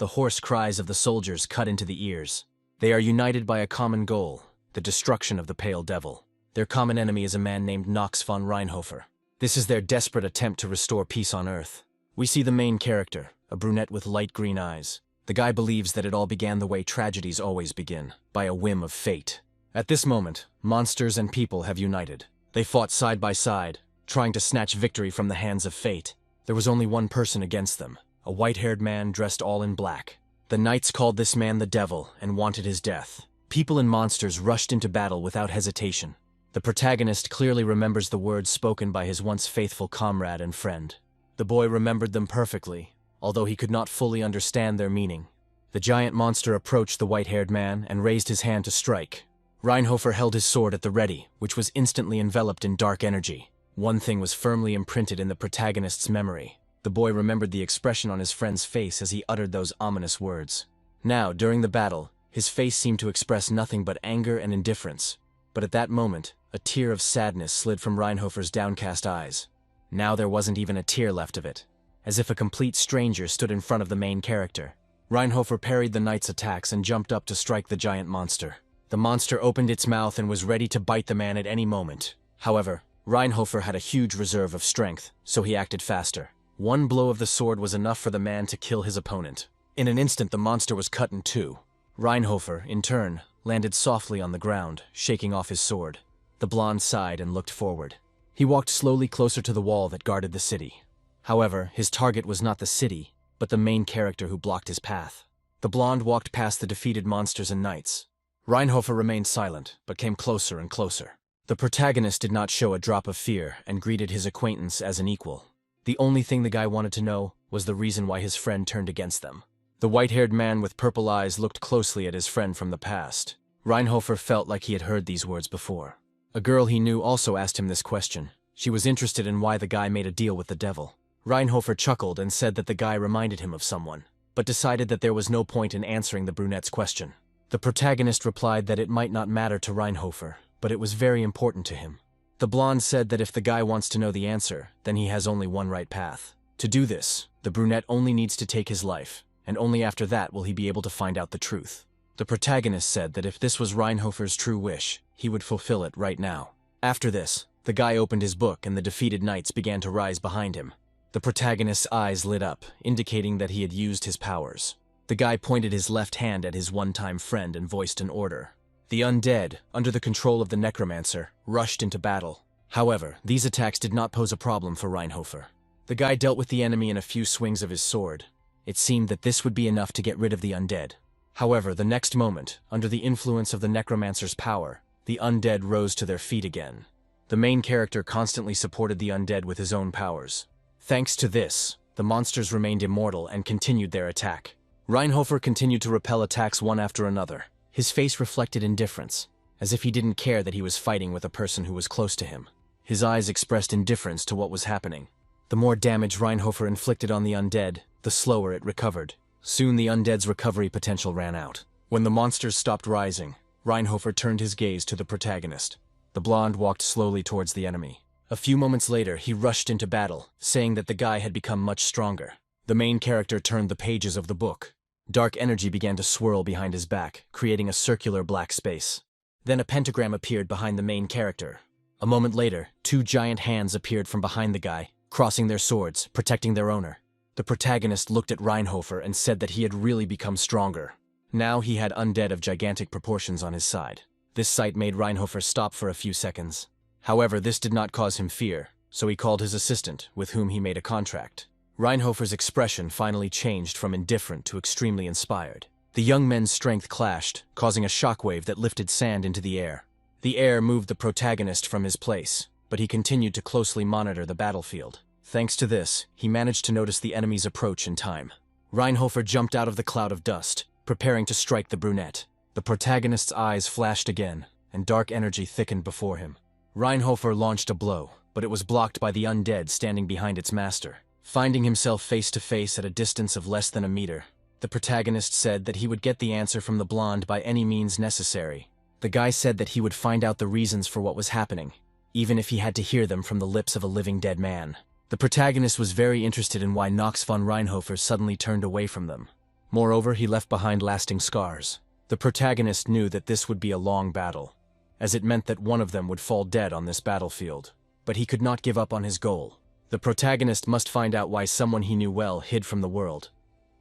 the hoarse cries of the soldiers cut into the ears. They are united by a common goal, the destruction of the Pale Devil. Their common enemy is a man named Nox von Reinhofer. This is their desperate attempt to restore peace on Earth. We see the main character, a brunette with light green eyes. The guy believes that it all began the way tragedies always begin, by a whim of fate. At this moment, monsters and people have united. They fought side by side, trying to snatch victory from the hands of fate. There was only one person against them, a white-haired man dressed all in black. The knights called this man the Devil and wanted his death. People and monsters rushed into battle without hesitation. The protagonist clearly remembers the words spoken by his once faithful comrade and friend. The boy remembered them perfectly, although he could not fully understand their meaning. The giant monster approached the white-haired man and raised his hand to strike. Reinhofer held his sword at the ready, which was instantly enveloped in dark energy. One thing was firmly imprinted in the protagonist's memory. The boy remembered the expression on his friend's face as he uttered those ominous words. Now, during the battle, his face seemed to express nothing but anger and indifference. But at that moment, a tear of sadness slid from Reinhofer's downcast eyes. Now there wasn't even a tear left of it. As if a complete stranger stood in front of the main character. Reinhofer parried the knight's attacks and jumped up to strike the giant monster. The monster opened its mouth and was ready to bite the man at any moment. However, Reinhofer had a huge reserve of strength, so he acted faster. One blow of the sword was enough for the man to kill his opponent. In an instant, the monster was cut in two. Reinhofer, in turn, landed softly on the ground, shaking off his sword. The blonde sighed and looked forward. He walked slowly closer to the wall that guarded the city. However, his target was not the city, but the main character who blocked his path. The blonde walked past the defeated monsters and knights. Reinhofer remained silent, but came closer and closer. The protagonist did not show a drop of fear and greeted his acquaintance as an equal. The only thing the guy wanted to know was the reason why his friend turned against them. The white-haired man with purple eyes looked closely at his friend from the past. Reinhofer felt like he had heard these words before. A girl he knew also asked him this question. She was interested in why the guy made a deal with the devil. Reinhofer chuckled and said that the guy reminded him of someone, but decided that there was no point in answering the brunette's question. The protagonist replied that it might not matter to Reinhofer, but it was very important to him. The blonde said that if the guy wants to know the answer, then he has only one right path. To do this, the brunette only needs to take his life, and only after that will he be able to find out the truth. The protagonist said that if this was Reinhofer's true wish, he would fulfill it right now. After this, the guy opened his book and the defeated knights began to rise behind him. The protagonist's eyes lit up, indicating that he had used his powers. The guy pointed his left hand at his one-time friend and voiced an order. The undead, under the control of the necromancer, rushed into battle. However, these attacks did not pose a problem for Reinhofer. The guy dealt with the enemy in a few swings of his sword. It seemed that this would be enough to get rid of the undead. However, the next moment, under the influence of the necromancer's power, the undead rose to their feet again. The main character constantly supported the undead with his own powers. Thanks to this, the monsters remained immortal and continued their attack. Reinhofer continued to repel attacks one after another. His face reflected indifference, as if he didn't care that he was fighting with a person who was close to him. His eyes expressed indifference to what was happening. The more damage Reinhofer inflicted on the undead, the slower it recovered. Soon the undead's recovery potential ran out. When the monsters stopped rising, Reinhofer turned his gaze to the protagonist. The blonde walked slowly towards the enemy. A few moments later, he rushed into battle, saying that the guy had become much stronger. The main character turned the pages of the book. Dark energy began to swirl behind his back, creating a circular black space. Then a pentagram appeared behind the main character. A moment later, two giant hands appeared from behind the guy, crossing their swords, protecting their owner. The protagonist looked at Reinhofer and said that he had really become stronger. Now he had undead of gigantic proportions on his side. This sight made Reinhofer stop for a few seconds. However, this did not cause him fear, so he called his assistant, with whom he made a contract. Reinhofer's expression finally changed from indifferent to extremely inspired. The young men's strength clashed, causing a shockwave that lifted sand into the air. The air moved the protagonist from his place, but he continued to closely monitor the battlefield. Thanks to this, he managed to notice the enemy's approach in time. Reinhofer jumped out of the cloud of dust, preparing to strike the brunette. The protagonist's eyes flashed again, and dark energy thickened before him. Reinhofer launched a blow, but it was blocked by the undead standing behind its master. Finding himself face to face at a distance of less than a meter, the protagonist said that he would get the answer from the blonde by any means necessary. The guy said that he would find out the reasons for what was happening, even if he had to hear them from the lips of a living dead man. The protagonist was very interested in why Nox von Reinhofer suddenly turned away from them. Moreover, he left behind lasting scars. The protagonist knew that this would be a long battle, as it meant that one of them would fall dead on this battlefield. But he could not give up on his goal. The protagonist must find out why someone he knew well hid from the world,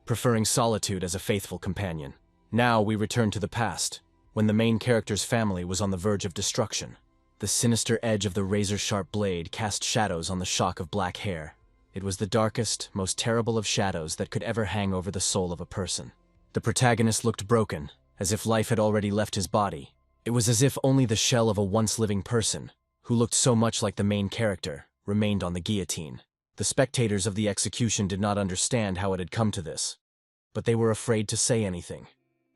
preferring solitude as a faithful companion. Now we return to the past, when the main character's family was on the verge of destruction. The sinister edge of the razor-sharp blade cast shadows on the shock of black hair. It was the darkest, most terrible of shadows that could ever hang over the soul of a person. The protagonist looked broken, as if life had already left his body. It was as if only the shell of a once-living person, who looked so much like the main character, remained on the guillotine. The spectators of the execution did not understand how it had come to this, but they were afraid to say anything,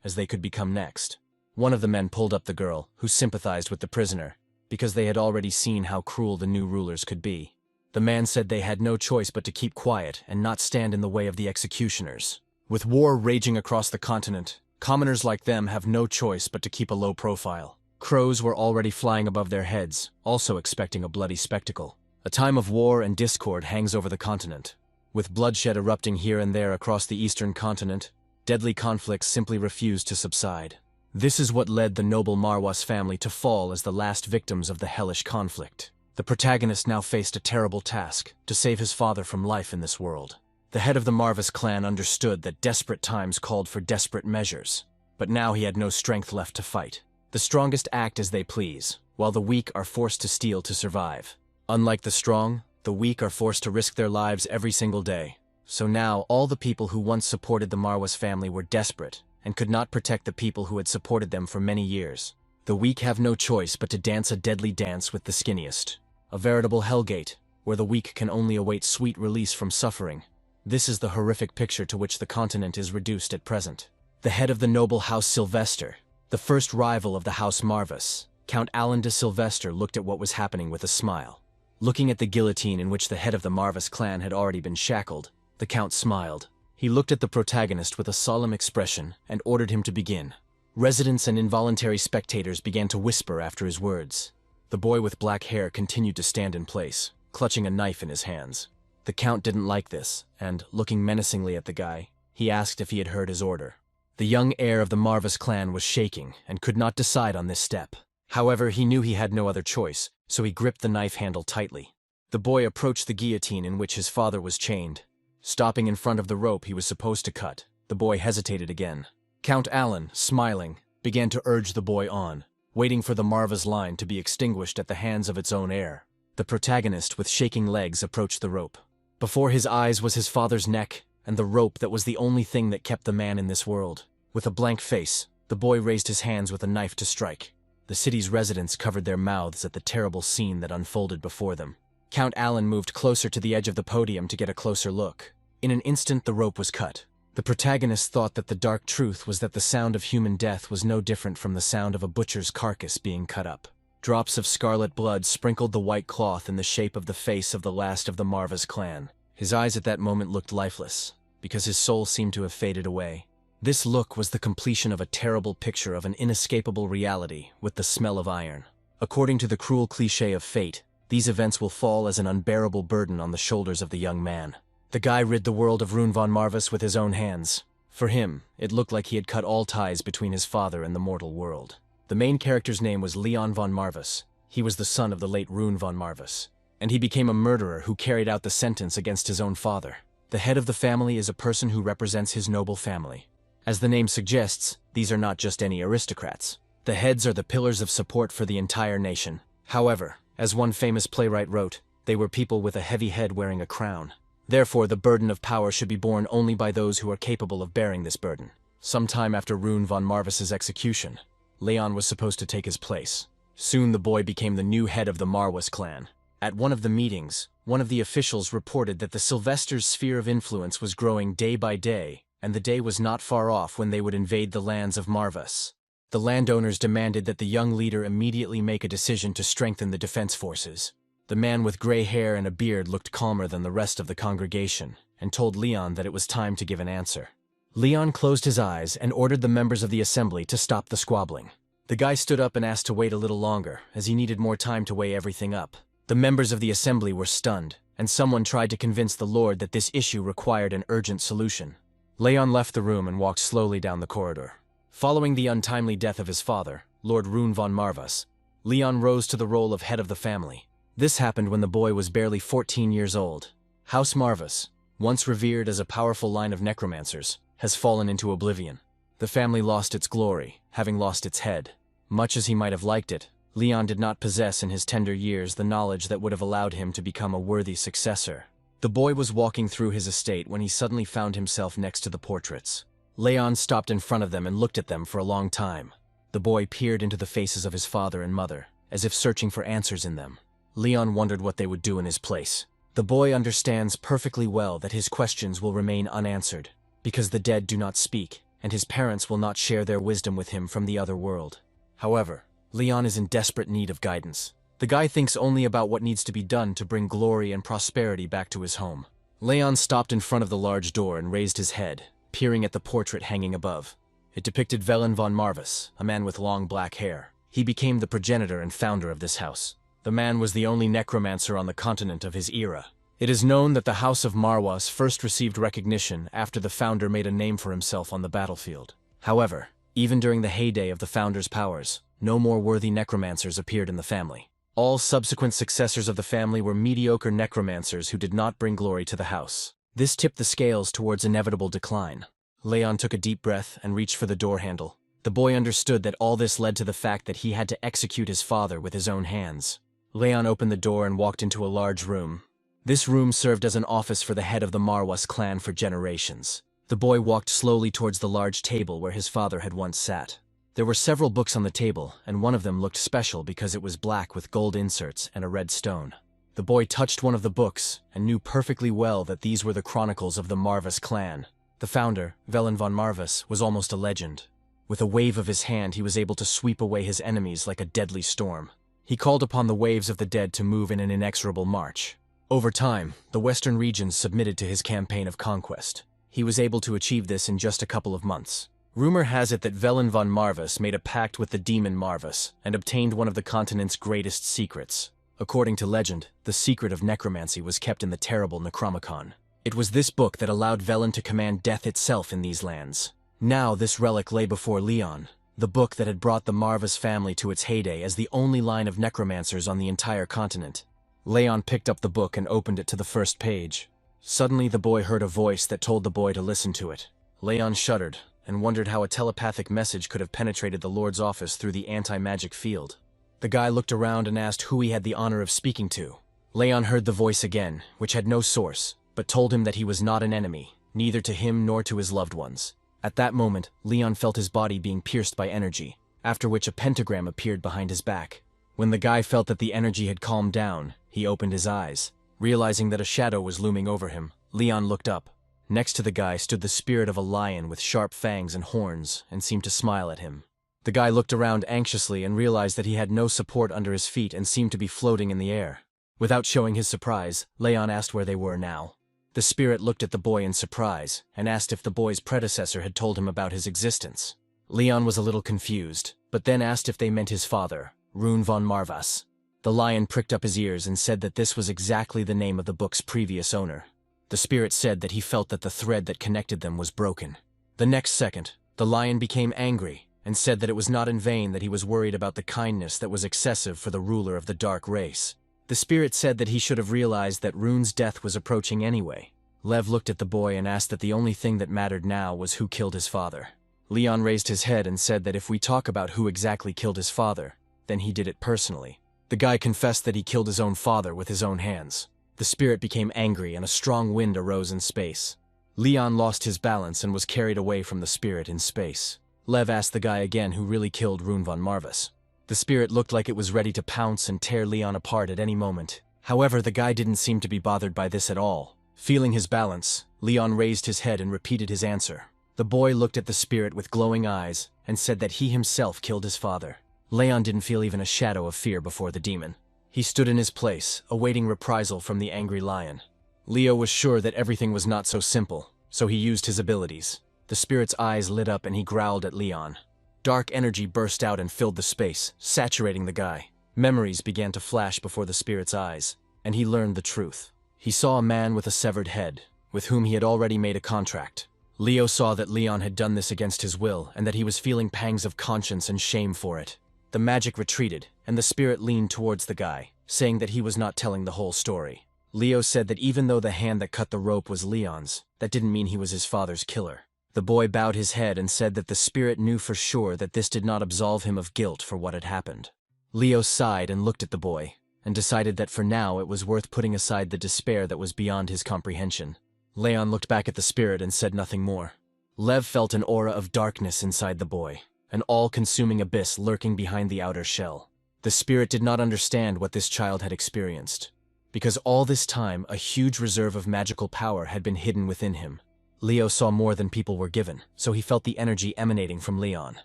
as they could become next. One of the men pulled up the girl, who sympathized with the prisoner, because they had already seen how cruel the new rulers could be. The man said they had no choice but to keep quiet and not stand in the way of the executioners. With war raging across the continent, commoners like them have no choice but to keep a low profile. Crows were already flying above their heads, also expecting a bloody spectacle. A time of war and discord hangs over the continent. With bloodshed erupting here and there across the eastern continent, deadly conflicts simply refuse to subside. This is what led the noble Manhwa's family to fall as the last victims of the hellish conflict. The protagonist now faced a terrible task, to save his father from life in this world. The head of the Manhwa's clan understood that desperate times called for desperate measures, but now he had no strength left to fight. The strongest act as they please, while the weak are forced to steal to survive. Unlike the strong, the weak are forced to risk their lives every single day. So now all the people who once supported the Manhwa's family were desperate, and could not protect the people who had supported them for many years. The weak have no choice but to dance a deadly dance with the skinniest. A veritable hellgate, where the weak can only await sweet release from suffering. This is the horrific picture to which the continent is reduced at present. The head of the noble House Sylvester, the first rival of the House Marvis, Count Alan de Sylvester, looked at what was happening with a smile. Looking at the guillotine in which the head of the Marvis clan had already been shackled, the Count smiled. He looked at the protagonist with a solemn expression and ordered him to begin. Residents and involuntary spectators began to whisper after his words. The boy with black hair continued to stand in place, clutching a knife in his hands. The Count didn't like this, and, looking menacingly at the guy, he asked if he had heard his order. The young heir of the Marvis clan was shaking and could not decide on this step. However, he knew he had no other choice, so he gripped the knife handle tightly. The boy approached the guillotine in which his father was chained. Stopping in front of the rope he was supposed to cut, the boy hesitated again. Count Alan, smiling, began to urge the boy on, waiting for the Marva's line to be extinguished at the hands of its own heir. The protagonist, with shaking legs, approached the rope. Before his eyes was his father's neck, and the rope that was the only thing that kept the man in this world. With a blank face, the boy raised his hands with a knife to strike. The city's residents covered their mouths at the terrible scene that unfolded before them. Count Alan moved closer to the edge of the podium to get a closer look. In an instant, the rope was cut. The protagonist thought that the dark truth was that the sound of human death was no different from the sound of a butcher's carcass being cut up. Drops of scarlet blood sprinkled the white cloth in the shape of the face of the last of the Marva's clan. His eyes at that moment looked lifeless, because his soul seemed to have faded away. This look was the completion of a terrible picture of an inescapable reality with the smell of iron. According to the cruel cliché of fate, these events will fall as an unbearable burden on the shoulders of the young man. The guy rid the world of Rune von Marvis with his own hands. For him, it looked like he had cut all ties between his father and the mortal world. The main character's name was Leon von Marvis. He was the son of the late Rune von Marvis, and he became a murderer who carried out the sentence against his own father. The head of the family is a person who represents his noble family. As the name suggests, these are not just any aristocrats. The heads are the pillars of support for the entire nation. However, as one famous playwright wrote, they were people with a heavy head wearing a crown. Therefore, the burden of power should be borne only by those who are capable of bearing this burden. Sometime after Rune von Marvis's execution, Leon was supposed to take his place. Soon the boy became the new head of the Manhwa's clan. At one of the meetings, one of the officials reported that the Sylvester's sphere of influence was growing day by day, and the day was not far off when they would invade the lands of Marvis. The landowners demanded that the young leader immediately make a decision to strengthen the defense forces. The man with gray hair and a beard looked calmer than the rest of the congregation, and told Leon that it was time to give an answer. Leon closed his eyes and ordered the members of the assembly to stop the squabbling. The guy stood up and asked to wait a little longer, as he needed more time to weigh everything up. The members of the assembly were stunned, and someone tried to convince the Lord that this issue required an urgent solution. Leon left the room and walked slowly down the corridor. Following the untimely death of his father, Lord Rune von Marvas, Leon rose to the role of head of the family. This happened when the boy was barely 14 years old. House Marvas, once revered as a powerful line of necromancers, has fallen into oblivion. The family lost its glory, having lost its head. Much as he might have liked it, Leon did not possess in his tender years the knowledge that would have allowed him to become a worthy successor. The boy was walking through his estate when he suddenly found himself next to the portraits. Leon stopped in front of them and looked at them for a long time. The boy peered into the faces of his father and mother, as if searching for answers in them. Leon wondered what they would do in his place. The boy understands perfectly well that his questions will remain unanswered, because the dead do not speak, and his parents will not share their wisdom with him from the other world. However, Leon is in desperate need of guidance. The guy thinks only about what needs to be done to bring glory and prosperity back to his home. Leon stopped in front of the large door and raised his head, peering at the portrait hanging above. It depicted Velen von Marvas, a man with long black hair. He became the progenitor and founder of this house. The man was the only necromancer on the continent of his era. It is known that the House of Marwas first received recognition after the founder made a name for himself on the battlefield. However, even during the heyday of the founder's powers, no more worthy necromancers appeared in the family. All subsequent successors of the family were mediocre necromancers who did not bring glory to the house. This tipped the scales towards inevitable decline. Leon took a deep breath and reached for the door handle. The boy understood that all this led to the fact that he had to execute his father with his own hands. Leon opened the door and walked into a large room. This room served as an office for the head of the Marwas clan for generations. The boy walked slowly towards the large table where his father had once sat. There were several books on the table, and one of them looked special because it was black with gold inserts and a red stone. The boy touched one of the books and knew perfectly well that these were the chronicles of the Marvas clan. The founder, Velen von Marvas, was almost a legend. With a wave of his hand, he was able to sweep away his enemies like a deadly storm. He called upon the waves of the dead to move in an inexorable march. Over time, the western regions submitted to his campaign of conquest. He was able to achieve this in just a couple of months. Rumor has it that Velen von Marvas made a pact with the demon Marvas and obtained one of the continent's greatest secrets. According to legend, the secret of necromancy was kept in the terrible Necronomicon. It was this book that allowed Velen to command death itself in these lands. Now this relic lay before Leon, the book that had brought the Marvas family to its heyday as the only line of necromancers on the entire continent. Leon picked up the book and opened it to the first page. Suddenly the boy heard a voice that told the boy to listen to it. Leon shuddered and wondered how a telepathic message could have penetrated the Lord's office through the anti-magic field. The guy looked around and asked who he had the honor of speaking to. Leon heard the voice again, which had no source, but told him that he was not an enemy, neither to him nor to his loved ones. At that moment, Leon felt his body being pierced by energy, after which a pentagram appeared behind his back. When the guy felt that the energy had calmed down, he opened his eyes. Realizing that a shadow was looming over him, Leon looked up. Next to the guy stood the spirit of a lion with sharp fangs and horns and seemed to smile at him. The guy looked around anxiously and realized that he had no support under his feet and seemed to be floating in the air. Without showing his surprise, Leon asked where they were now. The spirit looked at the boy in surprise and asked if the boy's predecessor had told him about his existence. Leon was a little confused, but then asked if they meant his father, Rune von Marvas. The lion pricked up his ears and said that this was exactly the name of the book's previous owner. The spirit said that he felt that the thread that connected them was broken. The next second, the lion became angry and said that it was not in vain that he was worried about the kindness that was excessive for the ruler of the dark race. The spirit said that he should have realized that Rune's death was approaching anyway. Lev looked at the boy and asked that the only thing that mattered now was who killed his father. Leon raised his head and said that if we talk about who exactly killed his father, then he did it personally. The guy confessed that he killed his own father with his own hands. The spirit became angry and a strong wind arose in space. Leon lost his balance and was carried away from the spirit in space. Lev asked the guy again who really killed Rune von Marvas. The spirit looked like it was ready to pounce and tear Leon apart at any moment. However, the guy didn't seem to be bothered by this at all. Feeling his balance, Leon raised his head and repeated his answer. The boy looked at the spirit with glowing eyes and said that he himself killed his father. Leon didn't feel even a shadow of fear before the demon. He stood in his place, awaiting reprisal from the angry lion. Leo was sure that everything was not so simple, so he used his abilities. The spirit's eyes lit up and he growled at Leon. Dark energy burst out and filled the space, saturating the guy. Memories began to flash before the spirit's eyes, and he learned the truth. He saw a man with a severed head, with whom he had already made a contract. Leo saw that Leon had done this against his will and that he was feeling pangs of conscience and shame for it. The magic retreated, and the spirit leaned towards the guy, saying that he was not telling the whole story. Leo said that even though the hand that cut the rope was Leon's, that didn't mean he was his father's killer. The boy bowed his head and said that the spirit knew for sure that this did not absolve him of guilt for what had happened. Leo sighed and looked at the boy, and decided that for now it was worth putting aside the despair that was beyond his comprehension. Leon looked back at the spirit and said nothing more. Lev felt an aura of darkness inside the boy, an all-consuming abyss lurking behind the outer shell. The spirit did not understand what this child had experienced, because all this time a huge reserve of magical power had been hidden within him. Leo saw more than people were given, so he felt the energy emanating from Leon.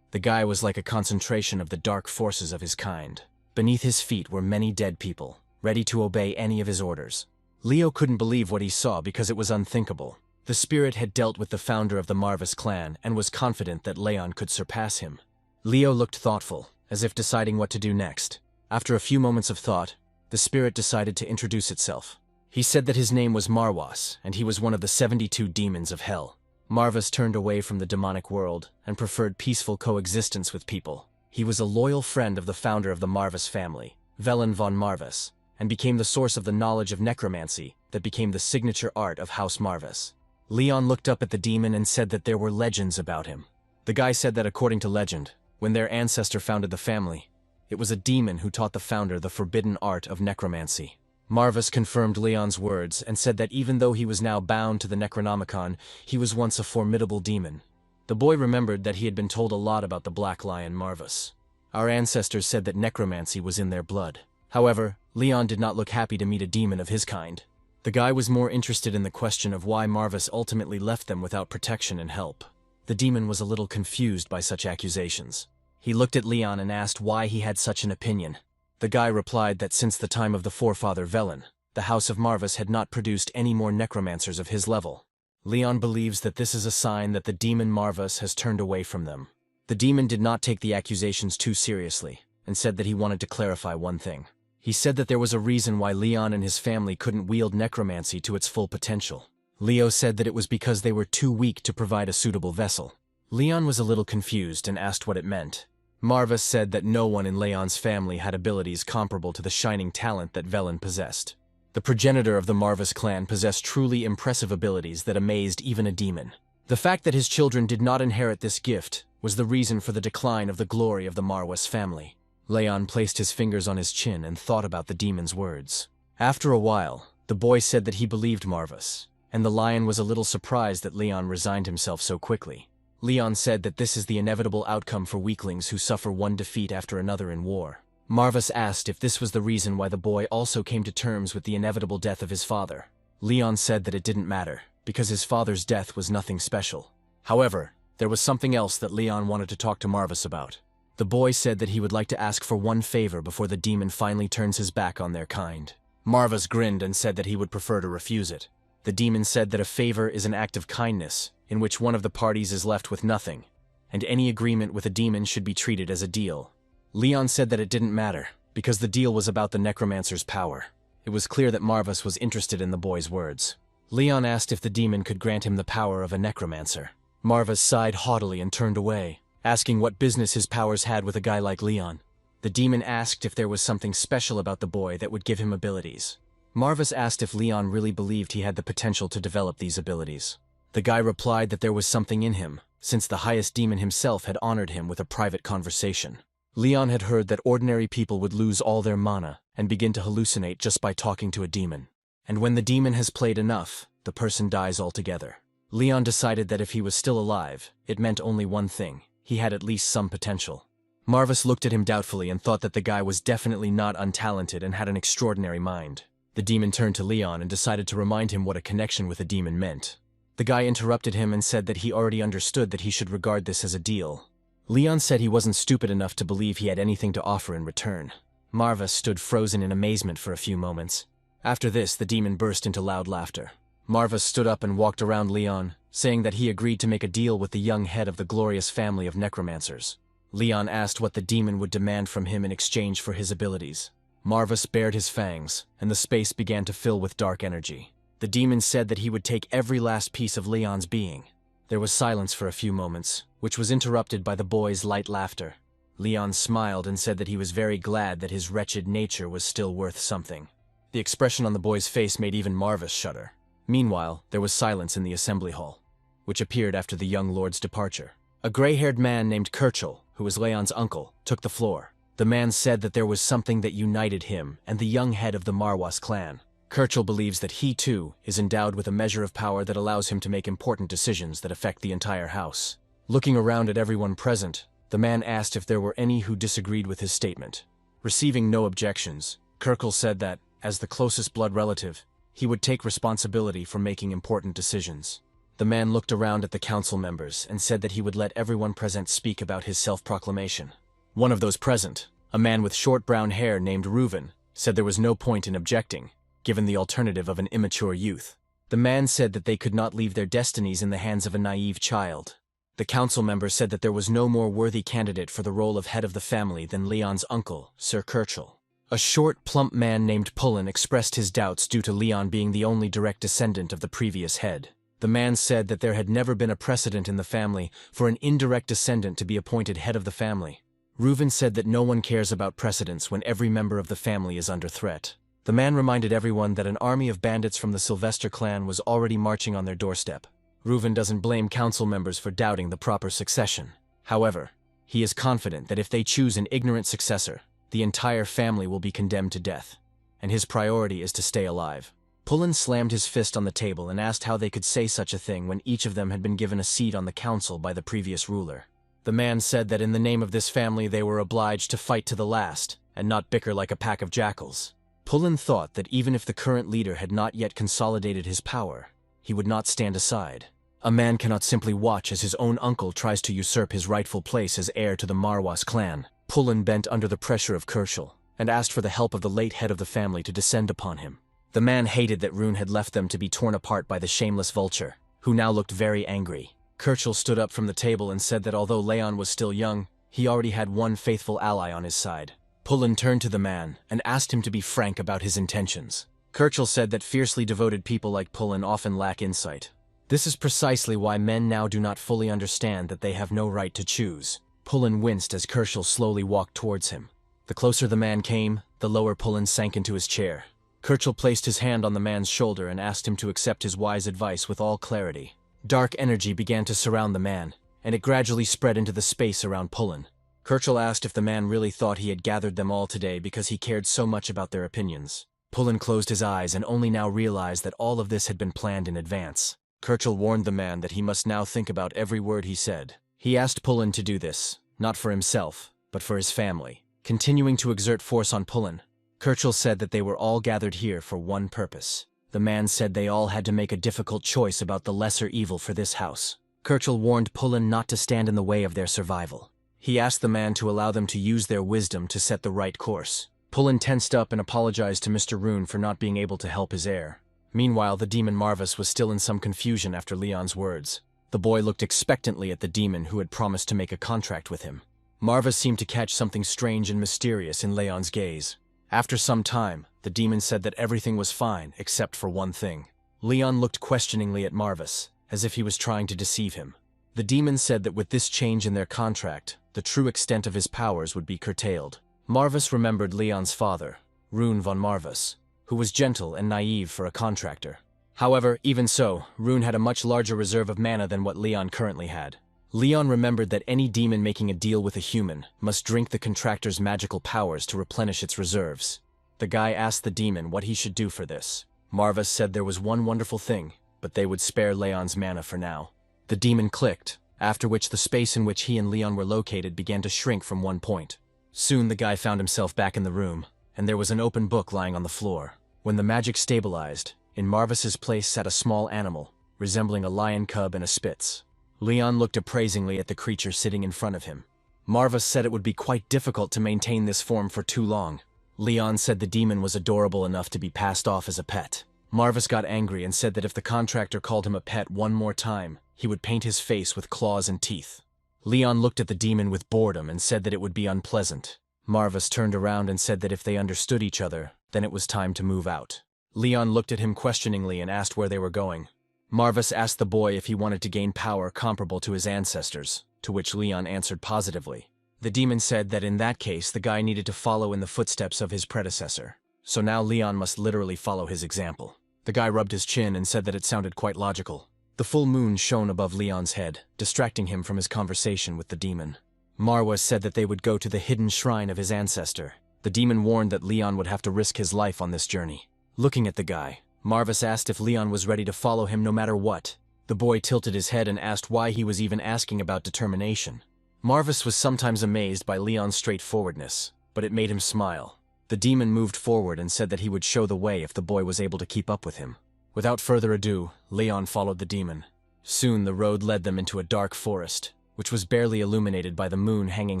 The guy was like a concentration of the dark forces of his kind. Beneath his feet were many dead people, ready to obey any of his orders. Leo couldn't believe what he saw because it was unthinkable. The spirit had dealt with the founder of the Marvis clan and was confident that Leon could surpass him. Leo looked thoughtful, as if deciding what to do next. After a few moments of thought, the spirit decided to introduce itself. He said that his name was Marwas, and he was one of the 72 demons of hell. Marvis turned away from the demonic world and preferred peaceful coexistence with people. He was a loyal friend of the founder of the Marvis family, Velen von Marvis, and became the source of the knowledge of necromancy that became the signature art of House Marvis. Leon looked up at the demon and said that there were legends about him. The guy said that according to legend, when their ancestor founded the family, it was a demon who taught the founder the forbidden art of necromancy. Marvis confirmed Leon's words and said that even though he was now bound to the Necronomicon, he was once a formidable demon. The boy remembered that he had been told a lot about the Black Lion Marvis. Our ancestors said that necromancy was in their blood. However, Leon did not look happy to meet a demon of his kind. The guy was more interested in the question of why Marvis ultimately left them without protection and help. The demon was a little confused by such accusations. He looked at Leon and asked why he had such an opinion. The guy replied that since the time of the forefather Velen, the House of Marvis had not produced any more necromancers of his level. Leon believes that this is a sign that the demon Marvis has turned away from them. The demon did not take the accusations too seriously, and said that he wanted to clarify one thing. He said that there was a reason why Leon and his family couldn't wield necromancy to its full potential. Leo said that it was because they were too weak to provide a suitable vessel. Leon was a little confused and asked what it meant. Marvis said that no one in Leon's family had abilities comparable to the shining talent that Velen possessed. The progenitor of the Marvis clan possessed truly impressive abilities that amazed even a demon. The fact that his children did not inherit this gift was the reason for the decline of the glory of the Marwas family. Leon placed his fingers on his chin and thought about the demon's words. After a while, the boy said that he believed Marvis, and the lion was a little surprised that Leon resigned himself so quickly. Leon said that this is the inevitable outcome for weaklings who suffer one defeat after another in war. Marvis asked if this was the reason why the boy also came to terms with the inevitable death of his father. Leon said that it didn't matter, because his father's death was nothing special. However, there was something else that Leon wanted to talk to Marvis about. The boy said that he would like to ask for one favor before the demon finally turns his back on their kind. Marvis grinned and said that he would prefer to refuse it. The demon said that a favor is an act of kindness, in which one of the parties is left with nothing, and any agreement with a demon should be treated as a deal. Leon said that it didn't matter, because the deal was about the necromancer's power. It was clear that Marvis was interested in the boy's words. Leon asked if the demon could grant him the power of a necromancer. Marvis sighed haughtily and turned away, asking what business his powers had with a guy like Leon. The demon asked if there was something special about the boy that would give him abilities. Marvis asked if Leon really believed he had the potential to develop these abilities. The guy replied that there was something in him, since the highest demon himself had honored him with a private conversation. Leon had heard that ordinary people would lose all their mana and begin to hallucinate just by talking to a demon. And when the demon has played enough, the person dies altogether. Leon decided that if he was still alive, it meant only one thing: he had at least some potential. Marvis looked at him doubtfully and thought that the guy was definitely not untalented and had an extraordinary mind. The demon turned to Leon and decided to remind him what a connection with a demon meant. The guy interrupted him and said that he already understood that he should regard this as a deal. Leon said he wasn't stupid enough to believe he had anything to offer in return. Marvis stood frozen in amazement for a few moments. After this, the demon burst into loud laughter. Marvis stood up and walked around Leon, saying that he agreed to make a deal with the young head of the glorious family of necromancers. Leon asked what the demon would demand from him in exchange for his abilities. Marvis bared his fangs, and the space began to fill with dark energy. The demon said that he would take every last piece of Leon's being. There was silence for a few moments, which was interrupted by the boys' light laughter. Leon smiled and said that he was very glad that his wretched nature was still worth something. The expression on the boy's face made even Marvis shudder. Meanwhile, there was silence in the assembly hall, which appeared after the young lord's departure. A gray-haired man named Kirchel, who was Leon's uncle, took the floor. The man said that there was something that united him and the young head of the Marwas clan. Kirchel believes that he, too, is endowed with a measure of power that allows him to make important decisions that affect the entire house. Looking around at everyone present, the man asked if there were any who disagreed with his statement. Receiving no objections, Kirchel said that, as the closest blood relative, he would take responsibility for making important decisions. The man looked around at the council members and said that he would let everyone present speak about his self-proclamation. One of those present, a man with short brown hair named Reuven, said there was no point in objecting, given the alternative of an immature youth. The man said that they could not leave their destinies in the hands of a naive child. The council member said that there was no more worthy candidate for the role of head of the family than Leon's uncle, Sir Kirchel. A short, plump man named Pullen expressed his doubts due to Leon being the only direct descendant of the previous head. The man said that there had never been a precedent in the family for an indirect descendant to be appointed head of the family. Reuven said that no one cares about precedents when every member of the family is under threat. The man reminded everyone that an army of bandits from the Sylvester clan was already marching on their doorstep. Reuven doesn't blame council members for doubting the proper succession. However, he is confident that if they choose an ignorant successor, the entire family will be condemned to death, and his priority is to stay alive. Pullen slammed his fist on the table and asked how they could say such a thing when each of them had been given a seat on the council by the previous ruler. The man said that in the name of this family they were obliged to fight to the last, and not bicker like a pack of jackals. Pullen thought that even if the current leader had not yet consolidated his power, he would not stand aside. A man cannot simply watch as his own uncle tries to usurp his rightful place as heir to the Marwas clan. Pullen bent under the pressure of Kirchel, and asked for the help of the late head of the family to descend upon him. The man hated that Rune had left them to be torn apart by the shameless vulture, who now looked very angry. Kirchel stood up from the table and said that although Leon was still young, he already had one faithful ally on his side. Pullen turned to the man and asked him to be frank about his intentions. Kirchel said that fiercely devoted people like Pullen often lack insight. This is precisely why men now do not fully understand that they have no right to choose. Pullen winced as Kirchel slowly walked towards him. The closer the man came, the lower Pullen sank into his chair. Kirchel placed his hand on the man's shoulder and asked him to accept his wise advice with all clarity. Dark energy began to surround the man, and it gradually spread into the space around Pullen. Kirchel asked if the man really thought he had gathered them all today because he cared so much about their opinions. Pullen closed his eyes and only now realized that all of this had been planned in advance. Kirchel warned the man that he must now think about every word he said. He asked Pullen to do this, not for himself, but for his family. Continuing to exert force on Pullen, Kirchel said that they were all gathered here for one purpose. The man said they all had to make a difficult choice about the lesser evil for this house. Kirchel warned Pullen not to stand in the way of their survival. He asked the man to allow them to use their wisdom to set the right course. Pullen tensed up and apologized to Mr. Rune for not being able to help his heir. Meanwhile, the demon Marvis was still in some confusion after Leon's words. The boy looked expectantly at the demon who had promised to make a contract with him. Marvis seemed to catch something strange and mysterious in Leon's gaze. After some time, the demon said that everything was fine except for one thing. Leon looked questioningly at Marvis, as if he was trying to deceive him. The demon said that with this change in their contract, the true extent of his powers would be curtailed. Marvis remembered Leon's father, Rune von Marvis, who was gentle and naive for a contractor. However, even so, Rune had a much larger reserve of mana than what Leon currently had. Leon remembered that any demon making a deal with a human must drink the contractor's magical powers to replenish its reserves. The guy asked the demon what he should do for this. Marvis said there was one wonderful thing, but they would spare Leon's mana for now. The demon clicked, after which the space in which he and Leon were located began to shrink from one point. Soon the guy found himself back in the room, and there was an open book lying on the floor. When the magic stabilized, in Marvis's place sat a small animal, resembling a lion cub and a spitz. Leon looked appraisingly at the creature sitting in front of him. Marvis said it would be quite difficult to maintain this form for too long. Leon said the demon was adorable enough to be passed off as a pet. Marvis got angry and said that if the contractor called him a pet one more time, he would paint his face with claws and teeth. Leon looked at the demon with boredom and said that it would be unpleasant. Marvis turned around and said that if they understood each other, then it was time to move out. Leon looked at him questioningly and asked where they were going. Marvus asked the boy if he wanted to gain power comparable to his ancestors, to which Leon answered positively. The demon said that in that case the guy needed to follow in the footsteps of his predecessor, so now Leon must literally follow his example. The guy rubbed his chin and said that it sounded quite logical. The full moon shone above Leon's head, distracting him from his conversation with the demon. Manhwa said that they would go to the hidden shrine of his ancestor. The demon warned that Leon would have to risk his life on this journey. Looking at the guy, Marvus asked if Leon was ready to follow him no matter what. The boy tilted his head and asked why he was even asking about determination. Marvus was sometimes amazed by Leon's straightforwardness, but it made him smile. The demon moved forward and said that he would show the way if the boy was able to keep up with him. Without further ado, Leon followed the demon. Soon the road led them into a dark forest, which was barely illuminated by the moon hanging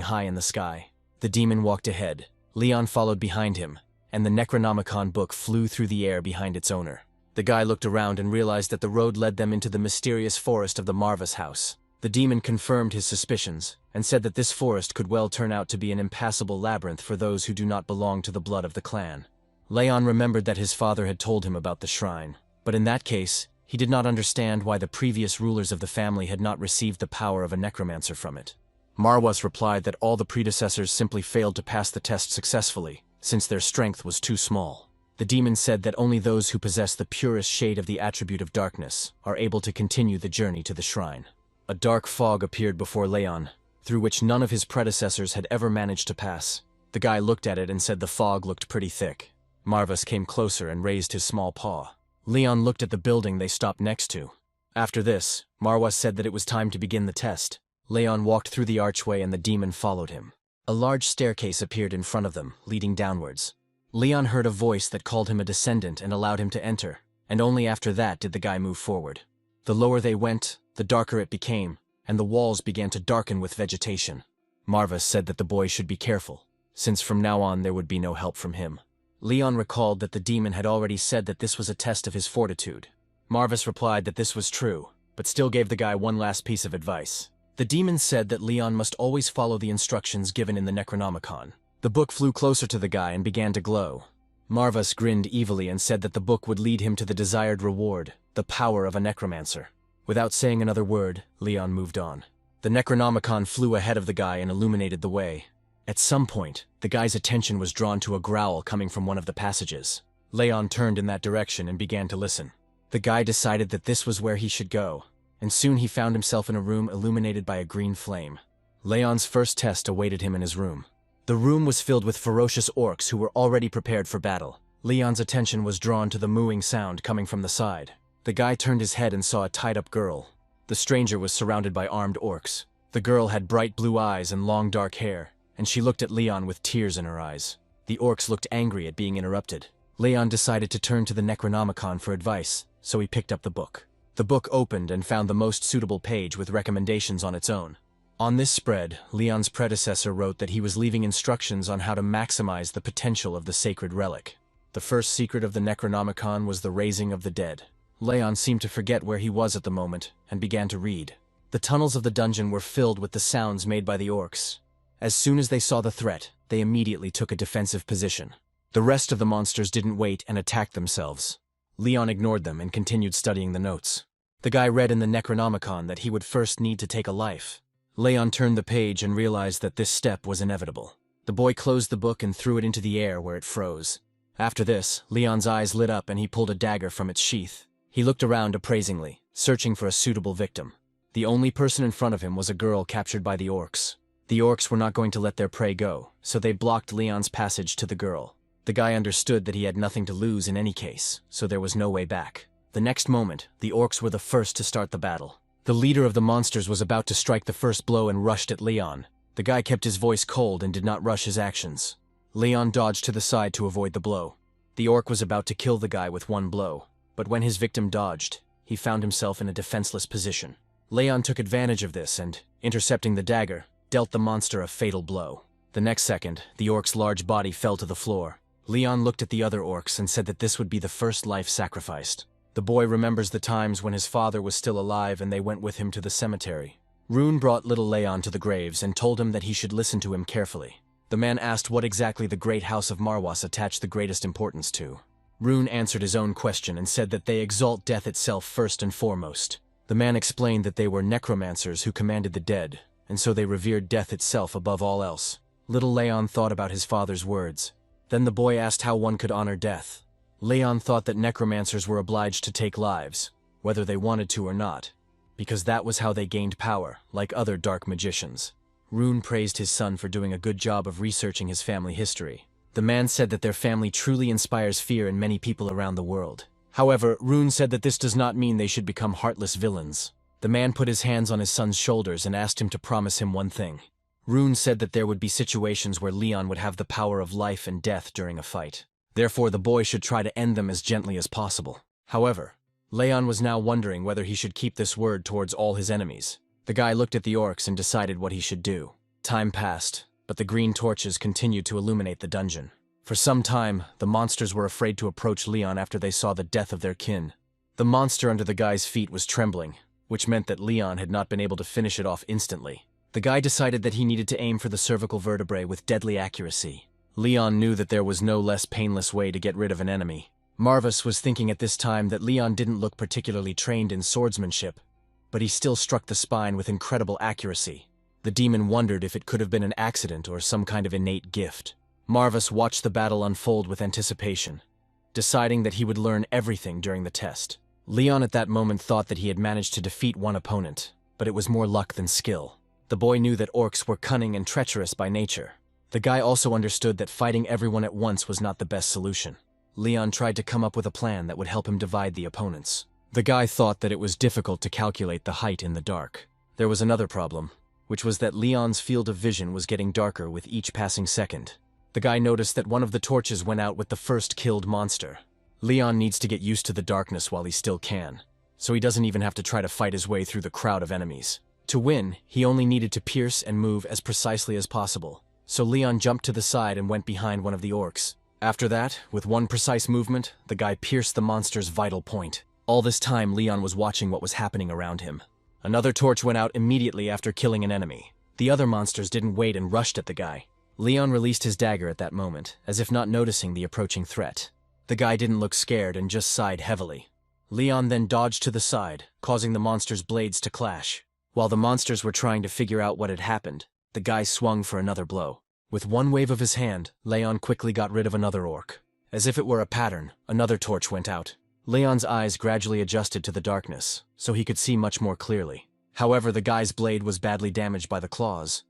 high in the sky. The demon walked ahead. Leon followed behind him, and the Necronomicon book flew through the air behind its owner. The guy looked around and realized that the road led them into the mysterious forest of the Marvus house. The demon confirmed his suspicions, and said that this forest could well turn out to be an impassable labyrinth for those who do not belong to the blood of the clan. Leon remembered that his father had told him about the shrine, but in that case, he did not understand why the previous rulers of the family had not received the power of a necromancer from it. Marwas replied that all the predecessors simply failed to pass the test successfully, since their strength was too small. The demon said that only those who possess the purest shade of the attribute of darkness are able to continue the journey to the shrine. A dark fog appeared before Leon, through which none of his predecessors had ever managed to pass. The guy looked at it and said the fog looked pretty thick. Marvus came closer and raised his small paw. Leon looked at the building they stopped next to. After this, Marwas said that it was time to begin the test. Leon walked through the archway and the demon followed him. A large staircase appeared in front of them, leading downwards. Leon heard a voice that called him a descendant and allowed him to enter, and only after that did the guy move forward. The lower they went, the darker it became, and the walls began to darken with vegetation. Marvus said that the boy should be careful, since from now on there would be no help from him. Leon recalled that the demon had already said that this was a test of his fortitude. Marvus replied that this was true, but still gave the guy one last piece of advice. The demon said that Leon must always follow the instructions given in the Necronomicon. The book flew closer to the guy and began to glow. Marvus grinned evilly and said that the book would lead him to the desired reward, the power of a necromancer. Without saying another word, Leon moved on. The Necronomicon flew ahead of the guy and illuminated the way. At some point, the guy's attention was drawn to a growl coming from one of the passages. Leon turned in that direction and began to listen. The guy decided that this was where he should go, and soon he found himself in a room illuminated by a green flame. Leon's first test awaited him in his room. The room was filled with ferocious orcs who were already prepared for battle. Leon's attention was drawn to the mooing sound coming from the side. The guy turned his head and saw a tied-up girl. The stranger was surrounded by armed orcs. The girl had bright blue eyes and long dark hair, and she looked at Leon with tears in her eyes. The orcs looked angry at being interrupted. Leon decided to turn to the Necronomicon for advice, so he picked up the book. The book opened and found the most suitable page with recommendations on its own. On this spread, Leon's predecessor wrote that he was leaving instructions on how to maximize the potential of the sacred relic. The first secret of the Necronomicon was the raising of the dead. Leon seemed to forget where he was at the moment and began to read. The tunnels of the dungeon were filled with the sounds made by the orcs. As soon as they saw the threat, they immediately took a defensive position. The rest of the monsters didn't wait and attacked themselves. Leon ignored them and continued studying the notes. The guy read in the Necronomicon that he would first need to take a life. Leon turned the page and realized that this step was inevitable. The boy closed the book and threw it into the air where it froze. After this, Leon's eyes lit up and he pulled a dagger from its sheath. He looked around appraisingly, searching for a suitable victim. The only person in front of him was a girl captured by the orcs. The orcs were not going to let their prey go, so they blocked Leon's passage to the girl. The guy understood that he had nothing to lose in any case, so there was no way back. The next moment, the orcs were the first to start the battle. The leader of the monsters was about to strike the first blow and rushed at Leon. The guy kept his voice cold and did not rush his actions. Leon dodged to the side to avoid the blow. The orc was about to kill the guy with one blow, but when his victim dodged, he found himself in a defenseless position. Leon took advantage of this and, intercepting the dagger, dealt the monster a fatal blow. The next second, the orc's large body fell to the floor. Leon looked at the other orcs and said that this would be the first life sacrificed. The boy remembers the times when his father was still alive and they went with him to the cemetery. Rune brought little Leon to the graves and told him that he should listen to him carefully. The man asked what exactly the great house of Marwas attached the greatest importance to. Rune answered his own question and said that they exalt death itself first and foremost. The man explained that they were necromancers who commanded the dead, and so they revered death itself above all else. Little Leon thought about his father's words. Then the boy asked how one could honor death. Leon thought that necromancers were obliged to take lives, whether they wanted to or not, because that was how they gained power, like other dark magicians. Rune praised his son for doing a good job of researching his family history. The man said that their family truly inspires fear in many people around the world. However, Rune said that this does not mean they should become heartless villains. The man put his hands on his son's shoulders and asked him to promise him one thing. Rune said that there would be situations where Leon would have the power of life and death during a fight. Therefore, the boy should try to end them as gently as possible. However, Leon was now wondering whether he should keep this word towards all his enemies. The guy looked at the orcs and decided what he should do. Time passed, but the green torches continued to illuminate the dungeon. For some time, the monsters were afraid to approach Leon after they saw the death of their kin. The monster under the guy's feet was trembling, which meant that Leon had not been able to finish it off instantly. The guy decided that he needed to aim for the cervical vertebrae with deadly accuracy. Leon knew that there was no less painless way to get rid of an enemy. Marvus was thinking at this time that Leon didn't look particularly trained in swordsmanship, but he still struck the spine with incredible accuracy. The demon wondered if it could have been an accident or some kind of innate gift. Marvus watched the battle unfold with anticipation, deciding that he would learn everything during the test. Leon at that moment thought that he had managed to defeat one opponent, but it was more luck than skill. The boy knew that orcs were cunning and treacherous by nature. The guy also understood that fighting everyone at once was not the best solution. Leon tried to come up with a plan that would help him divide the opponents. The guy thought that it was difficult to calculate the height in the dark. There was another problem, which was that Leon's field of vision was getting darker with each passing second. The guy noticed that one of the torches went out with the first killed monster. Leon needs to get used to the darkness while he still can, so he doesn't even have to try to fight his way through the crowd of enemies. To win, he only needed to pierce and move as precisely as possible. So Leon jumped to the side and went behind one of the orcs. After that, with one precise movement, the guy pierced the monster's vital point. All this time, Leon was watching what was happening around him. Another torch went out immediately after killing an enemy. The other monsters didn't wait and rushed at the guy. Leon released his dagger at that moment, as if not noticing the approaching threat. The guy didn't look scared and just sighed heavily. Leon then dodged to the side, causing the monster's blades to clash. While the monsters were trying to figure out what had happened, the guy swung for another blow. With one wave of his hand, Leon quickly got rid of another orc. As if it were a pattern, another torch went out. Leon's eyes gradually adjusted to the darkness, so he could see much more clearly. However, the guy's blade was badly damaged by the claws.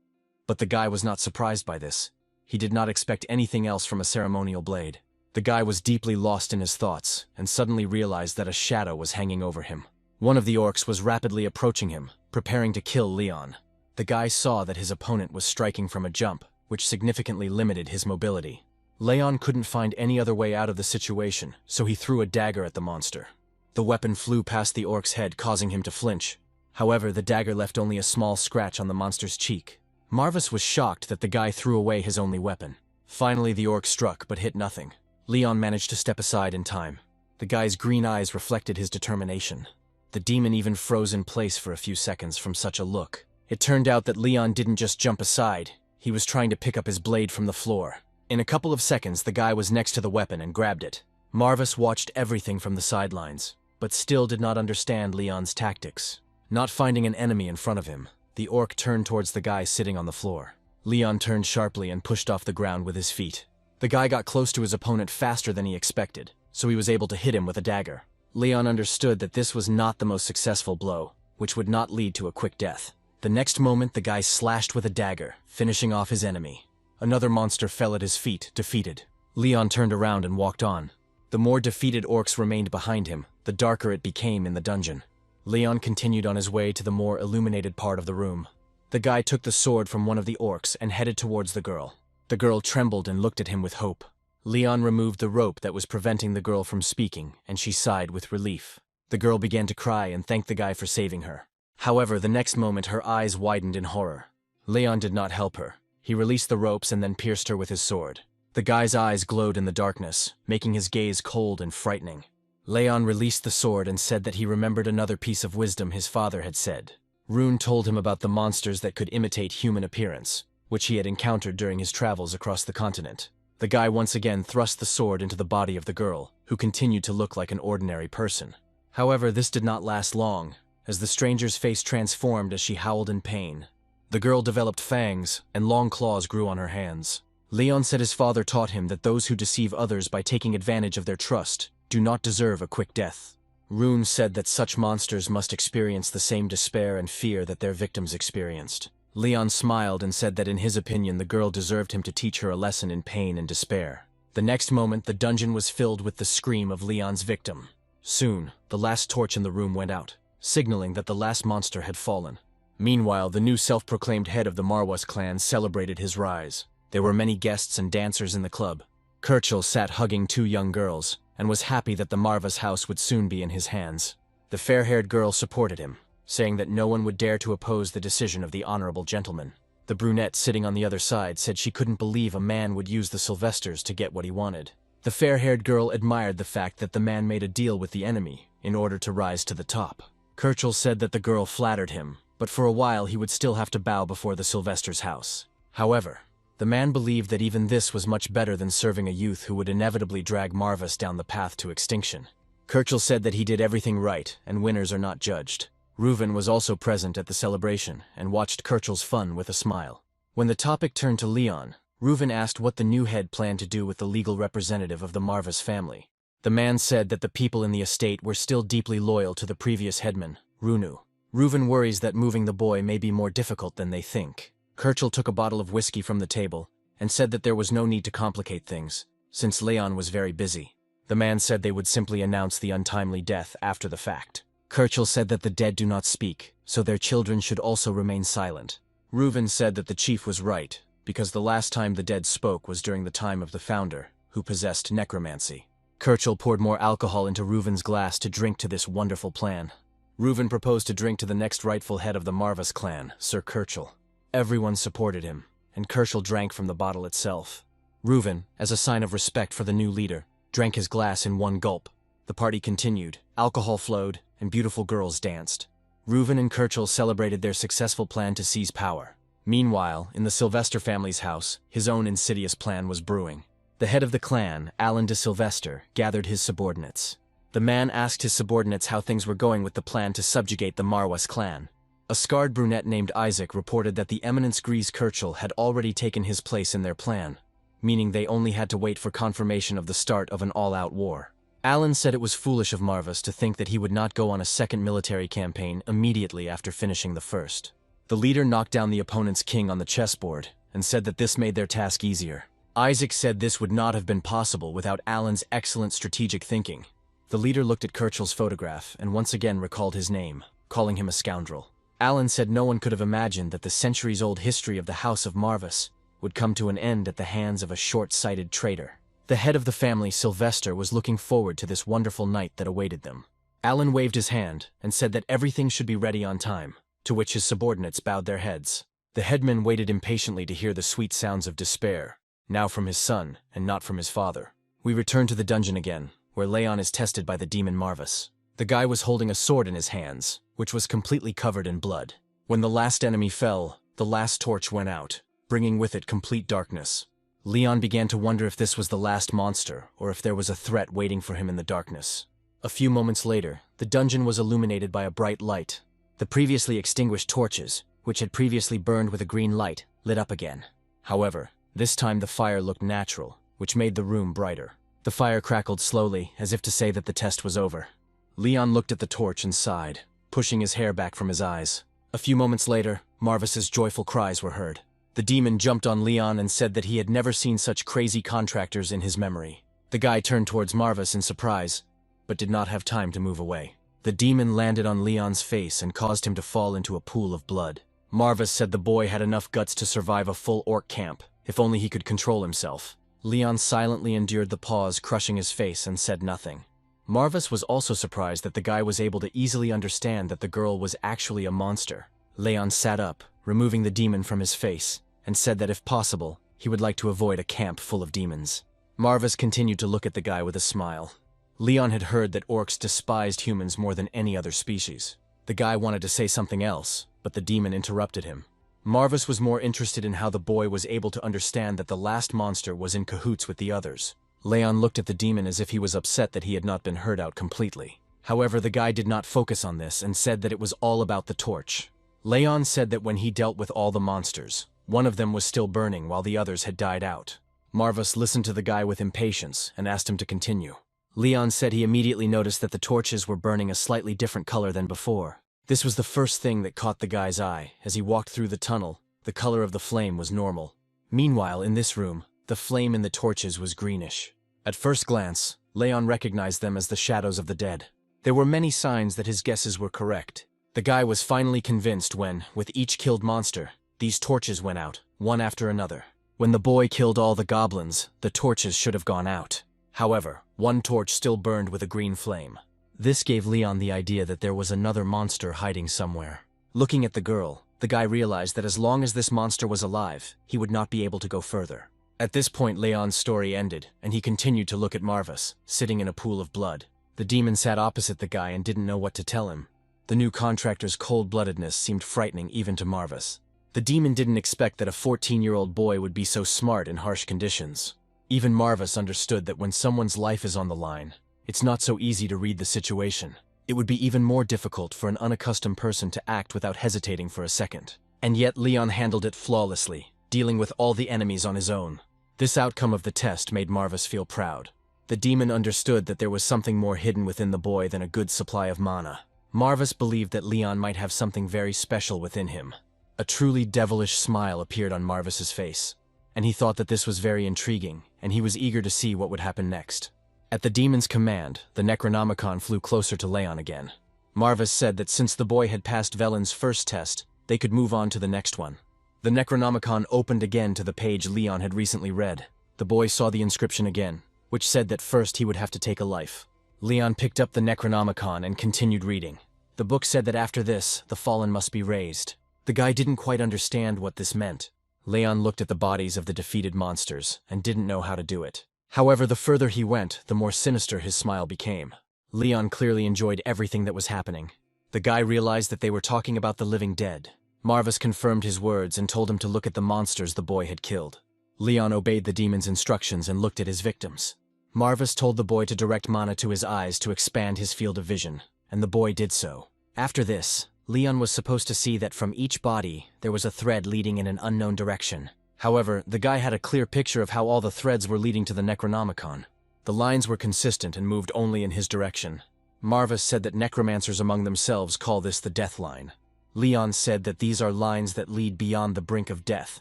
But the guy was not surprised by this. He did not expect anything else from a ceremonial blade. The guy was deeply lost in his thoughts, and suddenly realized that a shadow was hanging over him. One of the orcs was rapidly approaching him, preparing to kill Leon. The guy saw that his opponent was striking from a jump, which significantly limited his mobility. Leon couldn't find any other way out of the situation, so he threw a dagger at the monster. The weapon flew past the orc's head, causing him to flinch. However, the dagger left only a small scratch on the monster's cheek. Marvus was shocked that the guy threw away his only weapon. Finally, the orc struck, but hit nothing. Leon managed to step aside in time. The guy's green eyes reflected his determination. The demon even froze in place for a few seconds from such a look. It turned out that Leon didn't just jump aside. He was trying to pick up his blade from the floor. In a couple of seconds, the guy was next to the weapon and grabbed it. Marvus watched everything from the sidelines, but still did not understand Leon's tactics. Not finding an enemy in front of him, the orc turned towards the guy sitting on the floor. Leon turned sharply and pushed off the ground with his feet. The guy got close to his opponent faster than he expected, so he was able to hit him with a dagger. Leon understood that this was not the most successful blow, which would not lead to a quick death. The next moment, the guy slashed with a dagger, finishing off his enemy. Another monster fell at his feet, defeated. Leon turned around and walked on. The more defeated orcs remained behind him, the darker it became in the dungeon. Leon continued on his way to the more illuminated part of the room. The guy took the sword from one of the orcs and headed towards the girl. The girl trembled and looked at him with hope. Leon removed the rope that was preventing the girl from speaking, and she sighed with relief. The girl began to cry and thanked the guy for saving her. However, the next moment her eyes widened in horror. Leon did not help her. He released the ropes and then pierced her with his sword. The guy's eyes glowed in the darkness, making his gaze cold and frightening. Leon released the sword and said that he remembered another piece of wisdom his father had said. Rune told him about the monsters that could imitate human appearance, which he had encountered during his travels across the continent. The guy once again thrust the sword into the body of the girl, who continued to look like an ordinary person. However, this did not last long, as the stranger's face transformed as she howled in pain. The girl developed fangs, and long claws grew on her hands. Leon said his father taught him that those who deceive others by taking advantage of their trust do not deserve a quick death. Rune said that such monsters must experience the same despair and fear that their victims experienced. Leon smiled and said that in his opinion the girl deserved him to teach her a lesson in pain and despair. The next moment the dungeon was filled with the scream of Leon's victim. Soon, the last torch in the room went out, signaling that the last monster had fallen. Meanwhile, the new self-proclaimed head of the Manhwa's clan celebrated his rise. There were many guests and dancers in the club. Kirchel sat hugging two young girls, and was happy that the Manhwa's house would soon be in his hands. The fair-haired girl supported him, saying that no one would dare to oppose the decision of the honorable gentleman. The brunette sitting on the other side said she couldn't believe a man would use the Sylvesters to get what he wanted. The fair-haired girl admired the fact that the man made a deal with the enemy in order to rise to the top. Kirchel said that the girl flattered him, but for a while he would still have to bow before the Sylvester's house. However, the man believed that even this was much better than serving a youth who would inevitably drag Marvis down the path to extinction. Kirchel said that he did everything right, and winners are not judged. Reuven was also present at the celebration, and watched Kirchel's fun with a smile. When the topic turned to Leon, Reuven asked what the new head planned to do with the legal representative of the Marvis family. The man said that the people in the estate were still deeply loyal to the previous headman, Runu. Reuven worries that moving the boy may be more difficult than they think. Kirchel took a bottle of whiskey from the table, and said that there was no need to complicate things, since Leon was very busy. The man said they would simply announce the untimely death after the fact. Kirchel said that the dead do not speak, so their children should also remain silent. Reuven said that the chief was right, because the last time the dead spoke was during the time of the founder, who possessed necromancy. Kirchel poured more alcohol into Reuven's glass to drink to this wonderful plan. Reuven proposed to drink to the next rightful head of the Marvis clan, Sir Kirchel. Everyone supported him, and Kirchel drank from the bottle itself. Reuven, as a sign of respect for the new leader, drank his glass in one gulp. The party continued, alcohol flowed, and beautiful girls danced. Reuven and Kirchel celebrated their successful plan to seize power. Meanwhile, in the Sylvester family's house, his own insidious plan was brewing. The head of the clan, Alan de Sylvester, gathered his subordinates. The man asked his subordinates how things were going with the plan to subjugate the Manhwa's clan. A scarred brunette named Isaac reported that the Eminence Grease Kirchel had already taken his place in their plan, meaning they only had to wait for confirmation of the start of an all-out war. Alan said it was foolish of Marvis to think that he would not go on a second military campaign immediately after finishing the first. The leader knocked down the opponent's king on the chessboard, and said that this made their task easier. Isaac said this would not have been possible without Alan's excellent strategic thinking. The leader looked at Kirchel's photograph and once again recalled his name, calling him a scoundrel. Alan said no one could have imagined that the centuries-old history of the House of Marvis would come to an end at the hands of a short-sighted traitor. The head of the family, Sylvester, was looking forward to this wonderful night that awaited them. Alan waved his hand and said that everything should be ready on time, to which his subordinates bowed their heads. The headman waited impatiently to hear the sweet sounds of despair, now from his son and not from his father. We return to the dungeon again, where Leon is tested by the demon Marvis. The guy was holding a sword in his hands, which was completely covered in blood. When the last enemy fell, the last torch went out, bringing with it complete darkness. Leon began to wonder if this was the last monster, or if there was a threat waiting for him in the darkness. A few moments later, the dungeon was illuminated by a bright light. The previously extinguished torches, which had previously burned with a green light, lit up again. However, this time the fire looked natural, which made the room brighter. The fire crackled slowly, as if to say that the test was over. Leon looked at the torch and sighed, pushing his hair back from his eyes. A few moments later, Marvis's joyful cries were heard. The demon jumped on Leon and said that he had never seen such crazy contractors in his memory. The guy turned towards Marvis in surprise, but did not have time to move away. The demon landed on Leon's face and caused him to fall into a pool of blood. Marvis said the boy had enough guts to survive a full orc camp, if only he could control himself. Leon silently endured the pause crushing his face and said nothing. Marvis was also surprised that the guy was able to easily understand that the girl was actually a monster. Leon sat up, removing the demon from his face, and said that if possible, he would like to avoid a camp full of demons. Marvis continued to look at the guy with a smile. Leon had heard that orcs despised humans more than any other species. The guy wanted to say something else, but the demon interrupted him. Marvis was more interested in how the boy was able to understand that the last monster was in cahoots with the others. Leon looked at the demon as if he was upset that he had not been heard out completely. However, the guy did not focus on this and said that it was all about the torch. Leon said that when he dealt with all the monsters, one of them was still burning while the others had died out. Marvis listened to the guy with impatience and asked him to continue. Leon said he immediately noticed that the torches were burning a slightly different color than before. This was the first thing that caught the guy's eye. As he walked through the tunnel, the color of the flame was normal. Meanwhile, in this room, the flame in the torches was greenish. At first glance, Leon recognized them as the shadows of the dead. There were many signs that his guesses were correct. The guy was finally convinced when, with each killed monster, these torches went out, one after another. When the boy killed all the goblins, the torches should have gone out. However, one torch still burned with a green flame. This gave Leon the idea that there was another monster hiding somewhere. Looking at the girl, the guy realized that as long as this monster was alive, he would not be able to go further. At this point, Leon's story ended, and he continued to look at Marvis, sitting in a pool of blood. The demon sat opposite the guy and didn't know what to tell him. The new contractor's cold-bloodedness seemed frightening even to Marvis. The demon didn't expect that a 14-year-old boy would be so smart in harsh conditions. Even Marvis understood that when someone's life is on the line, it's not so easy to read the situation. It would be even more difficult for an unaccustomed person to act without hesitating for a second. And yet Leon handled it flawlessly, dealing with all the enemies on his own. This outcome of the test made Marvis feel proud. The demon understood that there was something more hidden within the boy than a good supply of mana. Marvis believed that Leon might have something very special within him. A truly devilish smile appeared on Marvis's face, and he thought that this was very intriguing, and he was eager to see what would happen next. At the demon's command, the Necronomicon flew closer to Leon again. Marvis said that since the boy had passed Velen's first test, they could move on to the next one. The Necronomicon opened again to the page Leon had recently read. The boy saw the inscription again, which said that first he would have to take a life. Leon picked up the Necronomicon and continued reading. The book said that after this, the fallen must be raised. The guy didn't quite understand what this meant. Leon looked at the bodies of the defeated monsters and didn't know how to do it. However, the further he went, the more sinister his smile became. Leon clearly enjoyed everything that was happening. The guy realized that they were talking about the living dead. Marvis confirmed his words and told him to look at the monsters the boy had killed. Leon obeyed the demon's instructions and looked at his victims. Marvis told the boy to direct mana to his eyes to expand his field of vision, and the boy did so. After this, Leon was supposed to see that from each body, there was a thread leading in an unknown direction. However, the guy had a clear picture of how all the threads were leading to the Necronomicon. The lines were consistent and moved only in his direction. Marvis said that necromancers among themselves call this the death line. Leon said that these are lines that lead beyond the brink of death,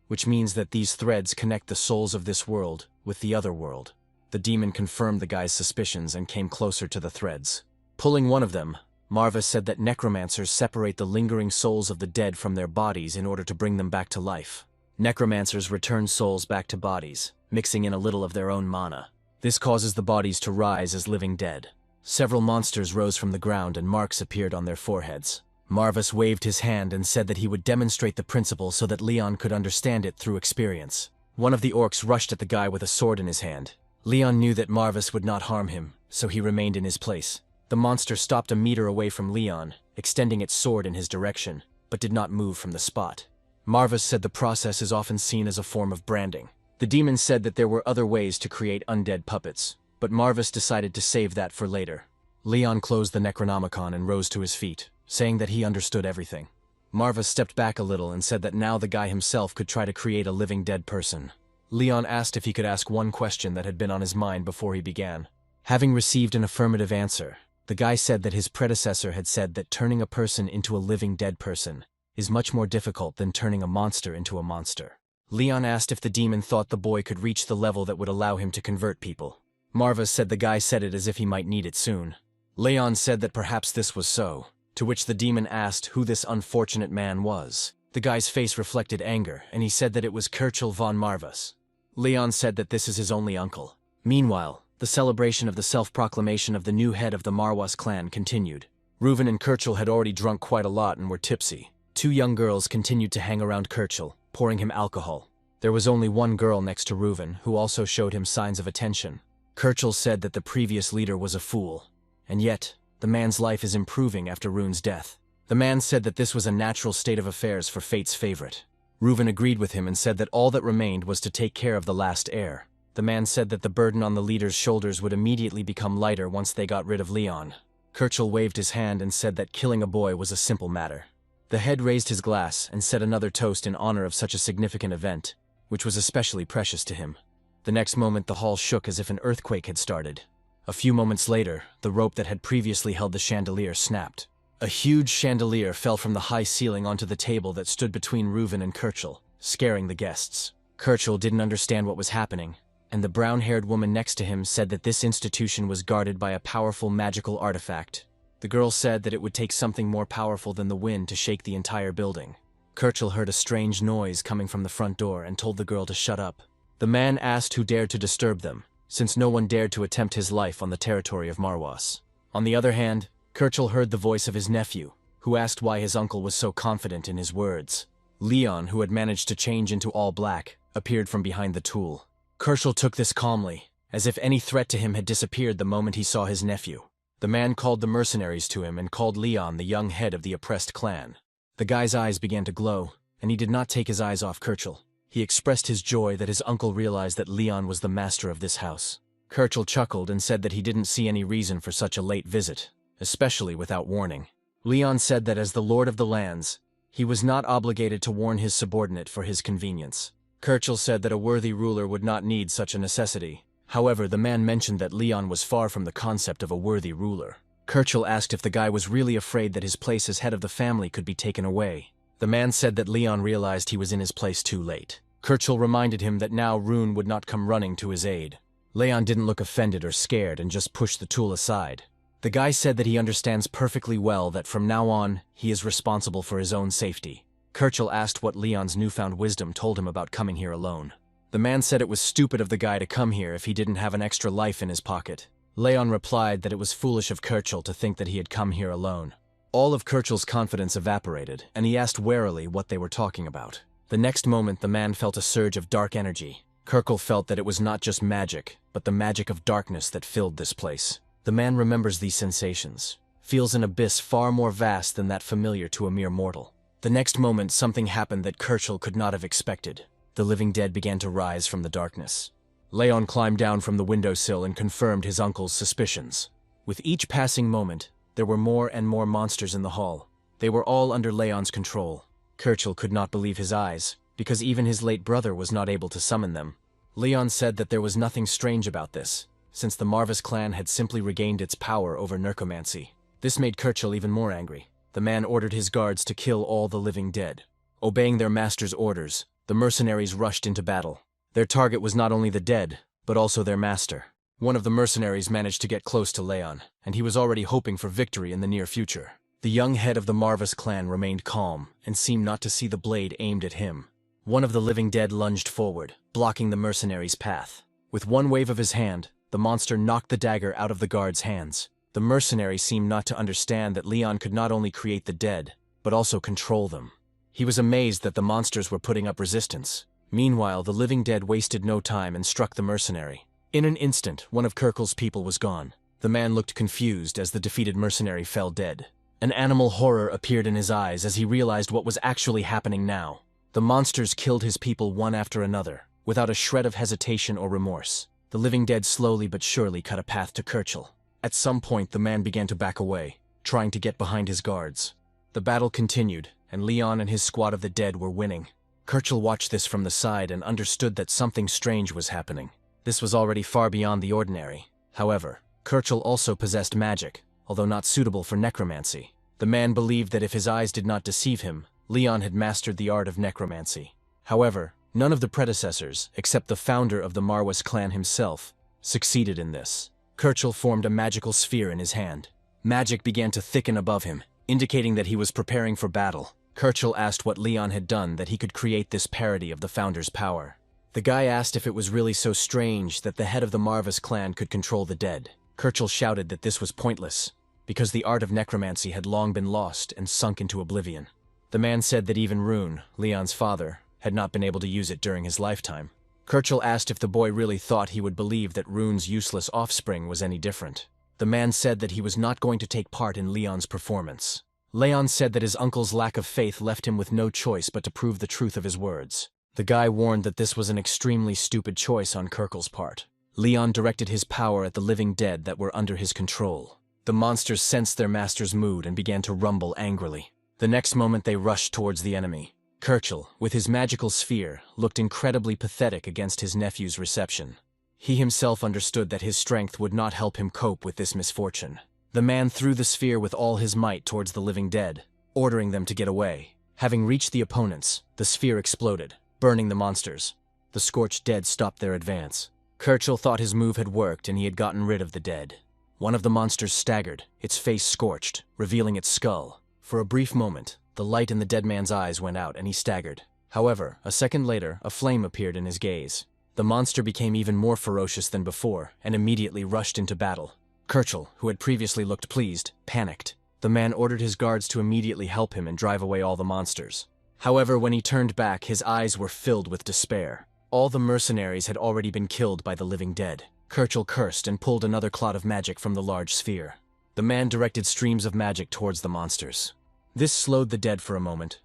which means that these threads connect the souls of this world with the other world. The demon confirmed the guy's suspicions and came closer to the threads. Pulling one of them, Marvis said that necromancers separate the lingering souls of the dead from their bodies in order to bring them back to life. Necromancers return souls back to bodies, mixing in a little of their own mana. This causes the bodies to rise as living dead. Several monsters rose from the ground and marks appeared on their foreheads. Marvis waved his hand and said that he would demonstrate the principle so that Leon could understand it through experience. One of the orcs rushed at the guy with a sword in his hand. Leon knew that Marvis would not harm him, so he remained in his place. The monster stopped a meter away from Leon, extending its sword in his direction, but did not move from the spot. Marvis said the process is often seen as a form of branding. The demon said that there were other ways to create undead puppets, but Marvis decided to save that for later. Leon closed the Necronomicon and rose to his feet, saying that he understood everything. Marvis stepped back a little and said that now the guy himself could try to create a living dead person. Leon asked if he could ask one question that had been on his mind before he began. Having received an affirmative answer, the guy said that his predecessor had said that turning a person into a living dead person is much more difficult than turning a monster into a monster. Leon asked if the demon thought the boy could reach the level that would allow him to convert people. Marvis said the guy said it as if he might need it soon. Leon said that perhaps this was so, to which the demon asked who this unfortunate man was. The guy's face reflected anger, and he said that it was Kirchel von Marvis. Leon said that this is his only uncle. Meanwhile, the celebration of the self-proclamation of the new head of the Marwas clan continued. Reuven and Kirchel had already drunk quite a lot and were tipsy. Two young girls continued to hang around Kirchel, pouring him alcohol. There was only one girl next to Reuven, who also showed him signs of attention. Kirchel said that the previous leader was a fool, and yet, the man's life is improving after Rune's death. The man said that this was a natural state of affairs for fate's favorite. Reuven agreed with him and said that all that remained was to take care of the last heir. The man said that the burden on the leader's shoulders would immediately become lighter once they got rid of Leon. Kirchel waved his hand and said that killing a boy was a simple matter. The head raised his glass and said another toast in honor of such a significant event, which was especially precious to him. The next moment the hall shook as if an earthquake had started. A few moments later, the rope that had previously held the chandelier snapped. A huge chandelier fell from the high ceiling onto the table that stood between Reuven and Kirchel, scaring the guests. Kirchel didn't understand what was happening, and the brown-haired woman next to him said that this institution was guarded by a powerful magical artifact. The girl said that it would take something more powerful than the wind to shake the entire building. Kirchel heard a strange noise coming from the front door and told the girl to shut up. The man asked who dared to disturb them, since no one dared to attempt his life on the territory of Marwas. On the other hand, Kirchel heard the voice of his nephew, who asked why his uncle was so confident in his words. Leon, who had managed to change into all black, appeared from behind the tool. Kirchel took this calmly, as if any threat to him had disappeared the moment he saw his nephew. The man called the mercenaries to him and called Leon the young head of the oppressed clan. The guy's eyes began to glow, and he did not take his eyes off Kirchel. He expressed his joy that his uncle realized that Leon was the master of this house. Kirchel chuckled and said that he didn't see any reason for such a late visit, especially without warning. Leon said that as the lord of the lands, he was not obligated to warn his subordinate for his convenience. Kirchel said that a worthy ruler would not need such a necessity. However, the man mentioned that Leon was far from the concept of a worthy ruler. Kirchel asked if the guy was really afraid that his place as head of the family could be taken away. The man said that Leon realized he was in his place too late. Kirchel reminded him that now Rune would not come running to his aid. Leon didn't look offended or scared and just pushed the tool aside. The guy said that he understands perfectly well that from now on, he is responsible for his own safety. Kirchel asked what Leon's newfound wisdom told him about coming here alone. The man said it was stupid of the guy to come here if he didn't have an extra life in his pocket. Leon replied that it was foolish of Kirchel to think that he had come here alone. All of Kirchel's confidence evaporated, and he asked warily what they were talking about. The next moment the man felt a surge of dark energy. Kirchel felt that it was not just magic, but the magic of darkness that filled this place. The man remembers these sensations, feels an abyss far more vast than that familiar to a mere mortal. The next moment something happened that Kirchel could not have expected. The living dead began to rise from the darkness. Leon climbed down from the windowsill and confirmed his uncle's suspicions. With each passing moment, there were more and more monsters in the hall. They were all under Leon's control. Kirchel could not believe his eyes, because even his late brother was not able to summon them. Leon said that there was nothing strange about this, since the Marwas clan had simply regained its power over necromancy. This made Kirchel even more angry. The man ordered his guards to kill all the living dead. Obeying their master's orders, the mercenaries rushed into battle. Their target was not only the dead, but also their master. One of the mercenaries managed to get close to Leon, and he was already hoping for victory in the near future. The young head of the Marwas clan remained calm and seemed not to see the blade aimed at him. One of the living dead lunged forward, blocking the mercenary's path. With one wave of his hand, the monster knocked the dagger out of the guard's hands. The mercenary seemed not to understand that Leon could not only create the dead, but also control them. He was amazed that the monsters were putting up resistance. Meanwhile, the living dead wasted no time and struck the mercenary. In an instant, one of Kirchel's people was gone. The man looked confused as the defeated mercenary fell dead. An animal horror appeared in his eyes as he realized what was actually happening now. The monsters killed his people one after another, without a shred of hesitation or remorse. The living dead slowly but surely cut a path to Kirchel. At some point, the man began to back away, trying to get behind his guards. The battle continued, and Leon and his squad of the dead were winning. Kirchel watched this from the side and understood that something strange was happening. This was already far beyond the ordinary. However, Kirchel also possessed magic, although not suitable for necromancy. The man believed that if his eyes did not deceive him, Leon had mastered the art of necromancy. However, none of the predecessors, except the founder of the Marwas clan himself, succeeded in this. Kirchel formed a magical sphere in his hand. Magic began to thicken above him, indicating that he was preparing for battle. Kirchel asked what Leon had done that he could create this parody of the founder's power. The guy asked if it was really so strange that the head of the Marwas clan could control the dead. Kirchel shouted that this was pointless, because the art of necromancy had long been lost and sunk into oblivion. The man said that even Rune, Leon's father, had not been able to use it during his lifetime. Kirchel asked if the boy really thought he would believe that Rune's useless offspring was any different. The man said that he was not going to take part in Leon's performance. Leon said that his uncle's lack of faith left him with no choice but to prove the truth of his words. The guy warned that this was an extremely stupid choice on Kirkle's part. Leon directed his power at the living dead that were under his control. The monsters sensed their master's mood and began to rumble angrily. The next moment they rushed towards the enemy. Kirkle, with his magical sphere, looked incredibly pathetic against his nephew's reception. He himself understood that his strength would not help him cope with this misfortune. The man threw the sphere with all his might towards the living dead, ordering them to get away. Having reached the opponents, the sphere exploded, burning the monsters. The scorched dead stopped their advance. Kirkle thought his move had worked and he had gotten rid of the dead. One of the monsters staggered, its face scorched, revealing its skull. For a brief moment, the light in the dead man's eyes went out and he staggered. However, a second later, a flame appeared in his gaze. The monster became even more ferocious than before and immediately rushed into battle. Kirkle, who had previously looked pleased, panicked. The man ordered his guards to immediately help him and drive away all the monsters. However, when he turned back, his eyes were filled with despair. All the mercenaries had already been killed by the living dead. Kirkle cursed and pulled another cloud of magic from the large sphere. The man directed streams of magic towards the monsters. This slowed the dead for a moment,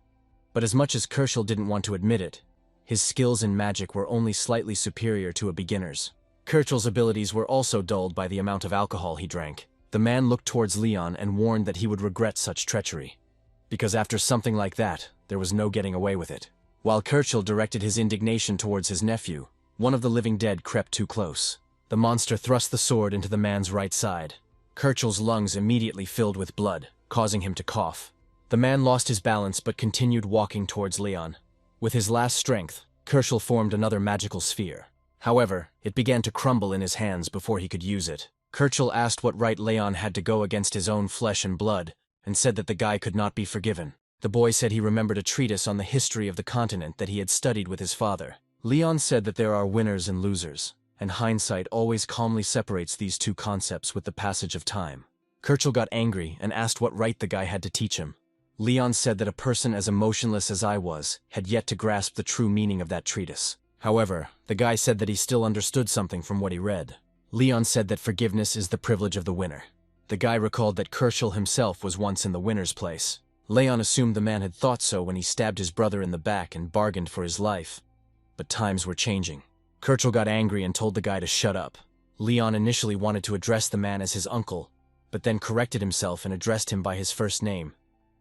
but as much as Kirkle didn't want to admit it, his skills in magic were only slightly superior to a beginner's. Kirkle's abilities were also dulled by the amount of alcohol he drank. The man looked towards Leon and warned that he would regret such treachery, because after something like that, there was no getting away with it. While Kirkle directed his indignation towards his nephew, one of the living dead crept too close. The monster thrust the sword into the man's right side. Kirkle's lungs immediately filled with blood, causing him to cough. The man lost his balance but continued walking towards Leon. With his last strength, Kirkle formed another magical sphere. However, it began to crumble in his hands before he could use it. Kirkle asked what right Leon had to go against his own flesh and blood, and said that the guy could not be forgiven. The boy said he remembered a treatise on the history of the continent that he had studied with his father. Leon said that there are winners and losers, and hindsight always calmly separates these two concepts with the passage of time. Kirkle got angry and asked what right the guy had to teach him. Leon said that a person as emotionless as I was had yet to grasp the true meaning of that treatise. However, the guy said that he still understood something from what he read. Leon said that forgiveness is the privilege of the winner. The guy recalled that Kirkle himself was once in the winner's place. Leon assumed the man had thought so when he stabbed his brother in the back and bargained for his life. But times were changing. Kirkle got angry and told the guy to shut up. Leon initially wanted to address the man as his uncle, but then corrected himself and addressed him by his first name,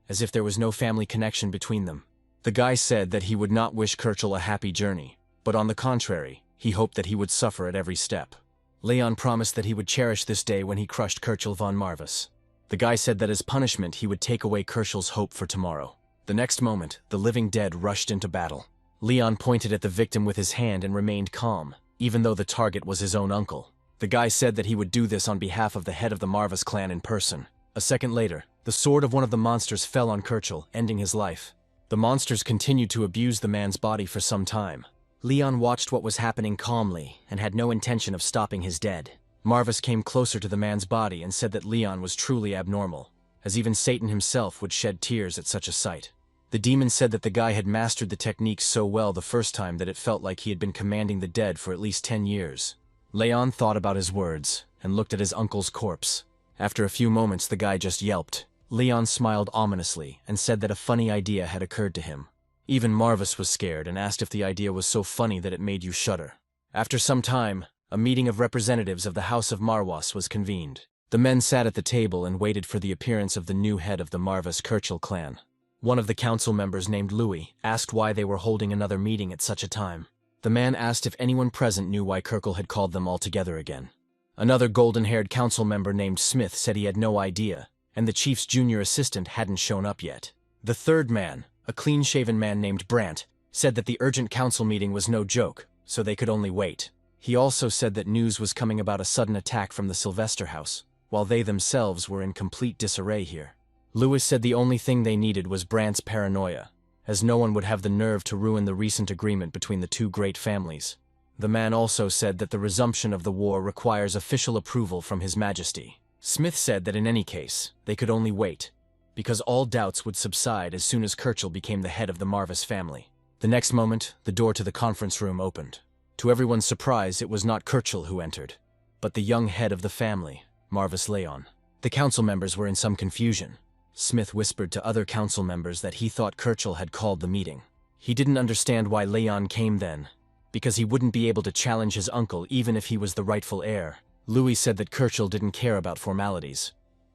as if there was no family connection between them. The guy said that he would not wish Kirkle a happy journey, but on the contrary, he hoped that he would suffer at every step. Leon promised that he would cherish this day when he crushed Kirkle von Marvis. The guy said that as punishment he would take away Kirkle's hope for tomorrow. The next moment, the living dead rushed into battle. Leon pointed at the victim with his hand and remained calm, even though the target was his own uncle. The guy said that he would do this on behalf of the head of the Marvis clan in person. A second later, the sword of one of the monsters fell on Kirkle, ending his life. The monsters continued to abuse the man's body for some time. Leon watched what was happening calmly and had no intention of stopping his dead. Marvis came closer to the man's body and said that Leon was truly abnormal, as even Satan himself would shed tears at such a sight. The demon said that the guy had mastered the technique so well the first time that it felt like he had been commanding the dead for at least 10 years. Leon thought about his words and looked at his uncle's corpse. After a few moments, the guy just yelped. Leon smiled ominously and said that a funny idea had occurred to him. Even Marvis was scared and asked if the idea was so funny that it made you shudder. After some time, a meeting of representatives of the House of Marwas was convened. The men sat at the table and waited for the appearance of the new head of the Marvis Kirkle clan. One of the council members, named Louis, asked why they were holding another meeting at such a time. The man asked if anyone present knew why Kirkle had called them all together again. Another golden-haired council member named Smith said he had no idea, and the chief's junior assistant hadn't shown up yet. The third man, a clean-shaven man named Brandt, said that the urgent council meeting was no joke, so they could only wait. He also said that news was coming about a sudden attack from the Sylvester house, while they themselves were in complete disarray here. Lewis said the only thing they needed was Brandt's paranoia, as no one would have the nerve to ruin the recent agreement between the two great families. The man also said that the resumption of the war requires official approval from His Majesty. Smith said that in any case, they could only wait, because all doubts would subside as soon as Kirkle became the head of the Marvis family. The next moment, the door to the conference room opened. To everyone's surprise, it was not Kirkle who entered, but the young head of the family, Marvis Leon. The council members were in some confusion. Smith whispered to other council members that he thought Kirchel had called the meeting. He didn't understand why Leon came then, because he wouldn't be able to challenge his uncle even if he was the rightful heir. Louis said that Kirchel didn't care about formalities.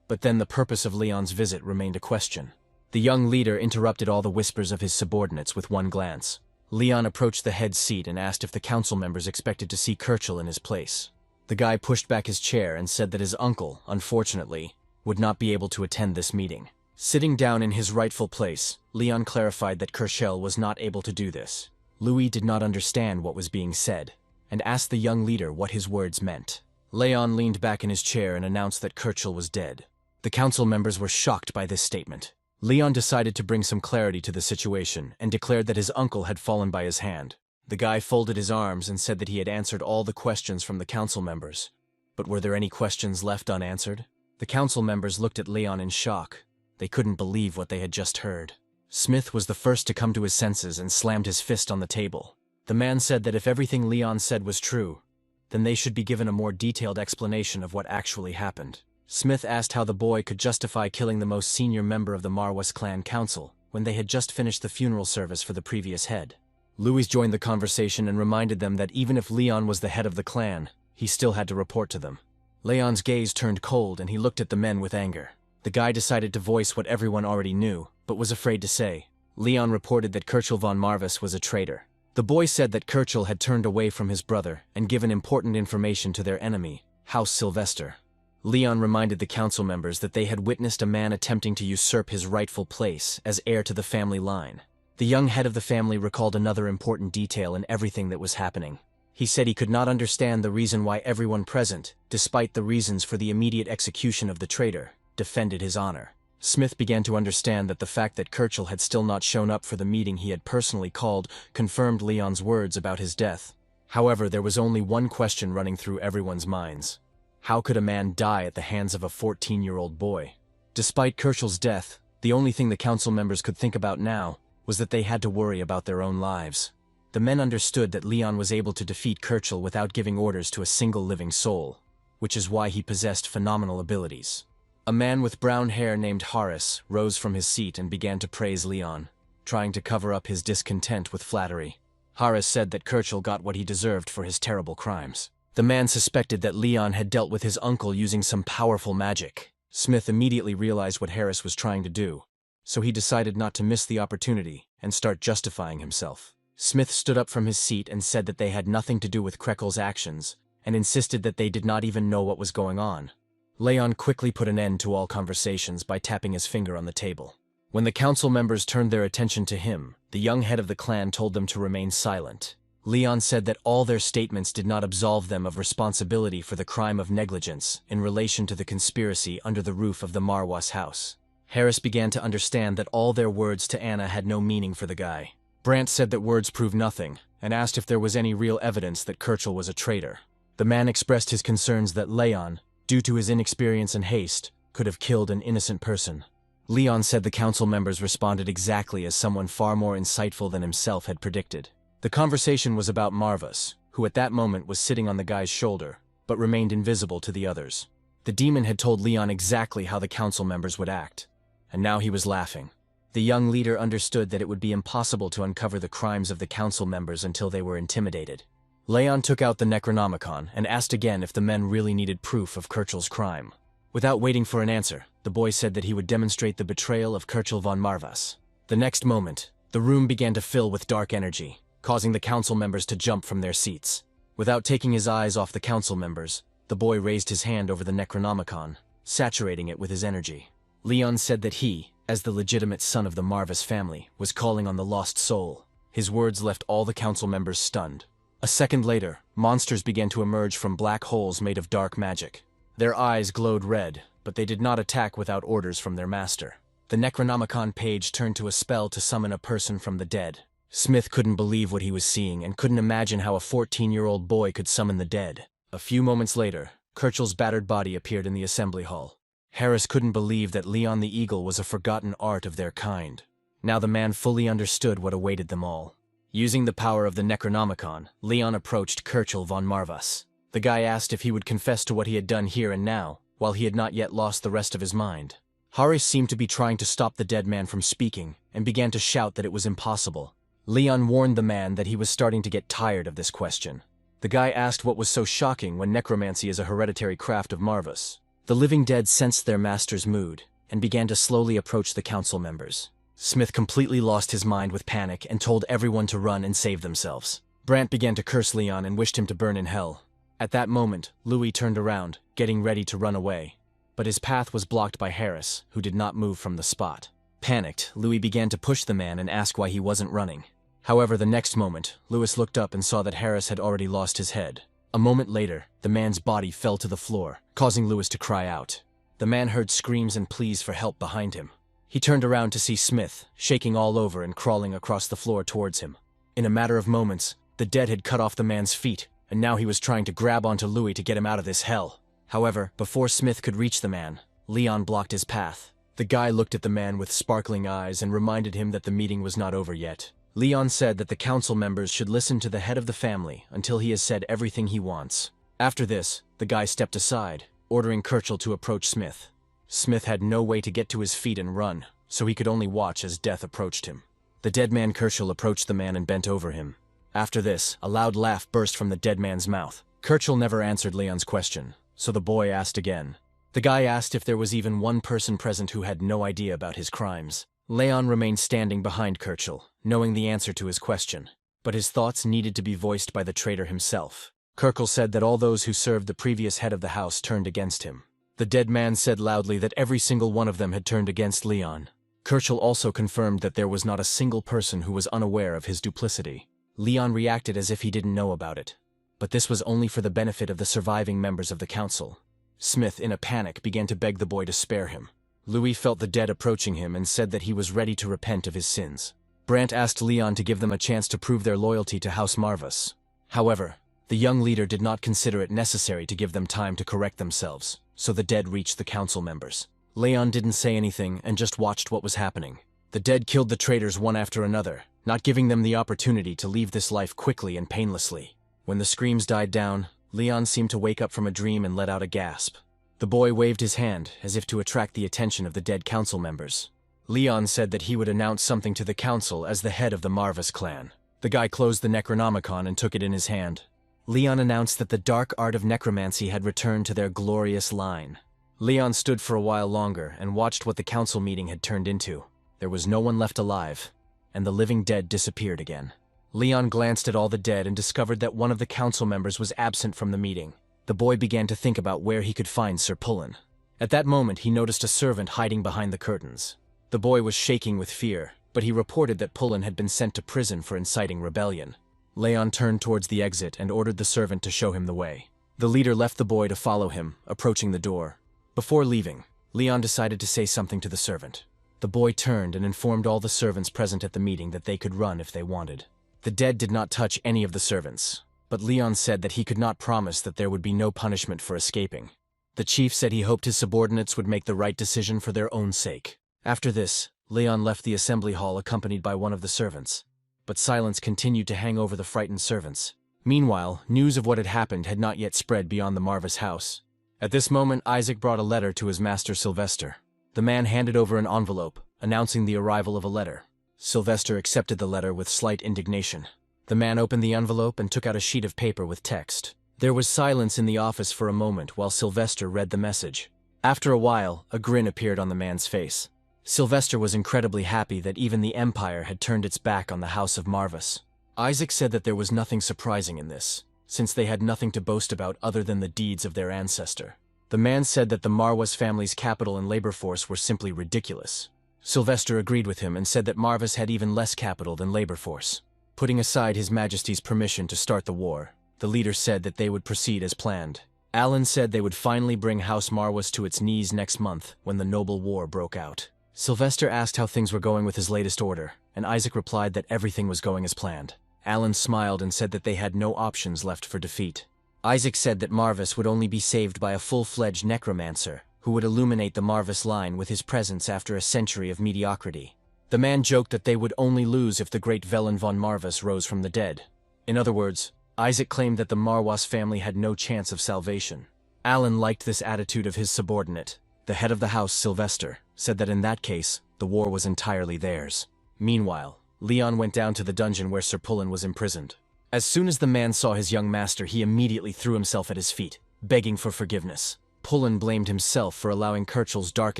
But then the purpose of Leon's visit remained a question. The young leader interrupted all the whispers of his subordinates with one glance. Leon approached the head seat and asked if the council members expected to see Kirchel in his place. The guy pushed back his chair and said that his uncle, unfortunately, would not be able to attend this meeting. Sitting down in his rightful place, Leon clarified that Kirchel was not able to do this. Louis did not understand what was being said, and asked the young leader what his words meant. Leon leaned back in his chair and announced that Kirchel was dead. The council members were shocked by this statement. Leon decided to bring some clarity to the situation and declared that his uncle had fallen by his hand. The guy folded his arms and said that he had answered all the questions from the council members. But were there any questions left unanswered? The council members looked at Leon in shock. They couldn't believe what they had just heard. Smith was the first to come to his senses and slammed his fist on the table. The man said that if everything Leon said was true, then they should be given a more detailed explanation of what actually happened. Smith asked how the boy could justify killing the most senior member of the Marwas clan council when they had just finished the funeral service for the previous head. Louis joined the conversation and reminded them that even if Leon was the head of the clan, he still had to report to them. Leon's gaze turned cold and he looked at the men with anger. The guy decided to voice what everyone already knew, but was afraid to say. Leon reported that Kirchel von Marwas was a traitor. The boy said that Kirchel had turned away from his brother and given important information to their enemy, House Sylvester. Leon reminded the council members that they had witnessed a man attempting to usurp his rightful place as heir to the family line. The young head of the family recalled another important detail in everything that was happening. He said he could not understand the reason why everyone present, despite the reasons for the immediate execution of the traitor, defended his honor. Smith began to understand that the fact that Kirchel had still not shown up for the meeting he had personally called confirmed Leon's words about his death. However, there was only one question running through everyone's minds. How could a man die at the hands of a 14-year-old boy? Despite Kirchel's death, the only thing the council members could think about now was that they had to worry about their own lives. The men understood that Leon was able to defeat Kirchel without giving orders to a single living soul, which is why he possessed phenomenal abilities. A man with brown hair named Harris rose from his seat and began to praise Leon, trying to cover up his discontent with flattery. Harris said that Kirchel got what he deserved for his terrible crimes. The man suspected that Leon had dealt with his uncle using some powerful magic. Smith immediately realized what Harris was trying to do, so he decided not to miss the opportunity and start justifying himself. Smith stood up from his seat and said that they had nothing to do with Kirchel's actions, and insisted that they did not even know what was going on. Leon quickly put an end to all conversations by tapping his finger on the table. When the council members turned their attention to him, the young head of the clan told them to remain silent. Leon said that all their statements did not absolve them of responsibility for the crime of negligence in relation to the conspiracy under the roof of the Marwas house. Harris began to understand that all their words to Anna had no meaning for the guy. Brandt said that words prove nothing, and asked if there was any real evidence that Kirchel was a traitor. The man expressed his concerns that Leon, due to his inexperience and haste, could have killed an innocent person. Leon said the council members responded exactly as someone far more insightful than himself had predicted. The conversation was about Marwas, who at that moment was sitting on the guy's shoulder, but remained invisible to the others. The demon had told Leon exactly how the council members would act, and now he was laughing. The young leader understood that it would be impossible to uncover the crimes of the council members until they were intimidated. Leon took out the Necronomicon and asked again if the men really needed proof of Kirchel's crime. Without waiting for an answer, the boy said that he would demonstrate the betrayal of Kirchel von Marwas. The next moment, the room began to fill with dark energy, causing the council members to jump from their seats. Without taking his eyes off the council members, the boy raised his hand over the Necronomicon, saturating it with his energy. Leon said that he, as the legitimate son of the Marwas family, was calling on the lost soul. His words left all the council members stunned. A second later, monsters began to emerge from black holes made of dark magic. Their eyes glowed red, but they did not attack without orders from their master. The Necronomicon page turned to a spell to summon a person from the dead. Smith couldn't believe what he was seeing and couldn't imagine how a 14-year-old boy could summon the dead. A few moments later, Kirchel's battered body appeared in the assembly hall. Harris couldn't believe that Leon the Eagle was a forgotten art of their kind. Now the man fully understood what awaited them all. Using the power of the Necronomicon, Leon approached Kirchel von Marwas. The guy asked if he would confess to what he had done here and now, while he had not yet lost the rest of his mind. Haris seemed to be trying to stop the dead man from speaking and began to shout that it was impossible. Leon warned the man that he was starting to get tired of this question. The guy asked what was so shocking when necromancy is a hereditary craft of Marvus. The living dead sensed their master's mood and began to slowly approach the council members. Smith completely lost his mind with panic and told everyone to run and save themselves. Brant began to curse Leon and wished him to burn in hell. At that moment, Louis turned around, getting ready to run away. But his path was blocked by Harris, who did not move from the spot. Panicked, Louis began to push the man and ask why he wasn't running. However, the next moment, Louis looked up and saw that Harris had already lost his head. A moment later, the man's body fell to the floor, causing Louis to cry out. The man heard screams and pleas for help behind him. He turned around to see Smith, shaking all over and crawling across the floor towards him. In a matter of moments, the dead had cut off the man's feet, and now he was trying to grab onto Louis to get him out of this hell. However, before Smith could reach the man, Leon blocked his path. The guy looked at the man with sparkling eyes and reminded him that the meeting was not over yet. Leon said that the council members should listen to the head of the family until he has said everything he wants. After this, the guy stepped aside, ordering Kirchel to approach Smith. Smith had no way to get to his feet and run, so he could only watch as death approached him. The dead man Kirchel approached the man and bent over him. After this, a loud laugh burst from the dead man's mouth. Kirchel never answered Leon's question, so the boy asked again. The guy asked if there was even one person present who had no idea about his crimes. Leon remained standing behind Kirchel, knowing the answer to his question, but his thoughts needed to be voiced by the traitor himself. Kirchel said that all those who served the previous head of the house turned against him. The dead man said loudly that every single one of them had turned against Leon. Kirchel also confirmed that there was not a single person who was unaware of his duplicity. Leon reacted as if he didn't know about it, but this was only for the benefit of the surviving members of the council. Smith, in a panic, began to beg the boy to spare him. Louis felt the dead approaching him and said that he was ready to repent of his sins. Brant asked Leon to give them a chance to prove their loyalty to House Marvus. However, the young leader did not consider it necessary to give them time to correct themselves, so the dead reached the council members. Leon didn't say anything and just watched what was happening. The dead killed the traitors one after another, not giving them the opportunity to leave this life quickly and painlessly. When the screams died down, Leon seemed to wake up from a dream and let out a gasp. The boy waved his hand, as if to attract the attention of the dead council members. Leon said that he would announce something to the council as the head of the Marvus clan. The guy closed the Necronomicon and took it in his hand. Leon announced that the dark art of necromancy had returned to their glorious line. Leon stood for a while longer and watched what the council meeting had turned into. There was no one left alive, and the living dead disappeared again. Leon glanced at all the dead and discovered that one of the council members was absent from the meeting. The boy began to think about where he could find Sir Pullen. At that moment, he noticed a servant hiding behind the curtains. The boy was shaking with fear, but he reported that Pullen had been sent to prison for inciting rebellion. Leon turned towards the exit and ordered the servant to show him the way. The leader left the boy to follow him, approaching the door. Before leaving, Leon decided to say something to the servant. The boy turned and informed all the servants present at the meeting that they could run if they wanted. The dead did not touch any of the servants, but Leon said that he could not promise that there would be no punishment for escaping. The chief said he hoped his subordinates would make the right decision for their own sake. After this, Leon left the assembly hall accompanied by one of the servants, but silence continued to hang over the frightened servants. Meanwhile, news of what had happened had not yet spread beyond the Marvus house. At this moment, Isaac brought a letter to his master Sylvester. The man handed over an envelope, announcing the arrival of a letter. Sylvester accepted the letter with slight indignation. The man opened the envelope and took out a sheet of paper with text. There was silence in the office for a moment while Sylvester read the message. After a while, a grin appeared on the man's face. Sylvester was incredibly happy that even the Empire had turned its back on the House of Marvus. Isaac said that there was nothing surprising in this, since they had nothing to boast about other than the deeds of their ancestor. The man said that the Marwas family's capital and labor force were simply ridiculous. Sylvester agreed with him and said that Marvus had even less capital than labor force. Putting aside His Majesty's permission to start the war, the leader said that they would proceed as planned. Alan said they would finally bring House Marwas to its knees next month when the Noble War broke out. Sylvester asked how things were going with his latest order, and Isaac replied that everything was going as planned. Alan smiled and said that they had no options left for defeat. Isaac said that Marvus would only be saved by a full-fledged necromancer, who would illuminate the Marvus line with his presence after a century of mediocrity. The man joked that they would only lose if the great Velen von Marvus rose from the dead. In other words, Isaac claimed that the Marwas family had no chance of salvation. Alan liked this attitude of his subordinate, the head of the house Sylvester, said that in that case, the war was entirely theirs. Meanwhile, Leon went down to the dungeon where Sir Pullen was imprisoned. As soon as the man saw his young master, he immediately threw himself at his feet, begging for forgiveness. Pullen blamed himself for allowing Kirchell's dark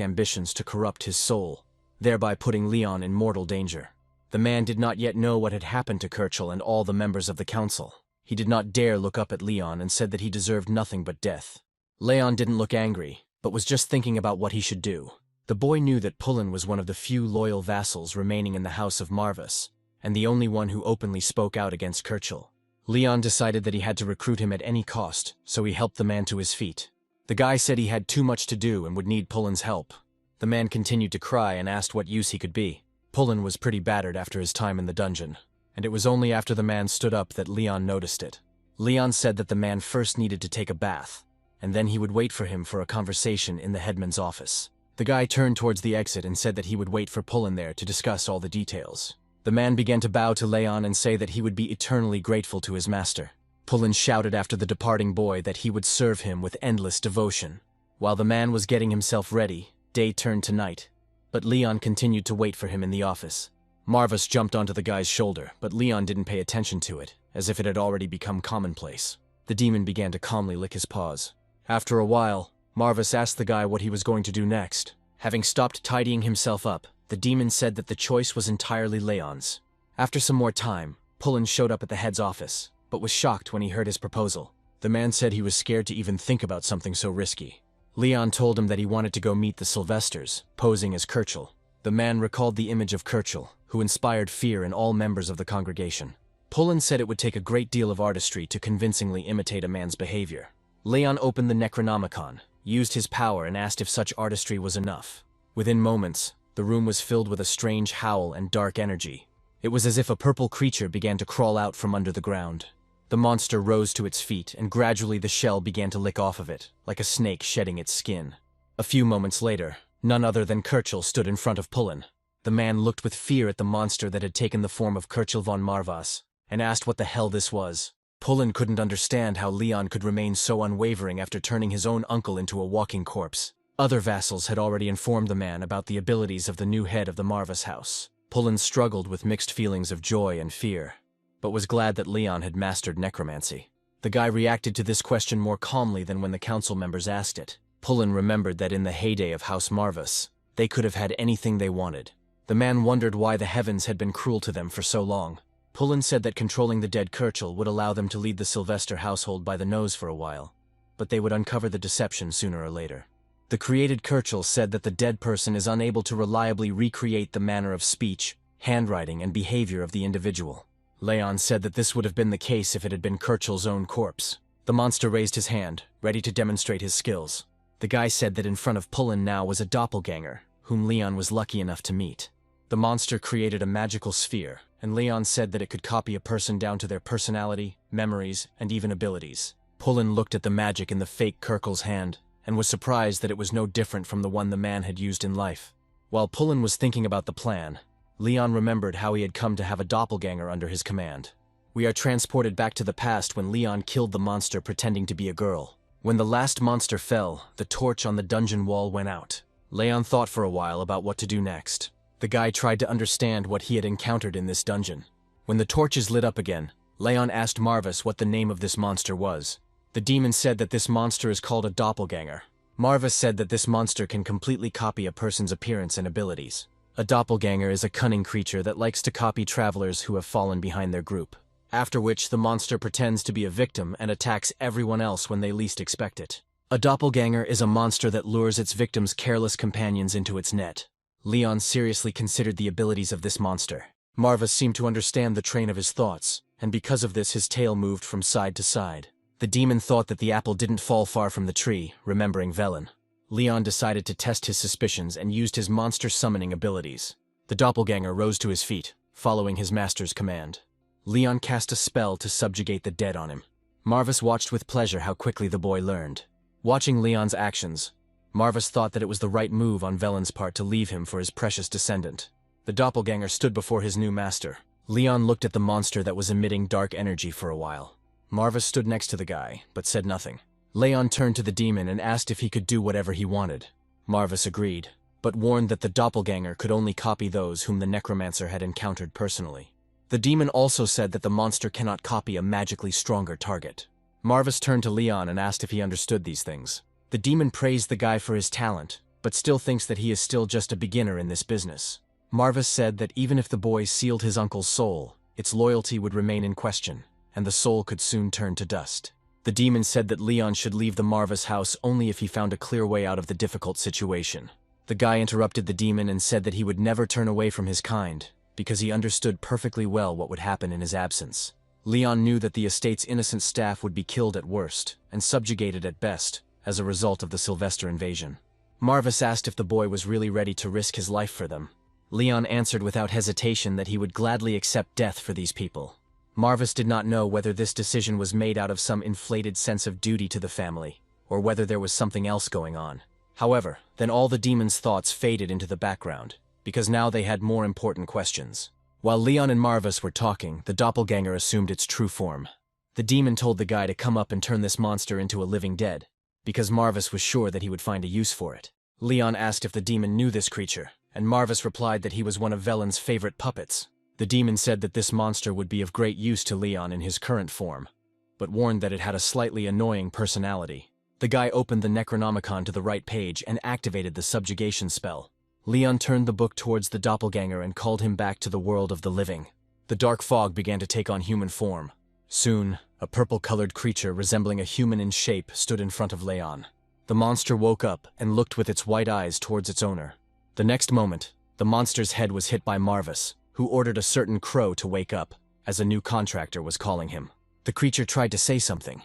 ambitions to corrupt his soul, thereby putting Leon in mortal danger. The man did not yet know what had happened to Kirchell and all the members of the council. He did not dare look up at Leon and said that he deserved nothing but death. Leon didn't look angry, but was just thinking about what he should do. The boy knew that Pullen was one of the few loyal vassals remaining in the house of Marvis, and the only one who openly spoke out against Kirchell. Leon decided that he had to recruit him at any cost, so he helped the man to his feet. The guy said he had too much to do and would need Pullen's help. The man continued to cry and asked what use he could be. Pullen was pretty battered after his time in the dungeon, and it was only after the man stood up that Leon noticed it. Leon said that the man first needed to take a bath, and then he would wait for him for a conversation in the headman's office. The guy turned towards the exit and said that he would wait for Pullen there to discuss all the details. The man began to bow to Leon and say that he would be eternally grateful to his master. Pullen shouted after the departing boy that he would serve him with endless devotion. While the man was getting himself ready, day turned to night, but Leon continued to wait for him in the office. Marvis jumped onto the guy's shoulder, but Leon didn't pay attention to it, as if it had already become commonplace. The demon began to calmly lick his paws. After a while, Marvis asked the guy what he was going to do next. Having stopped tidying himself up, the demon said that the choice was entirely Leon's. After some more time, Pullen showed up at the head's office, but was shocked when he heard his proposal. The man said he was scared to even think about something so risky. Leon told him that he wanted to go meet the Sylvesters, posing as Kirchell. The man recalled the image of Kirchell, who inspired fear in all members of the congregation. Pullen said it would take a great deal of artistry to convincingly imitate a man's behavior. Leon opened the Necronomicon, used his power and asked if such artistry was enough. Within moments, the room was filled with a strange howl and dark energy. It was as if a purple creature began to crawl out from under the ground. The monster rose to its feet, and gradually the shell began to lick off of it, like a snake shedding its skin. A few moments later, none other than Kirchell stood in front of Pullen. The man looked with fear at the monster that had taken the form of Kirchell von Marvas, and asked what the hell this was. Pullen couldn't understand how Leon could remain so unwavering after turning his own uncle into a walking corpse. Other vassals had already informed the man about the abilities of the new head of the Marvas house. Pullen struggled with mixed feelings of joy and fear, but was glad that Leon had mastered necromancy. The guy reacted to this question more calmly than when the council members asked it. Pullen remembered that in the heyday of House Marvas, they could have had anything they wanted. The man wondered why the heavens had been cruel to them for so long. Pullen said that controlling the dead Kirchell would allow them to lead the Sylvester household by the nose for a while, but they would uncover the deception sooner or later. The created Kirchell said that the dead person is unable to reliably recreate the manner of speech, handwriting, and behavior of the individual. Leon said that this would have been the case if it had been Kirchell's own corpse. The monster raised his hand, ready to demonstrate his skills. The guy said that in front of Pullen now was a doppelganger, whom Leon was lucky enough to meet. The monster created a magical sphere, and Leon said that it could copy a person down to their personality, memories, and even abilities. Pullen looked at the magic in the fake Kirchell's hand, and was surprised that it was no different from the one the man had used in life. While Pullen was thinking about the plan, Leon remembered how he had come to have a doppelganger under his command. We are transported back to the past when Leon killed the monster pretending to be a girl. When the last monster fell, the torch on the dungeon wall went out. Leon thought for a while about what to do next. The guy tried to understand what he had encountered in this dungeon. When the torches lit up again, Leon asked Marvis what the name of this monster was. The demon said that this monster is called a doppelganger. Marvis said that this monster can completely copy a person's appearance and abilities. A doppelganger is a cunning creature that likes to copy travelers who have fallen behind their group, after which the monster pretends to be a victim and attacks everyone else when they least expect it. A doppelganger is a monster that lures its victims' careless companions into its net. Leon seriously considered the abilities of this monster. Marvis seemed to understand the train of his thoughts, and because of this his tail moved from side to side. The demon thought that the apple didn't fall far from the tree, remembering Velen. Leon decided to test his suspicions and used his monster summoning abilities. The doppelganger rose to his feet, following his master's command. Leon cast a spell to subjugate the dead on him. Marvis watched with pleasure how quickly the boy learned. Watching Leon's actions, Marvis thought that it was the right move on Velen's part to leave him for his precious descendant. The doppelganger stood before his new master. Leon looked at the monster that was emitting dark energy for a while. Marvis stood next to the guy, but said nothing. Leon turned to the demon and asked if he could do whatever he wanted. Marvis agreed. but warned that the doppelganger could only copy those whom the necromancer had encountered personally. The demon also said that the monster cannot copy a magically stronger target. Marvis turned to Leon and asked if he understood these things. The demon praised the guy for his talent, but still thinks that he is still just a beginner in this business. Marvis said that even if the boy sealed his uncle's soul, its loyalty would remain in question, and the soul could soon turn to dust. The demon said that Leon should leave the Marvis house only if he found a clear way out of the difficult situation. The guy interrupted the demon and said that he would never turn away from his kind, because he understood perfectly well what would happen in his absence. Leon knew that the estate's innocent staff would be killed at worst, and subjugated at best, as a result of the Sylvester invasion. Marvis asked if the boy was really ready to risk his life for them. Leon answered without hesitation that he would gladly accept death for these people. Marvis did not know whether this decision was made out of some inflated sense of duty to the family, or whether there was something else going on. However, then all the demon's thoughts faded into the background, because now they had more important questions. While Leon and Marvis were talking, the doppelganger assumed its true form. The demon told the guy to come up and turn this monster into a living dead, because Marvis was sure that he would find a use for it. Leon asked if the demon knew this creature, and Marvis replied that he was one of Velen's favorite puppets. The demon said that this monster would be of great use to Leon in his current form, but warned that it had a slightly annoying personality. The guy opened the Necronomicon to the right page and activated the subjugation spell. Leon turned the book towards the doppelganger and called him back to the world of the living. The dark fog began to take on human form. Soon, a purple-colored creature resembling a human in shape stood in front of Leon. The monster woke up and looked with its white eyes towards its owner. The next moment, the monster's head was hit by Marvis, who ordered a certain crow to wake up, as a new contractor was calling him. The creature tried to say something,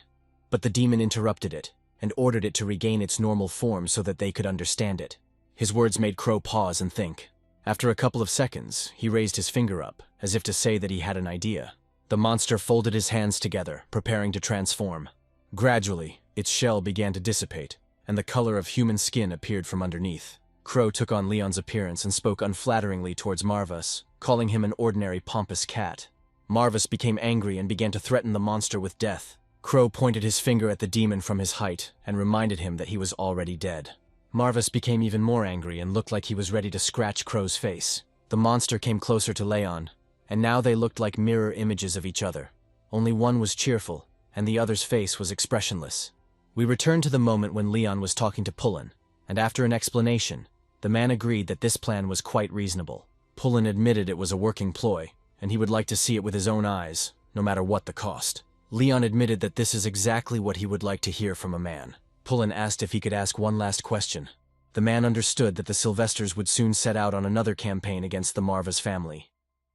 but the demon interrupted it and ordered it to regain its normal form so that they could understand it. His words made Crow pause and think. After a couple of seconds, he raised his finger up, as if to say that he had an idea. The monster folded his hands together, preparing to transform. Gradually, its shell began to dissipate, and the color of human skin appeared from underneath. Crow took on Leon's appearance and spoke unflatteringly towards Marvis, calling him an ordinary pompous cat. Marvis became angry and began to threaten the monster with death. Crow pointed his finger at the demon from his height and reminded him that he was already dead. Marvis became even more angry and looked like he was ready to scratch Crow's face. The monster came closer to Leon, and now they looked like mirror images of each other. Only one was cheerful, and the other's face was expressionless. We returned to the moment when Leon was talking to Pullen, and after an explanation, the man agreed that this plan was quite reasonable. Pullen admitted it was a working ploy, and he would like to see it with his own eyes, no matter what the cost. Leon admitted that this is exactly what he would like to hear from a man. Pullen asked if he could ask one last question. The man understood that the Sylvesters would soon set out on another campaign against the Marvis family,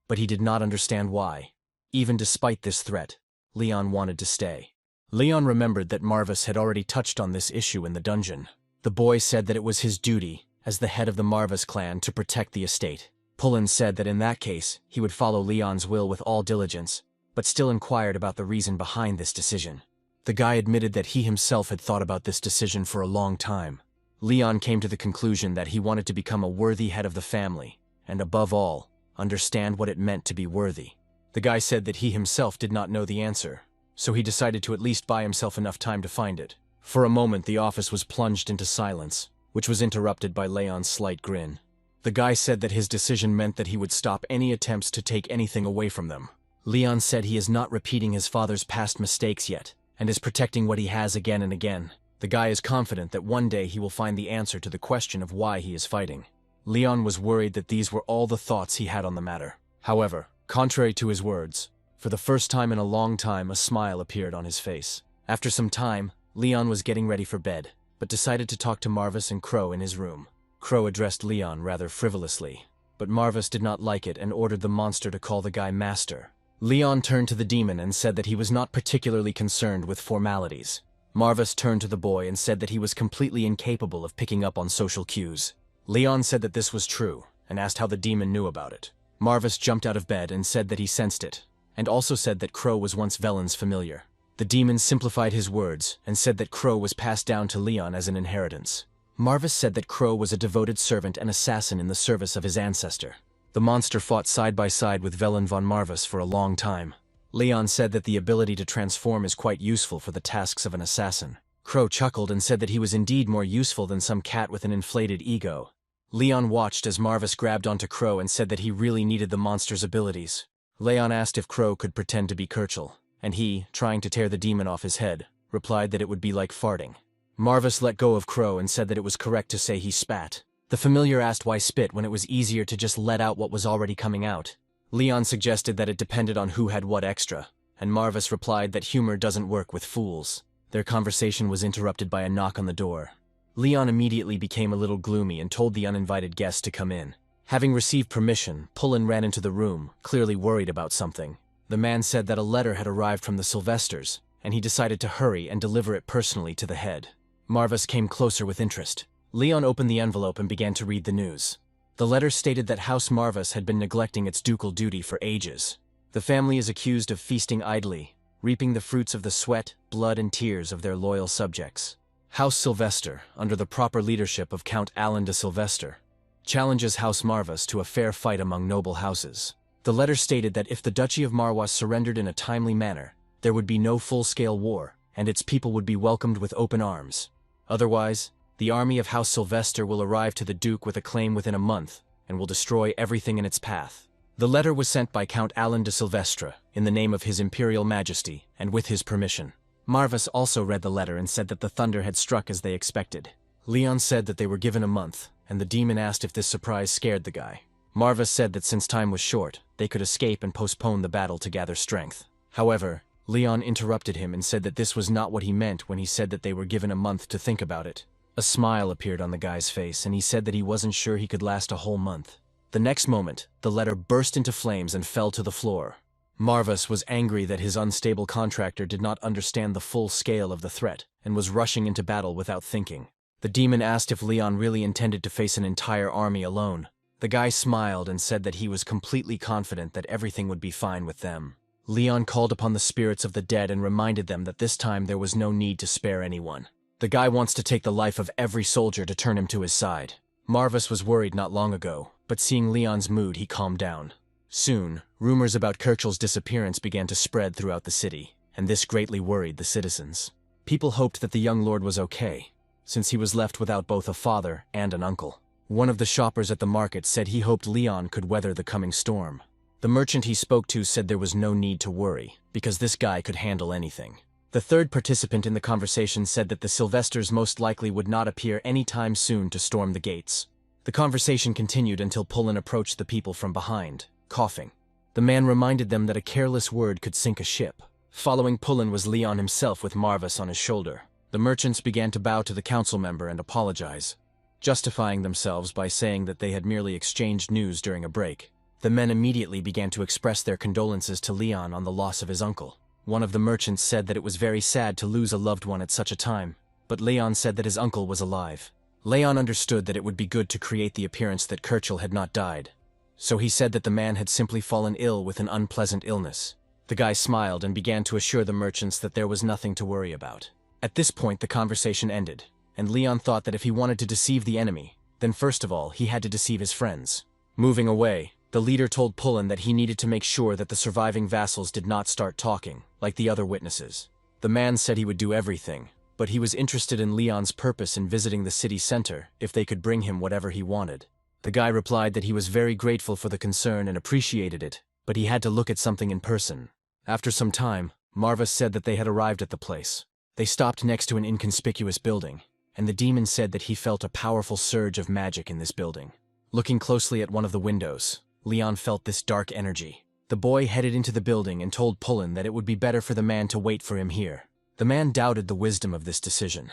but he did not understand why. Even despite this threat, Leon wanted to stay. Leon remembered that Marvis had already touched on this issue in the dungeon. The boy said that it was his duty, as the head of the Marvis clan, to protect the estate. Pullen said that in that case, he would follow Leon's will with all diligence, but still inquired about the reason behind this decision. The guy admitted that he himself had thought about this decision for a long time. Leon came to the conclusion that he wanted to become a worthy head of the family, and above all, understand what it meant to be worthy. The guy said that he himself did not know the answer, so he decided to at least buy himself enough time to find it. For a moment the office was plunged into silence, which was interrupted by Leon's slight grin. The guy said that his decision meant that he would stop any attempts to take anything away from them. Leon said he is not repeating his father's past mistakes yet, and is protecting what he has again and again. The guy is confident that one day he will find the answer to the question of why he is fighting. Leon was worried that these were all the thoughts he had on the matter. However, contrary to his words, for the first time in a long time a smile appeared on his face. After some time, Leon was getting ready for bed, but decided to talk to Marvis and Crow in his room. Crow addressed Leon rather frivolously, but Marvis did not like it and ordered the monster to call the guy master. Leon turned to the demon and said that he was not particularly concerned with formalities. Marvis turned to the boy and said that he was completely incapable of picking up on social cues. Leon said that this was true, and asked how the demon knew about it. Marvis jumped out of bed and said that he sensed it, and also said that Crow was once Velen's familiar. The demon simplified his words and said that Crow was passed down to Leon as an inheritance. Marvis said that Crow was a devoted servant and assassin in the service of his ancestor. The monster fought side by side with Velen von Marvis for a long time. Leon said that the ability to transform is quite useful for the tasks of an assassin. Crow chuckled and said that he was indeed more useful than some cat with an inflated ego. Leon watched as Marvis grabbed onto Crow and said that he really needed the monster's abilities. Leon asked if Crow could pretend to be Kirchel, and he, trying to tear the demon off his head, replied that it would be like farting. Marvis let go of Crow and said that it was correct to say he spat. The familiar asked why spit when it was easier to just let out what was already coming out. Leon suggested that it depended on who had what extra, and Marvis replied that humor doesn't work with fools. Their conversation was interrupted by a knock on the door. Leon immediately became a little gloomy and told the uninvited guest to come in. Having received permission, Pullen ran into the room, clearly worried about something. The man said that a letter had arrived from the Sylvesters, and he decided to hurry and deliver it personally to the head. Marvis came closer with interest. Leon opened the envelope and began to read the news. The letter stated that House Marvis had been neglecting its ducal duty for ages. The family is accused of feasting idly, reaping the fruits of the sweat, blood, and tears of their loyal subjects. House Sylvester, under the proper leadership of Count Alan de Sylvester, challenges House Marvis to a fair fight among noble houses. The letter stated that if the Duchy of Manhwa surrendered in a timely manner, there would be no full-scale war, and its people would be welcomed with open arms. Otherwise, the army of House Sylvester will arrive to the Duke with a claim within a month, and will destroy everything in its path. The letter was sent by Count Alan de Sylvestre, in the name of His Imperial Majesty, and with his permission. Marvis also read the letter and said that the thunder had struck as they expected. Leon said that they were given a month, and the demon asked if this surprise scared the guy. Marvis said that since time was short, they could escape and postpone the battle to gather strength. However, Leon interrupted him and said that this was not what he meant when he said that they were given a month to think about it. A smile appeared on the guy's face, and he said that he wasn't sure he could last a whole month. The next moment, the letter burst into flames and fell to the floor. Marvis was angry that his unstable contractor did not understand the full scale of the threat, and was rushing into battle without thinking. The demon asked if Leon really intended to face an entire army alone. The guy smiled and said that he was completely confident that everything would be fine with them. Leon called upon the spirits of the dead and reminded them that this time there was no need to spare anyone. The guy wants to take the life of every soldier to turn him to his side. Marvis was worried not long ago, but seeing Leon's mood, he calmed down. Soon, rumors about Kirchel's disappearance began to spread throughout the city, and this greatly worried the citizens. People hoped that the young lord was okay, since he was left without both a father and an uncle. One of the shoppers at the market said he hoped Leon could weather the coming storm. The merchant he spoke to said there was no need to worry, because this guy could handle anything. The third participant in the conversation said that the Sylvesters most likely would not appear any time soon to storm the gates. The conversation continued until Pullen approached the people from behind, coughing. The man reminded them that a careless word could sink a ship. Following Pullen was Leon himself with Marvis on his shoulder. The merchants began to bow to the council member and apologize, justifying themselves by saying that they had merely exchanged news during a break. The men immediately began to express their condolences to Leon on the loss of his uncle. One of the merchants said that it was very sad to lose a loved one at such a time, but Leon said that his uncle was alive. Leon understood that it would be good to create the appearance that Kirchel had not died, so he said that the man had simply fallen ill with an unpleasant illness. The guy smiled and began to assure the merchants that there was nothing to worry about. At this point, the conversation ended, and Leon thought that if he wanted to deceive the enemy, then first of all, he had to deceive his friends. Moving away, the leader told Pullen that he needed to make sure that the surviving vassals did not start talking, like the other witnesses. The man said he would do everything, but he was interested in Leon's purpose in visiting the city center if they could bring him whatever he wanted. The guy replied that he was very grateful for the concern and appreciated it, but he had to look at something in person. After some time, Marvis said that they had arrived at the place. They stopped next to an inconspicuous building, and the demon said that he felt a powerful surge of magic in this building. Looking closely at one of the windows, Leon felt this dark energy. The boy headed into the building and told Pullen that it would be better for the man to wait for him here. The man doubted the wisdom of this decision,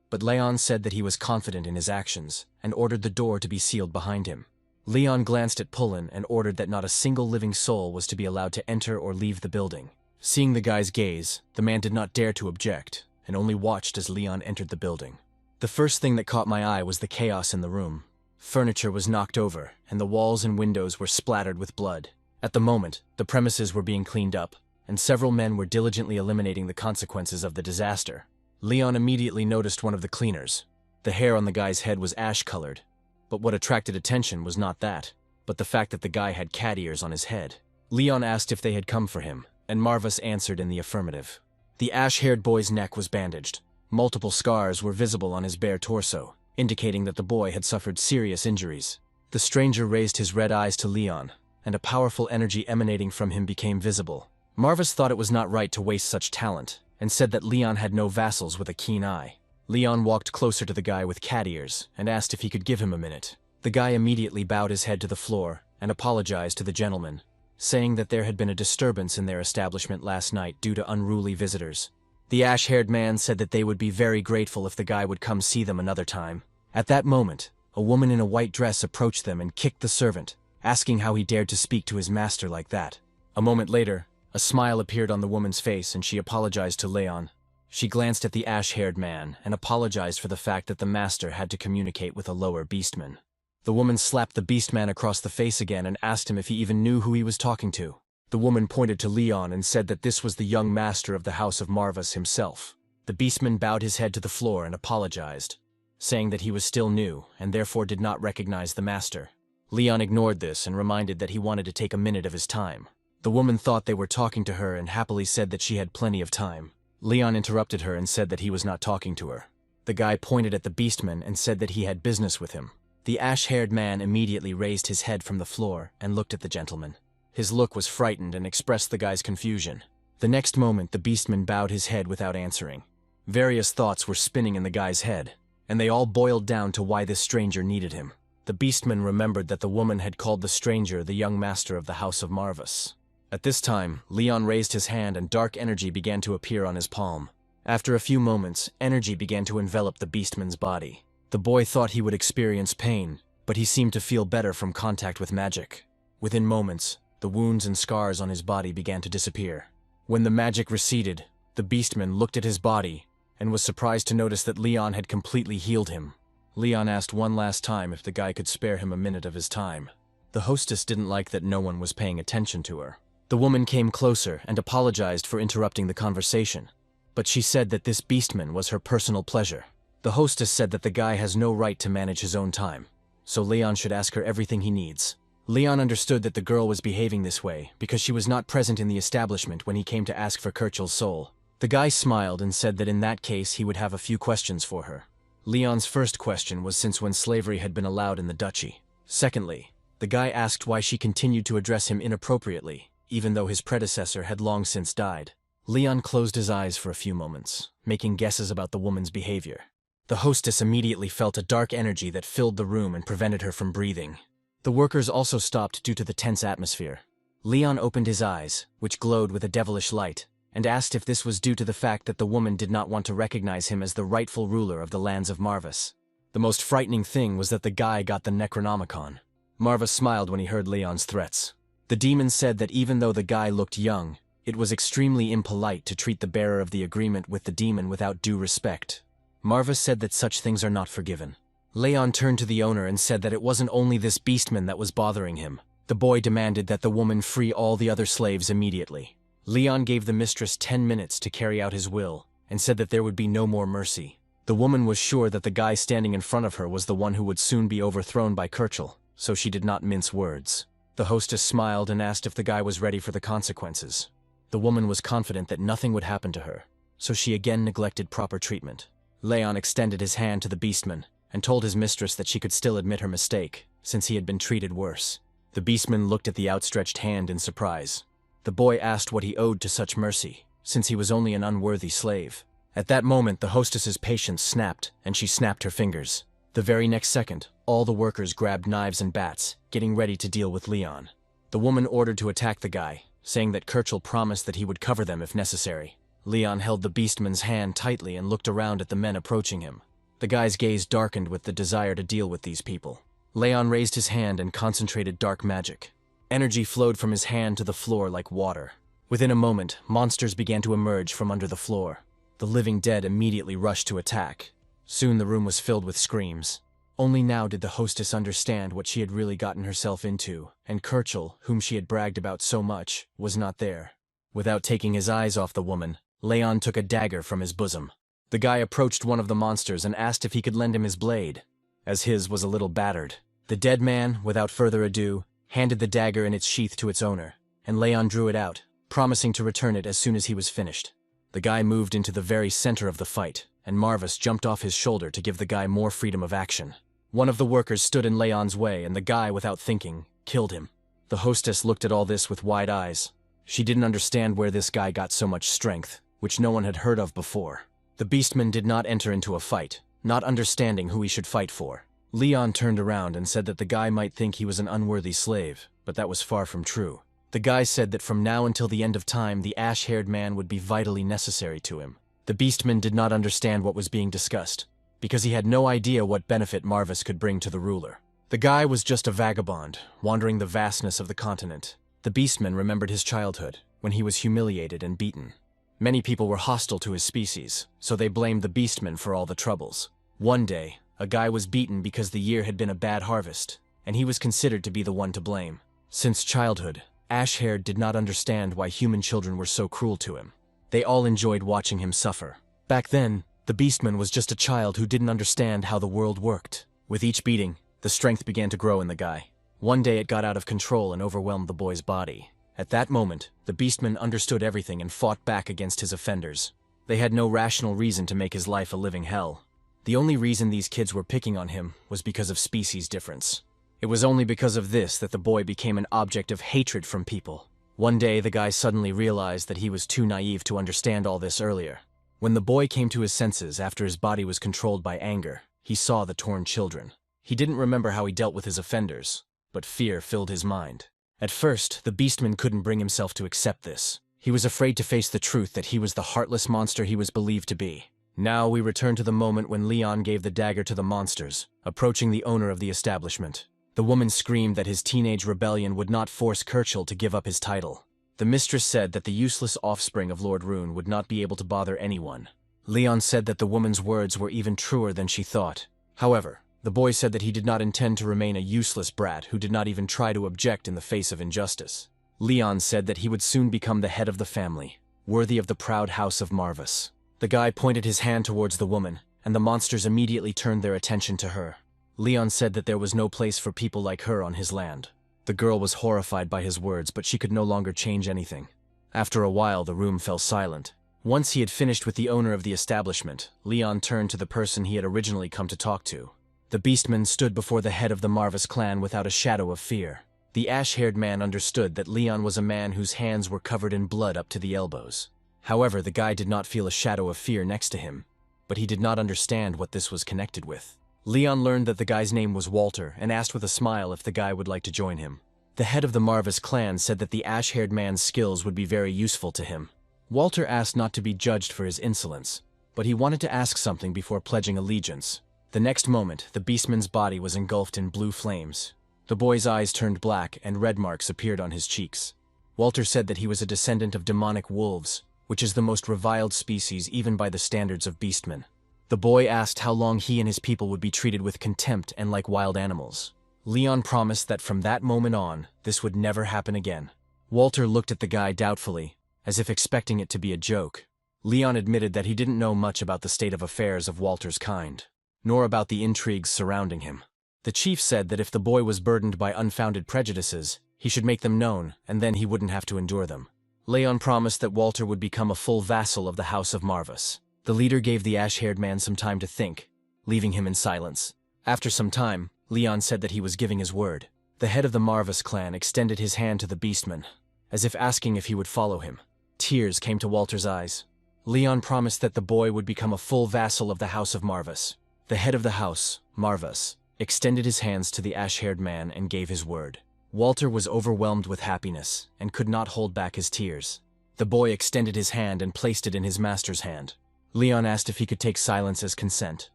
but Leon said that he was confident in his actions and ordered the door to be sealed behind him. Leon glanced at Pullen and ordered that not a single living soul was to be allowed to enter or leave the building. Seeing the guy's gaze, the man did not dare to object and only watched as Leon entered the building. The first thing that caught my eye was the chaos in the room. Furniture was knocked over, and the walls and windows were splattered with blood. At the moment, the premises were being cleaned up, and several men were diligently eliminating the consequences of the disaster. Leon immediately noticed one of the cleaners. The hair on the guy's head was ash-colored, but what attracted attention was not that, but the fact that the guy had cat ears on his head. Leon asked if they had come for him, and Marvis answered in the affirmative. The ash-haired boy's neck was bandaged. Multiple scars were visible on his bare torso, indicating that the boy had suffered serious injuries. The stranger raised his red eyes to Leon, and a powerful energy emanating from him became visible. Marvis thought it was not right to waste such talent, and said that Leon had no vassals with a keen eye. Leon walked closer to the guy with cat ears and asked if he could give him a minute. The guy immediately bowed his head to the floor and apologized to the gentleman, saying that there had been a disturbance in their establishment last night due to unruly visitors. The ash-haired man said that they would be very grateful if the guy would come see them another time. At that moment, a woman in a white dress approached them and kicked the servant, asking how he dared to speak to his master like that. A moment later, a smile appeared on the woman's face and she apologized to Leon. She glanced at the ash-haired man and apologized for the fact that the master had to communicate with a lower beastman. The woman slapped the beastman across the face again and asked him if he even knew who he was talking to. The woman pointed to Leon and said that this was the young master of the House of Marvas himself. The beastman bowed his head to the floor and apologized, saying that he was still new and therefore did not recognize the master. Leon ignored this and reminded that he wanted to take a minute of his time. The woman thought they were talking to her and happily said that she had plenty of time. Leon interrupted her and said that he was not talking to her. The guy pointed at the beastman and said that he had business with him. The ash-haired man immediately raised his head from the floor and looked at the gentleman. His look was frightened and expressed the guy's confusion. The next moment, the beastman bowed his head without answering. Various thoughts were spinning in the guy's head, and they all boiled down to why this stranger needed him. The beastman remembered that the woman had called the stranger the young master of the House of Marvas. At this time, Leon raised his hand and dark energy began to appear on his palm. After a few moments, energy began to envelop the beastman's body. The boy thought he would experience pain, but he seemed to feel better from contact with magic. Within moments, the wounds and scars on his body began to disappear. When the magic receded, the beastman looked at his body and was surprised to notice that Leon had completely healed him. Leon asked one last time if the guy could spare him a minute of his time. The hostess didn't like that no one was paying attention to her. The woman came closer and apologized for interrupting the conversation, but she said that this beastman was her personal pleasure. The hostess said that the guy has no right to manage his own time, so Leon should ask her everything he needs. Leon understood that the girl was behaving this way because she was not present in the establishment when he came to ask for Kirchell's soul. The guy smiled and said that in that case he would have a few questions for her. Leon's first question was since when slavery had been allowed in the duchy. Secondly, the guy asked why she continued to address him inappropriately, even though his predecessor had long since died. Leon closed his eyes for a few moments, making guesses about the woman's behavior. The hostess immediately felt a dark energy that filled the room and prevented her from breathing. The workers also stopped due to the tense atmosphere. Leon opened his eyes, which glowed with a devilish light, and asked if this was due to the fact that the woman did not want to recognize him as the rightful ruler of the lands of Marvas. The most frightening thing was that the guy got the Necronomicon. Marvas smiled when he heard Leon's threats. The demon said that even though the guy looked young, it was extremely impolite to treat the bearer of the agreement with the demon without due respect. Marvas said that such things are not forgiven. Leon turned to the owner and said that it wasn't only this beastman that was bothering him. The boy demanded that the woman free all the other slaves immediately. Leon gave the mistress 10 minutes to carry out his will, and said that there would be no more mercy. The woman was sure that the guy standing in front of her was the one who would soon be overthrown by Kirchell, so she did not mince words. The hostess smiled and asked if the guy was ready for the consequences. The woman was confident that nothing would happen to her, so she again neglected proper treatment. Leon extended his hand to the beastman, and told his mistress that she could still admit her mistake, since he had been treated worse. The beastman looked at the outstretched hand in surprise. The boy asked what he owed to such mercy, since he was only an unworthy slave. At that moment, the hostess's patience snapped, and she snapped her fingers. The very next second, all the workers grabbed knives and bats, getting ready to deal with Leon. The woman ordered to attack the guy, saying that Kirchell promised that he would cover them if necessary. Leon held the beastman's hand tightly and looked around at the men approaching him. The guy's gaze darkened with the desire to deal with these people. Leon raised his hand and concentrated dark magic. Energy flowed from his hand to the floor like water. Within a moment, monsters began to emerge from under the floor. The living dead immediately rushed to attack. Soon the room was filled with screams. Only now did the hostess understand what she had really gotten herself into, and Kirchell, whom she had bragged about so much, was not there. Without taking his eyes off the woman, Leon took a dagger from his bosom. The guy approached one of the monsters and asked if he could lend him his blade, as his was a little battered. The dead man, without further ado, handed the dagger in its sheath to its owner, and Leon drew it out, promising to return it as soon as he was finished. The guy moved into the very center of the fight, and Marvis jumped off his shoulder to give the guy more freedom of action. One of the workers stood in Leon's way, and the guy, without thinking, killed him. The hostess looked at all this with wide eyes. She didn't understand where this guy got so much strength, which no one had heard of before. The beastman did not enter into a fight, not understanding who he should fight for. Leon turned around and said that the guy might think he was an unworthy slave, but that was far from true. The guy said that from now until the end of time, the ash-haired man would be vitally necessary to him. The beastman did not understand what was being discussed, because he had no idea what benefit Marvis could bring to the ruler. The guy was just a vagabond, wandering the vastness of the continent. The beastman remembered his childhood, when he was humiliated and beaten. Many people were hostile to his species, so they blamed the beastman for all the troubles. One day, a guy was beaten because the year had been a bad harvest, and he was considered to be the one to blame. Since childhood, Ash-haired did not understand why human children were so cruel to him. They all enjoyed watching him suffer. Back then, the beastman was just a child who didn't understand how the world worked. With each beating, the strength began to grow in the guy. One day it got out of control and overwhelmed the boy's body. At that moment, the beastman understood everything and fought back against his offenders. They had no rational reason to make his life a living hell. The only reason these kids were picking on him was because of species difference. It was only because of this that the boy became an object of hatred from people. One day, the guy suddenly realized that he was too naive to understand all this earlier. When the boy came to his senses after his body was controlled by anger, he saw the torn children. He didn't remember how he dealt with his offenders, but fear filled his mind. At first, the beastman couldn't bring himself to accept this. He was afraid to face the truth that he was the heartless monster he was believed to be. Now we return to the moment when Leon gave the dagger to the monsters, approaching the owner of the establishment. The woman screamed that his teenage rebellion would not force Kirchhoff to give up his title. The mistress said that the useless offspring of Lord Rune would not be able to bother anyone. Leon said that the woman's words were even truer than she thought. However, the boy said that he did not intend to remain a useless brat who did not even try to object in the face of injustice. Leon said that he would soon become the head of the family, worthy of the proud house of Marvis. The guy pointed his hand towards the woman, and the monsters immediately turned their attention to her. Leon said that there was no place for people like her on his land. The girl was horrified by his words, but she could no longer change anything. After a while, the room fell silent. Once he had finished with the owner of the establishment, Leon turned to the person he had originally come to talk to. The beastman stood before the head of the Marvis clan without a shadow of fear. The ash-haired man understood that Leon was a man whose hands were covered in blood up to the elbows. However, the guy did not feel a shadow of fear next to him, but he did not understand what this was connected with. Leon learned that the guy's name was Walter and asked with a smile if the guy would like to join him. The head of the Marvis clan said that the ash-haired man's skills would be very useful to him. Walter asked not to be judged for his insolence, but he wanted to ask something before pledging allegiance. The next moment, the beastman's body was engulfed in blue flames. The boy's eyes turned black and red marks appeared on his cheeks. Walter said that he was a descendant of demonic wolves, which is the most reviled species even by the standards of beastmen. The boy asked how long he and his people would be treated with contempt and like wild animals. Leon promised that from that moment on, this would never happen again. Walter looked at the guy doubtfully, as if expecting it to be a joke. Leon admitted that he didn't know much about the state of affairs of Walter's kind, nor about the intrigues surrounding him. The chief said that if the boy was burdened by unfounded prejudices, he should make them known, and then he wouldn't have to endure them. Leon promised that Walter would become a full vassal of the House of Marvis. The leader gave the ash-haired man some time to think, leaving him in silence. After some time, Leon said that he was giving his word. The head of the Marvis clan extended his hand to the beastman, as if asking if he would follow him. Tears came to Walter's eyes. Leon promised that the boy would become a full vassal of the House of Marvis. The head of the house, Marvis, extended his hands to the ash-haired man and gave his word. Walter was overwhelmed with happiness and could not hold back his tears. The boy extended his hand and placed it in his master's hand. Leon asked if he could take silence as consent.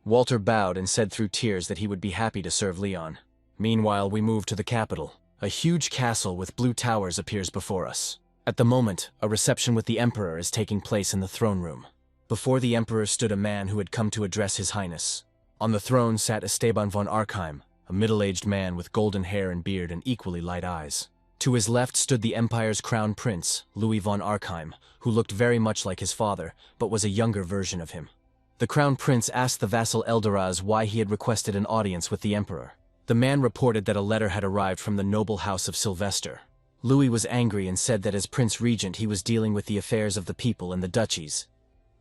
Walter bowed and said through tears that he would be happy to serve Leon. Meanwhile, we move to the capital. A huge castle with blue towers appears before us. At the moment, a reception with the emperor is taking place in the throne room. Before the emperor stood a man who had come to address his highness. On the throne sat Esteban von Archheim, a middle-aged man with golden hair and beard and equally light eyes. To his left stood the empire's crown prince, Louis von Archheim, who looked very much like his father, but was a younger version of him. The crown prince asked the vassal Eldaraz why he had requested an audience with the emperor. The man reported that a letter had arrived from the noble house of Sylvester. Louis was angry and said that as prince regent he was dealing with the affairs of the people and the duchies,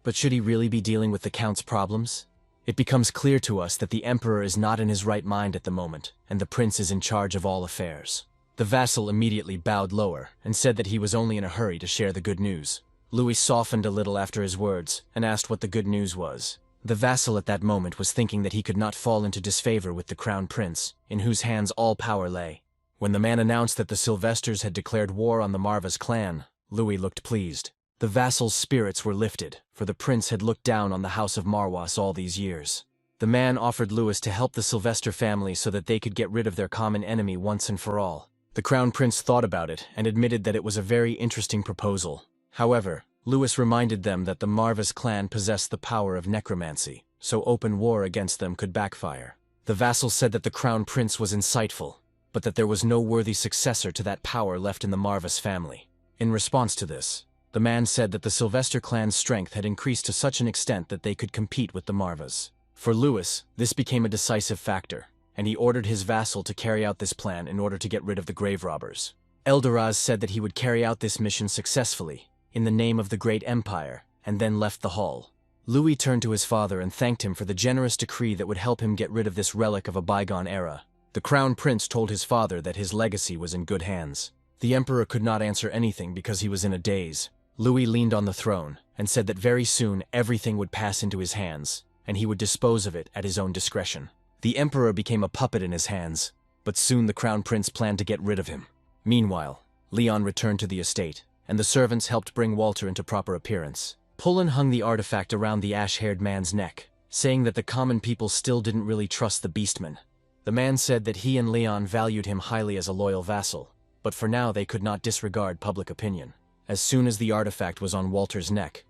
But should he really be dealing with the Count's problems? It becomes clear to us that the Emperor is not in his right mind at the moment, and the Prince is in charge of all affairs. The vassal immediately bowed lower and said that he was only in a hurry to share the good news. Louis softened a little after his words and asked what the good news was. The vassal at that moment was thinking that he could not fall into disfavor with the Crown Prince, in whose hands all power lay. When the man announced that the Sylvesters had declared war on the Marva's clan, Louis looked pleased. The vassal's spirits were lifted, for the prince had looked down on the house of Marwas all these years. The man offered Louis to help the Sylvester family so that they could get rid of their common enemy once and for all. The Crown Prince thought about it and admitted that it was a very interesting proposal. However, Louis reminded them that the Marva's clan possessed the power of necromancy, so open war against them could backfire. The vassal said that the Crown Prince was insightful, but that there was no worthy successor to that power left in the Marva's family. In response to this, the man said that the Sylvester clan's strength had increased to such an extent that they could compete with the Marvas. For Louis, this became a decisive factor, and he ordered his vassal to carry out this plan in order to get rid of the grave robbers. Eldoraz said that he would carry out this mission successfully, in the name of the great empire, and then left the hall. Louis turned to his father and thanked him for the generous decree that would help him get rid of this relic of a bygone era. The Crown Prince told his father that his legacy was in good hands. The Emperor could not answer anything because he was in a daze. Louis leaned on the throne and said that very soon everything would pass into his hands, and he would dispose of it at his own discretion. The Emperor became a puppet in his hands, but soon the Crown Prince planned to get rid of him. Meanwhile, Leon returned to the estate, and the servants helped bring Walter into proper appearance. Pullen hung the artifact around the ash-haired man's neck, saying that the common people still didn't really trust the beastman. The man said that he and Leon valued him highly as a loyal vassal, but for now they could not disregard public opinion. As soon as the artifact was on Walter's neck,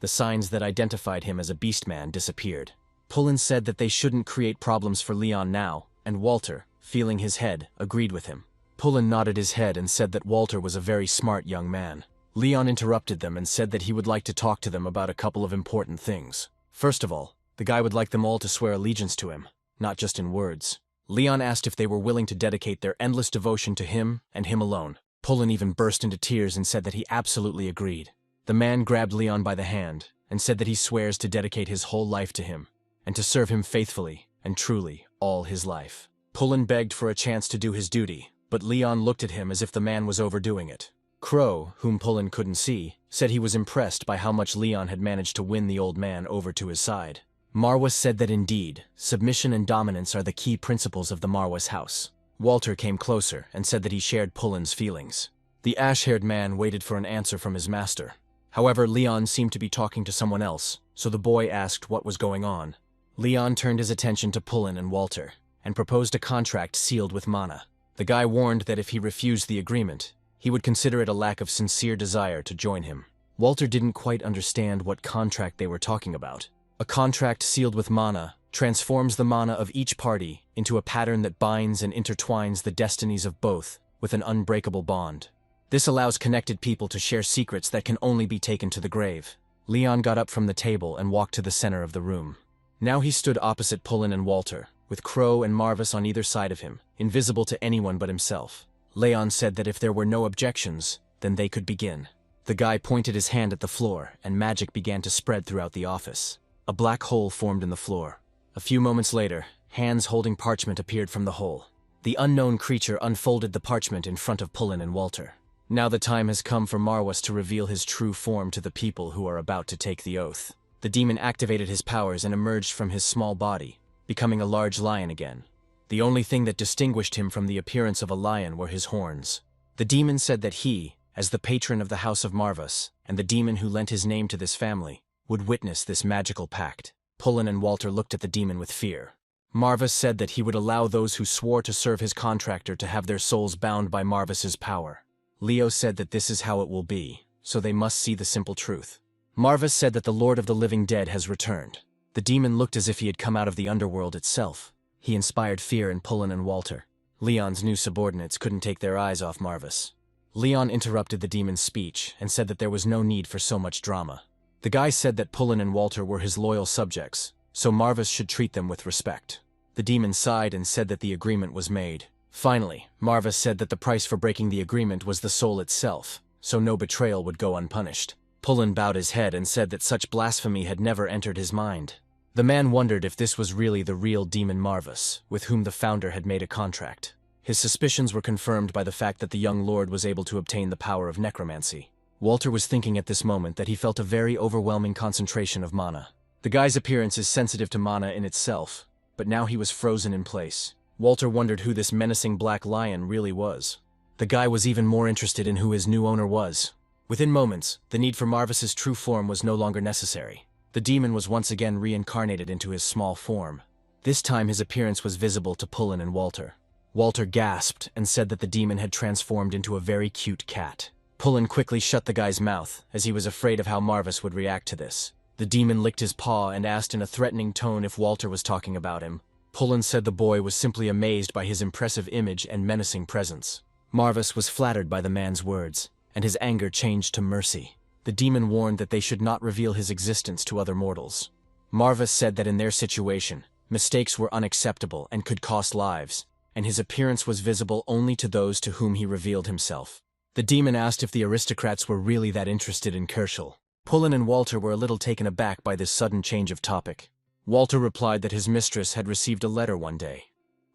the signs that identified him as a beastman disappeared. Pullen said that they shouldn't create problems for Leon now, and Walter, feeling his head, agreed with him. Pullen nodded his head and said that Walter was a very smart young man. Leon interrupted them and said that he would like to talk to them about a couple of important things. First of all, the guy would like them all to swear allegiance to him, not just in words. Leon asked if they were willing to dedicate their endless devotion to him and him alone. Pullen even burst into tears and said that he absolutely agreed. The man grabbed Leon by the hand and said that he swears to dedicate his whole life to him, and to serve him faithfully and truly all his life. Pullen begged for a chance to do his duty, but Leon looked at him as if the man was overdoing it. Crow, whom Pullen couldn't see, said he was impressed by how much Leon had managed to win the old man over to his side. Marwa said that indeed, submission and dominance are the key principles of the Marwa's house. Walter came closer and said that he shared Pullen's feelings. The ash-haired man waited for an answer from his master. However, Leon seemed to be talking to someone else, so the boy asked what was going on. Leon turned his attention to Pullen and Walter, and proposed a contract sealed with mana. The guy warned that if he refused the agreement, he would consider it a lack of sincere desire to join him. Walter didn't quite understand what contract they were talking about. A contract sealed with mana transforms the mana of each party into a pattern that binds and intertwines the destinies of both with an unbreakable bond. This allows connected people to share secrets that can only be taken to the grave. Leon got up from the table and walked to the center of the room. Now he stood opposite Pullen and Walter, with Crow and Marvis on either side of him, invisible to anyone but himself. Leon said that if there were no objections, then they could begin. The guy pointed his hand at the floor, and magic began to spread throughout the office. A black hole formed in the floor. A few moments later, hands holding parchment appeared from the hole. The unknown creature unfolded the parchment in front of Pullen and Walter. Now the time has come for Marwas to reveal his true form to the people who are about to take the oath. The demon activated his powers and emerged from his small body, becoming a large lion again. The only thing that distinguished him from the appearance of a lion were his horns. The demon said that he, as the patron of the House of Marvas, and the demon who lent his name to this family, would witness this magical pact. Pullen and Walter looked at the demon with fear. Marvas said that he would allow those who swore to serve his contractor to have their souls bound by Marvas's power. Leo said that this is how it will be, so they must see the simple truth. Marvas said that the Lord of the Living Dead has returned. The demon looked as if he had come out of the underworld itself. He inspired fear in Pullen and Walter. Leon's new subordinates couldn't take their eyes off Marvas. Leon interrupted the demon's speech and said that there was no need for so much drama. The guy said that Pullen and Walter were his loyal subjects, so Marvas should treat them with respect. The demon sighed and said that the agreement was made. Finally, Marvas said that the price for breaking the agreement was the soul itself, so no betrayal would go unpunished. Pullen bowed his head and said that such blasphemy had never entered his mind. The man wondered if this was really the real demon Marvus, with whom the founder had made a contract. His suspicions were confirmed by the fact that the young lord was able to obtain the power of necromancy. Walter was thinking at this moment that he felt a very overwhelming concentration of mana. The guy's appearance is sensitive to mana in itself, but now he was frozen in place. Walter wondered who this menacing black lion really was. The guy was even more interested in who his new owner was. Within moments, the need for Marvus's true form was no longer necessary. The demon was once again reincarnated into his small form. This time his appearance was visible to Pullen and Walter. Walter gasped and said that the demon had transformed into a very cute cat. Pullen quickly shut the guy's mouth, as he was afraid of how Marvus would react to this. The demon licked his paw and asked in a threatening tone if Walter was talking about him. Pullen said the boy was simply amazed by his impressive image and menacing presence. Marvus was flattered by the man's words, and his anger changed to mercy. The demon warned that they should not reveal his existence to other mortals. Marvus said that in their situation, mistakes were unacceptable and could cost lives, and his appearance was visible only to those to whom he revealed himself. The demon asked if the aristocrats were really that interested in Kerschel. Pullen and Walter were a little taken aback by this sudden change of topic. Walter replied that his mistress had received a letter one day,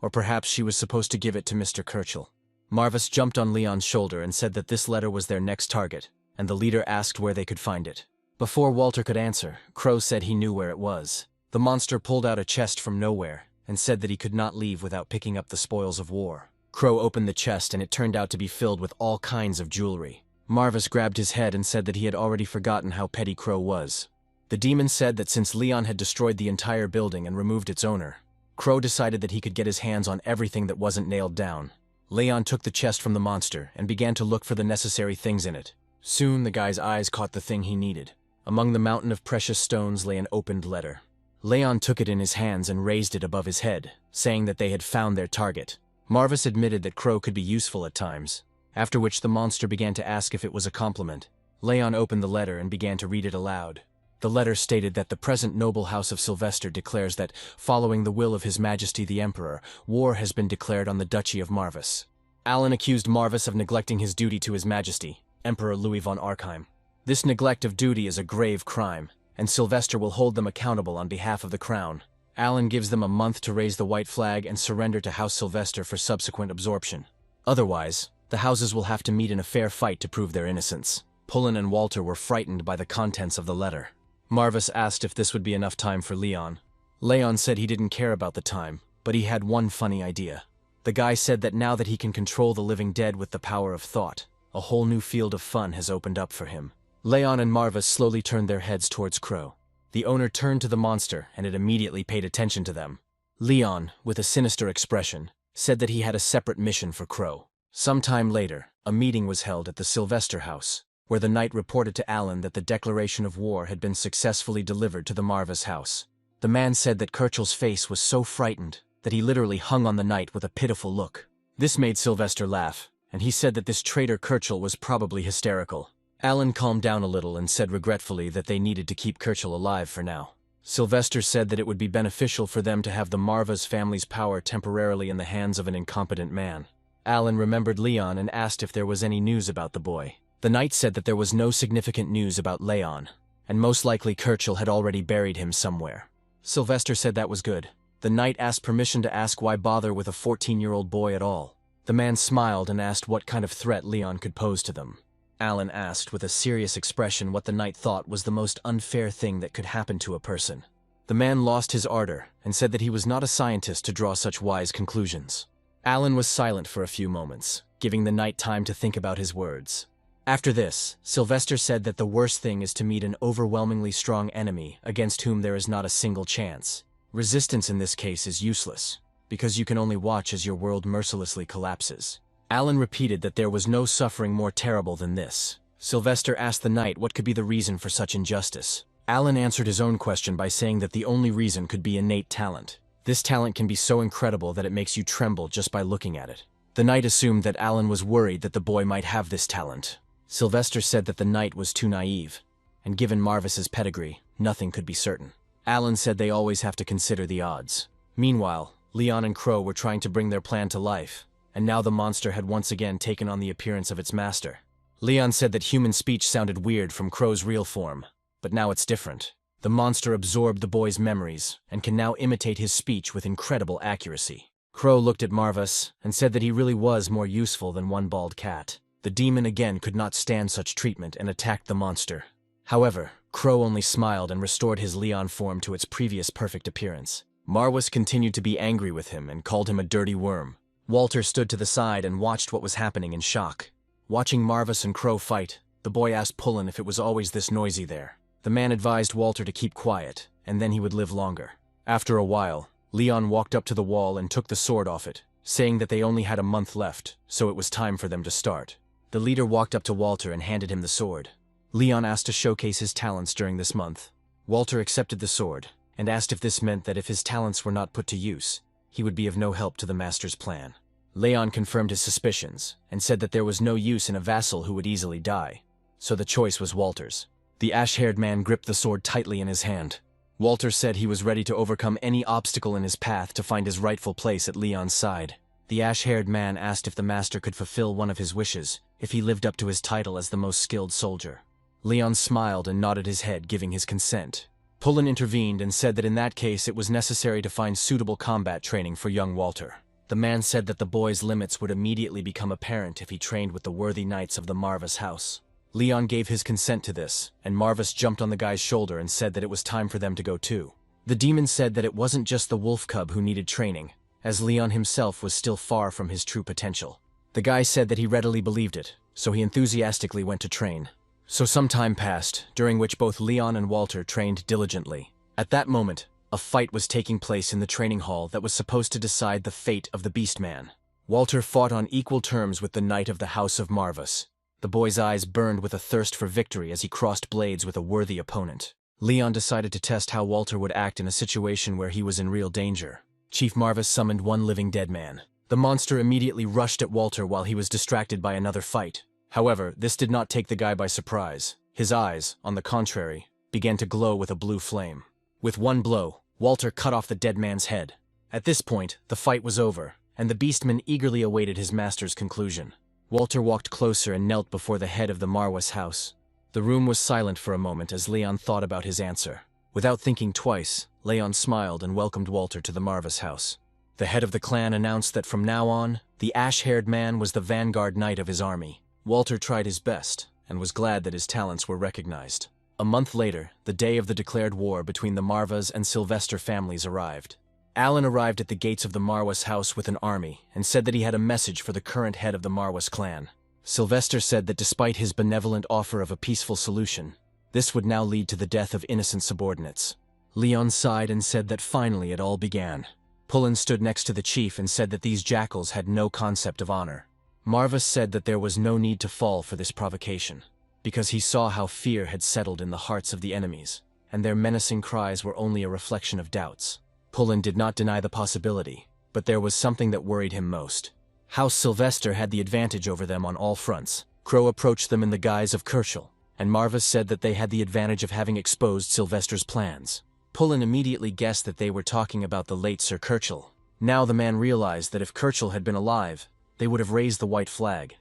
or perhaps she was supposed to give it to Mr. Kerschel. Marvus jumped on Leon's shoulder and said that this letter was their next target, and the leader asked where they could find it. Before Walter could answer, Crow said he knew where it was. The monster pulled out a chest from nowhere, and said that he could not leave without picking up the spoils of war. Crow opened the chest and it turned out to be filled with all kinds of jewelry. Marvus grabbed his head and said that he had already forgotten how petty Crow was. The demon said that since Leon had destroyed the entire building and removed its owner, Crow decided that he could get his hands on everything that wasn't nailed down. Leon took the chest from the monster and began to look for the necessary things in it. Soon the guy's eyes caught the thing he needed. Among the mountain of precious stones lay an opened letter. Leon took it in his hands and raised it above his head, saying that they had found their target. Marvus admitted that Crow could be useful at times, after which the monster began to ask if it was a compliment. Leon opened the letter and began to read it aloud. The letter stated that the present noble house of Sylvester declares that, following the will of His Majesty the Emperor, war has been declared on the Duchy of Marvus. Alan accused Marvus of neglecting his duty to His Majesty, Emperor Louis von Arkheim. This neglect of duty is a grave crime, and Sylvester will hold them accountable on behalf of the crown. Alan gives them a month to raise the white flag and surrender to House Sylvester for subsequent absorption. Otherwise, the houses will have to meet in a fair fight to prove their innocence. Pullen and Walter were frightened by the contents of the letter. Marvus asked if this would be enough time for Leon. Leon said he didn't care about the time, but he had one funny idea. The guy said that now that he can control the living dead with the power of thought, a whole new field of fun has opened up for him. Leon and Marvus slowly turned their heads towards Crow. The owner turned to the monster, and it immediately paid attention to them. Leon, with a sinister expression, said that he had a separate mission for Crow. Sometime later, a meeting was held at the Sylvester house, where the knight reported to Alan that the declaration of war had been successfully delivered to the Marvus house. The man said that Kerschel's face was so frightened that he literally hung on the knight with a pitiful look. This made Sylvester laugh, and he said that this traitor Kerschel was probably hysterical. Alan calmed down a little and said regretfully that they needed to keep Kerschel alive for now. Sylvester said that it would be beneficial for them to have the Marvus family's power temporarily in the hands of an incompetent man. Alan remembered Leon and asked if there was any news about the boy. The knight said that there was no significant news about Leon, and most likely Kerschel had already buried him somewhere. Sylvester said that was good. The knight asked permission to ask why bother with a 14-year-old boy at all. The man smiled and asked what kind of threat Leon could pose to them. Alan asked with a serious expression what the knight thought was the most unfair thing that could happen to a person. The man lost his ardor and said that he was not a scientist to draw such wise conclusions. Alan was silent for a few moments, giving the knight time to think about his words. After this, Sylvester said that the worst thing is to meet an overwhelmingly strong enemy against whom there is not a single chance. Resistance in this case is useless, because you can only watch as your world mercilessly collapses. Alan repeated that there was no suffering more terrible than this. Sylvester asked the knight what could be the reason for such injustice. Alan answered his own question by saying that the only reason could be innate talent. This talent can be so incredible that it makes you tremble just by looking at it. The knight assumed that Alan was worried that the boy might have this talent. Sylvester said that the knight was too naive, and given Marvus's pedigree, nothing could be certain. Alan said they always have to consider the odds. Meanwhile, Leon and Crow were trying to bring their plan to life, and now the monster had once again taken on the appearance of its master. Leon said that human speech sounded weird from Crow's real form, but now it's different. The monster absorbed the boy's memories and can now imitate his speech with incredible accuracy. Crow looked at Marvus and said that he really was more useful than one bald cat. The demon again could not stand such treatment and attacked the monster. However, Crow only smiled and restored his Leon form to its previous perfect appearance. Marvus continued to be angry with him and called him a dirty worm. Walter stood to the side and watched what was happening in shock. Watching Marvus and Crow fight, the boy asked Pullen if it was always this noisy there. The man advised Walter to keep quiet, and then he would live longer. After a while, Leon walked up to the wall and took the sword off it, saying that they only had a month left, so it was time for them to start. The leader walked up to Walter and handed him the sword. Leon asked to showcase his talents during this month. Walter accepted the sword, and asked if this meant that if his talents were not put to use, he would be of no help to the master's plan. Leon confirmed his suspicions, and said that there was no use in a vassal who would easily die, so the choice was Walter's. The ash-haired man gripped the sword tightly in his hand. Walter said he was ready to overcome any obstacle in his path to find his rightful place at Leon's side. The ash-haired man asked if the master could fulfill one of his wishes, if he lived up to his title as the most skilled soldier. Leon smiled and nodded his head, giving his consent. Pullen intervened and said that in that case it was necessary to find suitable combat training for young Walter. The man said that the boy's limits would immediately become apparent if he trained with the worthy knights of the Marvus house. Leon gave his consent to this, and Marvus jumped on the guy's shoulder and said that it was time for them to go too. The demon said that it wasn't just the wolf cub who needed training, as Leon himself was still far from his true potential. The guy said that he readily believed it, so he enthusiastically went to train. So some time passed, during which both Leon and Walter trained diligently. At that moment, a fight was taking place in the training hall that was supposed to decide the fate of the Beastman. Walter fought on equal terms with the knight of the House of Marvus. The boy's eyes burned with a thirst for victory as he crossed blades with a worthy opponent. Leon decided to test how Walter would act in a situation where he was in real danger. Chief Marvus summoned one living dead man. The monster immediately rushed at Walter while he was distracted by another fight. However, this did not take the guy by surprise. His eyes, on the contrary, began to glow with a blue flame. With one blow, Walter cut off the dead man's head. At this point, the fight was over, and the beastman eagerly awaited his master's conclusion. Walter walked closer and knelt before the head of the Marvus house. The room was silent for a moment as Leon thought about his answer. Without thinking twice, Leon smiled and welcomed Walter to the Marvus house. The head of the clan announced that from now on, the ash-haired man was the vanguard knight of his army. Walter tried his best, and was glad that his talents were recognized. A month later, the day of the declared war between the Marvas and Sylvester families arrived. Alan arrived at the gates of the Marvus house with an army, and said that he had a message for the current head of the Marvus clan. Sylvester said that despite his benevolent offer of a peaceful solution, this would now lead to the death of innocent subordinates. Leon sighed and said that finally it all began. Pullen stood next to the chief and said that these jackals had no concept of honor. Marvus said that there was no need to fall for this provocation, because he saw how fear had settled in the hearts of the enemies, and their menacing cries were only a reflection of doubts. Pullen did not deny the possibility, but there was something that worried him most. House Sylvester had the advantage over them on all fronts. Crow approached them in the guise of Kerschel, and Marvus said that they had the advantage of having exposed Sylvester's plans. Pullen immediately guessed that they were talking about the late Sir Kerschel. Now the man realized that if Kerschel had been alive, they would have raised the white flag.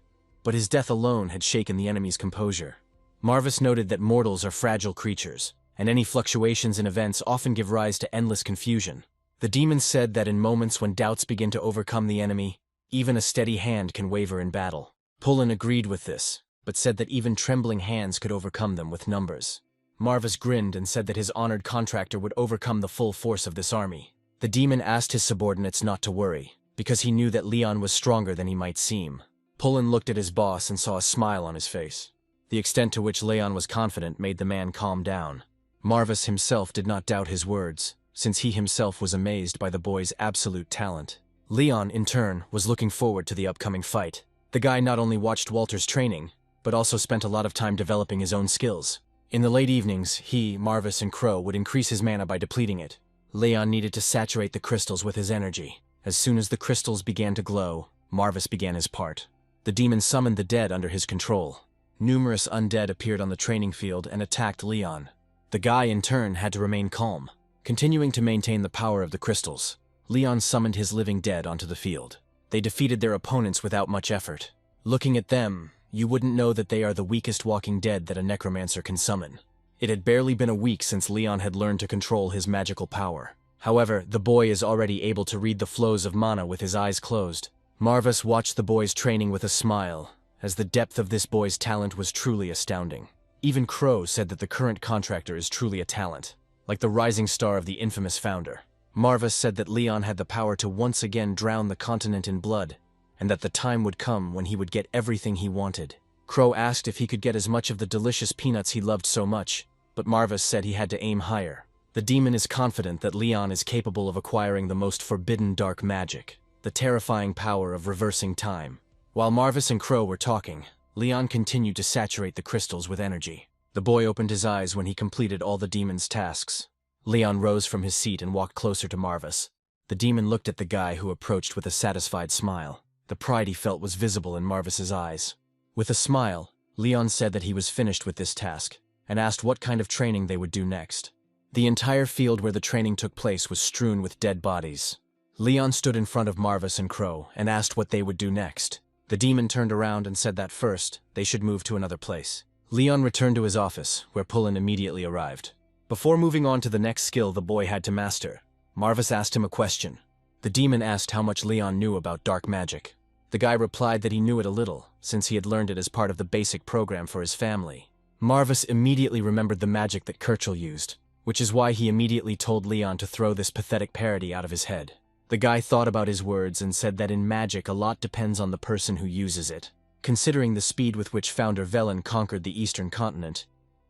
But his death alone had shaken the enemy's composure. Marvus noted that mortals are fragile creatures, and any fluctuations in events often give rise to endless confusion. The demon said that in moments when doubts begin to overcome the enemy, even a steady hand can waver in battle. Pullen agreed with this, but said that even trembling hands could overcome them with numbers. Marvus grinned and said that his honored contractor would overcome the full force of this army. The demon asked his subordinates not to worry, because he knew that Leon was stronger than he might seem. Pullen looked at his boss and saw a smile on his face. The extent to which Leon was confident made the man calm down. Marvus himself did not doubt his words, since he himself was amazed by the boy's absolute talent. Leon, in turn, was looking forward to the upcoming fight. The guy not only watched Walter's training, but also spent a lot of time developing his own skills. In the late evenings, he, Marvus, and Crow would increase his mana by depleting it. Leon needed to saturate the crystals with his energy. As soon as the crystals began to glow, Marvus began his part. The demon summoned the dead under his control. Numerous undead appeared on the training field and attacked Leon. The guy, in turn, had to remain calm, continuing to maintain the power of the crystals. Leon summoned his living dead onto the field. They defeated their opponents without much effort. Looking at them, you wouldn't know that they are the weakest walking dead that a necromancer can summon. It had barely been a week since Leon had learned to control his magical power. However, the boy is already able to read the flows of mana with his eyes closed. Marvis watched the boy's training with a smile, as the depth of this boy's talent was truly astounding. Even Crow said that the current contractor is truly a talent, like the rising star of the infamous founder. Marvis said that Leon had the power to once again drown the continent in blood, and that the time would come when he would get everything he wanted. Crow asked if he could get as much of the delicious peanuts he loved so much, but Marvis said he had to aim higher. The demon is confident that Leon is capable of acquiring the most forbidden dark magic, the terrifying power of reversing time. While Marvis and Crow were talking, Leon continued to saturate the crystals with energy. The boy opened his eyes when he completed all the demon's tasks. Leon rose from his seat and walked closer to Marvis. The demon looked at the guy who approached with a satisfied smile. The pride he felt was visible in Marvis's eyes. With a smile, Leon said that he was finished with this task, and asked what kind of training they would do next. The entire field where the training took place was strewn with dead bodies. Leon stood in front of Marvis and Crow and asked what they would do next. The demon turned around and said that first, they should move to another place. Leon returned to his office, where Pullen immediately arrived. Before moving on to the next skill the boy had to master, Marvis asked him a question. The demon asked how much Leon knew about dark magic. The guy replied that he knew it a little, since he had learned it as part of the basic program for his family. Marvis immediately remembered the magic that Kirchel used, which is why he immediately told Leon to throw this pathetic parody out of his head. The guy thought about his words and said that in magic a lot depends on the person who uses it. Considering the speed with which founder Velen conquered the eastern continent,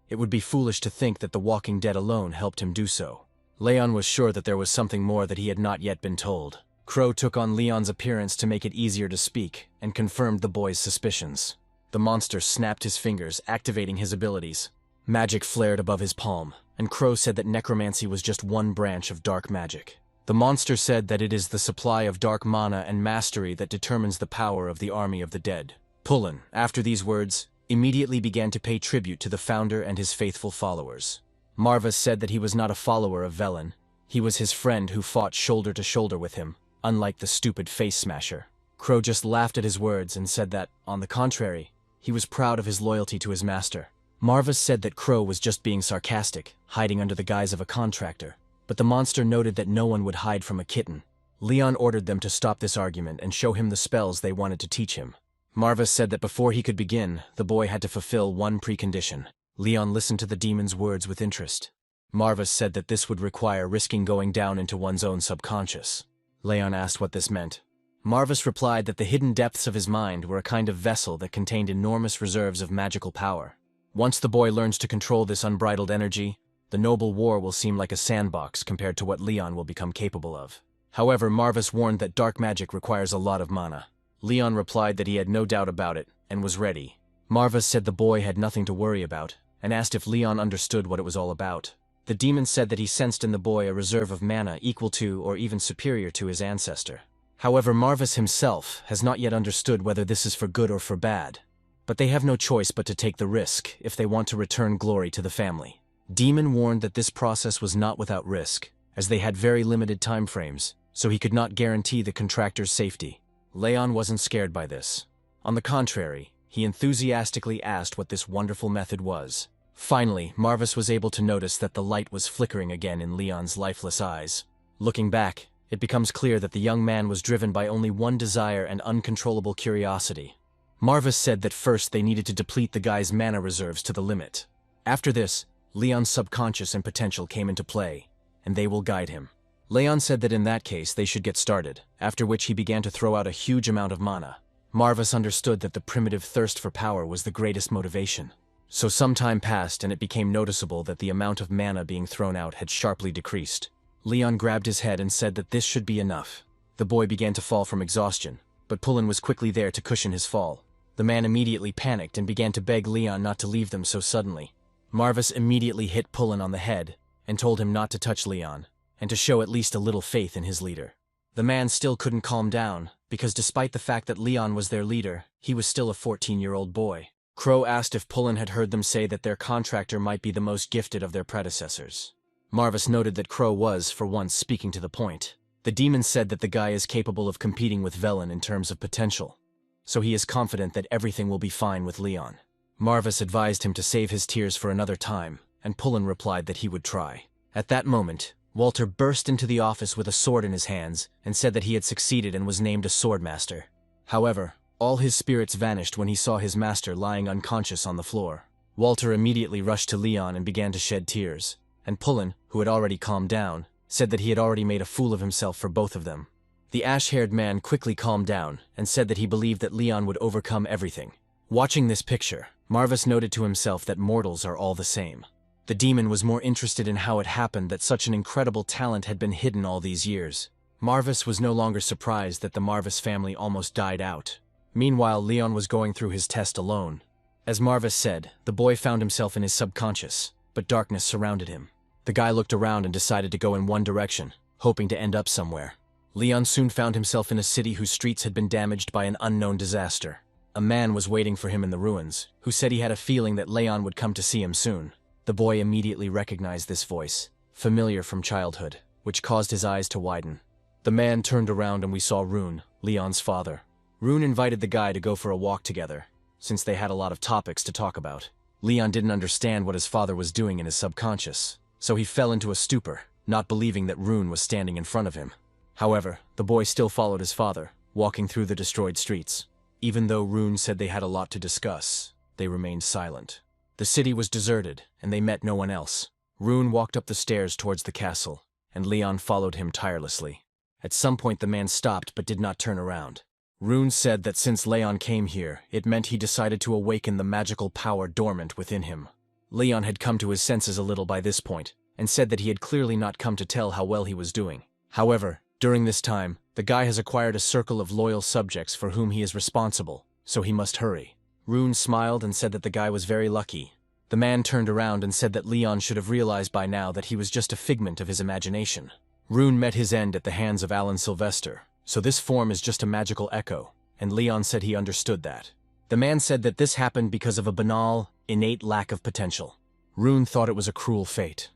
it would be foolish to think that the Walking Dead alone helped him do so. Leon was sure that there was something more that he had not yet been told. Crow took on Leon's appearance to make it easier to speak, and confirmed the boy's suspicions. The monster snapped his fingers, activating his abilities. Magic flared above his palm, and Crow said that necromancy was just one branch of dark magic. The monster said that it is the supply of dark mana and mastery that determines the power of the army of the dead. Pullen, after these words, immediately began to pay tribute to the founder and his faithful followers. Marvis said that he was not a follower of Velen. He was his friend who fought shoulder to shoulder with him, unlike the stupid face smasher. Crow just laughed at his words and said that, on the contrary, he was proud of his loyalty to his master. Marvis said that Crow was just being sarcastic, hiding under the guise of a contractor. But the monster noted that no one would hide from a kitten. Leon ordered them to stop this argument and show him the spells they wanted to teach him. Marvis said that before he could begin, the boy had to fulfill one precondition. Leon listened to the demon's words with interest. Marvis said that this would require risking going down into one's own subconscious. Leon asked what this meant. Marvis replied that the hidden depths of his mind were a kind of vessel that contained enormous reserves of magical power. Once the boy learns to control this unbridled energy, the noble war will seem like a sandbox compared to what Leon will become capable of. However, Marvis warned that dark magic requires a lot of mana. Leon replied that he had no doubt about it, and was ready. Marvis said the boy had nothing to worry about, and asked if Leon understood what it was all about. The demon said that he sensed in the boy a reserve of mana equal to or even superior to his ancestor. However, Marvis himself has not yet understood whether this is for good or for bad. But they have no choice but to take the risk if they want to return glory to the family. Demon warned that this process was not without risk, as they had very limited time frames, so he could not guarantee the contractor's safety. Leon wasn't scared by this. On the contrary, he enthusiastically asked what this wonderful method was. Finally, Marvis was able to notice that the light was flickering again in Leon's lifeless eyes. Looking back, it becomes clear that the young man was driven by only one desire and uncontrollable curiosity. Marvis said that first they needed to deplete the guy's mana reserves to the limit. After this, Leon's subconscious and potential came into play, and they will guide him. Leon said that in that case they should get started, after which he began to throw out a huge amount of mana. Marvis understood that the primitive thirst for power was the greatest motivation. So some time passed and it became noticeable that the amount of mana being thrown out had sharply decreased. Leon grabbed his head and said that this should be enough. The boy began to fall from exhaustion, but Pullen was quickly there to cushion his fall. The man immediately panicked and began to beg Leon not to leave them so suddenly. Marvis immediately hit Pullen on the head and told him not to touch Leon, and to show at least a little faith in his leader. The man still couldn't calm down, because despite the fact that Leon was their leader, he was still a 14-year-old boy. Crow asked if Pullen had heard them say that their contractor might be the most gifted of their predecessors. Marvis noted that Crow was, for once, speaking to the point. The demon said that the guy is capable of competing with Velen in terms of potential. so he is confident that everything will be fine with Leon. Marvis advised him to save his tears for another time, and Pullen replied that he would try. At that moment, Walter burst into the office with a sword in his hands and said that he had succeeded and was named a swordmaster. However, all his spirits vanished when he saw his master lying unconscious on the floor. Walter immediately rushed to Leon and began to shed tears, and Pullen, who had already calmed down, said that he had already made a fool of himself for both of them. The ash-haired man quickly calmed down and said that he believed that Leon would overcome everything. Watching this picture, Marvis noted to himself that mortals are all the same. The demon was more interested in how it happened that such an incredible talent had been hidden all these years. Marvis was no longer surprised that the Marvis family almost died out. Meanwhile, Leon was going through his test alone. As Marvis said, the boy found himself in his subconscious, but darkness surrounded him. The guy looked around and decided to go in one direction, hoping to end up somewhere. Leon soon found himself in a city whose streets had been damaged by an unknown disaster. A man was waiting for him in the ruins, who said he had a feeling that Leon would come to see him soon. The boy immediately recognized this voice, familiar from childhood, which caused his eyes to widen. The man turned around and we saw Rune, Leon's father. Rune invited the guy to go for a walk together, since they had a lot of topics to talk about. Leon didn't understand what his father was doing in his subconscious, so he fell into a stupor, not believing that Rune was standing in front of him. However, the boy still followed his father, walking through the destroyed streets. Even though Rune said they had a lot to discuss, they remained silent. The city was deserted, and they met no one else. Rune walked up the stairs towards the castle, and Leon followed him tirelessly. At some point the man stopped but did not turn around. Rune said that since Leon came here, it meant he decided to awaken the magical power dormant within him. Leon had come to his senses a little by this point, and said that he had clearly not come to tell how well he was doing. However, during this time, the guy has acquired a circle of loyal subjects for whom he is responsible, so he must hurry. Rune smiled and said that the guy was very lucky. The man turned around and said that Leon should have realized by now that he was just a figment of his imagination. Rune met his end at the hands of Alan Sylvester, so this form is just a magical echo, and Leon said he understood that. The man said that this happened because of a banal, innate lack of potential. Rune thought it was a cruel fate,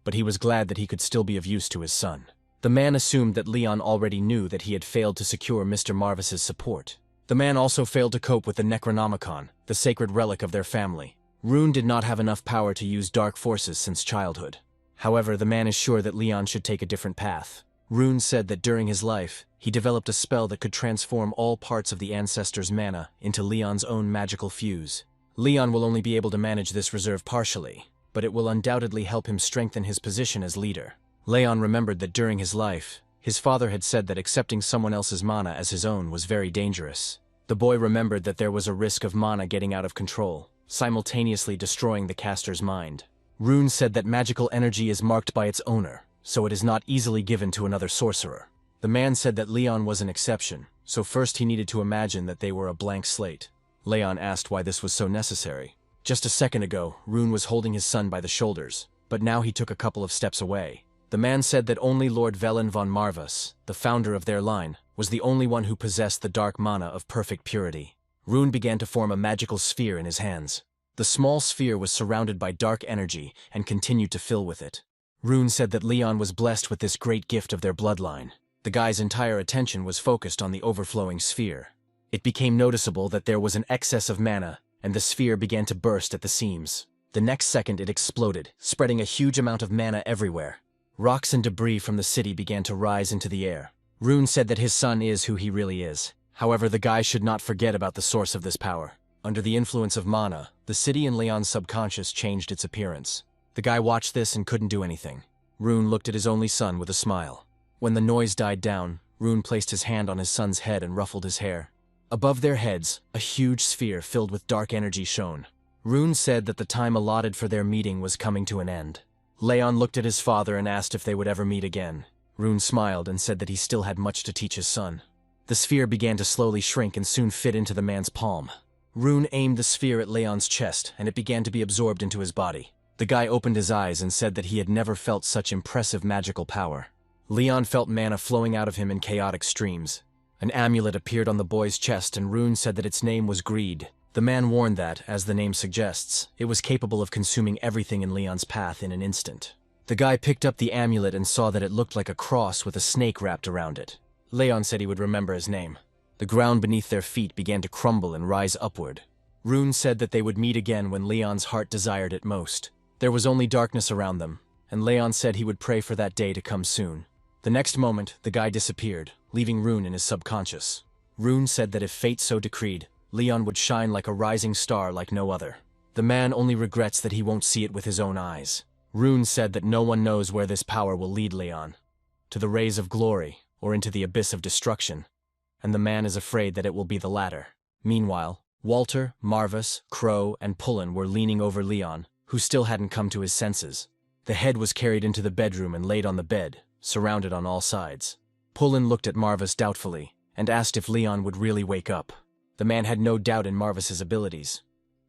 but he was glad that he could still be of use to his son. The man assumed that Leon already knew that he had failed to secure Mr. Marvis's support. The man also failed to cope with the Necronomicon, the sacred relic of their family. Rune did not have enough power to use dark forces since childhood. However, the man is sure that Leon should take a different path. Rune said that during his life, he developed a spell that could transform all parts of the ancestors' mana into Leon's own magical fuse. Leon will only be able to manage this reserve partially, but it will undoubtedly help him strengthen his position as leader. Leon remembered that during his life, his father had said that accepting someone else's mana as his own was very dangerous. The boy remembered that there was a risk of mana getting out of control, simultaneously destroying the caster's mind. Rune said that magical energy is marked by its owner, so it is not easily given to another sorcerer. The man said that Leon was an exception, so first he needed to imagine that they were a blank slate. Leon asked why this was so necessary. Just a second ago, Rune was holding his son by the shoulders, but now he took a couple of steps away. The man said that only Lord Velen von Marvis, the founder of their line, was the only one who possessed the dark mana of perfect purity. Rune began to form a magical sphere in his hands. The small sphere was surrounded by dark energy and continued to fill with it. Rune said that Leon was blessed with this great gift of their bloodline. The guy's entire attention was focused on the overflowing sphere. It became noticeable that there was an excess of mana, and the sphere began to burst at the seams. The next second it exploded, spreading a huge amount of mana everywhere. Rocks and debris from the city began to rise into the air. Rune said that his son is who he really is. However, the guy should not forget about the source of this power. Under the influence of mana, the city in Leon's subconscious changed its appearance. The guy watched this and couldn't do anything. Rune looked at his only son with a smile. When the noise died down, Rune placed his hand on his son's head and ruffled his hair. Above their heads, a huge sphere filled with dark energy shone. Rune said that the time allotted for their meeting was coming to an end. Leon looked at his father and asked if they would ever meet again. Rune smiled and said that he still had much to teach his son. The sphere began to slowly shrink and soon fit into the man's palm. Rune aimed the sphere at Leon's chest, and it began to be absorbed into his body. The guy opened his eyes and said that he had never felt such impressive magical power. Leon felt mana flowing out of him in chaotic streams. An amulet appeared on the boy's chest, and Rune said that its name was Greed. The man warned that, as the name suggests, it was capable of consuming everything in Leon's path in an instant. The guy picked up the amulet and saw that it looked like a cross with a snake wrapped around it. Leon said he would remember his name. The ground beneath their feet began to crumble and rise upward. Rune said that they would meet again when Leon's heart desired it most. There was only darkness around them, and Leon said he would pray for that day to come soon. The next moment, the guy disappeared, leaving Rune in his subconscious. Rune said that if fate so decreed, Leon would shine like a rising star like no other. The man only regrets that he won't see it with his own eyes. Rune said that no one knows where this power will lead Leon, to the rays of glory or into the abyss of destruction, and the man is afraid that it will be the latter. Meanwhile, Walter, Marvis, Crow, and Pullen were leaning over Leon, who still hadn't come to his senses. The head was carried into the bedroom and laid on the bed, surrounded on all sides. Pullen looked at Marvis doubtfully and asked if Leon would really wake up. The man had no doubt in Marvis's abilities,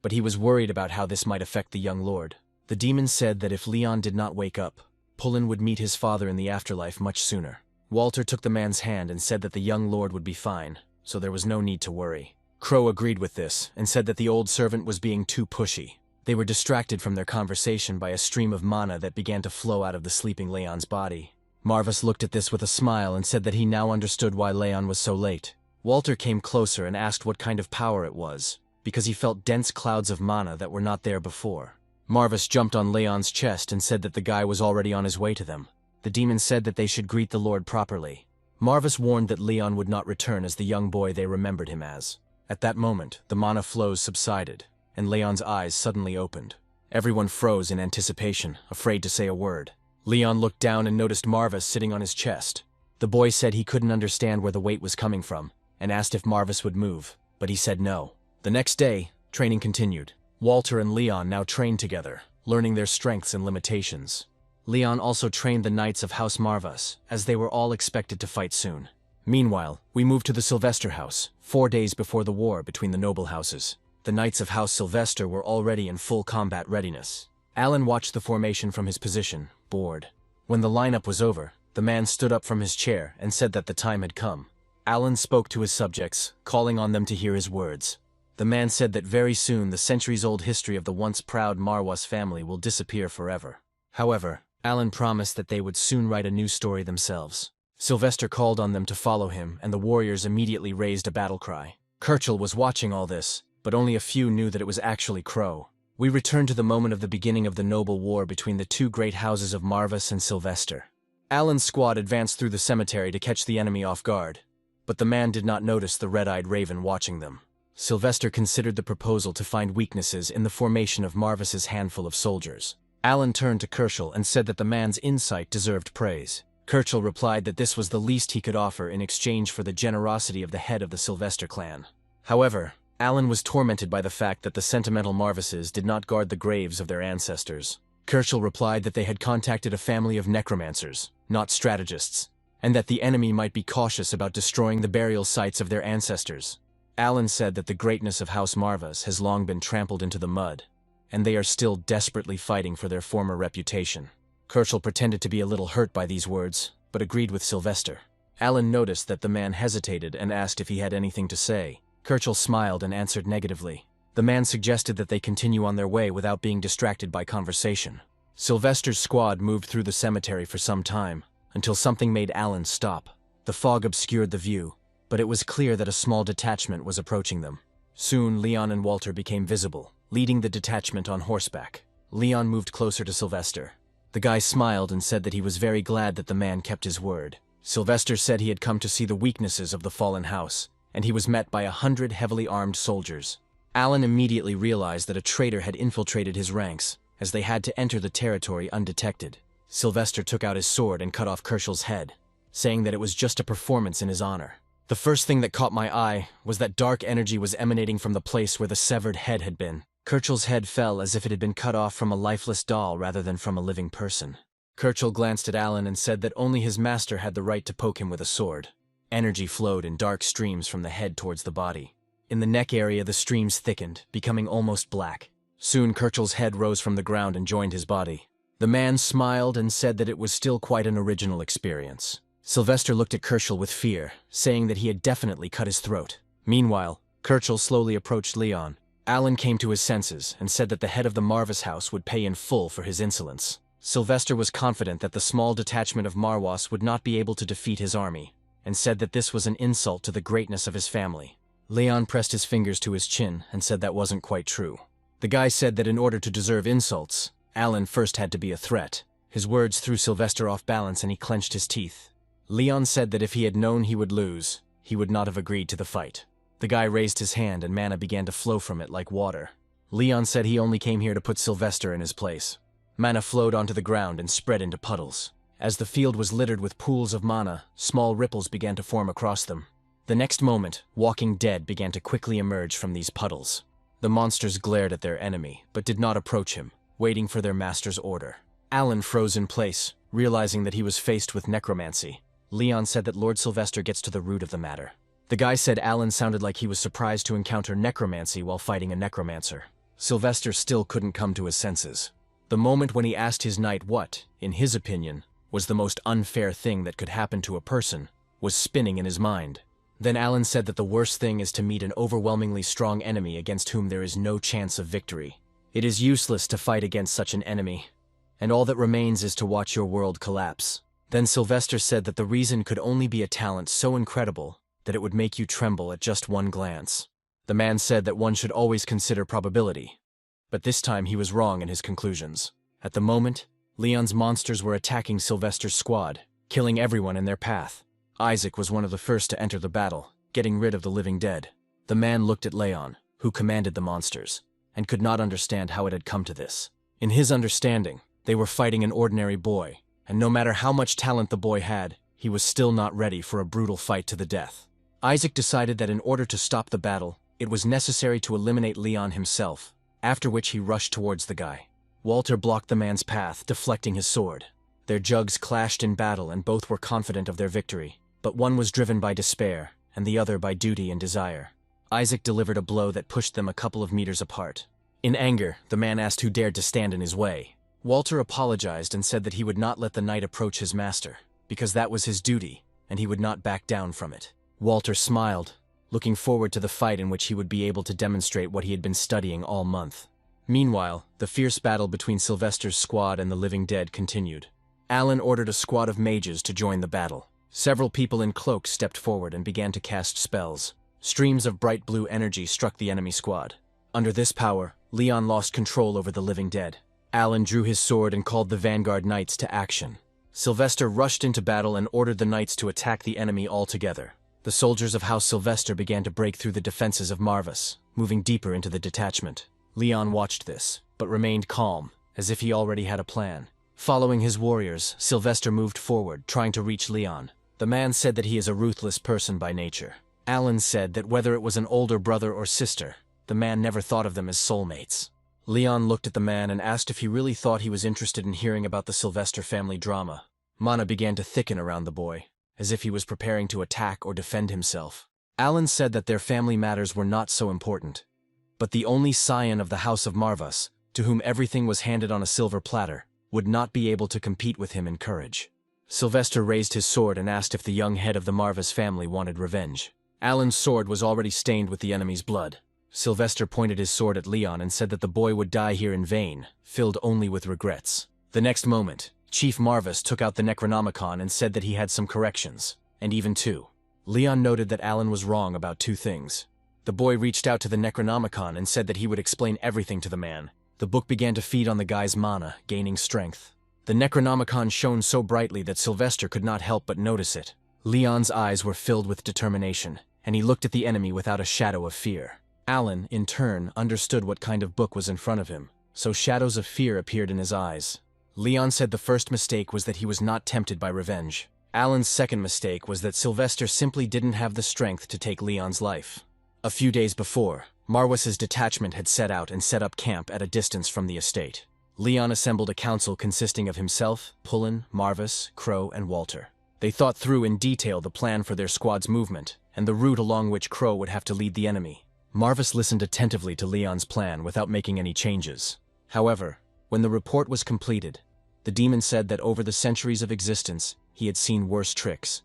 but he was worried about how this might affect the young lord. The demon said that if Leon did not wake up, Pullen would meet his father in the afterlife much sooner. Walter took the man's hand and said that the young lord would be fine, so there was no need to worry. Crow agreed with this and said that the old servant was being too pushy. They were distracted from their conversation by a stream of mana that began to flow out of the sleeping Leon's body. Marvis looked at this with a smile and said that he now understood why Leon was so late. Walter came closer and asked what kind of power it was, because he felt dense clouds of mana that were not there before. Marvis jumped on Leon's chest and said that the guy was already on his way to them. The demon said that they should greet the Lord properly. Marvis warned that Leon would not return as the young boy they remembered him as. At that moment, the mana flows subsided, and Leon's eyes suddenly opened. Everyone froze in anticipation, afraid to say a word. Leon looked down and noticed Marvis sitting on his chest. The boy said he couldn't understand where the weight was coming from, and asked if Marvis would move, but he said no. The next day, training continued. Walter and Leon now trained together, learning their strengths and limitations. Leon also trained the Knights of House Marvas, as they were all expected to fight soon. Meanwhile, we moved to the Sylvester house, 4 days before the war between the noble houses. The Knights of House Sylvester were already in full combat readiness. Alan watched the formation from his position, bored. When the lineup was over, the man stood up from his chair and said that the time had come. Alan spoke to his subjects, calling on them to hear his words. The man said that very soon the centuries-old history of the once proud Marwas family will disappear forever. However, Alan promised that they would soon write a new story themselves. Sylvester called on them to follow him, and the warriors immediately raised a battle cry. Kirchel was watching all this, but only a few knew that it was actually Crow. We returned to the moment of the beginning of the noble war between the two great houses of Marvis and Sylvester. Alan's squad advanced through the cemetery to catch the enemy off guard, but the man did not notice the red-eyed raven watching them. Sylvester considered the proposal to find weaknesses in the formation of Marvis's handful of soldiers. Alan turned to Kirchel and said that the man's insight deserved praise. Kirchel replied that this was the least he could offer in exchange for the generosity of the head of the Sylvester clan. However, Alan was tormented by the fact that the sentimental Marvises did not guard the graves of their ancestors. Kirchel replied that they had contacted a family of necromancers, not strategists, and that the enemy might be cautious about destroying the burial sites of their ancestors. Alan said that the greatness of House Marvas has long been trampled into the mud, and they are still desperately fighting for their former reputation. Kirchel pretended to be a little hurt by these words, but agreed with Sylvester. Alan noticed that the man hesitated and asked if he had anything to say. Kirchel smiled and answered negatively. The man suggested that they continue on their way without being distracted by conversation. Sylvester's squad moved through the cemetery for some time, until something made Alan stop. The fog obscured the view, but it was clear that a small detachment was approaching them. Soon, Leon and Walter became visible, leading the detachment on horseback. Leon moved closer to Sylvester. The guy smiled and said that he was very glad that the man kept his word. Sylvester said he had come to see the weaknesses of the fallen house, and he was met by 100 heavily armed soldiers. Alan immediately realized that a traitor had infiltrated his ranks, as they had to enter the territory undetected. Sylvester took out his sword and cut off Kirchel's head, saying that it was just a performance in his honor. The first thing that caught my eye was that dark energy was emanating from the place where the severed head had been. Kirchel's head fell as if it had been cut off from a lifeless doll rather than from a living person. Kirchel glanced at Alan and said that only his master had the right to poke him with a sword. Energy flowed in dark streams from the head towards the body. In the neck area, the streams thickened, becoming almost black. Soon Kirchel's head rose from the ground and joined his body. The man smiled and said that it was still quite an original experience. Sylvester looked at Kirchel with fear, saying that he had definitely cut his throat. Meanwhile, Kirchel slowly approached Leon. Alan came to his senses and said that the head of the Marvis house would pay in full for his insolence. Sylvester was confident that the small detachment of Marwas would not be able to defeat his army, and said that this was an insult to the greatness of his family. Leon pressed his fingers to his chin and said that wasn't quite true. The guy said that in order to deserve insults, Alan first had to be a threat. His words threw Sylvester off balance and he clenched his teeth. Leon said that if he had known he would lose, he would not have agreed to the fight. The guy raised his hand and mana began to flow from it like water. Leon said he only came here to put Sylvester in his place. Mana flowed onto the ground and spread into puddles. As the field was littered with pools of mana, small ripples began to form across them. The next moment, walking dead began to quickly emerge from these puddles. The monsters glared at their enemy, but did not approach him, waiting for their master's order. Alan froze in place, realizing that he was faced with necromancy. Leon said that Lord Sylvester gets to the root of the matter. The guy said Alan sounded like he was surprised to encounter necromancy while fighting a necromancer. Sylvester still couldn't come to his senses. The moment when he asked his knight what, in his opinion, was the most unfair thing that could happen to a person, was spinning in his mind. Then Alan said that the worst thing is to meet an overwhelmingly strong enemy against whom there is no chance of victory. It is useless to fight against such an enemy, and all that remains is to watch your world collapse. Then Sylvester said that the reason could only be a talent so incredible that it would make you tremble at just one glance. The man said that one should always consider probability, but this time he was wrong in his conclusions. At the moment, Leon's monsters were attacking Sylvester's squad, killing everyone in their path. Isaac was one of the first to enter the battle, getting rid of the living dead. The man looked at Leon, who commanded the monsters, and could not understand how it had come to this. In his understanding, they were fighting an ordinary boy, and no matter how much talent the boy had, he was still not ready for a brutal fight to the death. Isaac decided that in order to stop the battle, it was necessary to eliminate Leon himself, after which he rushed towards the guy. Walter blocked the man's path, deflecting his sword. Their jugs clashed in battle and both were confident of their victory, but one was driven by despair, and the other by duty and desire. Isaac delivered a blow that pushed them a couple of meters apart. In anger, the man asked who dared to stand in his way. Walter apologized and said that he would not let the knight approach his master, because that was his duty, and he would not back down from it. Walter smiled, looking forward to the fight in which he would be able to demonstrate what he had been studying all month. Meanwhile, the fierce battle between Sylvester's squad and the living dead continued. Alan ordered a squad of mages to join the battle. Several people in cloaks stepped forward and began to cast spells. Streams of bright blue energy struck the enemy squad. Under this power, Leon lost control over the living dead. Alan drew his sword and called the vanguard knights to action. Sylvester rushed into battle and ordered the knights to attack the enemy altogether. The soldiers of House Sylvester began to break through the defenses of Marvas, moving deeper into the detachment. Leon watched this, but remained calm, as if he already had a plan. Following his warriors, Sylvester moved forward, trying to reach Leon. The man said that he is a ruthless person by nature. Alan said that whether it was an older brother or sister, the man never thought of them as soulmates. Leon looked at the man and asked if he really thought he was interested in hearing about the Sylvester family drama. Mana began to thicken around the boy, as if he was preparing to attack or defend himself. Alan said that their family matters were not so important, but the only scion of the House of Marvas, to whom everything was handed on a silver platter, would not be able to compete with him in courage. Sylvester raised his sword and asked if the young head of the Marvas family wanted revenge. Alan's sword was already stained with the enemy's blood. Sylvester pointed his sword at Leon and said that the boy would die here in vain, filled only with regrets. The next moment, Chief Marvas took out the Necronomicon and said that he had some corrections, and even two. Leon noted that Alan was wrong about two things. The boy reached out to the Necronomicon and said that he would explain everything to the man. The book began to feed on the guy's mana, gaining strength. The Necronomicon shone so brightly that Sylvester could not help but notice it. Leon's eyes were filled with determination, and he looked at the enemy without a shadow of fear. Alan, in turn, understood what kind of book was in front of him, so shadows of fear appeared in his eyes. Leon said the first mistake was that he was not tempted by revenge. Alan's second mistake was that Sylvester simply didn't have the strength to take Leon's life. A few days before, Marwas's detachment had set out and set up camp at a distance from the estate. Leon assembled a council consisting of himself, Pullen, Marvas, Crow, and Walter. They thought through in detail the plan for their squad's movement, and the route along which Crow would have to lead the enemy. Marvas listened attentively to Leon's plan without making any changes. However, when the report was completed, the demon said that over the centuries of existence, he had seen worse tricks.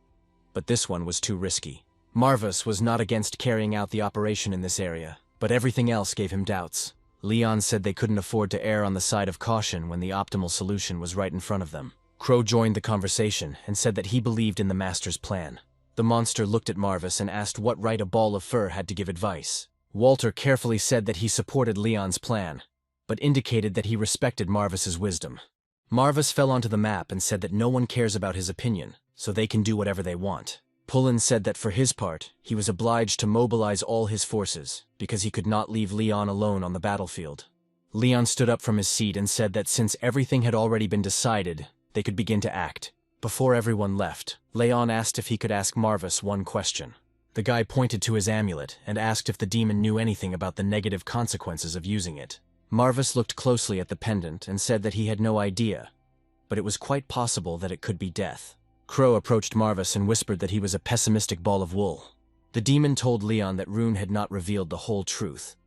But this one was too risky. Marvas was not against carrying out the operation in this area, but everything else gave him doubts. Leon said they couldn't afford to err on the side of caution when the optimal solution was right in front of them. Crow joined the conversation and said that he believed in the master's plan. The monster looked at Marvis and asked what right a ball of fur had to give advice. Walter carefully said that he supported Leon's plan, but indicated that he respected Marvis's wisdom. Marvis fell onto the map and said that no one cares about his opinion, so they can do whatever they want. Pullen said that for his part, he was obliged to mobilize all his forces, because he could not leave Leon alone on the battlefield. Leon stood up from his seat and said that since everything had already been decided, they could begin to act. Before everyone left, Leon asked if he could ask Marvis one question. The guy pointed to his amulet and asked if the demon knew anything about the negative consequences of using it. Marvis looked closely at the pendant and said that he had no idea, but it was quite possible that it could be death. Crow approached Marvis and whispered that he was a pessimistic ball of wool. The demon told Leon that Rune had not revealed the whole truth,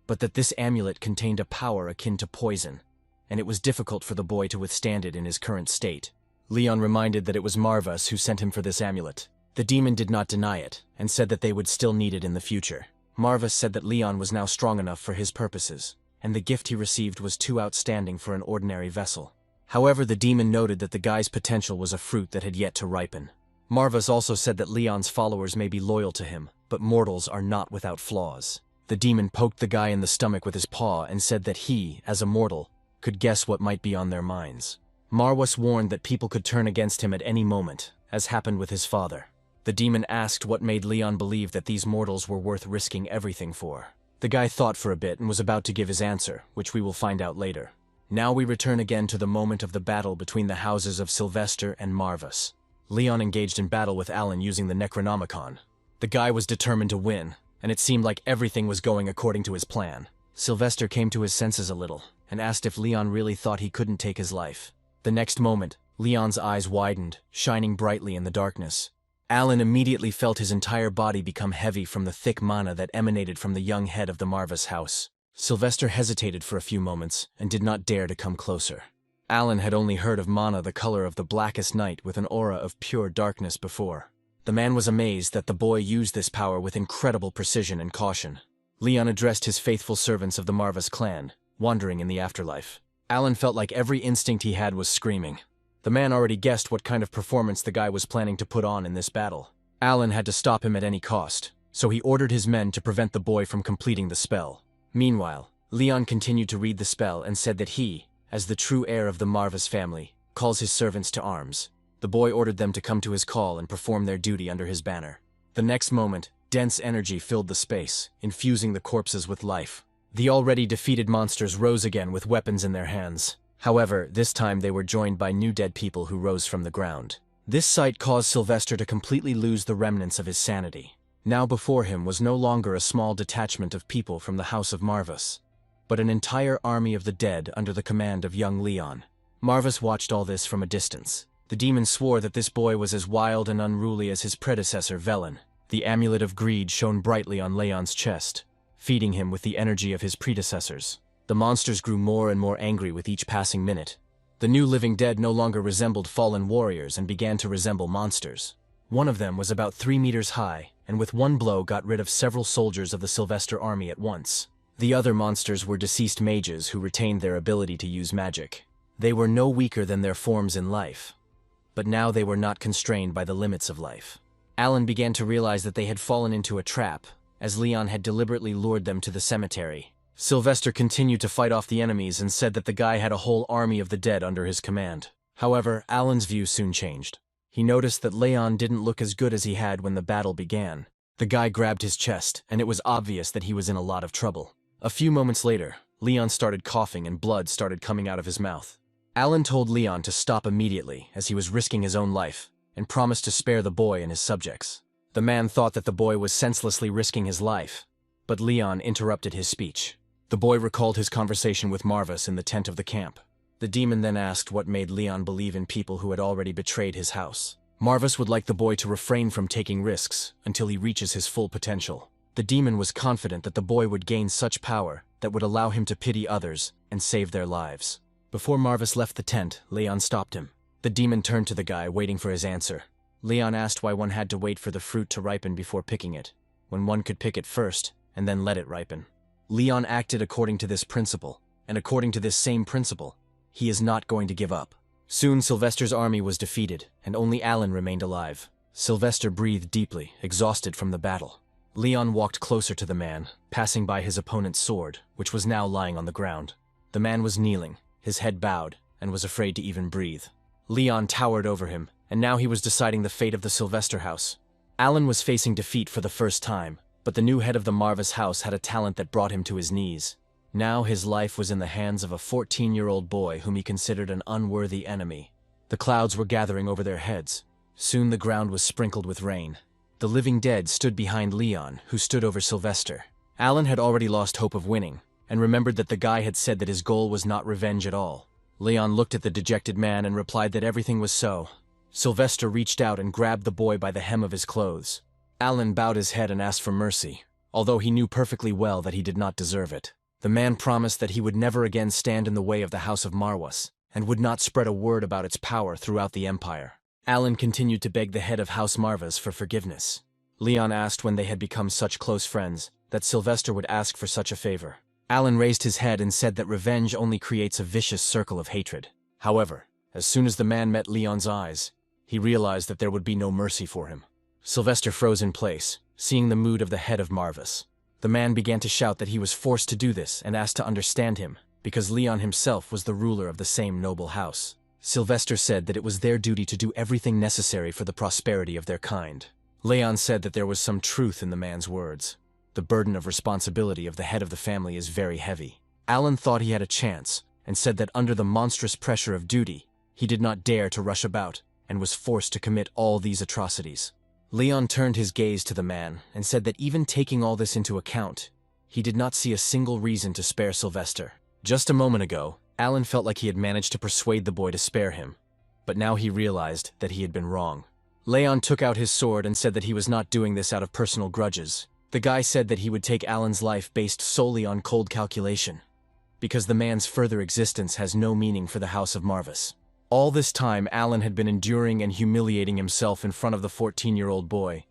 but that this amulet contained a power akin to poison, and it was difficult for the boy to withstand it in his current state. Leon reminded that it was Marvis who sent him for this amulet. The demon did not deny it, and said that they would still need it in the future. Marvis said that Leon was now strong enough for his purposes, and the gift he received was too outstanding for an ordinary vessel. However, the demon noted that the guy's potential was a fruit that had yet to ripen. Marvis also said that Leon's followers may be loyal to him, but mortals are not without flaws. The demon poked the guy in the stomach with his paw and said that he, as a mortal, could guess what might be on their minds. Marvis warned that people could turn against him at any moment, as happened with his father. The demon asked what made Leon believe that these mortals were worth risking everything for. The guy thought for a bit and was about to give his answer, which we will find out later. Now we return again to the moment of the battle between the houses of Sylvester and Marvis. Leon engaged in battle with Alan using the Necronomicon. The guy was determined to win, and it seemed like everything was going according to his plan. Sylvester came to his senses a little, and asked if Leon really thought he couldn't take his life. The next moment, Leon's eyes widened, shining brightly in the darkness. Alan immediately felt his entire body become heavy from the thick mana that emanated from the young head of the Marvis house. Sylvester hesitated for a few moments, and did not dare to come closer. Alan had only heard of mana the color of the blackest night with an aura of pure darkness before. The man was amazed that the boy used this power with incredible precision and caution. Leon addressed his faithful servants of the Marvis clan, wandering in the afterlife. Alan felt like every instinct he had was screaming. The man already guessed what kind of performance the guy was planning to put on in this battle. Alan had to stop him at any cost, so he ordered his men to prevent the boy from completing the spell. Meanwhile, Leon continued to read the spell and said that he, as the true heir of the Marvis family, calls his servants to arms. The boy ordered them to come to his call and perform their duty under his banner. The next moment, dense energy filled the space, infusing the corpses with life. The already defeated monsters rose again with weapons in their hands. However, this time they were joined by new dead people who rose from the ground. This sight caused Sylvester to completely lose the remnants of his sanity. Now before him was no longer a small detachment of people from the House of Marvis, but an entire army of the dead under the command of young Leon. Marvis watched all this from a distance. The demon swore that this boy was as wild and unruly as his predecessor Velen. The amulet of greed shone brightly on Leon's chest, feeding him with the energy of his predecessors. The monsters grew more and more angry with each passing minute. The new living dead no longer resembled fallen warriors and began to resemble monsters. One of them was about 3 meters high, and with one blow got rid of several soldiers of the Sylvester army at once. The other monsters were deceased mages who retained their ability to use magic. They were no weaker than their forms in life, but now they were not constrained by the limits of life. Alan began to realize that they had fallen into a trap, as Leon had deliberately lured them to the cemetery. Sylvester continued to fight off the enemies and said that the guy had a whole army of the dead under his command. However, Alan's view soon changed. He noticed that Leon didn't look as good as he had when the battle began. The guy grabbed his chest, and it was obvious that he was in a lot of trouble. A few moments later, Leon started coughing and blood started coming out of his mouth. Alan told Leon to stop immediately, as he was risking his own life, and promised to spare the boy and his subjects. The man thought that the boy was senselessly risking his life, but Leon interrupted his speech. The boy recalled his conversation with Marvis in the tent of the camp. The demon then asked what made Leon believe in people who had already betrayed his house. Marvis would like the boy to refrain from taking risks until he reaches his full potential. The demon was confident that the boy would gain such power that would allow him to pity others and save their lives. Before Marvis left the tent, Leon stopped him. The demon turned to the guy, waiting for his answer. Leon asked why one had to wait for the fruit to ripen before picking it, when one could pick it first and then let it ripen. Leon acted according to this principle, and according to this same principle, he is not going to give up. Soon Sylvester's army was defeated, and only Alan remained alive. Sylvester breathed deeply, exhausted from the battle. Leon walked closer to the man, passing by his opponent's sword, which was now lying on the ground. The man was kneeling, his head bowed, and was afraid to even breathe. Leon towered over him, and now he was deciding the fate of the Sylvester house. Alan was facing defeat for the first time, but the new head of the Marvis house had a talent that brought him to his knees. Now his life was in the hands of a 14-year-old boy whom he considered an unworthy enemy. The clouds were gathering over their heads. Soon the ground was sprinkled with rain. The living dead stood behind Leon, who stood over Sylvester. Alan had already lost hope of winning, and remembered that the guy had said that his goal was not revenge at all. Leon looked at the dejected man and replied that everything was so. Sylvester reached out and grabbed the boy by the hem of his clothes. Alan bowed his head and asked for mercy, although he knew perfectly well that he did not deserve it. The man promised that he would never again stand in the way of the House of Marwas, and would not spread a word about its power throughout the Empire. Alan continued to beg the head of House Marvas for forgiveness. Leon asked when they had become such close friends that Sylvester would ask for such a favor. Alan raised his head and said that revenge only creates a vicious circle of hatred. However, as soon as the man met Leon's eyes, he realized that there would be no mercy for him. Sylvester froze in place, seeing the mood of the head of Marvis. The man began to shout that he was forced to do this and asked to understand him, because Leon himself was the ruler of the same noble house. Sylvester said that it was their duty to do everything necessary for the prosperity of their kind. Leon said that there was some truth in the man's words. The burden of responsibility of the head of the family is very heavy. Alan thought he had a chance, and said that under the monstrous pressure of duty, he did not dare to rush about, and was forced to commit all these atrocities. Leon turned his gaze to the man, and said that even taking all this into account, he did not see a single reason to spare Sylvester. Just a moment ago, Alan felt like he had managed to persuade the boy to spare him, but now he realized that he had been wrong. Leon took out his sword and said that he was not doing this out of personal grudges. The guy said that he would take Alan's life based solely on cold calculation, because the man's further existence has no meaning for the House of Marvis. All this time, Alan had been enduring and humiliating himself in front of the 14-year-old boy,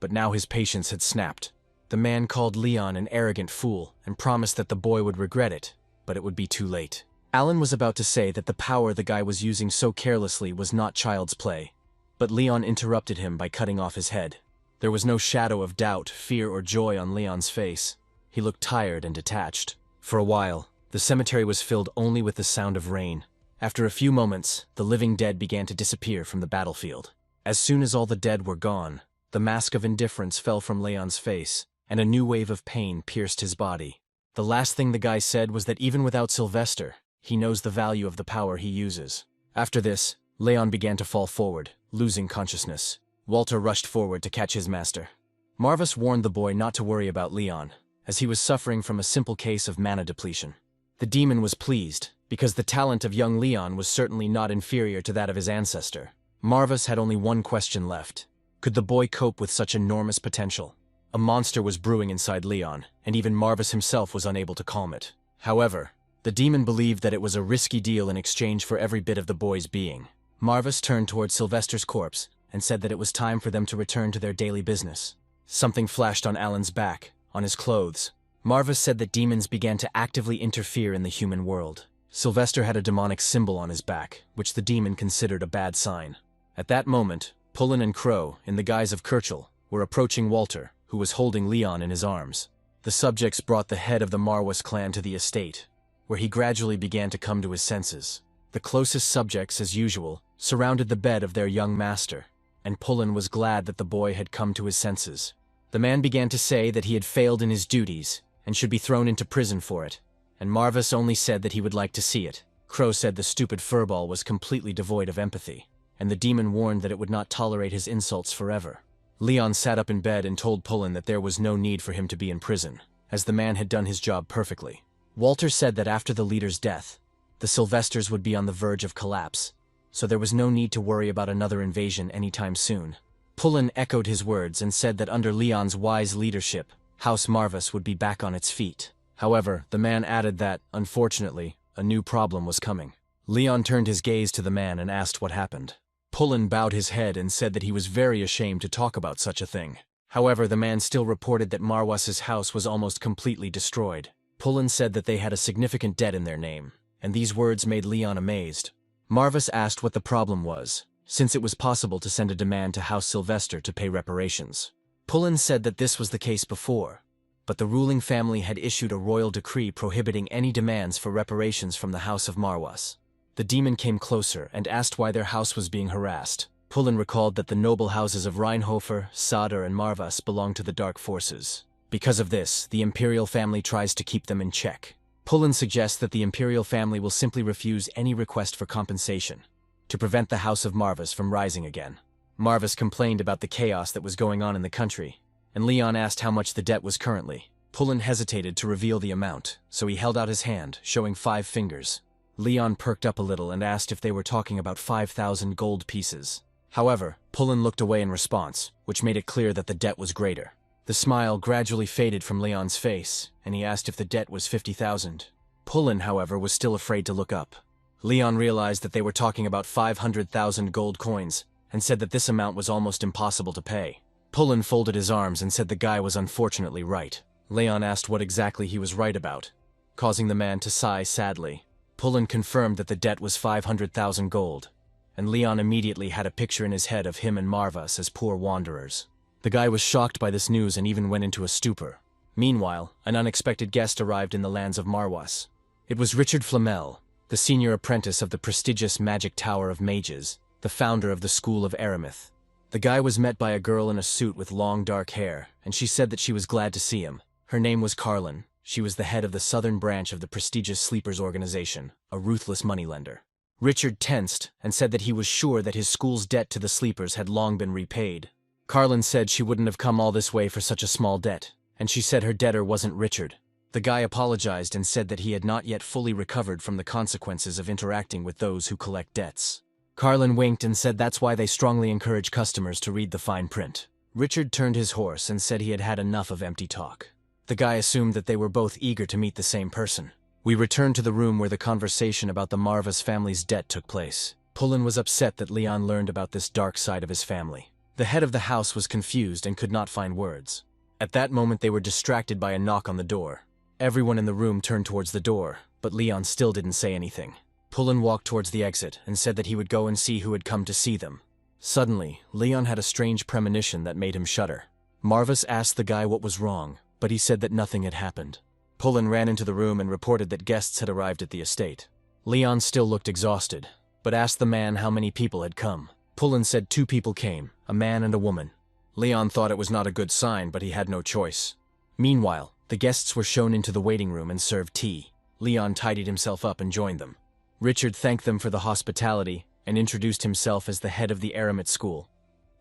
but now his patience had snapped. The man called Leon an arrogant fool and promised that the boy would regret it, but it would be too late. Alan was about to say that the power the guy was using so carelessly was not child's play, but Leon interrupted him by cutting off his head. There was no shadow of doubt, fear, or joy on Leon's face. He looked tired and detached. For a while, the cemetery was filled only with the sound of rain. After a few moments, the living dead began to disappear from the battlefield. As soon as all the dead were gone, the mask of indifference fell from Leon's face, and a new wave of pain pierced his body. The last thing the guy said was that even without Sylvester, he knows the value of the power he uses. After this, Leon began to fall forward, losing consciousness. Walter rushed forward to catch his master. Marvis warned the boy not to worry about Leon, as he was suffering from a simple case of mana depletion. The demon was pleased, because the talent of young Leon was certainly not inferior to that of his ancestor. Marvis had only one question left. Could the boy cope with such enormous potential? A monster was brewing inside Leon, and even Marvis himself was unable to calm it. However, the demon believed that it was a risky deal in exchange for every bit of the boy's being. Marvis turned towards Sylvester's corpse and said that it was time for them to return to their daily business. Something flashed on Alan's back, on his clothes. Marvis said that demons began to actively interfere in the human world. Sylvester had a demonic symbol on his back, which the demon considered a bad sign. At that moment, Pullen and Crow, in the guise of Kirchel, were approaching Walter, who was holding Leon in his arms. The subjects brought the head of the Marwas clan to the estate, where he gradually began to come to his senses. The closest subjects, as usual, surrounded the bed of their young master, and Pullen was glad that the boy had come to his senses. The man began to say that he had failed in his duties and should be thrown into prison for it, and Marvis only said that he would like to see it. Crow said the stupid furball was completely devoid of empathy, and the demon warned that it would not tolerate his insults forever. Leon sat up in bed and told Pullen that there was no need for him to be in prison, as the man had done his job perfectly. Walter said that after the leader's death, the Sylvesters would be on the verge of collapse, so there was no need to worry about another invasion anytime soon. Pullen echoed his words and said that under Leon's wise leadership, House Marvis would be back on its feet. However, the man added that, unfortunately, a new problem was coming. Leon turned his gaze to the man and asked what happened. Pullen bowed his head and said that he was very ashamed to talk about such a thing. However, the man still reported that Marwas's house was almost completely destroyed. Pullen said that they had a significant debt in their name, and these words made Leon amazed. Marvis asked what the problem was, since it was possible to send a demand to House Sylvester to pay reparations. Pullen said that this was the case before, but the ruling family had issued a royal decree prohibiting any demands for reparations from the House of Marwas. The demon came closer and asked why their house was being harassed. Pullen recalled that the noble houses of Rheinhofer, Sadr, and Marwas belonged to the Dark Forces. Because of this, the imperial family tries to keep them in check. Pullen suggests that the imperial family will simply refuse any request for compensation to prevent the House of Marwas from rising again. Marwas complained about the chaos that was going on in the country, and Leon asked how much the debt was currently. Pullen hesitated to reveal the amount, so he held out his hand, showing 5 fingers. Leon perked up a little and asked if they were talking about 5,000 gold pieces. However, Pullen looked away in response, which made it clear that the debt was greater. The smile gradually faded from Leon's face, and he asked if the debt was 50,000. Pullen, however, was still afraid to look up. Leon realized that they were talking about 500,000 gold coins, and said that this amount was almost impossible to pay. Pullen folded his arms and said the guy was unfortunately right. Leon asked what exactly he was right about, causing the man to sigh sadly. Pullen confirmed that the debt was 500,000 gold, and Leon immediately had a picture in his head of him and Marwas as poor wanderers. The guy was shocked by this news and even went into a stupor. Meanwhile, an unexpected guest arrived in the lands of Marwas. It was Richard Flamel, the senior apprentice of the prestigious Magic Tower of Mages, the founder of the School of Aramith. The guy was met by a girl in a suit with long dark hair, and she said that she was glad to see him. Her name was Carlin. She was the head of the southern branch of the prestigious Sleepers organization, a ruthless moneylender. Richard tensed and said that he was sure that his school's debt to the Sleepers had long been repaid. Carlin said she wouldn't have come all this way for such a small debt, and she said her debtor wasn't Richard. The guy apologized and said that he had not yet fully recovered from the consequences of interacting with those who collect debts. Carlin winked and said that's why they strongly encourage customers to read the fine print. Richard turned his horse and said he had had enough of empty talk. The guy assumed that they were both eager to meet the same person. We returned to the room where the conversation about the Marwas family's debt took place. Pullen was upset that Leon learned about this dark side of his family. The head of the house was confused and could not find words. At that moment they were distracted by a knock on the door. Everyone in the room turned towards the door, but Leon still didn't say anything. Pullen walked towards the exit and said that he would go and see who had come to see them. Suddenly, Leon had a strange premonition that made him shudder. Marwas asked the guy what was wrong, but he said that nothing had happened. Pullen ran into the room and reported that guests had arrived at the estate. Leon still looked exhausted, but asked the man how many people had come. Pullen said 2 people came, a man and a woman. Leon thought it was not a good sign, but he had no choice. Meanwhile, the guests were shown into the waiting room and served tea. Leon tidied himself up and joined them. Richard thanked them for the hospitality and introduced himself as the head of the Aramith school,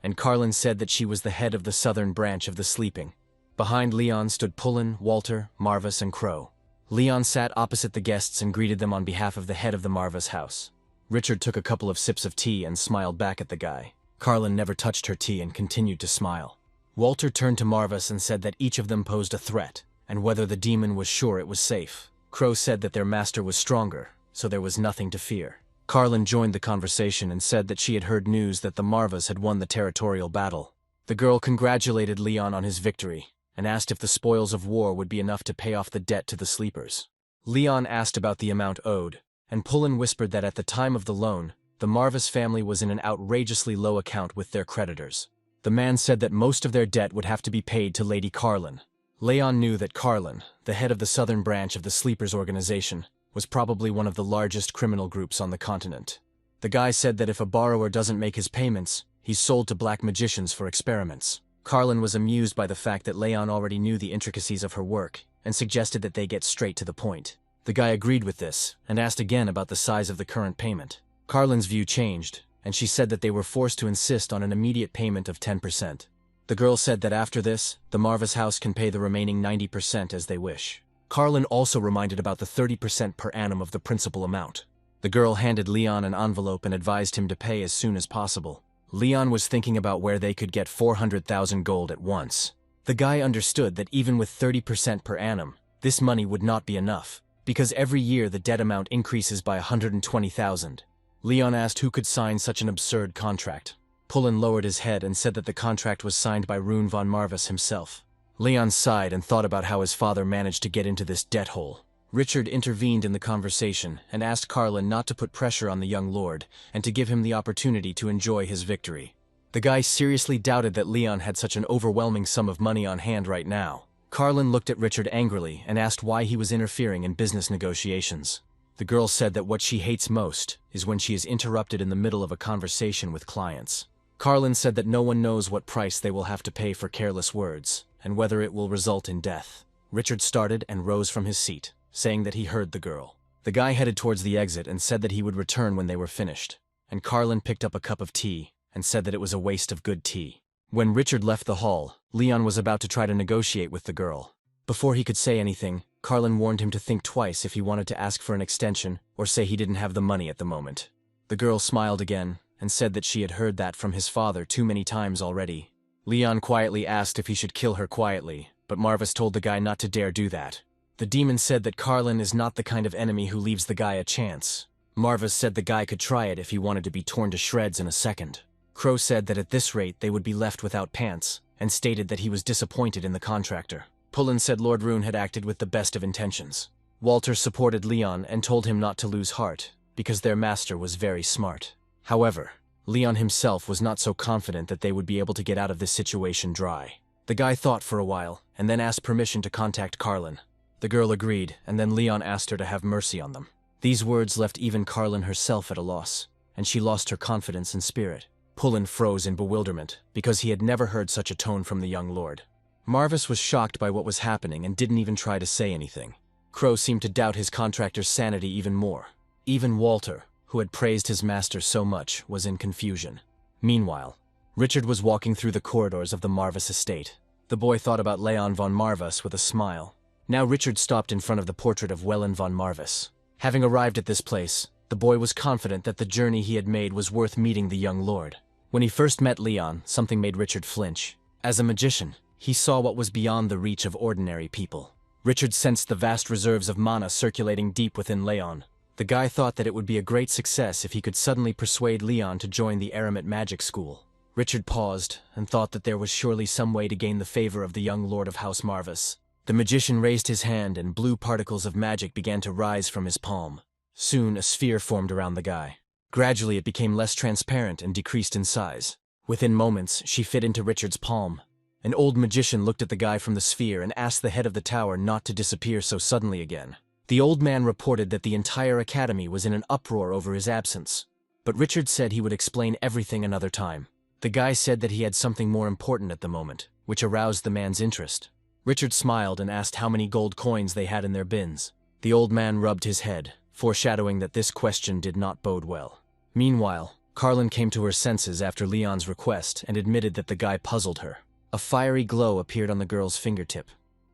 and Carlin said that she was the head of the southern branch of the Sleeping. Behind Leon stood Pullen, Walter, Marwas, and Crow. Leon sat opposite the guests and greeted them on behalf of the head of the Marwas house. Richard took a couple of sips of tea and smiled back at the guy. Carlin never touched her tea and continued to smile. Walter turned to Marwas and said that each of them posed a threat, and whether the demon was sure it was safe. Crow said that their master was stronger, so there was nothing to fear. Carlin joined the conversation and said that she had heard news that the Marwas had won the territorial battle. The girl congratulated Leon on his victory, and asked if the spoils of war would be enough to pay off the debt to the Sleepers. Leon asked about the amount owed, and Pullen whispered that at the time of the loan, the Marwas family was in an outrageously low account with their creditors. The man said that most of their debt would have to be paid to Lady Carlin. Leon knew that Carlin, the head of the southern branch of the Sleepers organization, was probably one of the largest criminal groups on the continent. The guy said that if a borrower doesn't make his payments, he's sold to black magicians for experiments. Carlin was amused by the fact that Leon already knew the intricacies of her work, and suggested that they get straight to the point. The guy agreed with this, and asked again about the size of the current payment. Carlin's view changed, and she said that they were forced to insist on an immediate payment of 10%. The girl said that after this, the Marwas house can pay the remaining 90% as they wish. Carlin also reminded about the 30% per annum of the principal amount. The girl handed Leon an envelope and advised him to pay as soon as possible. Leon was thinking about where they could get 400,000 gold at once. The guy understood that even with 30% per annum, this money would not be enough, because every year the debt amount increases by 120,000. Leon asked who could sign such an absurd contract. Pullen lowered his head and said that the contract was signed by Rune von Marwas himself. Leon sighed and thought about how his father managed to get into this debt hole. Richard intervened in the conversation and asked Carlin not to put pressure on the young lord and to give him the opportunity to enjoy his victory. The guy seriously doubted that Leon had such an overwhelming sum of money on hand right now. Carlin looked at Richard angrily and asked why he was interfering in business negotiations. The girl said that what she hates most is when she is interrupted in the middle of a conversation with clients. Carlin said that no one knows what price they will have to pay for careless words, and whether it will result in death. Richard started and rose from his seat, saying that he heard the girl. The guy headed towards the exit and said that he would return when they were finished, and Carlin picked up a cup of tea and said that it was a waste of good tea. When Richard left the hall, Leon was about to try to negotiate with the girl. Before he could say anything, Carlin warned him to think twice if he wanted to ask for an extension or say he didn't have the money at the moment. The girl smiled again and said that she had heard that from his father too many times already. Leon quietly asked if he should kill her quietly, but Marvis told the guy not to dare do that. The demon said that Carlin is not the kind of enemy who leaves the guy a chance. Marvis said the guy could try it if he wanted to be torn to shreds in a second. Crow said that at this rate they would be left without pants, and stated that he was disappointed in the contractor. Pullen said Lord Rune had acted with the best of intentions. Walter supported Leon and told him not to lose heart, because their master was very smart. However, Leon himself was not so confident that they would be able to get out of this situation dry. The guy thought for a while, and then asked permission to contact Carlin. The girl agreed, and then Leon asked her to have mercy on them. These words left even Carlin herself at a loss, and she lost her confidence and spirit. Pullen froze in bewilderment, because he had never heard such a tone from the young lord. Marvis was shocked by what was happening and didn't even try to say anything. Crow seemed to doubt his contractor's sanity even more. Even Walter, who had praised his master so much, was in confusion. Meanwhile, Richard was walking through the corridors of the Marvis estate. The boy thought about Leon von Marvis with a smile. Now Richard stopped in front of the portrait of Wellen von Marvis. Having arrived at this place, the boy was confident that the journey he had made was worth meeting the young lord. When he first met Leon, something made Richard flinch. As a magician, he saw what was beyond the reach of ordinary people. Richard sensed the vast reserves of mana circulating deep within Leon. The guy thought that it would be a great success if he could suddenly persuade Leon to join the Aramet magic school. Richard paused and thought that there was surely some way to gain the favor of the young lord of House Marvis. The magician raised his hand and blue particles of magic began to rise from his palm. Soon a sphere formed around the guy. Gradually it became less transparent and decreased in size. Within moments, she fit into Richard's palm. An old magician looked at the guy from the sphere and asked the head of the tower not to disappear so suddenly again. The old man reported that the entire academy was in an uproar over his absence. But Richard said he would explain everything another time. The guy said that he had something more important at the moment, which aroused the man's interest. Richard smiled and asked how many gold coins they had in their bins. The old man rubbed his head, foreshadowing that this question did not bode well. Meanwhile, Carlin came to her senses after Leon's request and admitted that the guy puzzled her. A fiery glow appeared on the girl's fingertip,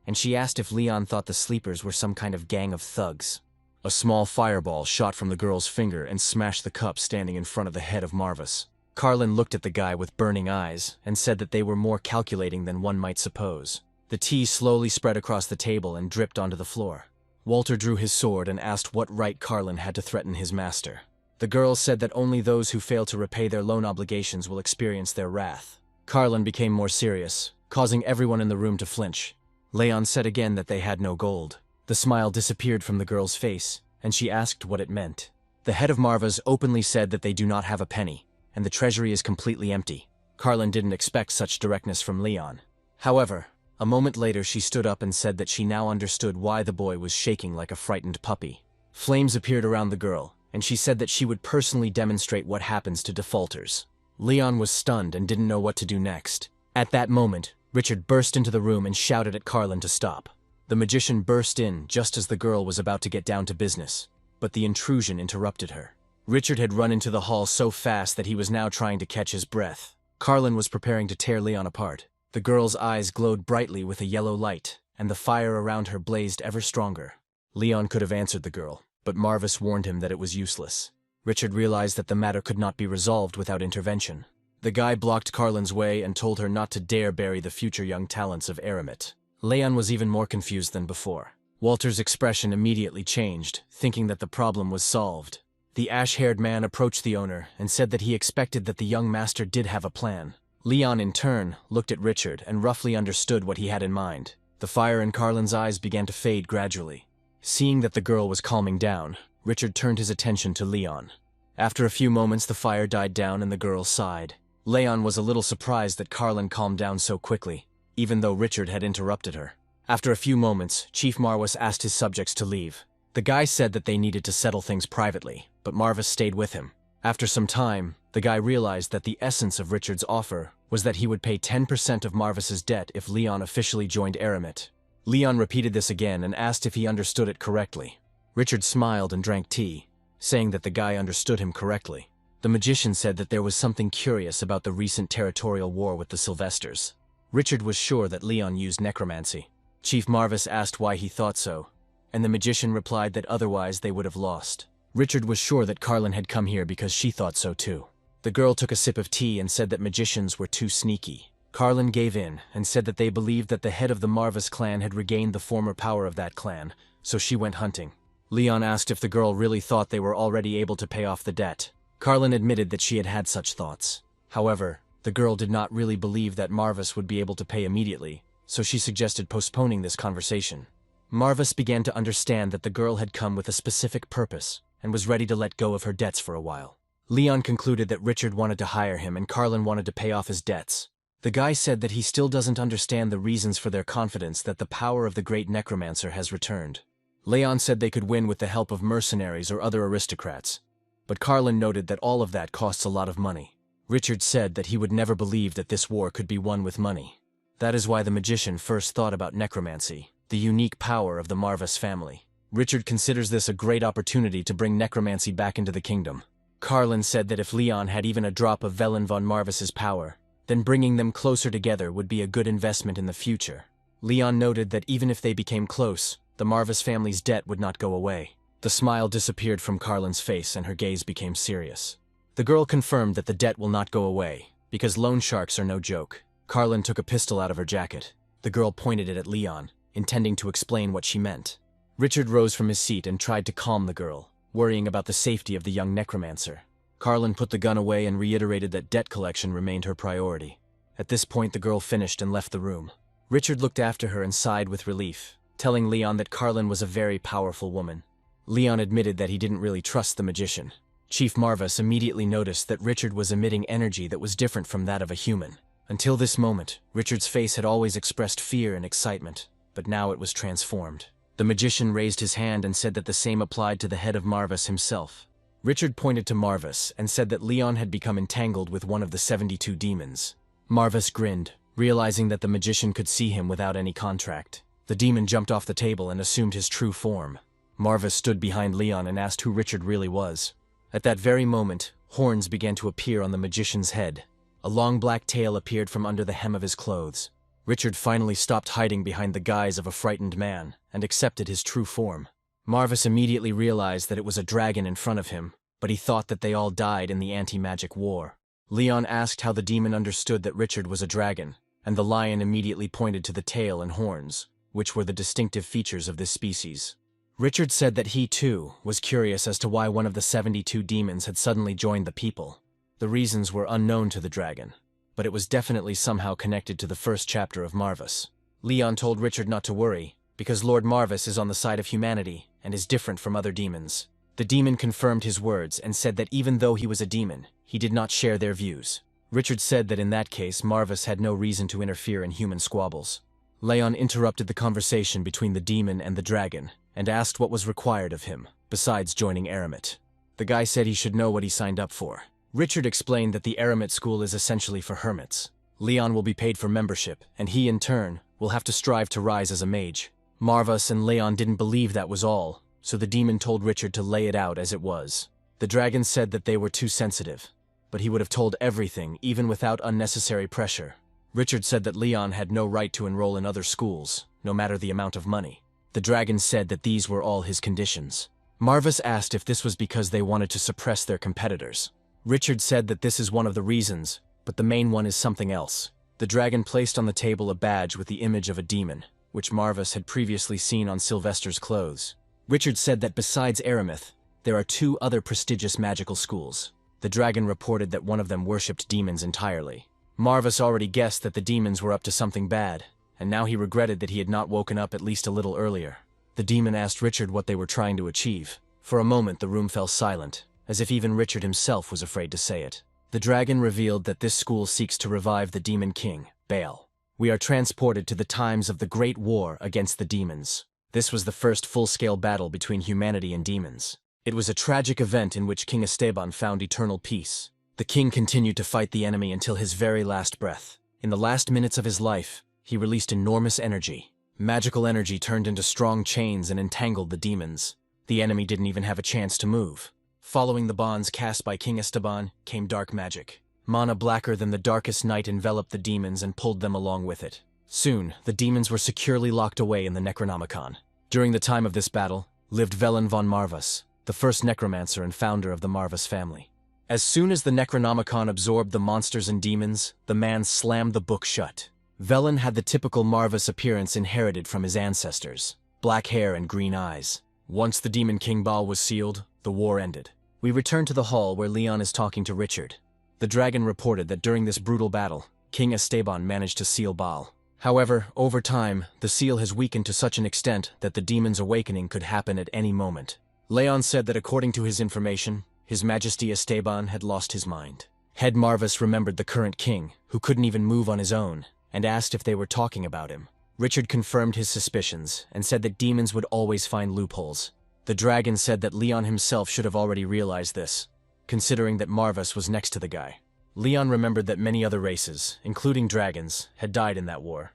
and she asked if Leon thought the sleepers were some kind of gang of thugs. A small fireball shot from the girl's finger and smashed the cup standing in front of the head of Marvis. Carlin looked at the guy with burning eyes and said that they were more calculating than one might suppose. The tea slowly spread across the table and dripped onto the floor. Walter drew his sword and asked what right Carlin had to threaten his master. The girl said that only those who fail to repay their loan obligations will experience their wrath. Carlin became more serious, causing everyone in the room to flinch. Leon said again that they had no gold. The smile disappeared from the girl's face, and she asked what it meant. The head of Marvas openly said that they do not have a penny, and the treasury is completely empty. Carlin didn't expect such directness from Leon. However, a moment later she stood up and said that she now understood why the boy was shaking like a frightened puppy. Flames appeared around the girl, and she said that she would personally demonstrate what happens to defaulters. Leon was stunned and didn't know what to do next. At that moment, Richard burst into the room and shouted at Carlin to stop. The magician burst in just as the girl was about to get down to business, but the intrusion interrupted her. Richard had run into the hall so fast that he was now trying to catch his breath. Carlin was preparing to tear Leon apart. The girl's eyes glowed brightly with a yellow light, and the fire around her blazed ever stronger. Leon could have answered the girl, but Marvis warned him that it was useless. Richard realized that the matter could not be resolved without intervention. The guy blocked Carlin's way and told her not to dare bury the future young talents of Aramet. Leon was even more confused than before. Walter's expression immediately changed, thinking that the problem was solved. The ash-haired man approached the owner and said that he expected that the young master did have a plan. Leon, in turn, looked at Richard and roughly understood what he had in mind. The fire in Carlin's eyes began to fade gradually. Seeing that the girl was calming down, Richard turned his attention to Leon. After a few moments, the fire died down and the girl sighed. Leon was a little surprised that Carlin calmed down so quickly, even though Richard had interrupted her. After a few moments, Chief Marwas asked his subjects to leave. The guy said that they needed to settle things privately, but Marwas stayed with him. After some time, the guy realized that the essence of Richard's offer was that he would pay 10% of Marvas's debt if Leon officially joined Aramit. Leon repeated this again and asked if he understood it correctly. Richard smiled and drank tea, saying that the guy understood him correctly. The magician said that there was something curious about the recent territorial war with the Sylvesters. Richard was sure that Leon used necromancy. Chief Marwas asked why he thought so, and the magician replied that otherwise they would have lost. Richard was sure that Carlin had come here because she thought so too. The girl took a sip of tea and said that magicians were too sneaky. Carlin gave in and said that they believed that the head of the Marwas clan had regained the former power of that clan, so she went hunting. Leon asked if the girl really thought they were already able to pay off the debt. Carlin admitted that she had had such thoughts. However, the girl did not really believe that Marwas would be able to pay immediately, so she suggested postponing this conversation. Marwas began to understand that the girl had come with a specific purpose and was ready to let go of her debts for a while. Leon concluded that Richard wanted to hire him and Carlin wanted to pay off his debts. The guy said that he still doesn't understand the reasons for their confidence that the power of the great necromancer has returned. Leon said they could win with the help of mercenaries or other aristocrats, but Carlin noted that all of that costs a lot of money. Richard said that he would never believe that this war could be won with money. That is why the magician first thought about necromancy, the unique power of the Marwas family. Richard considers this a great opportunity to bring necromancy back into the kingdom. Carlin said that if Leon had even a drop of Velen von Marwas's power, then bringing them closer together would be a good investment in the future. Leon noted that even if they became close, the Marwas family's debt would not go away. The smile disappeared from Carlin's face and her gaze became serious. The girl confirmed that the debt will not go away, because loan sharks are no joke. Carlin took a pistol out of her jacket. The girl pointed it at Leon, intending to explain what she meant. Richard rose from his seat and tried to calm the girl, worrying about the safety of the young necromancer. Carlin put the gun away and reiterated that debt collection remained her priority. At this point, the girl finished and left the room. Richard looked after her and sighed with relief, telling Leon that Carlin was a very powerful woman. Leon admitted that he didn't really trust the magician. Chief Marwas immediately noticed that Richard was emitting energy that was different from that of a human. Until this moment, Richard's face had always expressed fear and excitement, but now it was transformed. The magician raised his hand and said that the same applied to the head of Marwas himself. Richard pointed to Marwas and said that Leon had become entangled with one of the 72 demons. Marwas grinned, realizing that the magician could see him without any contract. The demon jumped off the table and assumed his true form. Marwas stood behind Leon and asked who Richard really was. At that very moment, horns began to appear on the magician's head. A long black tail appeared from under the hem of his clothes. Richard finally stopped hiding behind the guise of a frightened man and accepted his true form. Marwas immediately realized that it was a dragon in front of him, but he thought that they all died in the anti-magic war. Leon asked how the demon understood that Richard was a dragon, and the lion immediately pointed to the tail and horns, which were the distinctive features of this species. Richard said that he, too, was curious as to why one of the 72 demons had suddenly joined the people. The reasons were unknown to the dragon, but it was definitely somehow connected to the first chapter of Marwas. Leon told Richard not to worry, because Lord Marwas is on the side of humanity and is different from other demons. The demon confirmed his words and said that even though he was a demon, he did not share their views. Richard said that in that case, Marwas had no reason to interfere in human squabbles. Leon interrupted the conversation between the demon and the dragon and asked what was required of him, besides joining Aramit. The guy said he should know what he signed up for. Richard explained that the Aramit school is essentially for hermits. Leon will be paid for membership, and he, in turn, will have to strive to rise as a mage. Marwas and Leon didn't believe that was all, so the demon told Richard to lay it out as it was. The dragon said that they were too sensitive, but he would have told everything, even without unnecessary pressure. Richard said that Leon had no right to enroll in other schools, no matter the amount of money. The dragon said that these were all his conditions. Marwas asked if this was because they wanted to suppress their competitors. Richard said that this is one of the reasons, but the main one is something else. The dragon placed on the table a badge with the image of a demon, which Marwas had previously seen on Sylvester's clothes. Richard said that besides Aramith, there are 2 other prestigious magical schools. The dragon reported that one of them worshipped demons entirely. Marwas already guessed that the demons were up to something bad, and now he regretted that he had not woken up at least a little earlier. The demon asked Richard what they were trying to achieve. For a moment, the room fell silent, as if even Richard himself was afraid to say it. The dragon revealed that this school seeks to revive the demon king, Baal. We are transported to the times of the Great War against the demons. This was the first full-scale battle between humanity and demons. It was a tragic event in which King Esteban found eternal peace. The king continued to fight the enemy until his very last breath. In the last minutes of his life, he released enormous energy. Magical energy turned into strong chains and entangled the demons. The enemy didn't even have a chance to move. Following the bonds cast by King Esteban came dark magic. Mana blacker than the darkest night enveloped the demons and pulled them along with it. Soon, the demons were securely locked away in the Necronomicon. During the time of this battle, lived Velen von Marvas, the first necromancer and founder of the Marvas family. As soon as the Necronomicon absorbed the monsters and demons, the man slammed the book shut. Velen had the typical Marvas appearance inherited from his ancestors: black hair and green eyes. Once the Demon King Baal was sealed, the war ended. We return to the hall where Leon is talking to Richard. The dragon reported that during this brutal battle, King Esteban managed to seal Baal. However, over time, the seal has weakened to such an extent that the demon's awakening could happen at any moment. Leon said that according to his information, His Majesty Esteban had lost his mind. Head Marvas remembered the current king, who couldn't even move on his own, and asked if they were talking about him. Richard confirmed his suspicions and said that demons would always find loopholes. The dragon said that Leon himself should have already realized this, considering that Marvas was next to the guy. Leon remembered that many other races, including dragons, had died in that war.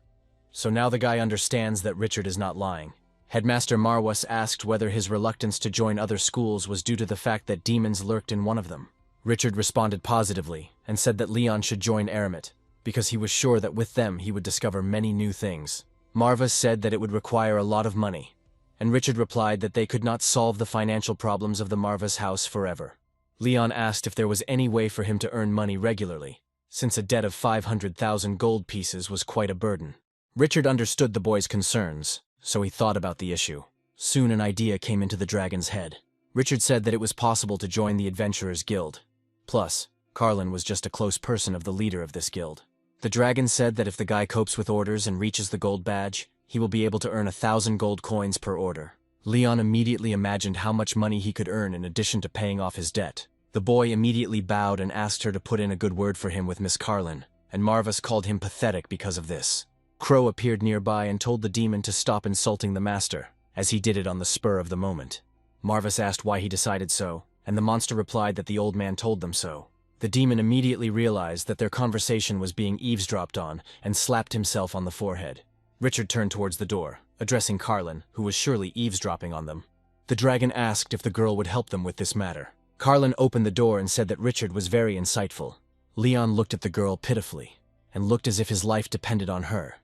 So now the guy understands that Richard is not lying. Headmaster Marwas asked whether his reluctance to join other schools was due to the fact that demons lurked in one of them. Richard responded positively and said that Leon should join Eremit, because he was sure that with them he would discover many new things. Marvas said that it would require a lot of money, and Richard replied that they could not solve the financial problems of the Marvas house forever. Leon asked if there was any way for him to earn money regularly, since a debt of 500,000 gold pieces was quite a burden. Richard understood the boy's concerns, so he thought about the issue. Soon an idea came into the dragon's head. Richard said that it was possible to join the Adventurers Guild. Plus, Carlin was just a close person of the leader of this guild. The dragon said that if the guy copes with orders and reaches the gold badge, he will be able to earn 1,000 gold coins per order. Leon immediately imagined how much money he could earn in addition to paying off his debt. The boy immediately bowed and asked her to put in a good word for him with Miss Carlin, and Marvas called him pathetic because of this. Crow appeared nearby and told the demon to stop insulting the master, as he did it on the spur of the moment. Marvas asked why he decided so, and the monster replied that the old man told them so. The demon immediately realized that their conversation was being eavesdropped on and slapped himself on the forehead. Richard turned towards the door, addressing Carlin, who was surely eavesdropping on them. The dragon asked if the girl would help them with this matter. Carlin opened the door and said that Richard was very insightful. Leon looked at the girl pitifully, and looked as if his life depended on her.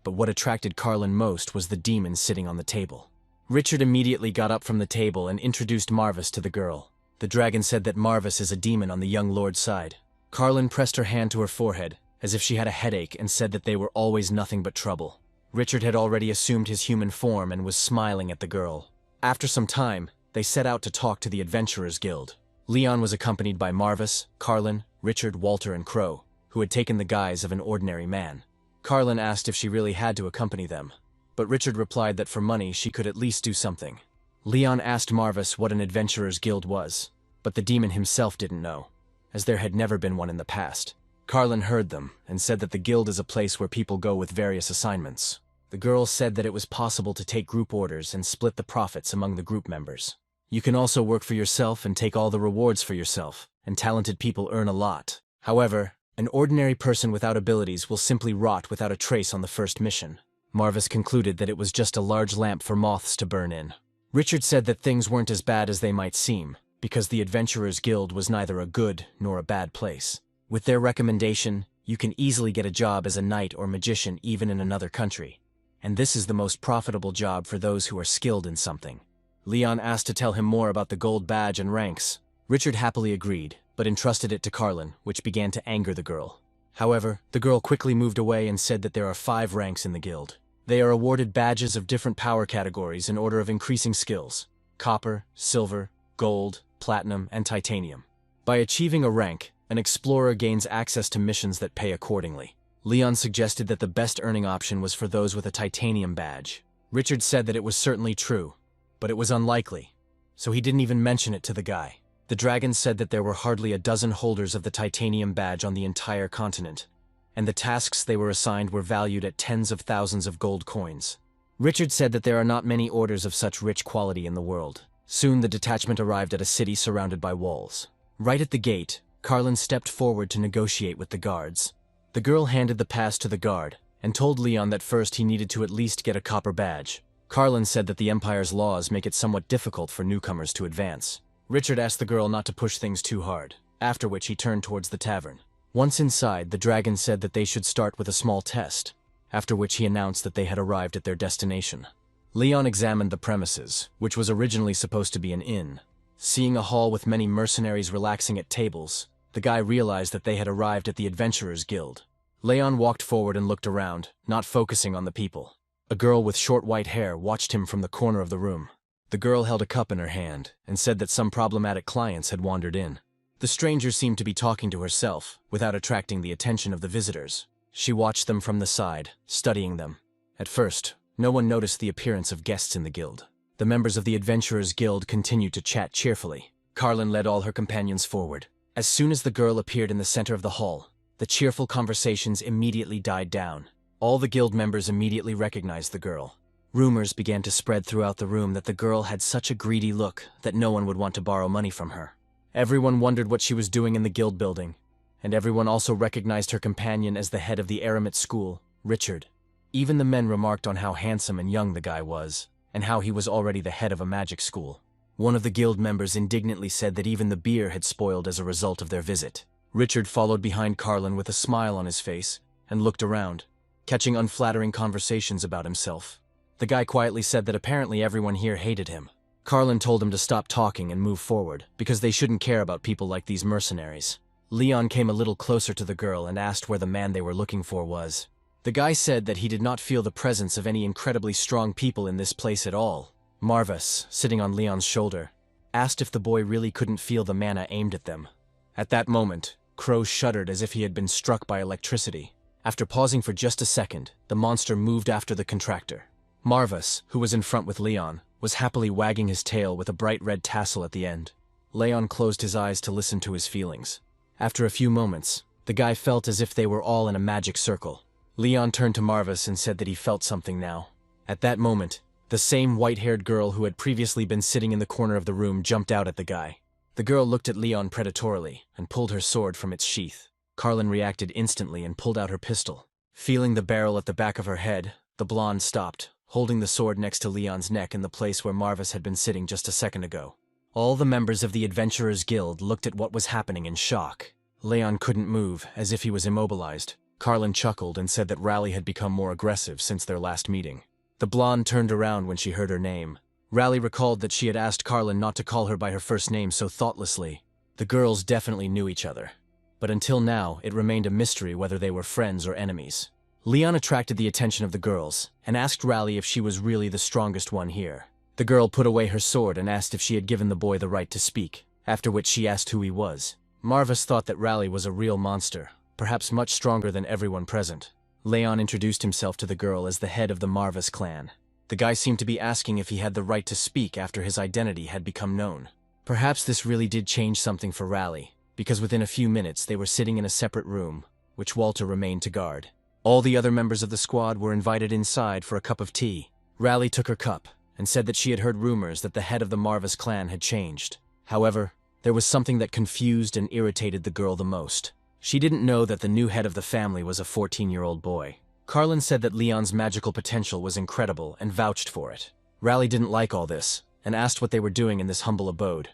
But what attracted Carlin most was the demon sitting on the table. Richard immediately got up from the table and introduced Marvas to the girl. The dragon said that Marvas is a demon on the young lord's side. Carlin pressed her hand to her forehead, as if she had a headache, and said that they were always nothing but trouble. Richard had already assumed his human form and was smiling at the girl. After some time, they set out to talk to the Adventurers Guild. Leon was accompanied by Marvas, Carlin, Richard, Walter, and Crow, who had taken the guise of an ordinary man. Carlin asked if she really had to accompany them, but Richard replied that for money she could at least do something. Leon asked Marvas what an Adventurers Guild was, but the demon himself didn't know, as there had never been one in the past. Carlin heard them and said that the guild is a place where people go with various assignments. The girl said that it was possible to take group orders and split the profits among the group members. You can also work for yourself and take all the rewards for yourself, and talented people earn a lot. However, an ordinary person without abilities will simply rot without a trace on the first mission. Marvas concluded that it was just a large lamp for moths to burn in. Richard said that things weren't as bad as they might seem, because the Adventurers Guild was neither a good nor a bad place. With their recommendation, you can easily get a job as a knight or magician even in another country. And this is the most profitable job for those who are skilled in something. Leon asked to tell him more about the gold badge and ranks. Richard happily agreed, but entrusted it to Carlin, which began to anger the girl. However, the girl quickly moved away and said that there are 5 ranks in the guild. They are awarded badges of different power categories in order of increasing skills: copper, silver, gold, platinum, and titanium. By achieving a rank, an explorer gains access to missions that pay accordingly. Leon suggested that the best earning option was for those with a titanium badge. Richard said that it was certainly true, but it was unlikely, so he didn't even mention it to the guy. The dragon said that there were hardly a dozen holders of the titanium badge on the entire continent, and the tasks they were assigned were valued at tens of thousands of gold coins. Richard said that there are not many orders of such rich quality in the world. Soon the detachment arrived at a city surrounded by walls. Right at the gate, Carlin stepped forward to negotiate with the guards. The girl handed the pass to the guard, and told Leon that first he needed to at least get a copper badge. Carlin said that the Empire's laws make it somewhat difficult for newcomers to advance. Richard asked the girl not to push things too hard, after which he turned towards the tavern. Once inside, the dragon said that they should start with a small test, after which he announced that they had arrived at their destination. Leon examined the premises, which was originally supposed to be an inn. Seeing a hall with many mercenaries relaxing at tables, the guy realized that they had arrived at the Adventurers Guild. Leon walked forward and looked around, not focusing on the people. A girl with short white hair watched him from the corner of the room. The girl held a cup in her hand and said that some problematic clients had wandered in. The stranger seemed to be talking to herself, without attracting the attention of the visitors. She watched them from the side, studying them. At first, no one noticed the appearance of guests in the guild. The members of the Adventurers Guild continued to chat cheerfully. Carlin led all her companions forward. As soon as the girl appeared in the center of the hall, the cheerful conversations immediately died down. All the guild members immediately recognized the girl. Rumors began to spread throughout the room that the girl had such a greedy look that no one would want to borrow money from her. Everyone wondered what she was doing in the guild building, and everyone also recognized her companion as the head of the Aramet school, Richard. Even the men remarked on how handsome and young the guy was, and how he was already the head of a magic school. One of the guild members indignantly said that even the beer had spoiled as a result of their visit. Richard followed behind Carlin with a smile on his face and looked around, catching unflattering conversations about himself. The guy quietly said that apparently everyone here hated him. Carlin told him to stop talking and move forward, because they shouldn't care about people like these mercenaries. Leon came a little closer to the girl and asked where the man they were looking for was. The guy said that he did not feel the presence of any incredibly strong people in this place at all. Marvus, sitting on Leon's shoulder, asked if the boy really couldn't feel the mana aimed at them. At that moment, Crow shuddered as if he had been struck by electricity. After pausing for just a second, the monster moved after the contractor. Marvus, who was in front with Leon, was happily wagging his tail with a bright red tassel at the end. Leon closed his eyes to listen to his feelings. After a few moments, the guy felt as if they were all in a magic circle. Leon turned to Marvus and said that he felt something now. At that moment, the same white-haired girl who had previously been sitting in the corner of the room jumped out at the guy. The girl looked at Leon predatorily and pulled her sword from its sheath. Carlin reacted instantly and pulled out her pistol. Feeling the barrel at the back of her head, the blonde stopped, holding the sword next to Leon's neck in the place where Marvus had been sitting just a second ago. All the members of the Adventurers Guild looked at what was happening in shock. Leon couldn't move, as if he was immobilized. Carlin chuckled and said that Raleigh had become more aggressive since their last meeting. The blonde turned around when she heard her name. Raleigh recalled that she had asked Carlin not to call her by her first name so thoughtlessly. The girls definitely knew each other, but until now it remained a mystery whether they were friends or enemies. Leon attracted the attention of the girls and asked Raleigh if she was really the strongest one here. The girl put away her sword and asked if she had given the boy the right to speak, after which she asked who he was. Marvus thought that Raleigh was a real monster, perhaps much stronger than everyone present. Leon introduced himself to the girl as the head of the Marvus clan. The guy seemed to be asking if he had the right to speak after his identity had become known. Perhaps this really did change something for Raleigh, because within a few minutes they were sitting in a separate room, which Walter remained to guard. All the other members of the squad were invited inside for a cup of tea. Raleigh took her cup and said that she had heard rumors that the head of the Marvus clan had changed. However, there was something that confused and irritated the girl the most. She didn't know that the new head of the family was a 14-year-old boy. Carlin said that Leon's magical potential was incredible and vouched for it. Raleigh didn't like all this and asked what they were doing in this humble abode,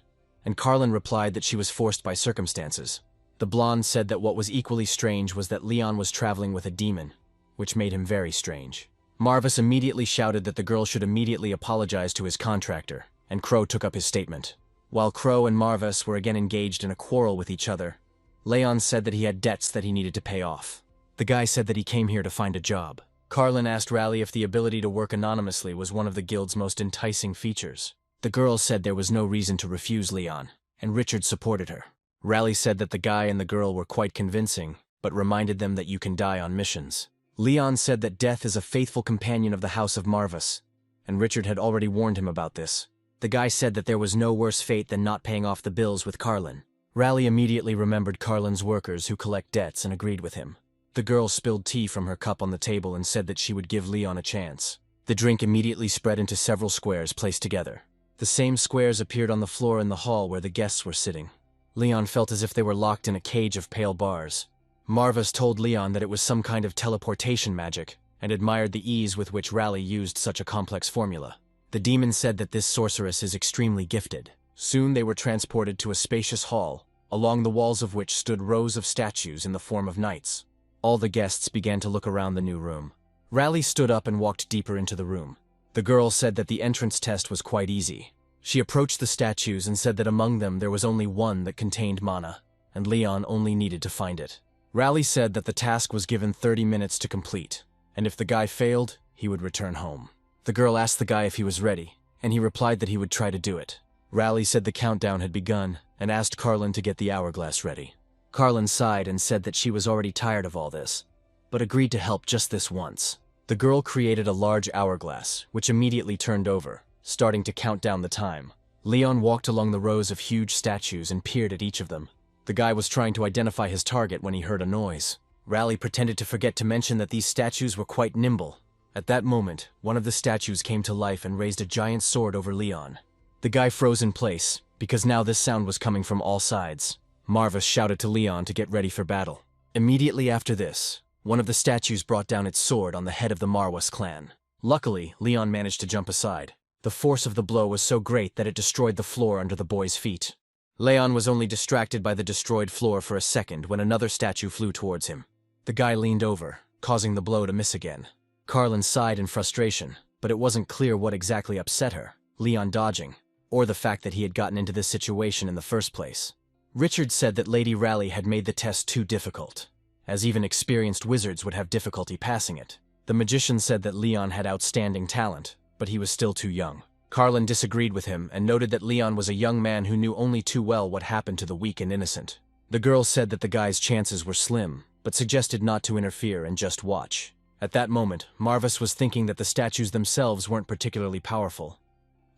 and Carlin replied that she was forced by circumstances. The blonde said that what was equally strange was that Leon was traveling with a demon, which made him very strange. Marvus immediately shouted that the girl should immediately apologize to his contractor, and Crow took up his statement. While Crow and Marvus were again engaged in a quarrel with each other, Leon said that he had debts that he needed to pay off. The guy said that he came here to find a job. Carlin asked Raleigh if the ability to work anonymously was one of the guild's most enticing features. The girl said there was no reason to refuse Leon, and Richard supported her. Raleigh said that the guy and the girl were quite convincing, but reminded them that you can die on missions. Leon said that death is a faithful companion of the House of Marvus, and Richard had already warned him about this. The guy said that there was no worse fate than not paying off the bills with Carlin. Rally immediately remembered Carlin's workers who collect debts and agreed with him. The girl spilled tea from her cup on the table and said that she would give Leon a chance. The drink immediately spread into several squares placed together. The same squares appeared on the floor in the hall where the guests were sitting. Leon felt as if they were locked in a cage of pale bars. Marvus told Leon that it was some kind of teleportation magic, and admired the ease with which Rally used such a complex formula. The demon said that this sorceress is extremely gifted. Soon they were transported to a spacious hall, along the walls of which stood rows of statues in the form of knights. All the guests began to look around the new room. Rally stood up and walked deeper into the room. The girl said that the entrance test was quite easy. She approached the statues and said that among them there was only one that contained mana, and Leon only needed to find it. Rally said that the task was given 30 minutes to complete, and if the guy failed, he would return home. The girl asked the guy if he was ready, and he replied that he would try to do it. Rally said the countdown had begun, and asked Carlin to get the hourglass ready. Carlin sighed and said that she was already tired of all this, but agreed to help just this once. The girl created a large hourglass, which immediately turned over, starting to count down the time. Leon walked along the rows of huge statues and peered at each of them. The guy was trying to identify his target when he heard a noise. Rally pretended to forget to mention that these statues were quite nimble. At that moment, one of the statues came to life and raised a giant sword over Leon. The guy froze in place, because now this sound was coming from all sides. Marvus shouted to Leon to get ready for battle. Immediately after this, one of the statues brought down its sword on the head of the Marwas clan. Luckily, Leon managed to jump aside. The force of the blow was so great that it destroyed the floor under the boy's feet. Leon was only distracted by the destroyed floor for a second when another statue flew towards him. The guy leaned over, causing the blow to miss again. Carlin sighed in frustration, but it wasn't clear what exactly upset her, Leon dodging, or the fact that he had gotten into this situation in the first place. Richard said that Lady Rally had made the test too difficult, as even experienced wizards would have difficulty passing it. The magician said that Leon had outstanding talent, but he was still too young. Carlin disagreed with him and noted that Leon was a young man who knew only too well what happened to the weak and innocent. The girl said that the guy's chances were slim, but suggested not to interfere and just watch. At that moment, Marvus was thinking that the statues themselves weren't particularly powerful,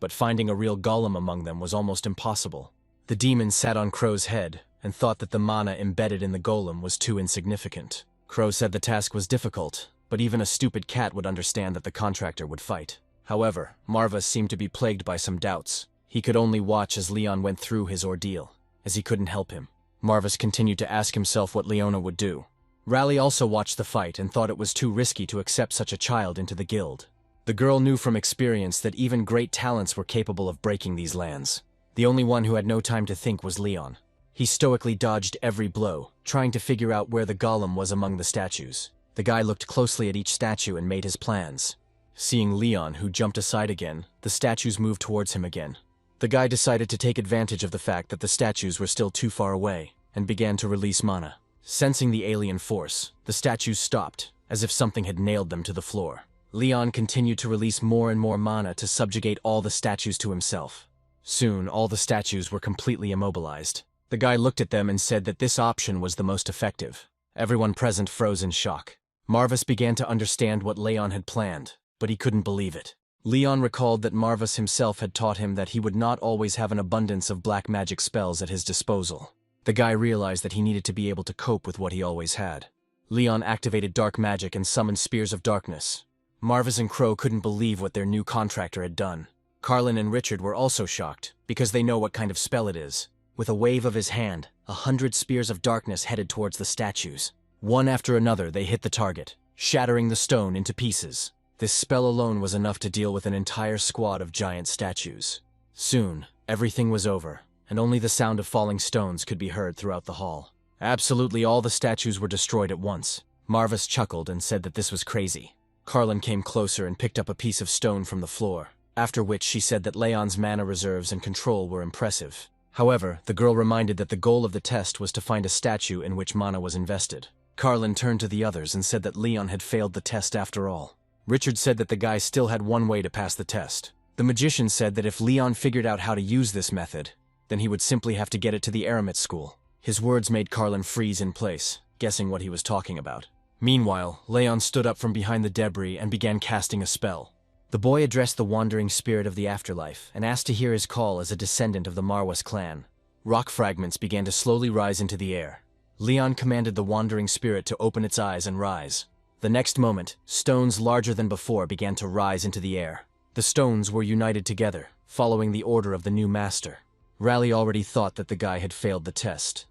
but finding a real golem among them was almost impossible. The demon sat on Crow's head and thought that the mana embedded in the golem was too insignificant. Crow said the task was difficult, but even a stupid cat would understand that the contractor would fight. However, Marvus seemed to be plagued by some doubts. He could only watch as Leon went through his ordeal, as he couldn't help him. Marvus continued to ask himself what Leona would do. Rally also watched the fight and thought it was too risky to accept such a child into the guild. The girl knew from experience that even great talents were capable of breaking these lands. The only one who had no time to think was Leon. He stoically dodged every blow, trying to figure out where the golem was among the statues. The guy looked closely at each statue and made his plans. Seeing Leon, who jumped aside again, the statues moved towards him again. The guy decided to take advantage of the fact that the statues were still too far away, and began to release mana. Sensing the alien force, the statues stopped, as if something had nailed them to the floor. Leon continued to release more and more mana to subjugate all the statues to himself. Soon, all the statues were completely immobilized. The guy looked at them and said that this option was the most effective. Everyone present froze in shock. Marvus began to understand what Leon had planned, but he couldn't believe it. Leon recalled that Marvus himself had taught him that he would not always have an abundance of black magic spells at his disposal. The guy realized that he needed to be able to cope with what he always had. Leon activated dark magic and summoned spears of darkness. Marvus and Crow couldn't believe what their new contractor had done. Carlin and Richard were also shocked, because they know what kind of spell it is. With a wave of his hand, 100 spears of darkness headed towards the statues. One after another, they hit the target, shattering the stone into pieces. This spell alone was enough to deal with an entire squad of giant statues. Soon, everything was over, and only the sound of falling stones could be heard throughout the hall. Absolutely all the statues were destroyed at once. Marvus chuckled and said that this was crazy. Carlin came closer and picked up a piece of stone from the floor, after which she said that Leon's mana reserves and control were impressive. However, the girl reminded that the goal of the test was to find a statue in which mana was invested. Carlin turned to the others and said that Leon had failed the test after all. Richard said that the guy still had one way to pass the test. The magician said that if Leon figured out how to use this method, then he would simply have to get it to the eremit school. His words made Carlin freeze in place, guessing what he was talking about. Meanwhile, Leon stood up from behind the debris and began casting a spell. The boy addressed the wandering spirit of the afterlife and asked to hear his call as a descendant of the Marwas clan. Rock fragments began to slowly rise into the air. Leon commanded the wandering spirit to open its eyes and rise. The next moment, stones larger than before began to rise into the air. The stones were united together, following the order of the new master. Raleigh already thought that the guy had failed the test,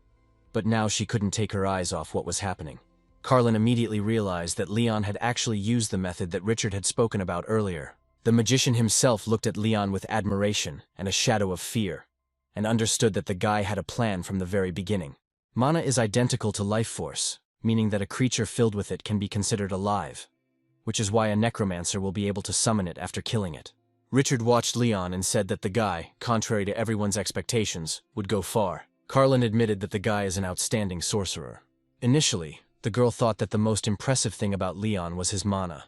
but now she couldn't take her eyes off what was happening. Carlin immediately realized that Leon had actually used the method that Richard had spoken about earlier. The magician himself looked at Leon with admiration and a shadow of fear, and understood that the guy had a plan from the very beginning. Mana is identical to life force, meaning that a creature filled with it can be considered alive, which is why a necromancer will be able to summon it after killing it. Richard watched Leon and said that the guy, contrary to everyone's expectations, would go far. Carlin admitted that the guy is an outstanding sorcerer. Initially, the girl thought that the most impressive thing about Leon was his mana,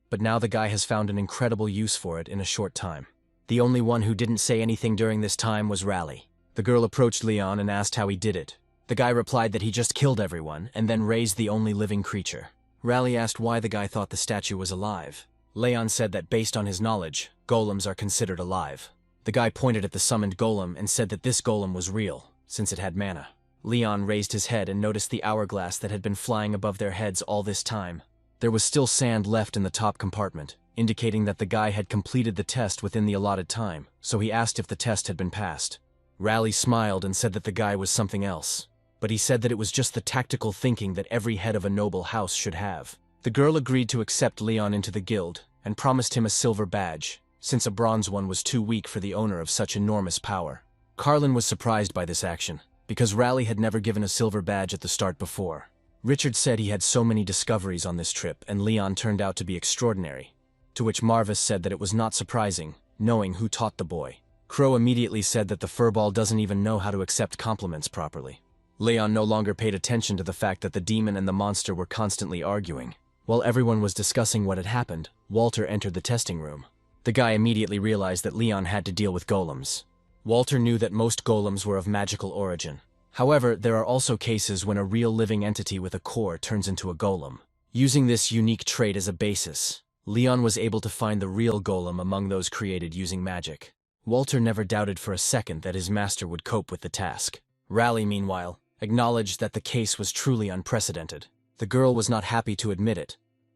but now the guy has found an incredible use for it in a short time. The only one who didn't say anything during this time was Raleigh. The girl approached Leon and asked how he did it. The guy replied that he just killed everyone and then raised the only living creature. Raleigh asked why the guy thought the statue was alive. Leon said that based on his knowledge, golems are considered alive. The guy pointed at the summoned golem and said that this golem was real, since it had mana. Leon raised his head and noticed the hourglass that had been flying above their heads all this time. There was still sand left in the top compartment, indicating that the guy had completed the test within the allotted time, so he asked if the test had been passed. Raleigh smiled and said that the guy was something else, but he said that it was just the tactical thinking that every head of a noble house should have. The girl agreed to accept Leon into the guild and promised him a silver badge, since a bronze one was too weak for the owner of such enormous power. Carlin was surprised by this action, because Raleigh had never given a silver badge at the start before. Richard said he had so many discoveries on this trip and Leon turned out to be extraordinary, to which Marvis said that it was not surprising, knowing who taught the boy. Crow immediately said that the furball doesn't even know how to accept compliments properly. Leon no longer paid attention to the fact that the demon and the monster were constantly arguing. While everyone was discussing what had happened, Walter entered the testing room. The guy immediately realized that Leon had to deal with golems. Walter knew that most golems were of magical origin. However, there are also cases when a real living entity with a core turns into a golem. Using this unique trait as a basis, Leon was able to find the real golem among those created using magic. Walter never doubted for a second that his master would cope with the task. Raleigh, meanwhile, acknowledged that the case was truly unprecedented. The girl was not happy to admit it,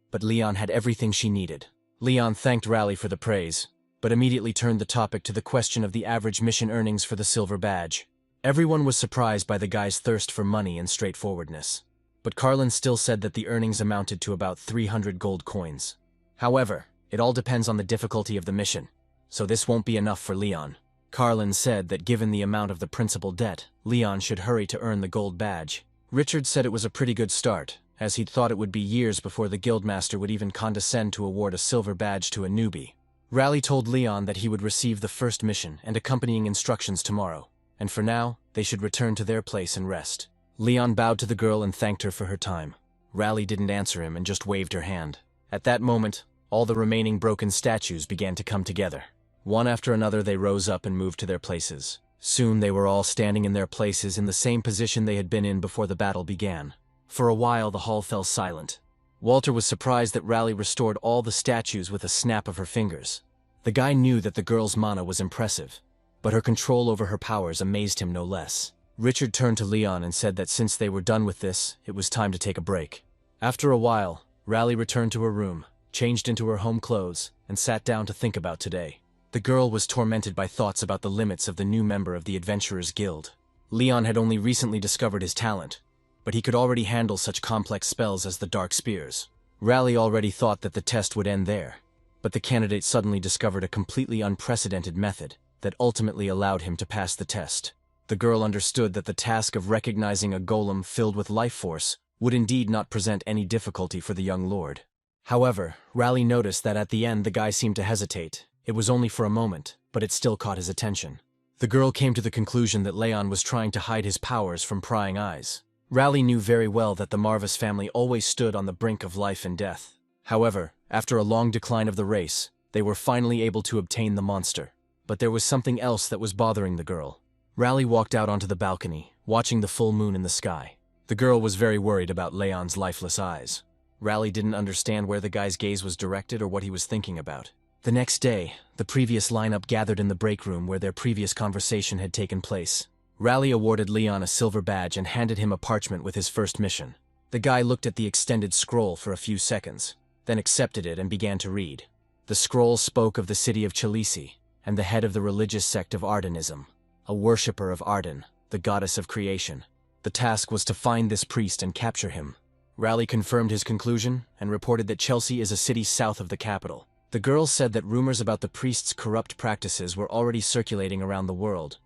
but Leon had everything she needed. Leon thanked Raleigh for the praise, but immediately turned the topic to the question of the average mission earnings for the silver badge. Everyone was surprised by the guy's thirst for money and straightforwardness, but Carlin still said that the earnings amounted to about 300 gold coins. However, it all depends on the difficulty of the mission, so this won't be enough for Leon. Carlin said that given the amount of the principal debt, Leon should hurry to earn the gold badge. Richard said it was a pretty good start, as he'd thought it would be years before the guildmaster would even condescend to award a silver badge to a newbie. Raleigh told Leon that he would receive the first mission and accompanying instructions tomorrow, and for now, they should return to their place and rest. Leon bowed to the girl and thanked her for her time. Raleigh didn't answer him and just waved her hand. At that moment, all the remaining broken statues began to come together. One after another they rose up and moved to their places. Soon they were all standing in their places in the same position they had been in before the battle began. For a while the hall fell silent. Walter was surprised that Raleigh restored all the statues with a snap of her fingers. The guy knew that the girl's mana was impressive, but her control over her powers amazed him no less. Richard turned to Leon and said that since they were done with this, it was time to take a break. After a while, Raleigh returned to her room, changed into her home clothes, and sat down to think about today. The girl was tormented by thoughts about the limits of the new member of the Adventurers Guild. Leon had only recently discovered his talent, but he could already handle such complex spells as the Dark Spears. Raleigh already thought that the test would end there, but the candidate suddenly discovered a completely unprecedented method that ultimately allowed him to pass the test. The girl understood that the task of recognizing a golem filled with life force would indeed not present any difficulty for the young lord. However, Raleigh noticed that at the end the guy seemed to hesitate. It was only for a moment, but it still caught his attention. The girl came to the conclusion that Leon was trying to hide his powers from prying eyes. Raleigh knew very well that the Marvis family always stood on the brink of life and death. However, after a long decline of the race, they were finally able to obtain the monster. But there was something else that was bothering the girl. Raleigh walked out onto the balcony, watching the full moon in the sky. The girl was very worried about Leon's lifeless eyes. Raleigh didn't understand where the guy's gaze was directed or what he was thinking about. The next day, the previous lineup gathered in the break room where their previous conversation had taken place. Rally awarded Leon a silver badge and handed him a parchment with his first mission. The guy looked at the extended scroll for a few seconds, then accepted it and began to read. The scroll spoke of the city of Chalice, and the head of the religious sect of Ardenism, a worshipper of Arden, the goddess of creation. The task was to find this priest and capture him. Raleigh confirmed his conclusion and reported that Chelsea is a city south of the capital. The girl said that rumors about the priest's corrupt practices were already circulating around the world,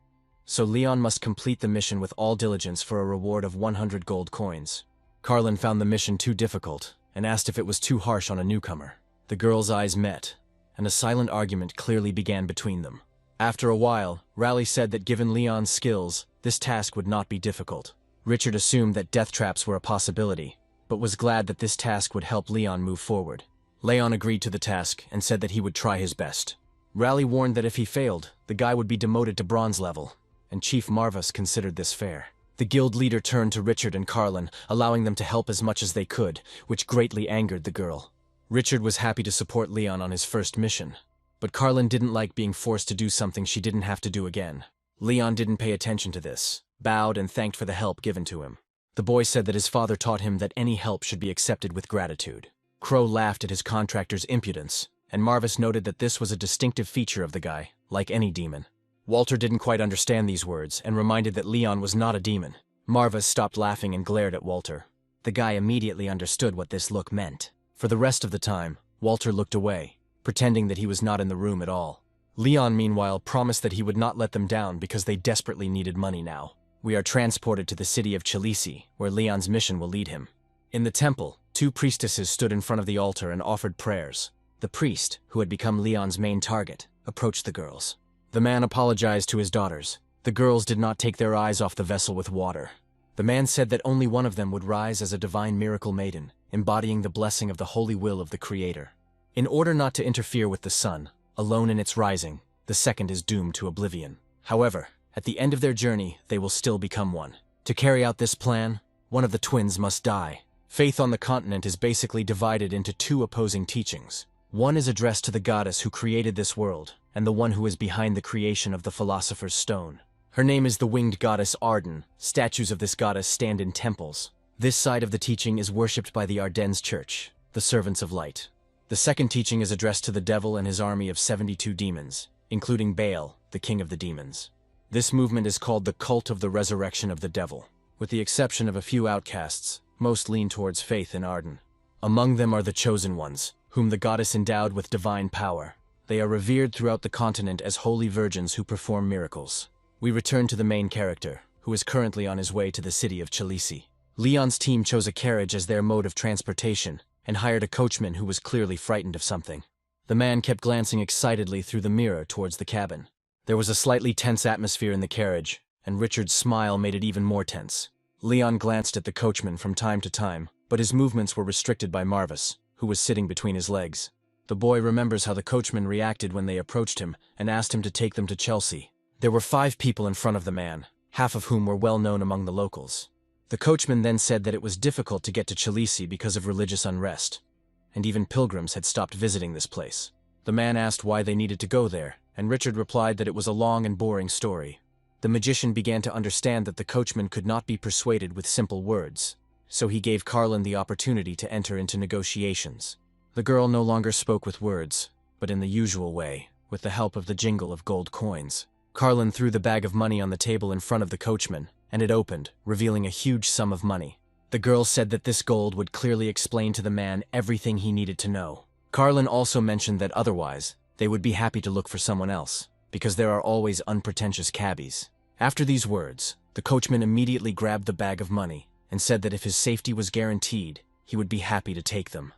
so Leon must complete the mission with all diligence for a reward of 100 gold coins. Carlin found the mission too difficult and asked if it was too harsh on a newcomer. The girls' eyes met, and a silent argument clearly began between them. After a while, Raleigh said that given Leon's skills, this task would not be difficult. Richard assumed that death traps were a possibility, but was glad that this task would help Leon move forward. Leon agreed to the task and said that he would try his best. Raleigh warned that if he failed, the guy would be demoted to bronze level, and Chief Marvus considered this fair. The guild leader turned to Richard and Carlin, allowing them to help as much as they could, which greatly angered the girl. Richard was happy to support Leon on his first mission, but Carlin didn't like being forced to do something she didn't have to do again. Leon didn't pay attention to this, bowed and thanked for the help given to him. The boy said that his father taught him that any help should be accepted with gratitude. Crow laughed at his contractor's impudence, and Marvus noted that this was a distinctive feature of the guy, like any demon. Walter didn't quite understand these words and reminded that Leon was not a demon. Marvus stopped laughing and glared at Walter. The guy immediately understood what this look meant. For the rest of the time, Walter looked away, pretending that he was not in the room at all. Leon, meanwhile, promised that he would not let them down because they desperately needed money now. We are transported to the city of Chalice, where Leon's mission will lead him. In the temple, 2 priestesses stood in front of the altar and offered prayers. The priest, who had become Leon's main target, approached the girls. The man apologized to his daughters. The girls did not take their eyes off the vessel with water. The man said that only one of them would rise as a divine miracle maiden, embodying the blessing of the holy will of the Creator. In order not to interfere with the sun, alone in its rising, the second is doomed to oblivion. However, at the end of their journey, they will still become one. To carry out this plan, one of the twins must die. Faith on the continent is basically divided into 2 opposing teachings. One is addressed to the goddess who created this world, and the one who is behind the creation of the Philosopher's Stone. Her name is the winged goddess Arden. Statues of this goddess stand in temples. This side of the teaching is worshipped by the Ardennes Church, the Servants of Light. The second teaching is addressed to the devil and his army of 72 demons, including Baal, the king of the demons. This movement is called the Cult of the Resurrection of the Devil. With the exception of a few outcasts, most lean towards faith in Arden. Among them are the Chosen Ones, whom the goddess endowed with divine power. They are revered throughout the continent as holy virgins who perform miracles. We return to the main character, who is currently on his way to the city of Chalice. Leon's team chose a carriage as their mode of transportation, and hired a coachman who was clearly frightened of something. The man kept glancing excitedly through the mirror towards the cabin. There was a slightly tense atmosphere in the carriage, and Richard's smile made it even more tense. Leon glanced at the coachman from time to time, but his movements were restricted by Marvus, who was sitting between his legs. The boy remembers how the coachman reacted when they approached him and asked him to take them to Chelsea. There were 5 people in front of the man, half of whom were well known among the locals. The coachman then said that it was difficult to get to Chalice because of religious unrest, and even pilgrims had stopped visiting this place. The man asked why they needed to go there, and Richard replied that it was a long and boring story. The magician began to understand that the coachman could not be persuaded with simple words, so he gave Carlin the opportunity to enter into negotiations. The girl no longer spoke with words, but in the usual way, with the help of the jingle of gold coins. Carlin threw the bag of money on the table in front of the coachman, and it opened, revealing a huge sum of money. The girl said that this gold would clearly explain to the man everything he needed to know. Carlin also mentioned that otherwise, they would be happy to look for someone else, because there are always unpretentious cabbies. After these words, the coachman immediately grabbed the bag of money and said that if his safety was guaranteed, he would be happy to take them.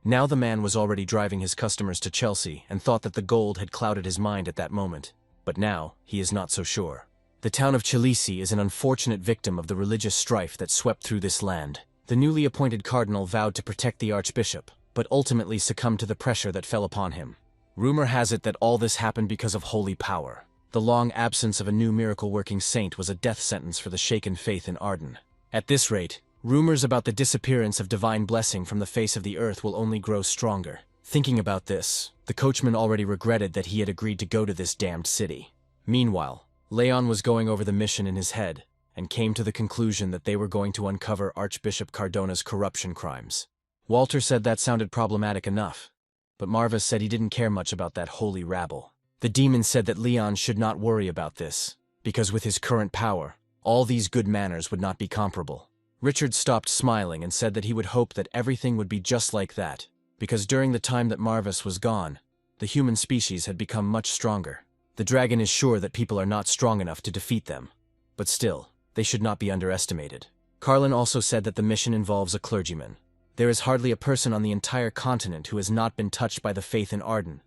Now the man was already driving his customers to Chelsea and thought that the gold had clouded his mind at that moment, but now he is not so sure. The town of Chalice is an unfortunate victim of the religious strife that swept through this land. The newly appointed cardinal vowed to protect the archbishop, but ultimately succumbed to the pressure that fell upon him. Rumor has it that all this happened because of holy power. The long absence of a new miracle-working saint was a death sentence for the shaken faith in Arden. At this rate, rumors about the disappearance of divine blessing from the face of the earth will only grow stronger. Thinking about this, the coachman already regretted that he had agreed to go to this damned city. Meanwhile, Leon was going over the mission in his head, and came to the conclusion that they were going to uncover Archbishop Cardona's corruption crimes. Walter said that sounded problematic enough, but Marva said he didn't care much about that holy rabble. The demon said that Leon should not worry about this, because with his current power, all these good manners would not be comparable. Richard stopped smiling and said that he would hope that everything would be just like that, because during the time that Marvis was gone, the human species had become much stronger. The dragon is sure that people are not strong enough to defeat them, but still, they should not be underestimated. Carlin also said that the mission involves a clergyman. There is hardly a person on the entire continent who has not been touched by the faith in Arden,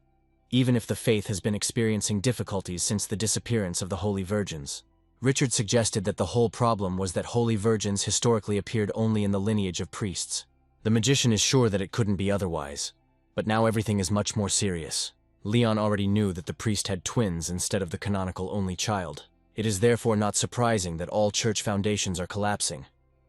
even if the faith has been experiencing difficulties since the disappearance of the Holy Virgins. Richard suggested that the whole problem was that Holy Virgins historically appeared only in the lineage of priests. The magician is sure that it couldn't be otherwise, but now everything is much more serious. Leon already knew that the priest had twins instead of the canonical only child. It is therefore not surprising that all church foundations are collapsing,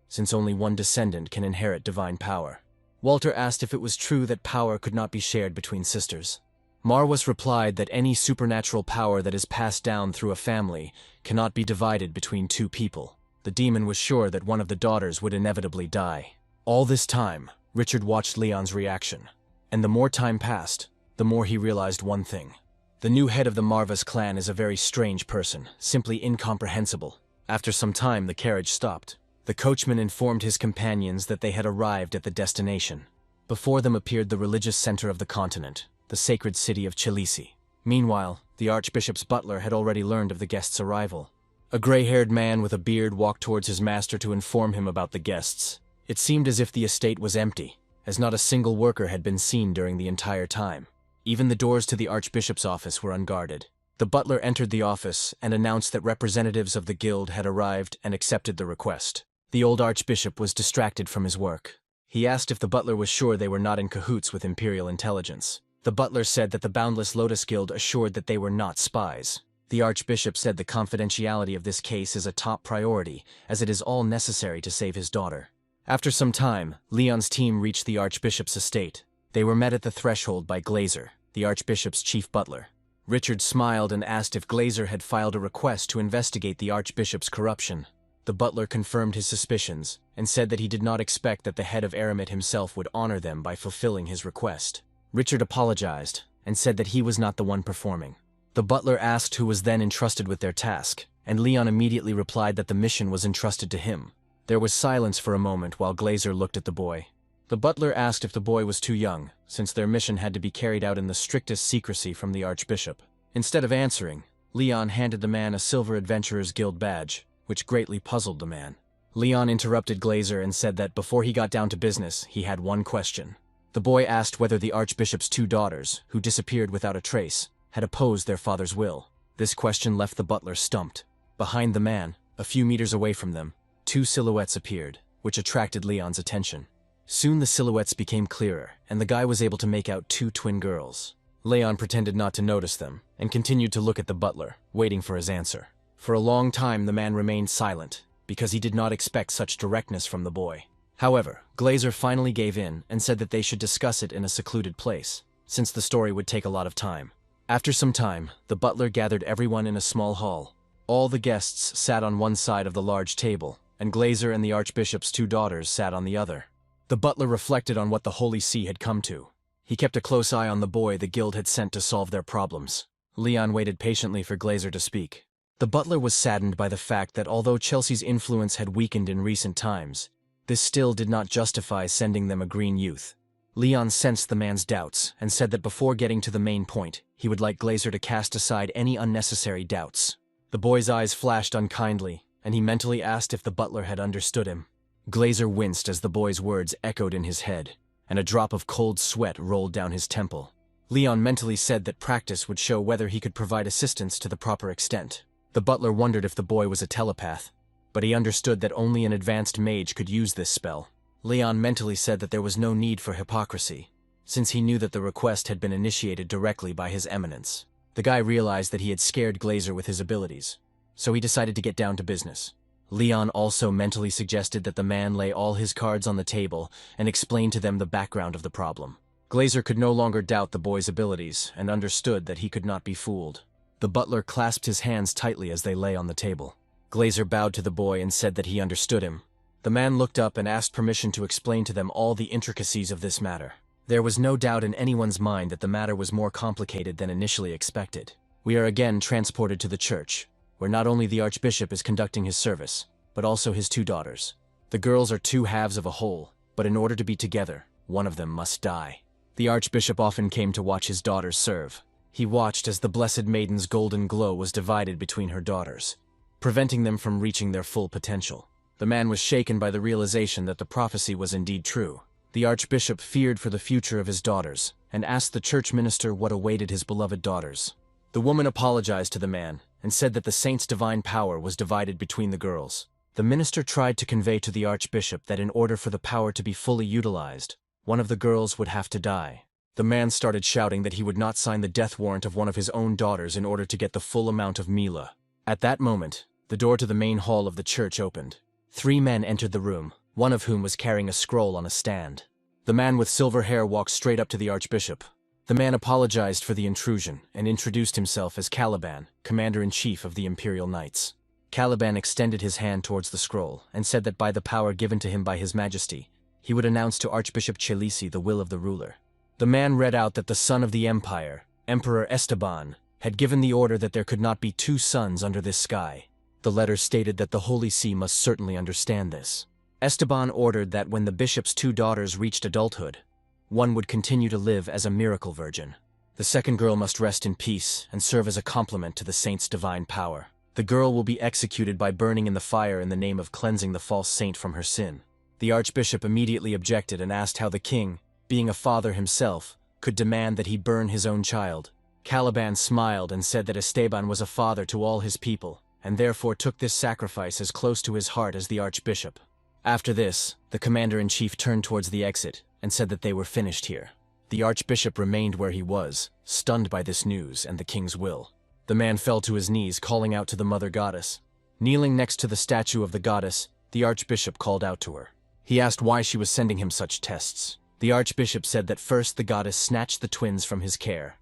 since only one descendant can inherit divine power. Walter asked if it was true that power could not be shared between sisters. Marwas replied that any supernatural power that is passed down through a family cannot be divided between two people. The demon was sure that one of the daughters would inevitably die. All this time, Richard watched Leon's reaction, and the more time passed, the more he realized one thing. The new head of the Marvas clan is a very strange person, simply incomprehensible. After some time, the carriage stopped. The coachman informed his companions that they had arrived at the destination. Before them appeared the religious center of the continent, the sacred city of Chilisi. Meanwhile, the archbishop's butler had already learned of the guests' arrival. A gray-haired man with a beard walked towards his master to inform him about the guests. It seemed as if the estate was empty, as not a single worker had been seen during the entire time. Even the doors to the archbishop's office were unguarded. The butler entered the office and announced that representatives of the guild had arrived and accepted the request. The old archbishop was distracted from his work. He asked if the butler was sure they were not in cahoots with Imperial intelligence. The butler said that the Boundless Lotus Guild assured that they were not spies. The archbishop said the confidentiality of this case is a top priority, as it is all necessary to save his daughter. After some time, Leon's team reached the archbishop's estate. They were met at the threshold by Glazer, the archbishop's chief butler. Richard smiled and asked if Glazer had filed a request to investigate the archbishop's corruption. The butler confirmed his suspicions, and said that he did not expect that the head of Aramid himself would honor them by fulfilling his request. Richard apologized, and said that he was not the one performing. The butler asked who was then entrusted with their task, and Leon immediately replied that the mission was entrusted to him. There was silence for a moment while Glazer looked at the boy. The butler asked if the boy was too young, since their mission had to be carried out in the strictest secrecy from the archbishop. Instead of answering, Leon handed the man a Silver Adventurer's Guild badge, which greatly puzzled the man. Leon interrupted Glazer and said that before he got down to business, he had one question. The boy asked whether the archbishop's two daughters, who disappeared without a trace, had opposed their father's will. This question left the butler stumped. Behind the man, a few meters away from them, two silhouettes appeared, which attracted Leon's attention. Soon the silhouettes became clearer, and the guy was able to make out two twin girls. Leon pretended not to notice them, and continued to look at the butler, waiting for his answer. For a long time the man remained silent, because he did not expect such directness from the boy. However, Glazer finally gave in and said that they should discuss it in a secluded place, since the story would take a lot of time. After some time, the butler gathered everyone in a small hall. All the guests sat on one side of the large table, and Glazer and the archbishop's two daughters sat on the other. The butler reflected on what the Holy See had come to. He kept a close eye on the boy the guild had sent to solve their problems. Leon waited patiently for Glazer to speak. The butler was saddened by the fact that although Chelsea's influence had weakened in recent times, this still did not justify sending them a green youth. Leon sensed the man's doubts and said that before getting to the main point, he would like Glazer to cast aside any unnecessary doubts. The boy's eyes flashed unkindly, and he mentally asked if the butler had understood him. Glazer winced as the boy's words echoed in his head, and a drop of cold sweat rolled down his temple. Leon mentally said that practice would show whether he could provide assistance to the proper extent. The butler wondered if the boy was a telepath, but he understood that only an advanced mage could use this spell. Leon mentally said that there was no need for hypocrisy, since he knew that the request had been initiated directly by His Eminence. The guy realized that he had scared Glazer with his abilities, so he decided to get down to business. Leon also mentally suggested that the man lay all his cards on the table and explain to them the background of the problem. Glazer could no longer doubt the boy's abilities and understood that he could not be fooled. The butler clasped his hands tightly as they lay on the table. Glazer bowed to the boy and said that he understood him. The man looked up and asked permission to explain to them all the intricacies of this matter. There was no doubt in anyone's mind that the matter was more complicated than initially expected. We are again transported to the church, where not only the archbishop is conducting his service, but also his two daughters. The girls are two halves of a whole, but in order to be together, one of them must die. The archbishop often came to watch his daughters serve. He watched as the Blessed Maiden's golden glow was divided between her daughters, preventing them from reaching their full potential. The man was shaken by the realization that the prophecy was indeed true. The archbishop feared for the future of his daughters, and asked the church minister what awaited his beloved daughters. The woman apologized to the man, and said that the saint's divine power was divided between the girls. The minister tried to convey to the archbishop that in order for the power to be fully utilized, one of the girls would have to die. The man started shouting that he would not sign the death warrant of one of his own daughters in order to get the full amount of Mila. At that moment, the door to the main hall of the church opened. 3 men entered the room, one of whom was carrying a scroll on a stand. The man with silver hair walked straight up to the archbishop. The man apologized for the intrusion and introduced himself as Caliban, commander-in-chief of the Imperial Knights. Caliban extended his hand towards the scroll and said that by the power given to him by His Majesty, he would announce to Archbishop Chelisi the will of the ruler. The man read out that the son of the empire, Emperor Esteban, had given the order that there could not be 2 suns under this sky. The letter stated that the Holy See must certainly understand this. Esteban ordered that when the bishop's 2 daughters reached adulthood, one would continue to live as a miracle virgin. The second girl must rest in peace and serve as a complement to the saint's divine power. The girl will be executed by burning in the fire in the name of cleansing the false saint from her sin. The archbishop immediately objected and asked how the king, being a father himself, could demand that he burn his own child. Caliban smiled and said that Esteban was a father to all his people, and therefore took this sacrifice as close to his heart as the archbishop. After this, the commander-in-chief turned towards the exit and said that they were finished here. The archbishop remained where he was, stunned by this news and the king's will. The man fell to his knees, calling out to the mother goddess. Kneeling next to the statue of the goddess, the archbishop called out to her. He asked why she was sending him such tests. The archbishop said that first the goddess snatched the twins from his care,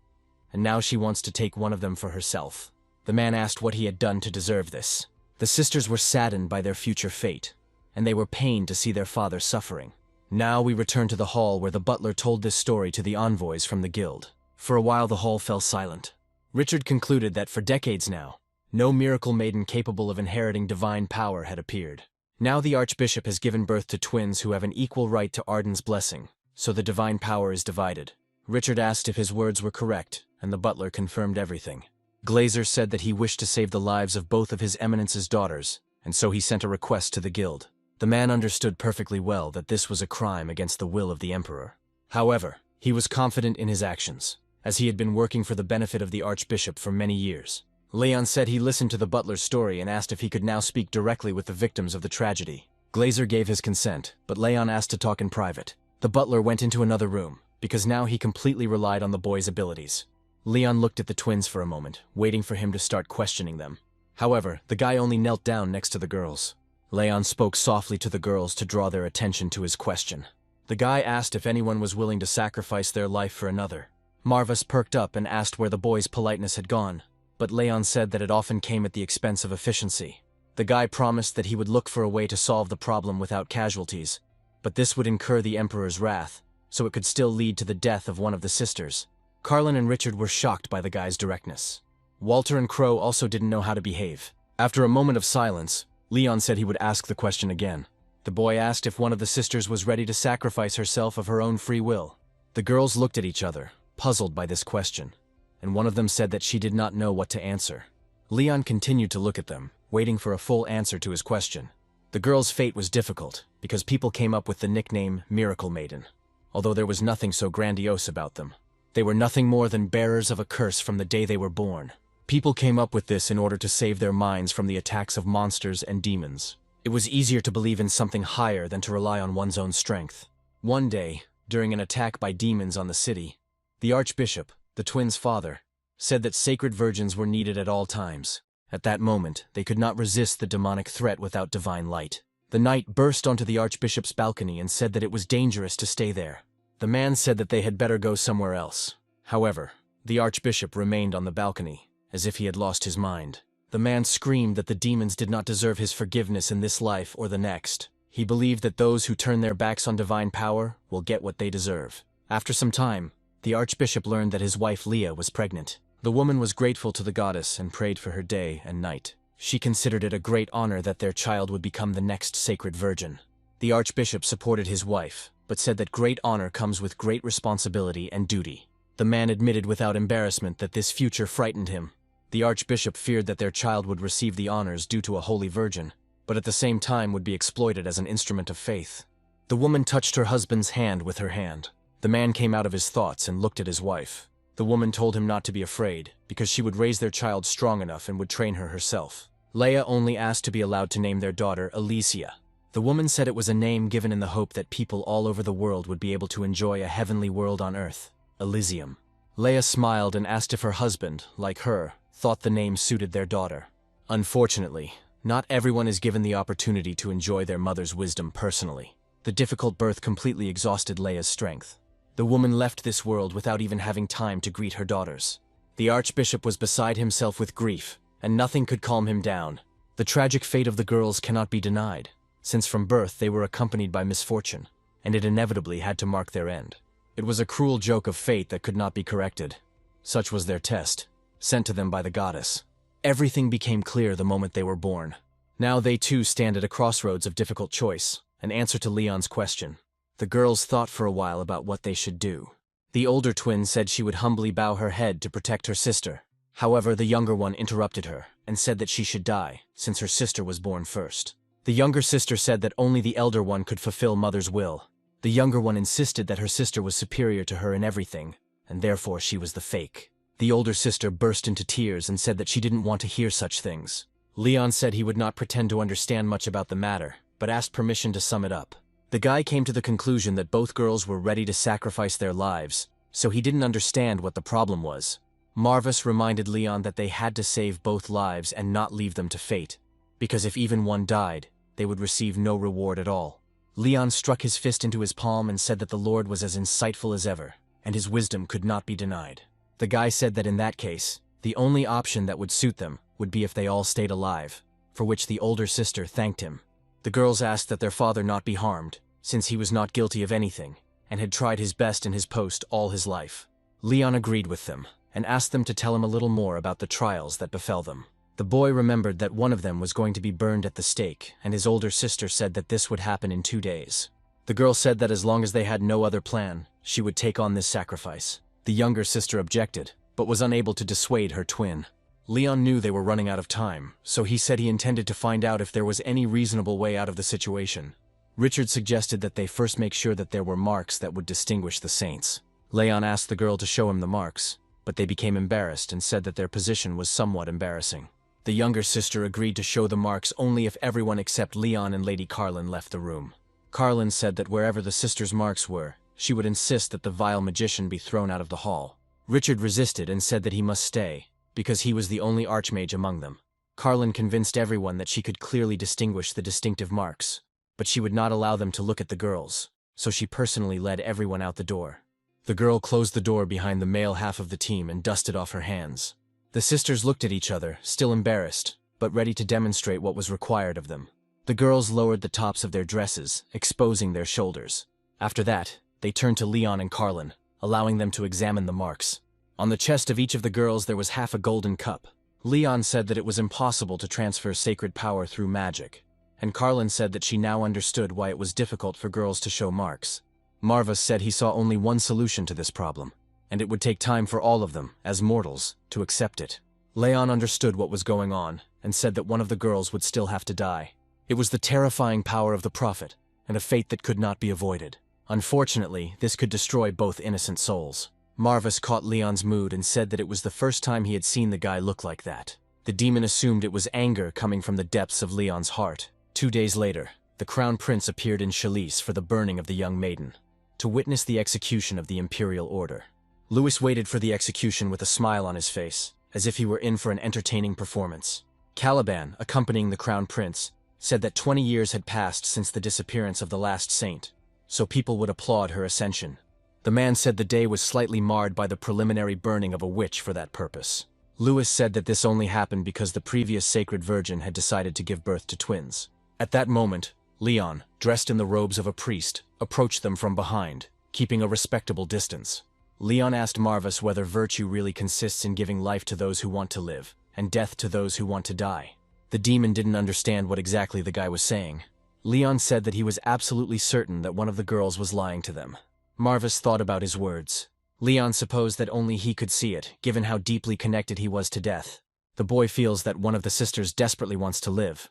and now she wants to take one of them for herself. The man asked what he had done to deserve this. The sisters were saddened by their future fate, and they were pained to see their father suffering. Now we return to the hall where the butler told this story to the envoys from the guild. For a while the hall fell silent. Richard concluded that for decades now, no miracle maiden capable of inheriting divine power had appeared. Now the archbishop has given birth to twins who have an equal right to Arden's blessing, so the divine power is divided. Richard asked if his words were correct, and the butler confirmed everything. Glazer said that he wished to save the lives of both of His Eminence's daughters, and so he sent a request to the guild. The man understood perfectly well that this was a crime against the will of the emperor. However, he was confident in his actions, as he had been working for the benefit of the archbishop for many years. Leon said he listened to the butler's story and asked if he could now speak directly with the victims of the tragedy. Glazer gave his consent, but Leon asked to talk in private. The butler went into another room, because now he completely relied on the boy's abilities. Leon looked at the twins for a moment, waiting for him to start questioning them. However, the guy only knelt down next to the girls. Leon spoke softly to the girls to draw their attention to his question. The guy asked if anyone was willing to sacrifice their life for another. Marvis perked up and asked where the boy's politeness had gone, but Leon said that it often came at the expense of efficiency. The guy promised that he would look for a way to solve the problem without casualties, but this would incur the Emperor's wrath, so it could still lead to the death of one of the sisters. Carlin and Richard were shocked by the guy's directness. Walter and Crow also didn't know how to behave. After a moment of silence, Leon said he would ask the question again. The boy asked if one of the sisters was ready to sacrifice herself of her own free will. The girls looked at each other, puzzled by this question, and one of them said that she did not know what to answer. Leon continued to look at them, waiting for a full answer to his question. The girls' fate was difficult, because people came up with the nickname Miracle Maiden, although there was nothing so grandiose about them. They were nothing more than bearers of a curse from the day they were born. People came up with this in order to save their minds from the attacks of monsters and demons. It was easier to believe in something higher than to rely on one's own strength. One day, during an attack by demons on the city, the archbishop, the twins' father, said that sacred virgins were needed at all times. At that moment, they could not resist the demonic threat without divine light. The knight burst onto the archbishop's balcony and said that it was dangerous to stay there. The man said that they had better go somewhere else. However, the archbishop remained on the balcony, as if he had lost his mind. The man screamed that the demons did not deserve his forgiveness in this life or the next. He believed that those who turn their backs on divine power will get what they deserve. After some time, the archbishop learned that his wife Leah was pregnant. The woman was grateful to the goddess and prayed for her day and night. She considered it a great honor that their child would become the next sacred virgin. The archbishop supported his wife, but said that great honor comes with great responsibility and duty. The man admitted without embarrassment that this future frightened him. The archbishop feared that their child would receive the honors due to a holy virgin, but at the same time would be exploited as an instrument of faith. The woman touched her husband's hand with her hand. The man came out of his thoughts and looked at his wife. The woman told him not to be afraid, because she would raise their child strong enough and would train her herself. Leah only asked to be allowed to name their daughter Alicia. The woman said it was a name given in the hope that people all over the world would be able to enjoy a heavenly world on earth, Elysium. Leah smiled and asked if her husband, like her, thought the name suited their daughter. Unfortunately, not everyone is given the opportunity to enjoy their mother's wisdom personally. The difficult birth completely exhausted Leah's strength. The woman left this world without even having time to greet her daughters. The archbishop was beside himself with grief, and nothing could calm him down. The tragic fate of the girls cannot be denied, since from birth they were accompanied by misfortune, and it inevitably had to mark their end. It was a cruel joke of fate that could not be corrected. Such was their test, sent to them by the goddess. Everything became clear the moment they were born. Now they too stand at a crossroads of difficult choice, an answer to Leon's question. The girls thought for a while about what they should do. The older twin said she would humbly bow her head to protect her sister. However, the younger one interrupted her and said that she should die, since her sister was born first. The younger sister said that only the elder one could fulfill mother's will. The younger one insisted that her sister was superior to her in everything, and therefore she was the fake. The older sister burst into tears and said that she didn't want to hear such things. Leon said he would not pretend to understand much about the matter, but asked permission to sum it up. The guy came to the conclusion that both girls were ready to sacrifice their lives, so he didn't understand what the problem was. Marvis reminded Leon that they had to save both lives and not leave them to fate, because if even one died, they would receive no reward at all. Leon struck his fist into his palm and said that the Lord was as insightful as ever, and his wisdom could not be denied. The guy said that in that case, the only option that would suit them would be if they all stayed alive, for which the older sister thanked him. The girls asked that their father not be harmed, since he was not guilty of anything, and had tried his best in his post all his life. Leon agreed with them, and asked them to tell him a little more about the trials that befell them. The boy remembered that one of them was going to be burned at the stake, and his older sister said that this would happen in 2 days. The girl said that as long as they had no other plan, she would take on this sacrifice. The younger sister objected, but was unable to dissuade her twin. Leon knew they were running out of time, so he said he intended to find out if there was any reasonable way out of the situation. Richard suggested that they first make sure that there were marks that would distinguish the saints. Leon asked the girl to show him the marks, but they became embarrassed and said that their position was somewhat embarrassing. The younger sister agreed to show the marks only if everyone except Leon and Lady Carlin left the room. Carlin said that wherever the sisters' marks were, she would insist that the vile magician be thrown out of the hall. Richard resisted and said that he must stay, because he was the only archmage among them. Carlin convinced everyone that she could clearly distinguish the distinctive marks, but she would not allow them to look at the girls, so she personally led everyone out the door. The girl closed the door behind the male half of the team and dusted off her hands. The sisters looked at each other, still embarrassed, but ready to demonstrate what was required of them. The girls lowered the tops of their dresses, exposing their shoulders. After that, they turned to Leon and Carlin, allowing them to examine the marks. On the chest of each of the girls there was half a golden cup. Leon said that it was impossible to transfer sacred power through magic, and Carlin said that she now understood why it was difficult for girls to show marks. Marvis said he saw only one solution to this problem, and it would take time for all of them, as mortals, to accept it. Leon understood what was going on, and said that one of the girls would still have to die. It was the terrifying power of the prophet, and a fate that could not be avoided. Unfortunately, this could destroy both innocent souls. Marvis caught Leon's mood and said that it was the first time he had seen the guy look like that. The demon assumed it was anger coming from the depths of Leon's heart. 2 days later, the crown prince appeared in Chalice for the burning of the young maiden, to witness the execution of the imperial order. Louis waited for the execution with a smile on his face, as if he were in for an entertaining performance. Caliban, accompanying the crown prince, said that 20 years had passed since the disappearance of the last saint, so people would applaud her ascension. The man said the day was slightly marred by the preliminary burning of a witch for that purpose. Lewis said that this only happened because the previous sacred virgin had decided to give birth to twins. At that moment, Leon, dressed in the robes of a priest, approached them from behind, keeping a respectable distance. Leon asked Marvis whether virtue really consists in giving life to those who want to live, and death to those who want to die. The demon didn't understand what exactly the guy was saying. Leon said that he was absolutely certain that one of the girls was lying to them. Marvis thought about his words. Leon supposed that only he could see it, given how deeply connected he was to death. The boy feels that one of the sisters desperately wants to live,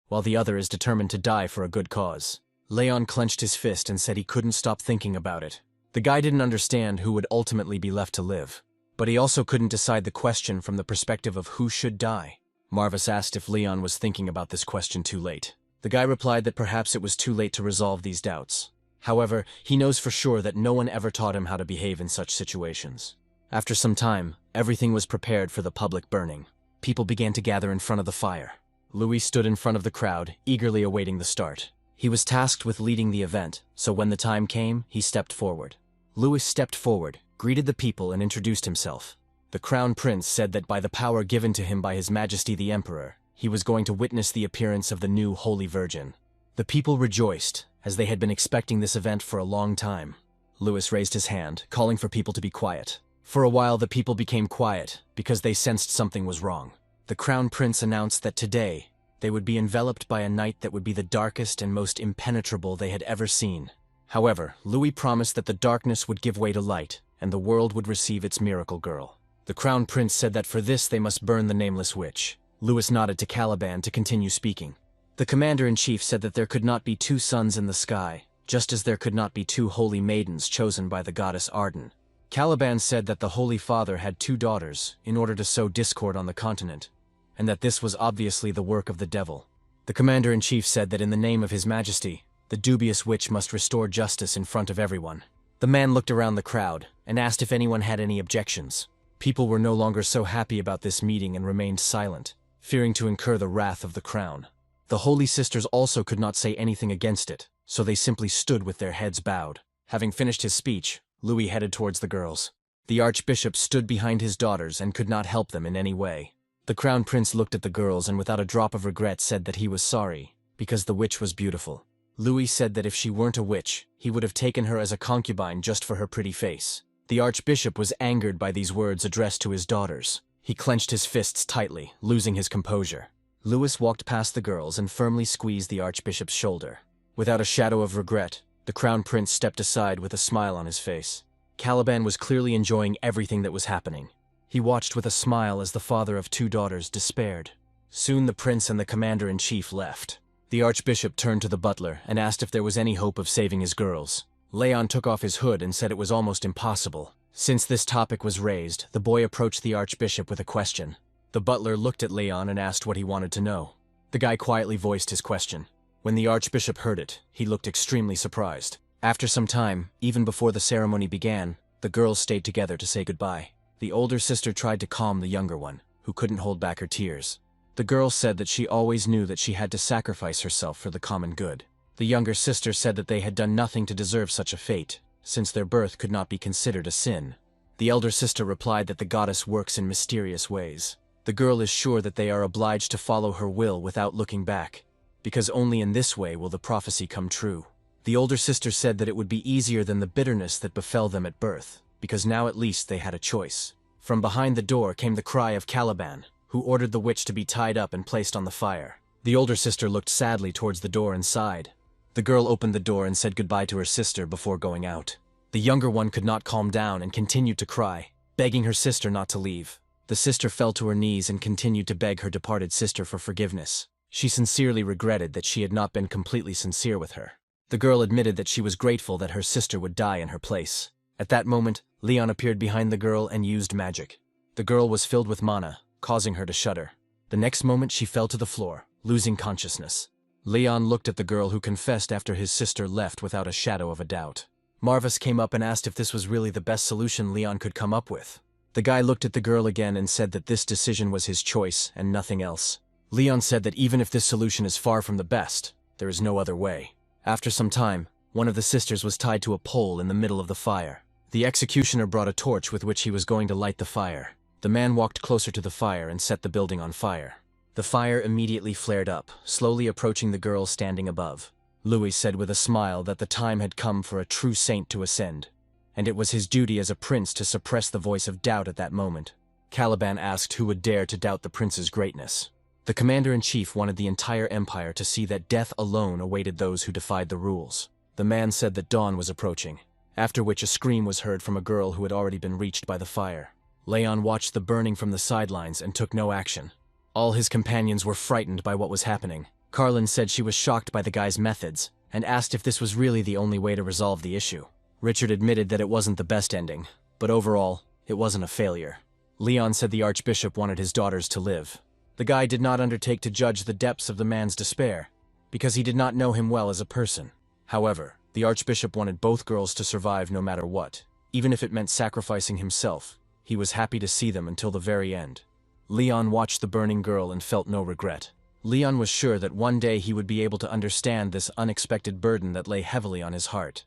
while the other is determined to die for a good cause. Leon clenched his fist and said he couldn't stop thinking about it. The guy didn't understand who would ultimately be left to live, but he also couldn't decide the question from the perspective of who should die. Marvis asked if Leon was thinking about this question too late. The guy replied that perhaps it was too late to resolve these doubts. However, he knows for sure that no one ever taught him how to behave in such situations. After some time, everything was prepared for the public burning. People began to gather in front of the fire. Louis stood in front of the crowd, eagerly awaiting the start. He was tasked with leading the event, so when the time came, he stepped forward. Louis stepped forward, greeted the people, and introduced himself. The Crown Prince said that by the power given to him by His Majesty the Emperor, he was going to witness the appearance of the new Holy Virgin. The people rejoiced, as they had been expecting this event for a long time. Louis raised his hand, calling for people to be quiet. For a while the people became quiet, because they sensed something was wrong. The Crown Prince announced that today, they would be enveloped by a night that would be the darkest and most impenetrable they had ever seen. However, Louis promised that the darkness would give way to light, and the world would receive its miracle girl. The Crown Prince said that for this they must burn the nameless witch. Louis nodded to Caliban to continue speaking. The Commander-in-Chief said that there could not be two suns in the sky, just as there could not be two holy maidens chosen by the goddess Arden. Caliban said that the Holy Father had two daughters in order to sow discord on the continent, and that this was obviously the work of the devil. The Commander-in-Chief said that in the name of His Majesty, the dubious witch must restore justice in front of everyone. The man looked around the crowd and asked if anyone had any objections. People were no longer so happy about this meeting and remained silent, fearing to incur the wrath of the crown. The Holy Sisters also could not say anything against it, so they simply stood with their heads bowed. Having finished his speech, Louis headed towards the girls. The Archbishop stood behind his daughters and could not help them in any way. The Crown Prince looked at the girls and without a drop of regret said that he was sorry, because the witch was beautiful. Louis said that if she weren't a witch, he would have taken her as a concubine just for her pretty face. The Archbishop was angered by these words addressed to his daughters. He clenched his fists tightly, losing his composure. Louis walked past the girls and firmly squeezed the Archbishop's shoulder. Without a shadow of regret, the Crown Prince stepped aside with a smile on his face. Caliban was clearly enjoying everything that was happening. He watched with a smile as the father of two daughters despaired. Soon the prince and the commander-in-chief left. The Archbishop turned to the butler and asked if there was any hope of saving his girls. Leon took off his hood and said it was almost impossible. Since this topic was raised, the boy approached the Archbishop with a question. The butler looked at Leon and asked what he wanted to know. The guy quietly voiced his question. When the Archbishop heard it, he looked extremely surprised. After some time, even before the ceremony began, the girls stayed together to say goodbye. The older sister tried to calm the younger one, who couldn't hold back her tears. The girl said that she always knew that she had to sacrifice herself for the common good. The younger sister said that they had done nothing to deserve such a fate, since their birth could not be considered a sin. The elder sister replied that the goddess works in mysterious ways. The girl is sure that they are obliged to follow her will without looking back, because only in this way will the prophecy come true. The older sister said that it would be easier than the bitterness that befell them at birth, because now at least they had a choice. From behind the door came the cry of Caliban, who ordered the witch to be tied up and placed on the fire. The older sister looked sadly towards the door and sighed. The girl opened the door and said goodbye to her sister before going out. The younger one could not calm down and continued to cry, begging her sister not to leave. The sister fell to her knees and continued to beg her departed sister for forgiveness. She sincerely regretted that she had not been completely sincere with her. The girl admitted that she was grateful that her sister would die in her place. At that moment, Leon appeared behind the girl and used magic. The girl was filled with mana, causing her to shudder. The next moment she fell to the floor, losing consciousness. Leon looked at the girl who confessed after his sister left without a shadow of a doubt. Marvis came up and asked if this was really the best solution Leon could come up with. The guy looked at the girl again and said that this decision was his choice and nothing else. Leon said that even if this solution is far from the best, there is no other way. After some time, one of the sisters was tied to a pole in the middle of the fire. The executioner brought a torch with which he was going to light the fire. The man walked closer to the fire and set the building on fire. The fire immediately flared up, slowly approaching the girl standing above. Louis said with a smile that the time had come for a true saint to ascend, and it was his duty as a prince to suppress the voice of doubt at that moment. Caliban asked who would dare to doubt the prince's greatness. The commander-in-chief wanted the entire empire to see that death alone awaited those who defied the rules. The man said that dawn was approaching, after which a scream was heard from a girl who had already been reached by the fire. Leon watched the burning from the sidelines and took no action. All his companions were frightened by what was happening. Carlin said she was shocked by the guy's methods, and asked if this was really the only way to resolve the issue. Richard admitted that it wasn't the best ending, but overall, it wasn't a failure. Leon said the archbishop wanted his daughters to live. The guy did not undertake to judge the depths of the man's despair, because he did not know him well as a person. However, the archbishop wanted both girls to survive no matter what. Even if it meant sacrificing himself, he was happy to see them until the very end. Leon watched the burning girl and felt no regret. Leon was sure that one day he would be able to understand this unexpected burden that lay heavily on his heart.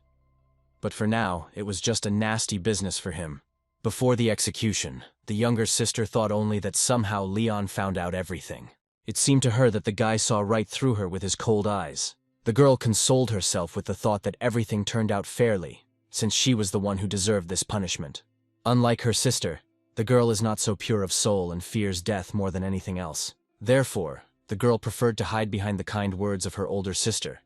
But for now, it was just a nasty business for him. Before the execution, the younger sister thought only that somehow Leon found out everything. It seemed to her that the guy saw right through her with his cold eyes. The girl consoled herself with the thought that everything turned out fairly, since she was the one who deserved this punishment. Unlike her sister, the girl is not so pure of soul and fears death more than anything else. Therefore, the girl preferred to hide behind the kind words of her older sister.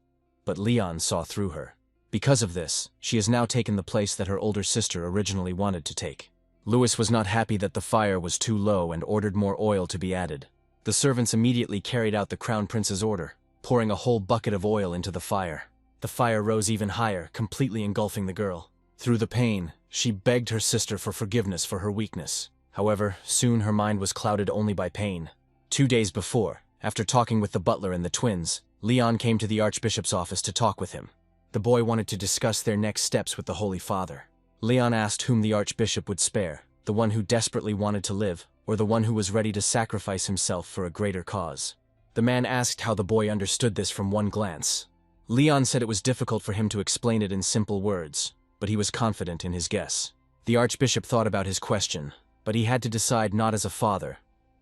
But Leon saw through her. Because of this, she has now taken the place that her older sister originally wanted to take. Louis was not happy that the fire was too low and ordered more oil to be added. The servants immediately carried out the crown prince's order, pouring a whole bucket of oil into the fire. The fire rose even higher, completely engulfing the girl. Through the pain, she begged her sister for forgiveness for her weakness. However, soon her mind was clouded only by pain. 2 days before, after talking with the butler and the twins, Leon came to the archbishop's office to talk with him. The boy wanted to discuss their next steps with the Holy Father. Leon asked whom the archbishop would spare, the one who desperately wanted to live, or the one who was ready to sacrifice himself for a greater cause. The man asked how the boy understood this from one glance. Leon said it was difficult for him to explain it in simple words, but he was confident in his guess. The archbishop thought about his question, but he had to decide not as a father,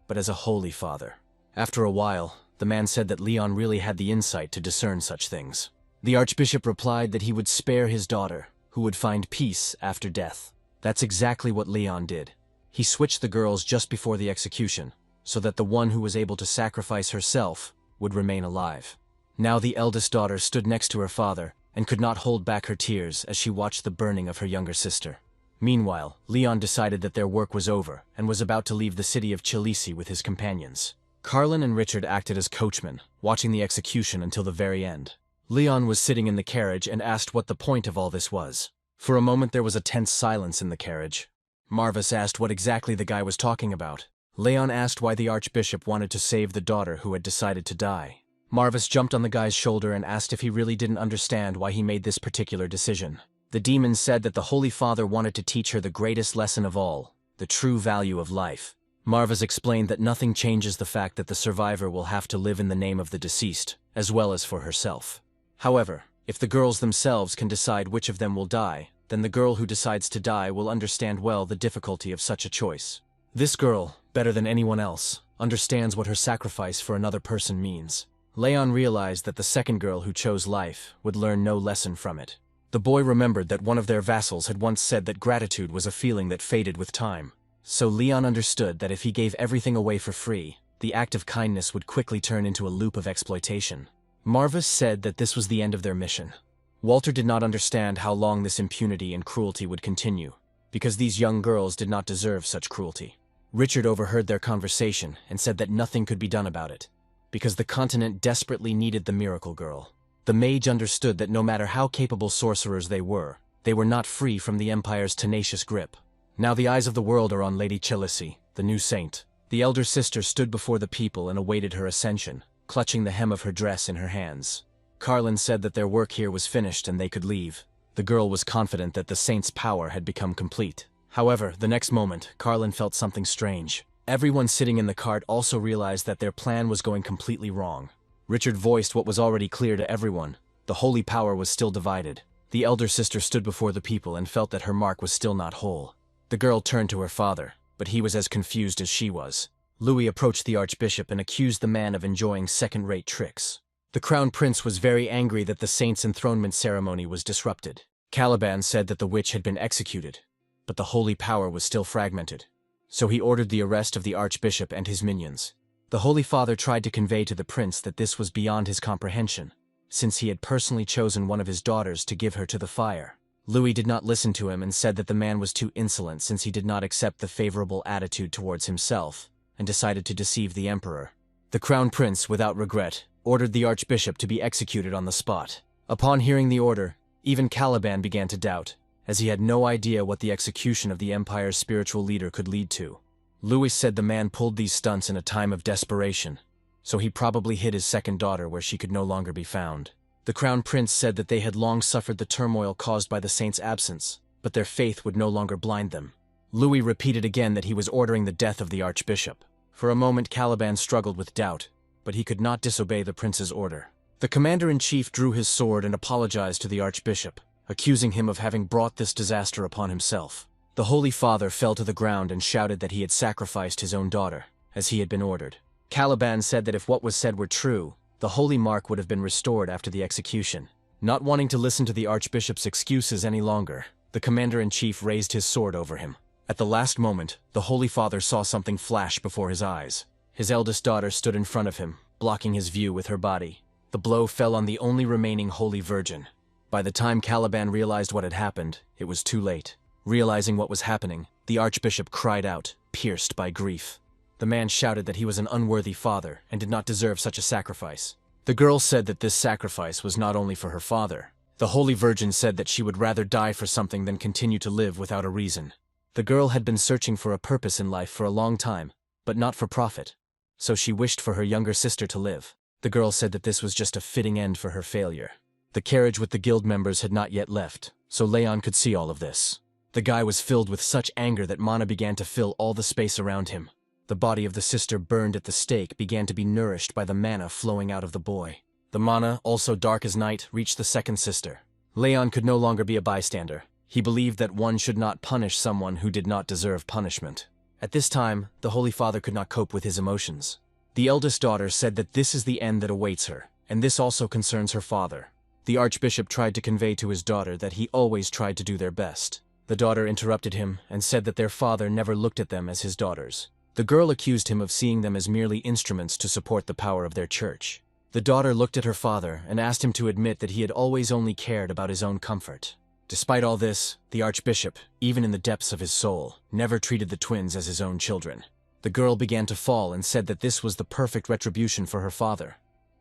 but as a holy father. After a while, the man said that Leon really had the insight to discern such things. The archbishop replied that he would spare his daughter, who would find peace after death. That's exactly what Leon did. He switched the girls just before the execution, so that the one who was able to sacrifice herself would remain alive. Now the eldest daughter stood next to her father and could not hold back her tears as she watched the burning of her younger sister. Meanwhile, Leon decided that their work was over and was about to leave the city of Chilisi with his companions. Carlin and Richard acted as coachmen, watching the execution until the very end. Leon was sitting in the carriage and asked what the point of all this was. For a moment there was a tense silence in the carriage. Marvis asked what exactly the guy was talking about. Leon asked why the archbishop wanted to save the daughter who had decided to die. Marvis jumped on the guy's shoulder and asked if he really didn't understand why he made this particular decision. The demon said that the Holy Father wanted to teach her the greatest lesson of all, the true value of life. Marvis explained that nothing changes the fact that the survivor will have to live in the name of the deceased, as well as for herself. However, if the girls themselves can decide which of them will die, then the girl who decides to die will understand well the difficulty of such a choice. This girl, better than anyone else, understands what her sacrifice for another person means. Leon realized that the second girl who chose life would learn no lesson from it. The boy remembered that one of their vassals had once said that gratitude was a feeling that faded with time. So Leon understood that if he gave everything away for free, the act of kindness would quickly turn into a loop of exploitation. Marvis said that this was the end of their mission. Walter did not understand how long this impunity and cruelty would continue, because these young girls did not deserve such cruelty. Richard overheard their conversation and said that nothing could be done about it, because the continent desperately needed the miracle girl. The mage understood that no matter how capable sorcerers they were not free from the Empire's tenacious grip. Now the eyes of the world are on Lady Chilisi, the new saint. The elder sister stood before the people and awaited her ascension, clutching the hem of her dress in her hands. Carlin said that their work here was finished and they could leave. The girl was confident that the saint's power had become complete. However, the next moment, Carlin felt something strange. Everyone sitting in the cart also realized that their plan was going completely wrong. Richard voiced what was already clear to everyone. The holy power was still divided. The elder sister stood before the people and felt that her mark was still not whole. The girl turned to her father, but he was as confused as she was. Louis approached the archbishop and accused the man of enjoying second-rate tricks. The crown prince was very angry that the saint's enthronement ceremony was disrupted. Caliban said that the witch had been executed, but the holy power was still fragmented. So he ordered the arrest of the archbishop and his minions. The Holy Father tried to convey to the prince that this was beyond his comprehension, since he had personally chosen one of his daughters to give her to the fire. Louis did not listen to him and said that the man was too insolent since he did not accept the favorable attitude towards himself, and decided to deceive the emperor. The crown prince, without regret, ordered the archbishop to be executed on the spot. Upon hearing the order, even Caliban began to doubt, as he had no idea what the execution of the empire's spiritual leader could lead to. Louis said the man pulled these stunts in a time of desperation, so he probably hid his second daughter where she could no longer be found. The crown prince said that they had long suffered the turmoil caused by the saint's absence, but their faith would no longer blind them. Louis repeated again that he was ordering the death of the archbishop. For a moment Caliban struggled with doubt, but he could not disobey the prince's order. The commander-in-chief drew his sword and apologized to the archbishop, accusing him of having brought this disaster upon himself. The Holy Father fell to the ground and shouted that he had sacrificed his own daughter, as he had been ordered. Caliban said that if what was said were true, the holy mark would have been restored after the execution. Not wanting to listen to the archbishop's excuses any longer, the commander-in-chief raised his sword over him. At the last moment, the Holy Father saw something flash before his eyes. His eldest daughter stood in front of him, blocking his view with her body. The blow fell on the only remaining Holy Virgin. By the time Caliban realized what had happened, it was too late. Realizing what was happening, the archbishop cried out, pierced by grief. The man shouted that he was an unworthy father and did not deserve such a sacrifice. The girl said that this sacrifice was not only for her father. The Holy Virgin said that she would rather die for something than continue to live without a reason. The girl had been searching for a purpose in life for a long time, but not for profit. So she wished for her younger sister to live. The girl said that this was just a fitting end for her failure. The carriage with the guild members had not yet left, so Leon could see all of this. The guy was filled with such anger that mana began to fill all the space around him. The body of the sister burned at the stake began to be nourished by the mana flowing out of the boy. The mana, also dark as night, reached the second sister. Leon could no longer be a bystander. He believed that one should not punish someone who did not deserve punishment. At this time, the Holy Father could not cope with his emotions. The eldest daughter said that this is the end that awaits her, and this also concerns her father. The archbishop tried to convey to his daughter that he always tried to do their best. The daughter interrupted him and said that their father never looked at them as his daughters. The girl accused him of seeing them as merely instruments to support the power of their church. The daughter looked at her father and asked him to admit that he had always only cared about his own comfort. Despite all this, the archbishop, even in the depths of his soul, never treated the twins as his own children. The girl began to fall and said that this was the perfect retribution for her father,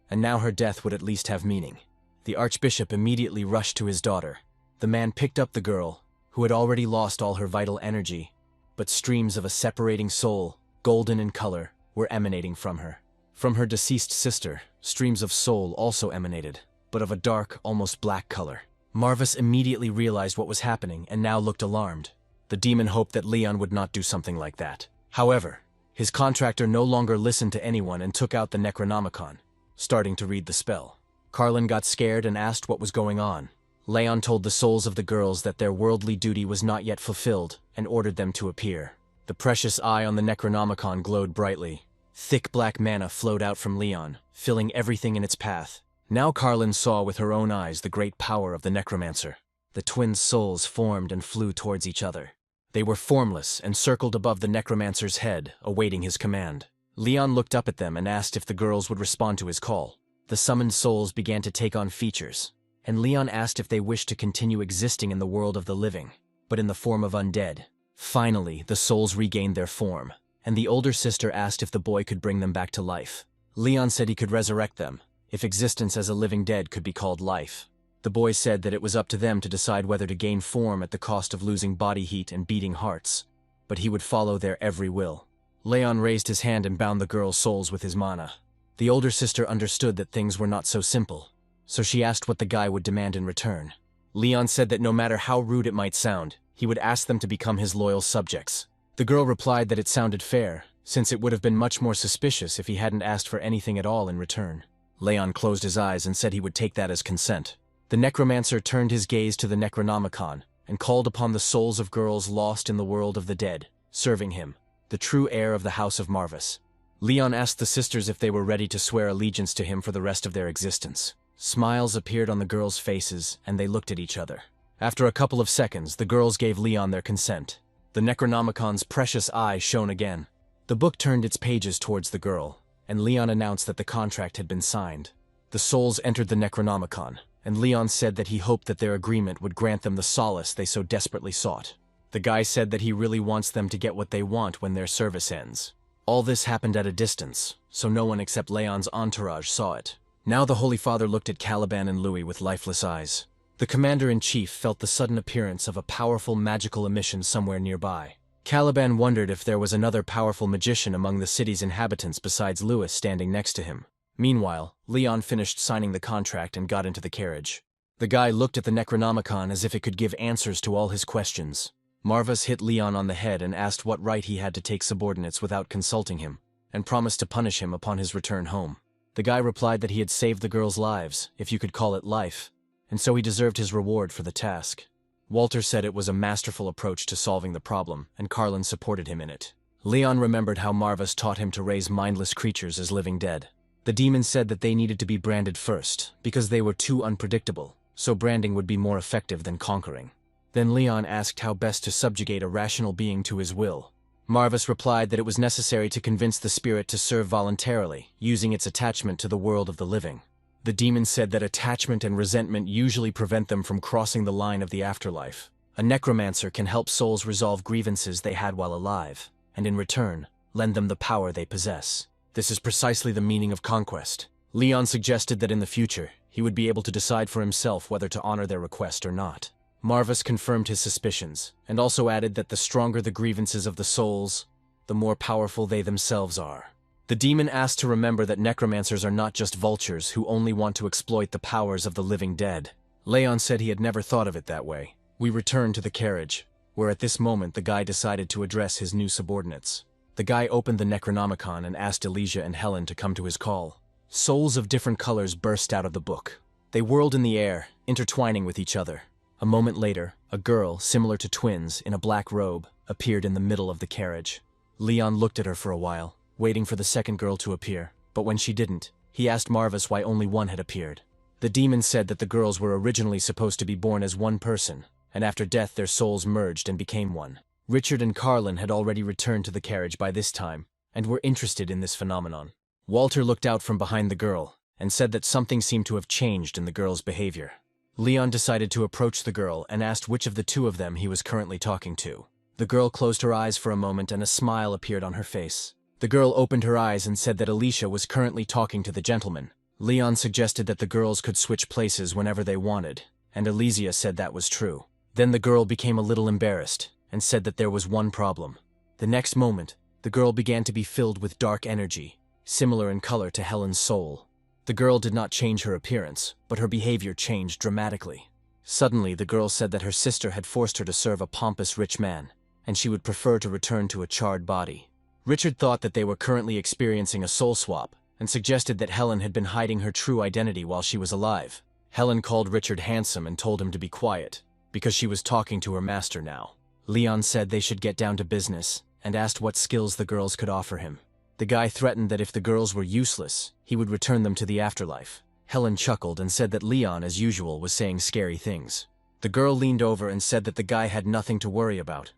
and now her death would at least have meaning. The archbishop immediately rushed to his daughter. The man picked up the girl, who had already lost all her vital energy, but streams of a separating soul, golden in color, were emanating from her. From her deceased sister, streams of soul also emanated, but of a dark, almost black color. Marvis immediately realized what was happening and now looked alarmed. The demon hoped that Leon would not do something like that. However, his contractor no longer listened to anyone and took out the Necronomicon, starting to read the spell. Carlin got scared and asked what was going on. Leon told the souls of the girls that their worldly duty was not yet fulfilled and ordered them to appear. The precious eye on the Necronomicon glowed brightly. Thick black mana flowed out from Leon, filling everything in its path. Now Carlin saw with her own eyes the great power of the necromancer. The twins' souls formed and flew towards each other. They were formless and circled above the necromancer's head, awaiting his command. Leon looked up at them and asked if the girls would respond to his call. The summoned souls began to take on features, and Leon asked if they wished to continue existing in the world of the living, but in the form of undead. Finally, the souls regained their form, and the older sister asked if the boy could bring them back to life. Leon said he could resurrect them, if existence as a living dead could be called life. The boy said that it was up to them to decide whether to gain form at the cost of losing body heat and beating hearts, but he would follow their every will. Leon raised his hand and bound the girls' souls with his mana. The older sister understood that things were not so simple, so she asked what the guy would demand in return. Leon said that no matter how rude it might sound, he would ask them to become his loyal subjects. The girl replied that it sounded fair, since it would have been much more suspicious if he hadn't asked for anything at all in return. Leon closed his eyes and said he would take that as consent. The necromancer turned his gaze to the Necronomicon and called upon the souls of girls lost in the world of the dead, serving him, the true heir of the House of Marvis. Leon asked the sisters if they were ready to swear allegiance to him for the rest of their existence. Smiles appeared on the girls' faces, and they looked at each other. After a couple of seconds, the girls gave Leon their consent. The Necronomicon's precious eye shone again. The book turned its pages towards the girl, and Leon announced that the contract had been signed. The souls entered the Necronomicon, and Leon said that he hoped that their agreement would grant them the solace they so desperately sought. The guy said that he really wants them to get what they want when their service ends. All this happened at a distance, so no one except Leon's entourage saw it. Now the Holy Father looked at Caliban and Louis with lifeless eyes. The commander-in-chief felt the sudden appearance of a powerful magical emission somewhere nearby. Caliban wondered if there was another powerful magician among the city's inhabitants besides Louis standing next to him. Meanwhile, Leon finished signing the contract and got into the carriage. The guy looked at the Necronomicon as if it could give answers to all his questions. Marvis hit Leon on the head and asked what right he had to take subordinates without consulting him, and promised to punish him upon his return home. The guy replied that he had saved the girls' lives, if you could call it life, and so he deserved his reward for the task. Walter said it was a masterful approach to solving the problem, and Carlin supported him in it. Leon remembered how Marvis taught him to raise mindless creatures as living dead. The demon said that they needed to be branded first, because they were too unpredictable, so branding would be more effective than conquering. Then Leon asked how best to subjugate a rational being to his will. Marvis replied that it was necessary to convince the spirit to serve voluntarily, using its attachment to the world of the living. The demon said that attachment and resentment usually prevent them from crossing the line of the afterlife. A necromancer can help souls resolve grievances they had while alive, and in return, lend them the power they possess. This is precisely the meaning of conquest. Leon suggested that in the future, he would be able to decide for himself whether to honor their request or not. Marvis confirmed his suspicions, and also added that the stronger the grievances of the souls, the more powerful they themselves are. The demon asked to remember that necromancers are not just vultures who only want to exploit the powers of the living dead. Leon said he had never thought of it that way. We returned to the carriage, where at this moment the guy decided to address his new subordinates. The guy opened the Necronomicon and asked Elysia and Helen to come to his call. Souls of different colors burst out of the book. They whirled in the air, intertwining with each other. A moment later, a girl, similar to twins, in a black robe, appeared in the middle of the carriage. Leon looked at her for a while, waiting for the second girl to appear, but when she didn't, he asked Marvis why only one had appeared. The demon said that the girls were originally supposed to be born as one person, and after death their souls merged and became one. Richard and Carlin had already returned to the carriage by this time, and were interested in this phenomenon. Walter looked out from behind the girl, and said that something seemed to have changed in the girl's behavior. Leon decided to approach the girl and asked which of the two of them he was currently talking to. The girl closed her eyes for a moment and a smile appeared on her face. The girl opened her eyes and said that Elysia was currently talking to the gentleman. Leon suggested that the girls could switch places whenever they wanted, and Elysia said that was true. Then the girl became a little embarrassed and said that there was one problem. The next moment, the girl began to be filled with dark energy, similar in color to Helen's soul. The girl did not change her appearance, but her behavior changed dramatically. Suddenly, the girl said that her sister had forced her to serve a pompous rich man, and she would prefer to return to a charred body. Richard thought that they were currently experiencing a soul swap, and suggested that Helen had been hiding her true identity while she was alive. Helen called Richard handsome and told him to be quiet, because she was talking to her master now. Leon said they should get down to business, and asked what skills the girls could offer him. The guy threatened that if the girls were useless, he would return them to the afterlife. Helen chuckled and said that Leon, as usual, was saying scary things. The girl leaned over and said that the guy had nothing to worry about,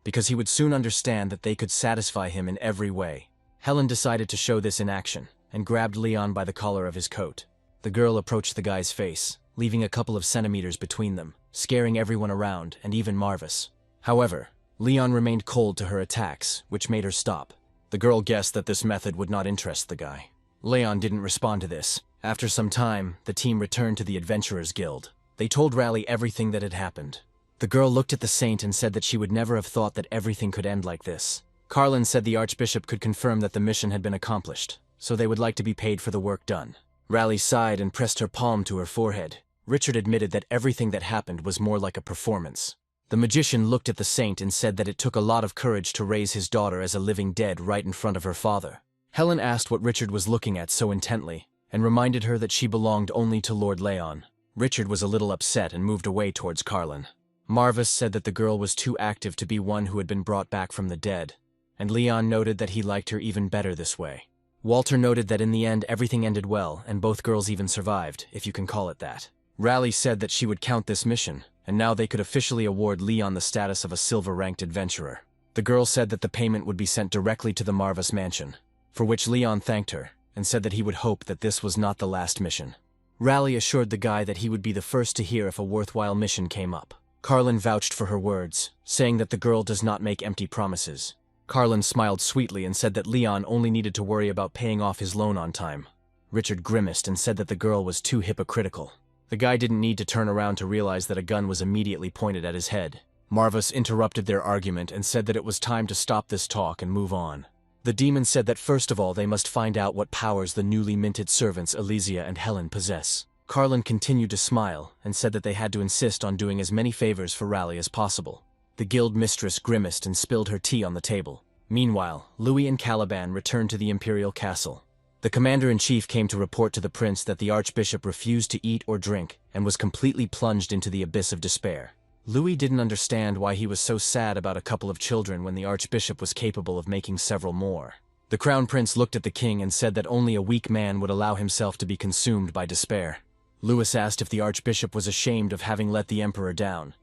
because he would soon understand that they could satisfy him in every way. Helen decided to show this in action, and grabbed Leon by the collar of his coat. The girl approached the guy's face, leaving a couple of centimeters between them, scaring everyone around, and even Marvis. However, Leon remained cold to her attacks, which made her stop. The girl guessed that this method would not interest the guy. Leon didn't respond to this. After some time, the team returned to the Adventurers Guild. They told Raleigh everything that had happened. The girl looked at the saint and said that she would never have thought that everything could end like this. Carlin said the Archbishop could confirm that the mission had been accomplished, so they would like to be paid for the work done. Raleigh sighed and pressed her palm to her forehead. Richard admitted that everything that happened was more like a performance. The magician looked at the saint and said that it took a lot of courage to raise his daughter as a living dead right in front of her father. Helen asked what Richard was looking at so intently, and reminded her that she belonged only to Lord Leon. Richard was a little upset and moved away towards Carlin. Marvis said that the girl was too active to be one who had been brought back from the dead, and Leon noted that he liked her even better this way. Walter noted that in the end everything ended well, and both girls even survived, if you can call it that. Raleigh said that she would count this mission, and now they could officially award Leon the status of a silver-ranked adventurer. The girl said that the payment would be sent directly to the Marvis mansion, for which Leon thanked her, and said that he would hope that this was not the last mission. Raleigh assured the guy that he would be the first to hear if a worthwhile mission came up. Carlin vouched for her words, saying that the girl does not make empty promises. Carlin smiled sweetly and said that Leon only needed to worry about paying off his loan on time. Richard grimaced and said that the girl was too hypocritical. The guy didn't need to turn around to realize that a gun was immediately pointed at his head. Marvis interrupted their argument and said that it was time to stop this talk and move on. The demon said that first of all they must find out what powers the newly minted servants Elysia and Helen possess. Carlin continued to smile and said that they had to insist on doing as many favors for Raleigh as possible. The guild mistress grimaced and spilled her tea on the table. Meanwhile, Louis and Caliban returned to the imperial castle. The commander-in-chief came to report to the prince that the archbishop refused to eat or drink and was completely plunged into the abyss of despair. Louis didn't understand why he was so sad about a couple of children when the archbishop was capable of making several more. The crown prince looked at the king and said that only a weak man would allow himself to be consumed by despair. Louis asked if the archbishop was ashamed of having let the emperor down,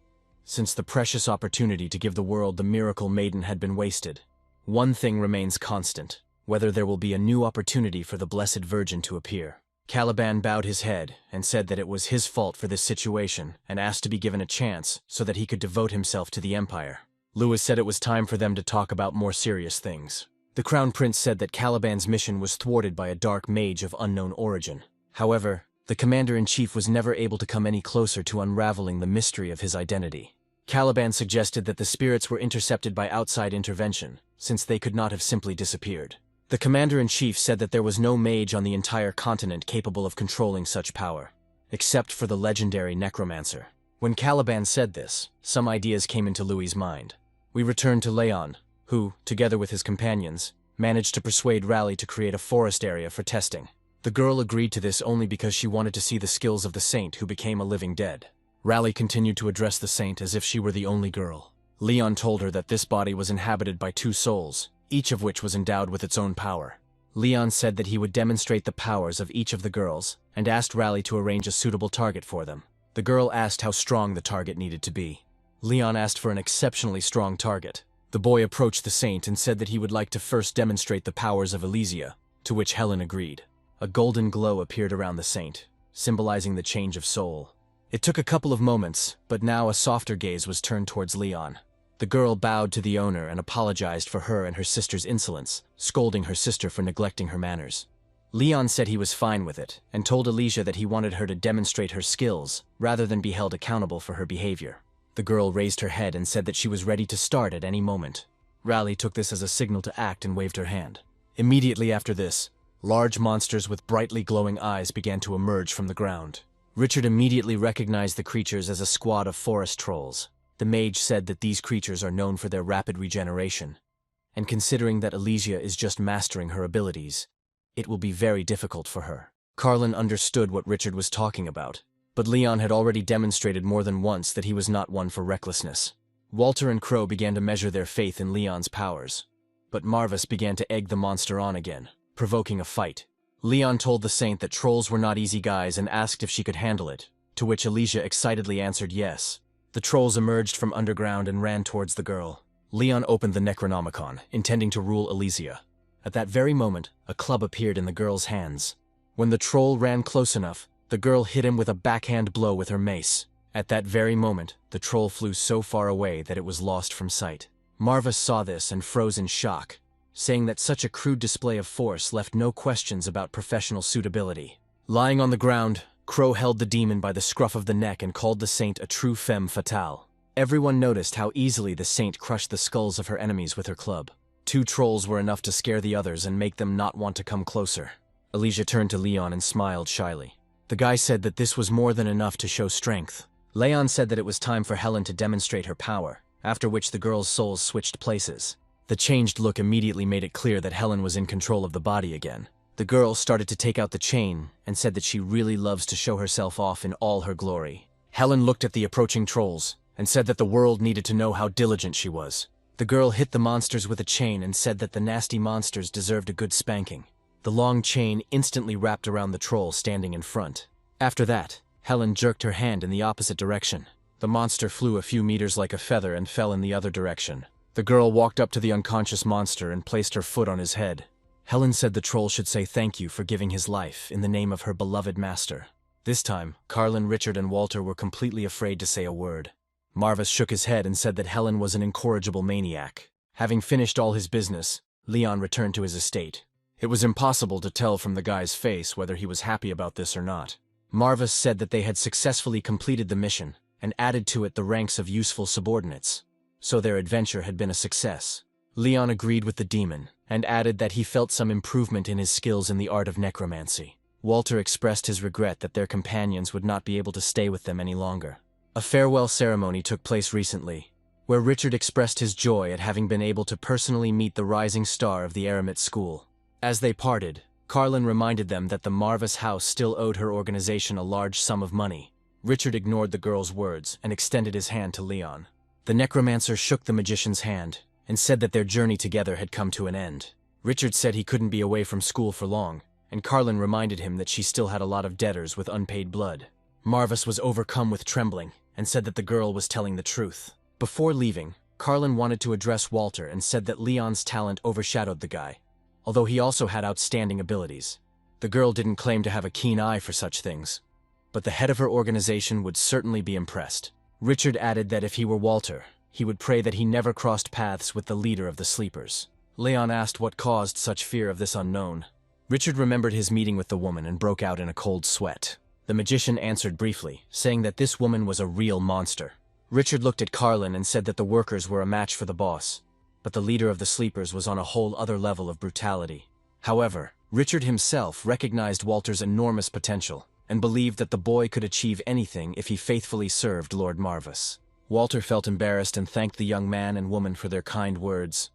since the precious opportunity to give the world the miracle maiden had been wasted. One thing remains constant, whether there will be a new opportunity for the Blessed Virgin to appear. Caliban bowed his head and said that it was his fault for this situation and asked to be given a chance so that he could devote himself to the empire. Louis said it was time for them to talk about more serious things. The crown prince said that Caliban's mission was thwarted by a dark mage of unknown origin. However, the commander-in-chief was never able to come any closer to unraveling the mystery of his identity. Caliban suggested that the spirits were intercepted by outside intervention, since they could not have simply disappeared. The commander-in-chief said that there was no mage on the entire continent capable of controlling such power, except for the legendary necromancer. When Caliban said this, some ideas came into Louis's mind. We returned to Leon, who, together with his companions, managed to persuade Raleigh to create a forest area for testing. The girl agreed to this only because she wanted to see the skills of the saint who became a living dead. Raleigh continued to address the saint as if she were the only girl. Leon told her that this body was inhabited by two souls, each of which was endowed with its own power. Leon said that he would demonstrate the powers of each of the girls, and asked Raleigh to arrange a suitable target for them. The girl asked how strong the target needed to be. Leon asked for an exceptionally strong target. The boy approached the saint and said that he would like to first demonstrate the powers of Elysia, to which Helen agreed. A golden glow appeared around the saint, symbolizing the change of soul. It took a couple of moments, but now a softer gaze was turned towards Leon. The girl bowed to the owner and apologized for her and her sister's insolence, scolding her sister for neglecting her manners. Leon said he was fine with it, and told Elysia that he wanted her to demonstrate her skills, rather than be held accountable for her behavior. The girl raised her head and said that she was ready to start at any moment. Raleigh took this as a signal to act and waved her hand. Immediately after this, large monsters with brightly glowing eyes began to emerge from the ground. Richard immediately recognized the creatures as a squad of forest trolls. The mage said that these creatures are known for their rapid regeneration, and considering that Elysia is just mastering her abilities, it will be very difficult for her. Carlin understood what Richard was talking about, but Leon had already demonstrated more than once that he was not one for recklessness. Walter and Crow began to measure their faith in Leon's powers, but Marvis began to egg the monster on again, provoking a fight. Leon told the saint that trolls were not easy guys and asked if she could handle it, to which Elysia excitedly answered yes. The trolls emerged from underground and ran towards the girl. Leon opened the Necronomicon, intending to rule Elysia. At that very moment, a club appeared in the girl's hands. When the troll ran close enough, the girl hit him with a backhand blow with her mace. At that very moment, the troll flew so far away that it was lost from sight. Marvis saw this and froze in shock, saying that such a crude display of force left no questions about professional suitability. Lying on the ground, Crow held the demon by the scruff of the neck and called the saint a true femme fatale. Everyone noticed how easily the saint crushed the skulls of her enemies with her club. Two trolls were enough to scare the others and make them not want to come closer. Elysia turned to Leon and smiled shyly. The guy said that this was more than enough to show strength. Leon said that it was time for Helen to demonstrate her power, after which the girls' souls switched places. The changed look immediately made it clear that Helen was in control of the body again. The girl started to take out the chain and said that she really loves to show herself off in all her glory. Helen looked at the approaching trolls and said that the world needed to know how diligent she was. The girl hit the monsters with a chain and said that the nasty monsters deserved a good spanking. The long chain instantly wrapped around the troll standing in front. After that, Helen jerked her hand in the opposite direction. The monster flew a few meters like a feather and fell in the other direction. The girl walked up to the unconscious monster and placed her foot on his head. Helen said the troll should say thank you for giving his life in the name of her beloved master. This time, Carlin, Richard, and Walter were completely afraid to say a word. Marvis shook his head and said that Helen was an incorrigible maniac. Having finished all his business, Leon returned to his estate. It was impossible to tell from the guy's face whether he was happy about this or not. Marvis said that they had successfully completed the mission and added to it the ranks of useful subordinates, so their adventure had been a success. Leon agreed with the demon and added that he felt some improvement in his skills in the art of necromancy. Walter expressed his regret that their companions would not be able to stay with them any longer. A farewell ceremony took place recently, where Richard expressed his joy at having been able to personally meet the rising star of the Eremit school. As they parted, Carlin reminded them that the Marvis house still owed her organization a large sum of money. Richard ignored the girl's words and extended his hand to Leon. The necromancer shook the magician's hand and said that their journey together had come to an end. Richard said he couldn't be away from school for long, and Carlin reminded him that she still had a lot of debtors with unpaid blood. Marvis was overcome with trembling and said that the girl was telling the truth. Before leaving, Carlin wanted to address Walter and said that Leon's talent overshadowed the guy, although he also had outstanding abilities. The girl didn't claim to have a keen eye for such things, but the head of her organization would certainly be impressed. Richard added that if he were Walter, he would pray that he never crossed paths with the leader of the Sleepers. Leon asked what caused such fear of this unknown. Richard remembered his meeting with the woman and broke out in a cold sweat. The magician answered briefly, saying that this woman was a real monster. Richard looked at Carlin and said that the workers were a match for the boss, but the leader of the Sleepers was on a whole other level of brutality. However, Richard himself recognized Walter's enormous potential and believed that the boy could achieve anything if he faithfully served Lord Marvis. Walter felt embarrassed and thanked the young man and woman for their kind words,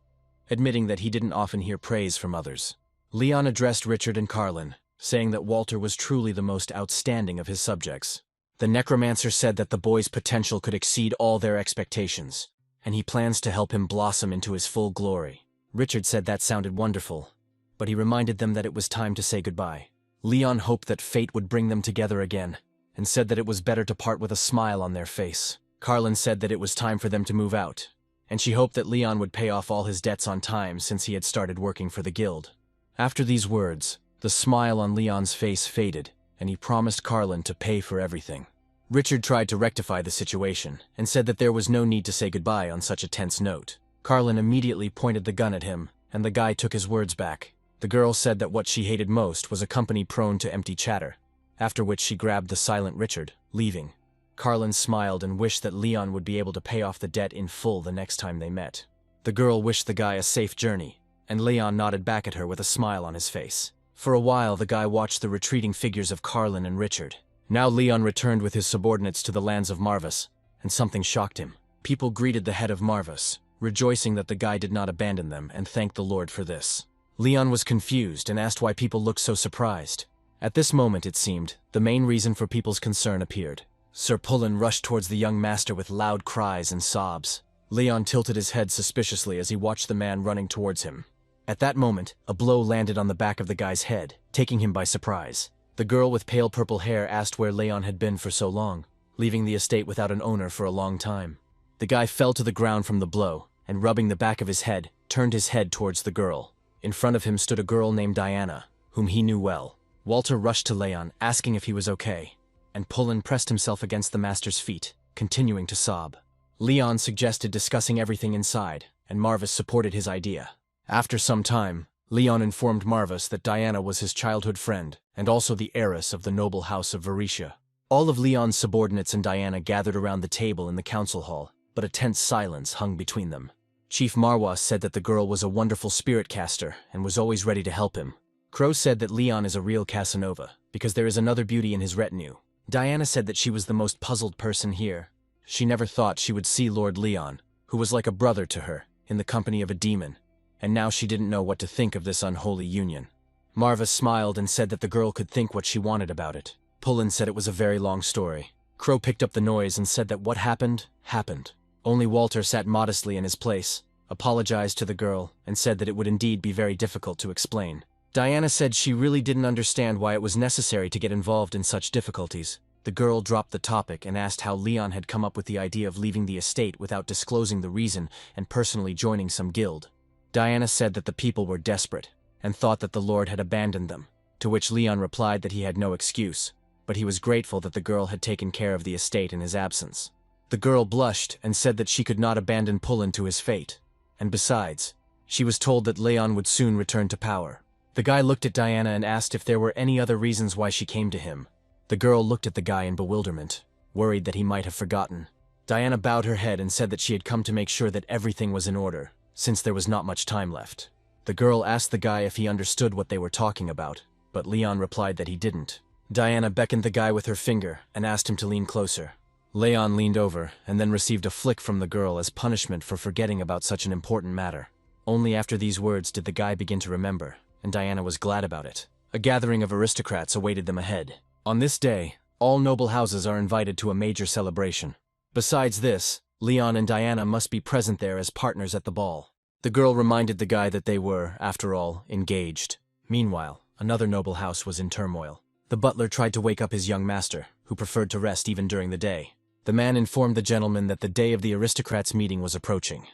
admitting that he didn't often hear praise from others. Leon addressed Richard and Carlin, saying that Walter was truly the most outstanding of his subjects. The necromancer said that the boy's potential could exceed all their expectations, and he plans to help him blossom into his full glory. Richard said that sounded wonderful, but he reminded them that it was time to say goodbye. Leon hoped that fate would bring them together again, and said that it was better to part with a smile on their face. Carlin said that it was time for them to move out, and she hoped that Leon would pay off all his debts on time since he had started working for the guild. After these words, the smile on Leon's face faded, and he promised Carlin to pay for everything. Richard tried to rectify the situation, and said that there was no need to say goodbye on such a tense note. Carlin immediately pointed the gun at him, and the guy took his words back. The girl said that what she hated most was a company prone to empty chatter, after which she grabbed the silent Richard, leaving. Carlin smiled and wished that Leon would be able to pay off the debt in full the next time they met. The girl wished the guy a safe journey, and Leon nodded back at her with a smile on his face. For a while, the guy watched the retreating figures of Carlin and Richard. Now Leon returned with his subordinates to the lands of Marvis, and something shocked him. People greeted the head of Marvis, rejoicing that the guy did not abandon them, and thanked the Lord for this. Leon was confused and asked why people looked so surprised. At this moment, it seemed, the main reason for people's concern appeared. Sir Pullen rushed towards the young master with loud cries and sobs. Leon tilted his head suspiciously as he watched the man running towards him. At that moment, a blow landed on the back of the guy's head, taking him by surprise. The girl with pale purple hair asked where Leon had been for so long, leaving the estate without an owner for a long time. The guy fell to the ground from the blow, and rubbing the back of his head, turned his head towards the girl. In front of him stood a girl named Diana, whom he knew well. Walter rushed to Leon, asking if he was okay, and Pullen pressed himself against the master's feet, continuing to sob. Leon suggested discussing everything inside, and Marvis supported his idea. After some time, Leon informed Marvis that Diana was his childhood friend, and also the heiress of the noble house of Varisha. All of Leon's subordinates and Diana gathered around the table in the council hall, but a tense silence hung between them. Chief Manhwa said that the girl was a wonderful spirit caster and was always ready to help him. Crow said that Leon is a real Casanova, because there is another beauty in his retinue. Diana said that she was the most puzzled person here. She never thought she would see Lord Leon, who was like a brother to her, in the company of a demon, and now she didn't know what to think of this unholy union. Marva smiled and said that the girl could think what she wanted about it. Pullen said it was a very long story. Crow picked up the noise and said that what happened, happened. Only Walter sat modestly in his place, apologized to the girl, and said that it would indeed be very difficult to explain. Diana said she really didn't understand why it was necessary to get involved in such difficulties. The girl dropped the topic and asked how Leon had come up with the idea of leaving the estate without disclosing the reason and personally joining some guild. Diana said that the people were desperate and thought that the Lord had abandoned them, to which Leon replied that he had no excuse, but he was grateful that the girl had taken care of the estate in his absence. The girl blushed and said that she could not abandon Pullen to his fate, and besides, she was told that Leon would soon return to power. The guy looked at Diana and asked if there were any other reasons why she came to him. The girl looked at the guy in bewilderment, worried that he might have forgotten. Diana bowed her head and said that she had come to make sure that everything was in order, since there was not much time left. The girl asked the guy if he understood what they were talking about, but Leon replied that he didn't. Diana beckoned the guy with her finger and asked him to lean closer. Leon leaned over and then received a flick from the girl as punishment for forgetting about such an important matter. Only after these words did the guy begin to remember, and Diana was glad about it. A gathering of aristocrats awaited them ahead. On this day, all noble houses are invited to a major celebration. Besides this, Leon and Diana must be present there as partners at the ball. The girl reminded the guy that they were, after all, engaged. Meanwhile, another noble house was in turmoil. The butler tried to wake up his young master, who preferred to rest even during the day. The man informed the gentleman that the day of the aristocrats' meeting was approaching.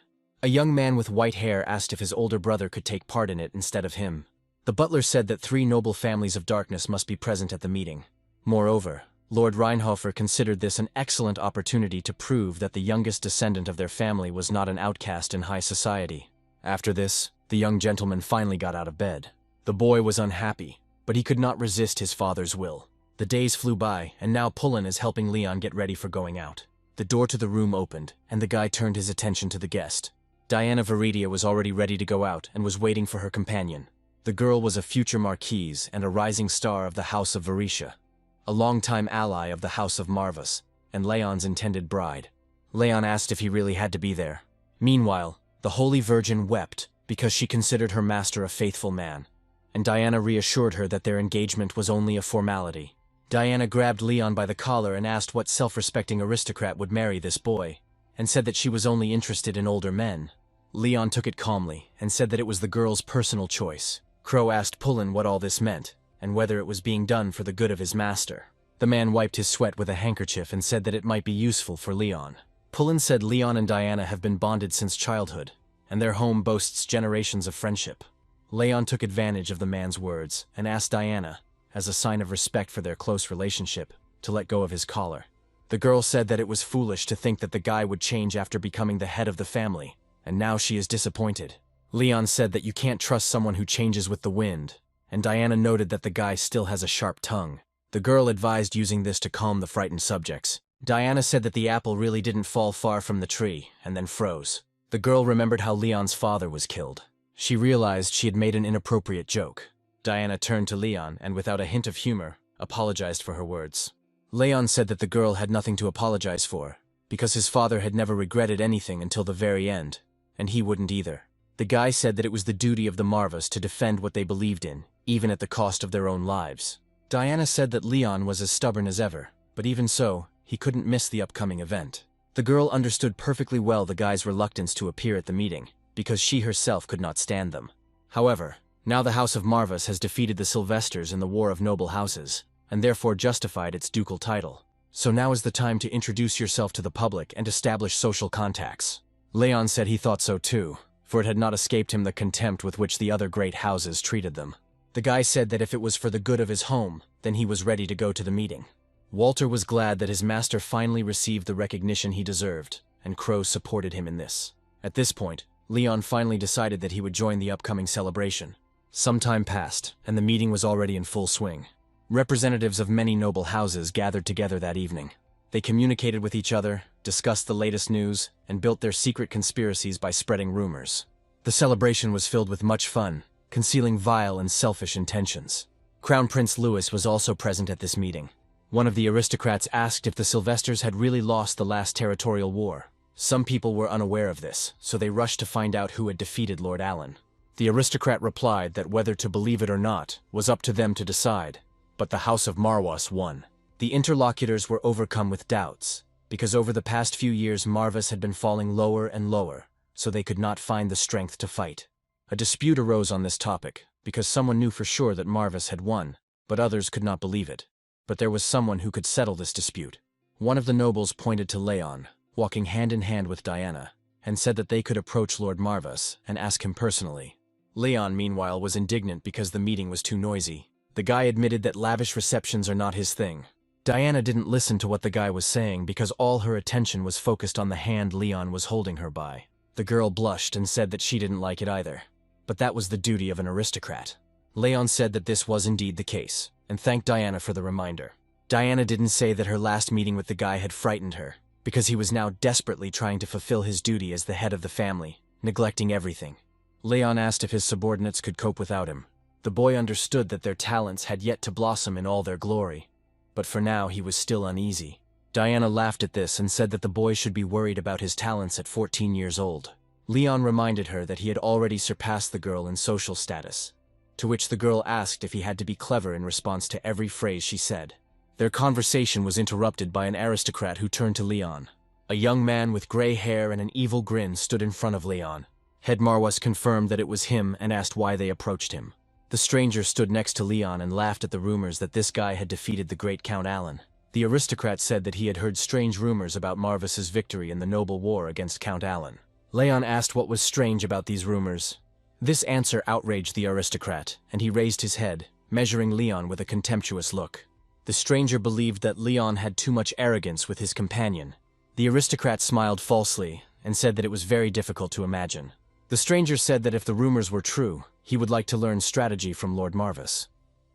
A young man with white hair asked if his older brother could take part in it instead of him. The butler said that 3 noble families of darkness must be present at the meeting. Moreover, Lord Reinhofer considered this an excellent opportunity to prove that the youngest descendant of their family was not an outcast in high society. After this, the young gentleman finally got out of bed. The boy was unhappy, but he could not resist his father's will. The days flew by, and now Pullen is helping Leon get ready for going out. The door to the room opened, and the guy turned his attention to the guest. Diana Viridia was already ready to go out and was waiting for her companion. The girl was a future marquise and a rising star of the House of Varisha, a longtime ally of the House of Marvas, and Leon's intended bride. Leon asked if he really had to be there. Meanwhile, the Holy Virgin wept because she considered her master a faithful man, and Diana reassured her that their engagement was only a formality. Diana grabbed Leon by the collar and asked what self-respecting aristocrat would marry this boy, and said that she was only interested in older men. Leon took it calmly and said that it was the girl's personal choice. Crow asked Pullen what all this meant, and whether it was being done for the good of his master. The man wiped his sweat with a handkerchief and said that it might be useful for Leon. Pullen said Leon and Diana have been bonded since childhood, and their home boasts generations of friendship. Leon took advantage of the man's words and asked Diana, as a sign of respect for their close relationship, to let go of his collar. The girl said that it was foolish to think that the guy would change after becoming the head of the family, and now she is disappointed. Leon said that you can't trust someone who changes with the wind, and Diana noted that the guy still has a sharp tongue. The girl advised using this to calm the frightened subjects. Diana said that the apple really didn't fall far from the tree, and then froze. The girl remembered how Leon's father was killed. She realized she had made an inappropriate joke. Diana turned to Leon and, without a hint of humor, apologized for her words. Leon said that the girl had nothing to apologize for, because his father had never regretted anything until the very end, and he wouldn't either. The guy said that it was the duty of the Marvas to defend what they believed in, even at the cost of their own lives. Diana said that Leon was as stubborn as ever, but even so, he couldn't miss the upcoming event. The girl understood perfectly well the guy's reluctance to appear at the meeting, because she herself could not stand them. However, now the House of Marvas has defeated the Sylvesters in the War of Noble Houses, and therefore justified its ducal title. So now is the time to introduce yourself to the public and establish social contacts. Leon said he thought so too, for it had not escaped him the contempt with which the other great houses treated them. The guy said that if it was for the good of his home, then he was ready to go to the meeting. Walter was glad that his master finally received the recognition he deserved, and Crow supported him in this. At this point, Leon finally decided that he would join the upcoming celebration. Some time passed, and the meeting was already in full swing. Representatives of many noble houses gathered together that evening. They communicated with each other, discussed the latest news, and built their secret conspiracies by spreading rumors. The celebration was filled with much fun, concealing vile and selfish intentions. Crown Prince Louis was also present at this meeting. One of the aristocrats asked if the Sylvesters had really lost the last territorial war. Some people were unaware of this, so they rushed to find out who had defeated Lord Allen. The aristocrat replied that whether to believe it or not was up to them to decide, but the House of Marwas won. The interlocutors were overcome with doubts, because over the past few years Marwas had been falling lower and lower, so they could not find the strength to fight. A dispute arose on this topic, because someone knew for sure that Marwas had won, but others could not believe it. But there was someone who could settle this dispute. One of the nobles pointed to Leon, walking hand in hand with Diana, and said that they could approach Lord Marwas and ask him personally. Leon, meanwhile, was indignant because the meeting was too noisy. The guy admitted that lavish receptions are not his thing. Diana didn't listen to what the guy was saying because all her attention was focused on the hand Leon was holding her by. The girl blushed and said that she didn't like it either. But that was the duty of an aristocrat. Leon said that this was indeed the case, and thanked Diana for the reminder. Diana didn't say that her last meeting with the guy had frightened her, because he was now desperately trying to fulfill his duty as the head of the family, neglecting everything. Leon asked if his subordinates could cope without him. The boy understood that their talents had yet to blossom in all their glory, but for now he was still uneasy. Diana laughed at this and said that the boy should be worried about his talents at 14 years old. Leon reminded her that he had already surpassed the girl in social status, to which the girl asked if he had to be clever in response to every phrase she said. Their conversation was interrupted by an aristocrat who turned to Leon. A young man with gray hair and an evil grin stood in front of Leon. Head Marwas confirmed that it was him and asked why they approached him. The stranger stood next to Leon and laughed at the rumors that this guy had defeated the great Count Alan. The aristocrat said that he had heard strange rumors about Marwas's victory in the noble war against Count Alan. Leon asked what was strange about these rumors. This answer outraged the aristocrat, and he raised his head, measuring Leon with a contemptuous look. The stranger believed that Leon had too much arrogance with his companion. The aristocrat smiled falsely and said that it was very difficult to imagine. The stranger said that if the rumors were true, he would like to learn strategy from Lord Marwas.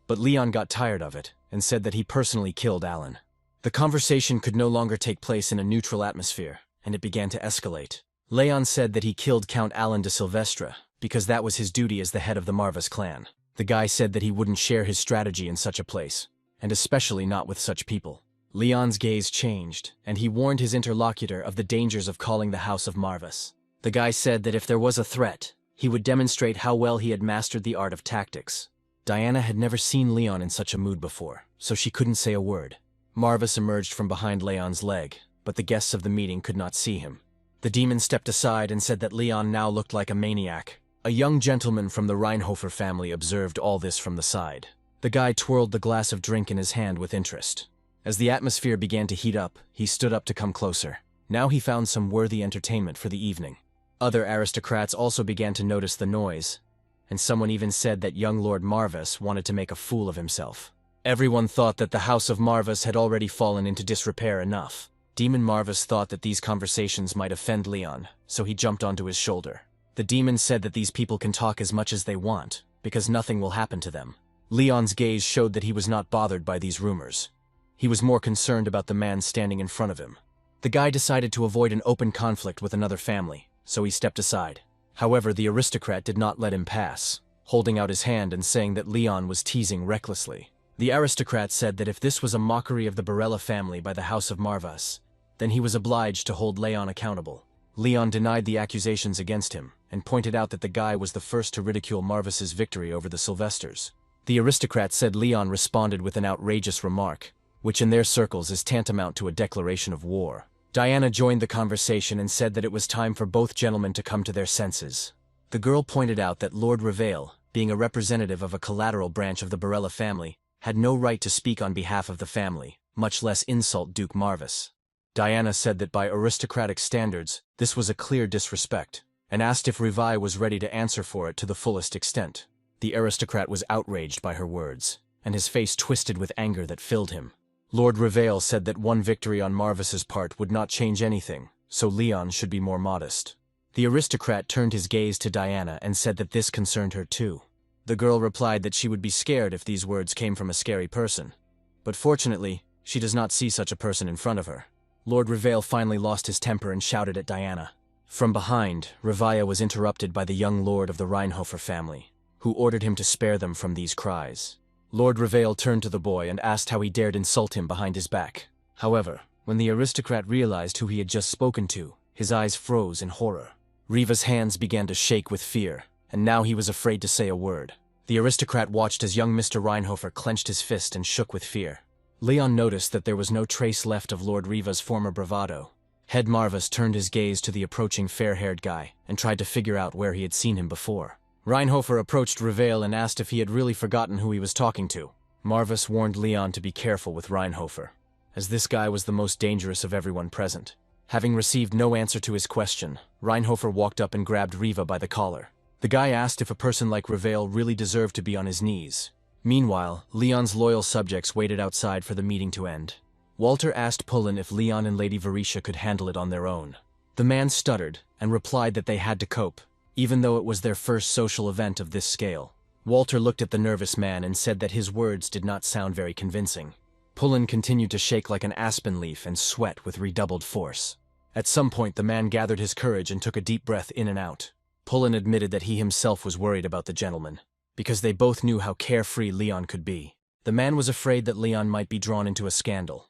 But Leon got tired of it and said that he personally killed Alan. The conversation could no longer take place in a neutral atmosphere, and it began to escalate. Leon said that he killed Count Alan de Silvestre because that was his duty as the head of the Marwas clan. The guy said that he wouldn't share his strategy in such a place, and especially not with such people. Leon's gaze changed, and he warned his interlocutor of the dangers of calling the House of Marwas. The guy said that if there was a threat, he would demonstrate how well he had mastered the art of tactics. Diana had never seen Leon in such a mood before, so she couldn't say a word. Marwas emerged from behind Leon's leg, but the guests of the meeting could not see him. The demon stepped aside and said that Leon now looked like a maniac. A young gentleman from the Reinhofer family observed all this from the side. The guy twirled the glass of drink in his hand with interest. As the atmosphere began to heat up, he stood up to come closer. Now he found some worthy entertainment for the evening. Other aristocrats also began to notice the noise, and someone even said that young Lord Marwas wanted to make a fool of himself. Everyone thought that the House of Marwas had already fallen into disrepair enough. Demon Marwas thought that these conversations might offend Leon, so he jumped onto his shoulder. The demon said that these people can talk as much as they want, because nothing will happen to them. Leon's gaze showed that he was not bothered by these rumors. He was more concerned about the man standing in front of him. The guy decided to avoid an open conflict with another family, so he stepped aside. However, the aristocrat did not let him pass, holding out his hand and saying that Leon was teasing recklessly. The aristocrat said that if this was a mockery of the Barella family by the House of Marwas, then he was obliged to hold Leon accountable. Leon denied the accusations against him, and pointed out that the guy was the first to ridicule Marwas's victory over the Sylvesters. The aristocrat said Leon responded with an outrageous remark, which in their circles is tantamount to a declaration of war. Diana joined the conversation and said that it was time for both gentlemen to come to their senses. The girl pointed out that Lord Reveil, being a representative of a collateral branch of the Barella family, had no right to speak on behalf of the family, much less insult Duke Marwas. Diana said that by aristocratic standards, this was a clear disrespect, and asked if Reveil was ready to answer for it to the fullest extent. The aristocrat was outraged by her words, and his face twisted with anger that filled him. Lord Reveil said that one victory on Marwas's part would not change anything, so Leon should be more modest. The aristocrat turned his gaze to Diana and said that this concerned her too. The girl replied that she would be scared if these words came from a scary person. But fortunately, she does not see such a person in front of her. Lord Reveil finally lost his temper and shouted at Diana. From behind, Reveil was interrupted by the young lord of the Reinhofer family, who ordered him to spare them from these cries. Lord Reveil turned to the boy and asked how he dared insult him behind his back. However, when the aristocrat realized who he had just spoken to, his eyes froze in horror. Riva's hands began to shake with fear. and now he was afraid to say a word. The aristocrat watched as young Mr. Reinhofer clenched his fist and shook with fear. Leon noticed that there was no trace left of Lord Riva's former bravado. Head Marvis turned his gaze to the approaching fair-haired guy and tried to figure out where he had seen him before. Reinhofer approached Reveil and asked if he had really forgotten who he was talking to. Marvis warned Leon to be careful with Reinhofer, as this guy was the most dangerous of everyone present. Having received no answer to his question, Reinhofer walked up and grabbed Riva by the collar. The guy asked if a person like Reveil really deserved to be on his knees. Meanwhile, Leon's loyal subjects waited outside for the meeting to end. Walter asked Pullen if Leon and Lady Varisha could handle it on their own. The man stuttered and replied that they had to cope, even though it was their first social event of this scale. Walter looked at the nervous man and said that his words did not sound very convincing. Pullen continued to shake like an aspen leaf and sweat with redoubled force. At some point, the man gathered his courage and took a deep breath in and out. Pullen admitted that he himself was worried about the gentleman, because they both knew how carefree Leon could be. The man was afraid that Leon might be drawn into a scandal,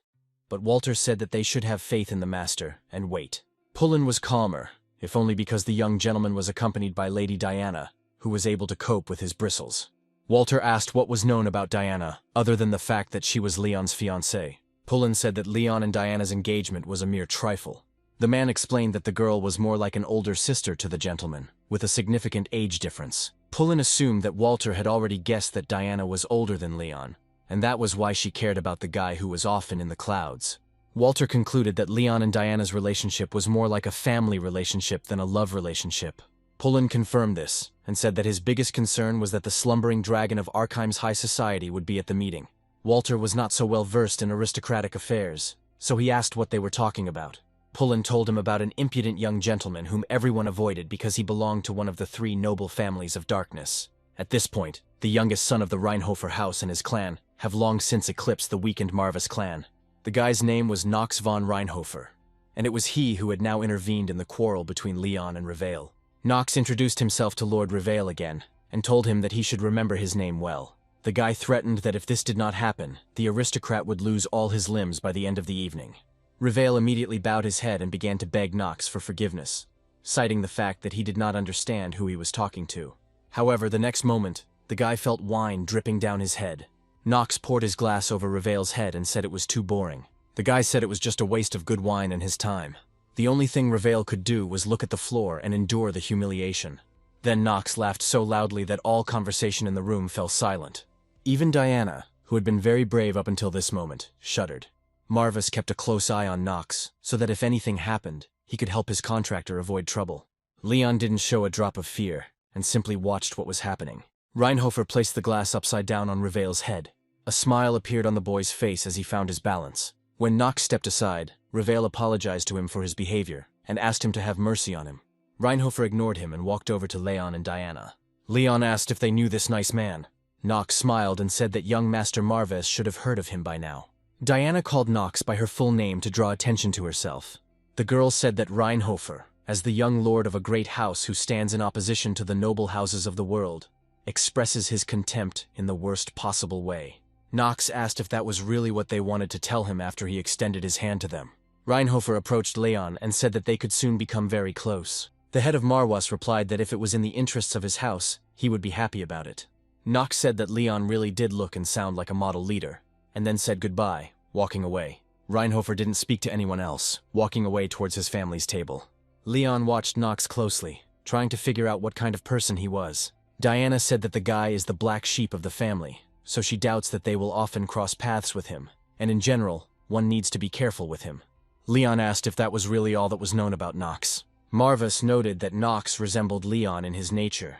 but Walter said that they should have faith in the master and wait. Pullen was calmer, if only because the young gentleman was accompanied by Lady Diana, who was able to cope with his bristles. Walter asked what was known about Diana, other than the fact that she was Leon's fiancée. Pullen said that Leon and Diana's engagement was a mere trifle. The man explained that the girl was more like an older sister to the gentleman, with a significant age difference. Pullen assumed that Walter had already guessed that Diana was older than Leon, and that was why she cared about the guy who was often in the clouds. Walter concluded that Leon and Diana's relationship was more like a family relationship than a love relationship. Pullen confirmed this, and said that his biggest concern was that the slumbering dragon of Arkheim's high society would be at the meeting. Walter was not so well versed in aristocratic affairs, so he asked what they were talking about. Pullen told him about an impudent young gentleman whom everyone avoided because he belonged to one of the 3 noble families of darkness. At this point, the youngest son of the Reinhofer house and his clan have long since eclipsed the weakened Marvis clan. The guy's name was Knox von Reinhofer, and it was he who had now intervened in the quarrel between Leon and Reveil. Knox introduced himself to Lord Reveil again, and told him that he should remember his name well. The guy threatened that if this did not happen, the aristocrat would lose all his limbs by the end of the evening. Reveil immediately bowed his head and began to beg Knox for forgiveness, citing the fact that he did not understand who he was talking to. However, the next moment, the guy felt wine dripping down his head. Knox poured his glass over Reveil's head and said it was too boring. The guy said it was just a waste of good wine and his time. The only thing Reveil could do was look at the floor and endure the humiliation. Then Knox laughed so loudly that all conversation in the room fell silent. Even Diana, who had been very brave up until this moment, shuddered. Marvis kept a close eye on Knox, so that if anything happened, he could help his contractor avoid trouble. Leon didn't show a drop of fear, and simply watched what was happening. Reinhofer placed the glass upside down on Reveil's head. A smile appeared on the boy's face as he found his balance. When Knox stepped aside, Reveil apologized to him for his behavior, and asked him to have mercy on him. Reinhofer ignored him and walked over to Leon and Diana. Leon asked if they knew this nice man. Knox smiled and said that young Master Marvis should have heard of him by now. Diana called Knox by her full name to draw attention to herself. The girl said that Reinhofer, as the young lord of a great house who stands in opposition to the noble houses of the world, expresses his contempt in the worst possible way. Knox asked if that was really what they wanted to tell him after he extended his hand to them. Reinhofer approached Leon and said that they could soon become very close. The head of Marwas replied that if it was in the interests of his house, he would be happy about it. Knox said that Leon really did look and sound like a model leader, and then said goodbye, walking away. Reinhofer didn't speak to anyone else, walking away towards his family's table. Leon watched Knox closely, trying to figure out what kind of person he was. Diana said that the guy is the black sheep of the family, so she doubts that they will often cross paths with him, and in general, one needs to be careful with him. Leon asked if that was really all that was known about Knox. Marvis noted that Knox resembled Leon in his nature,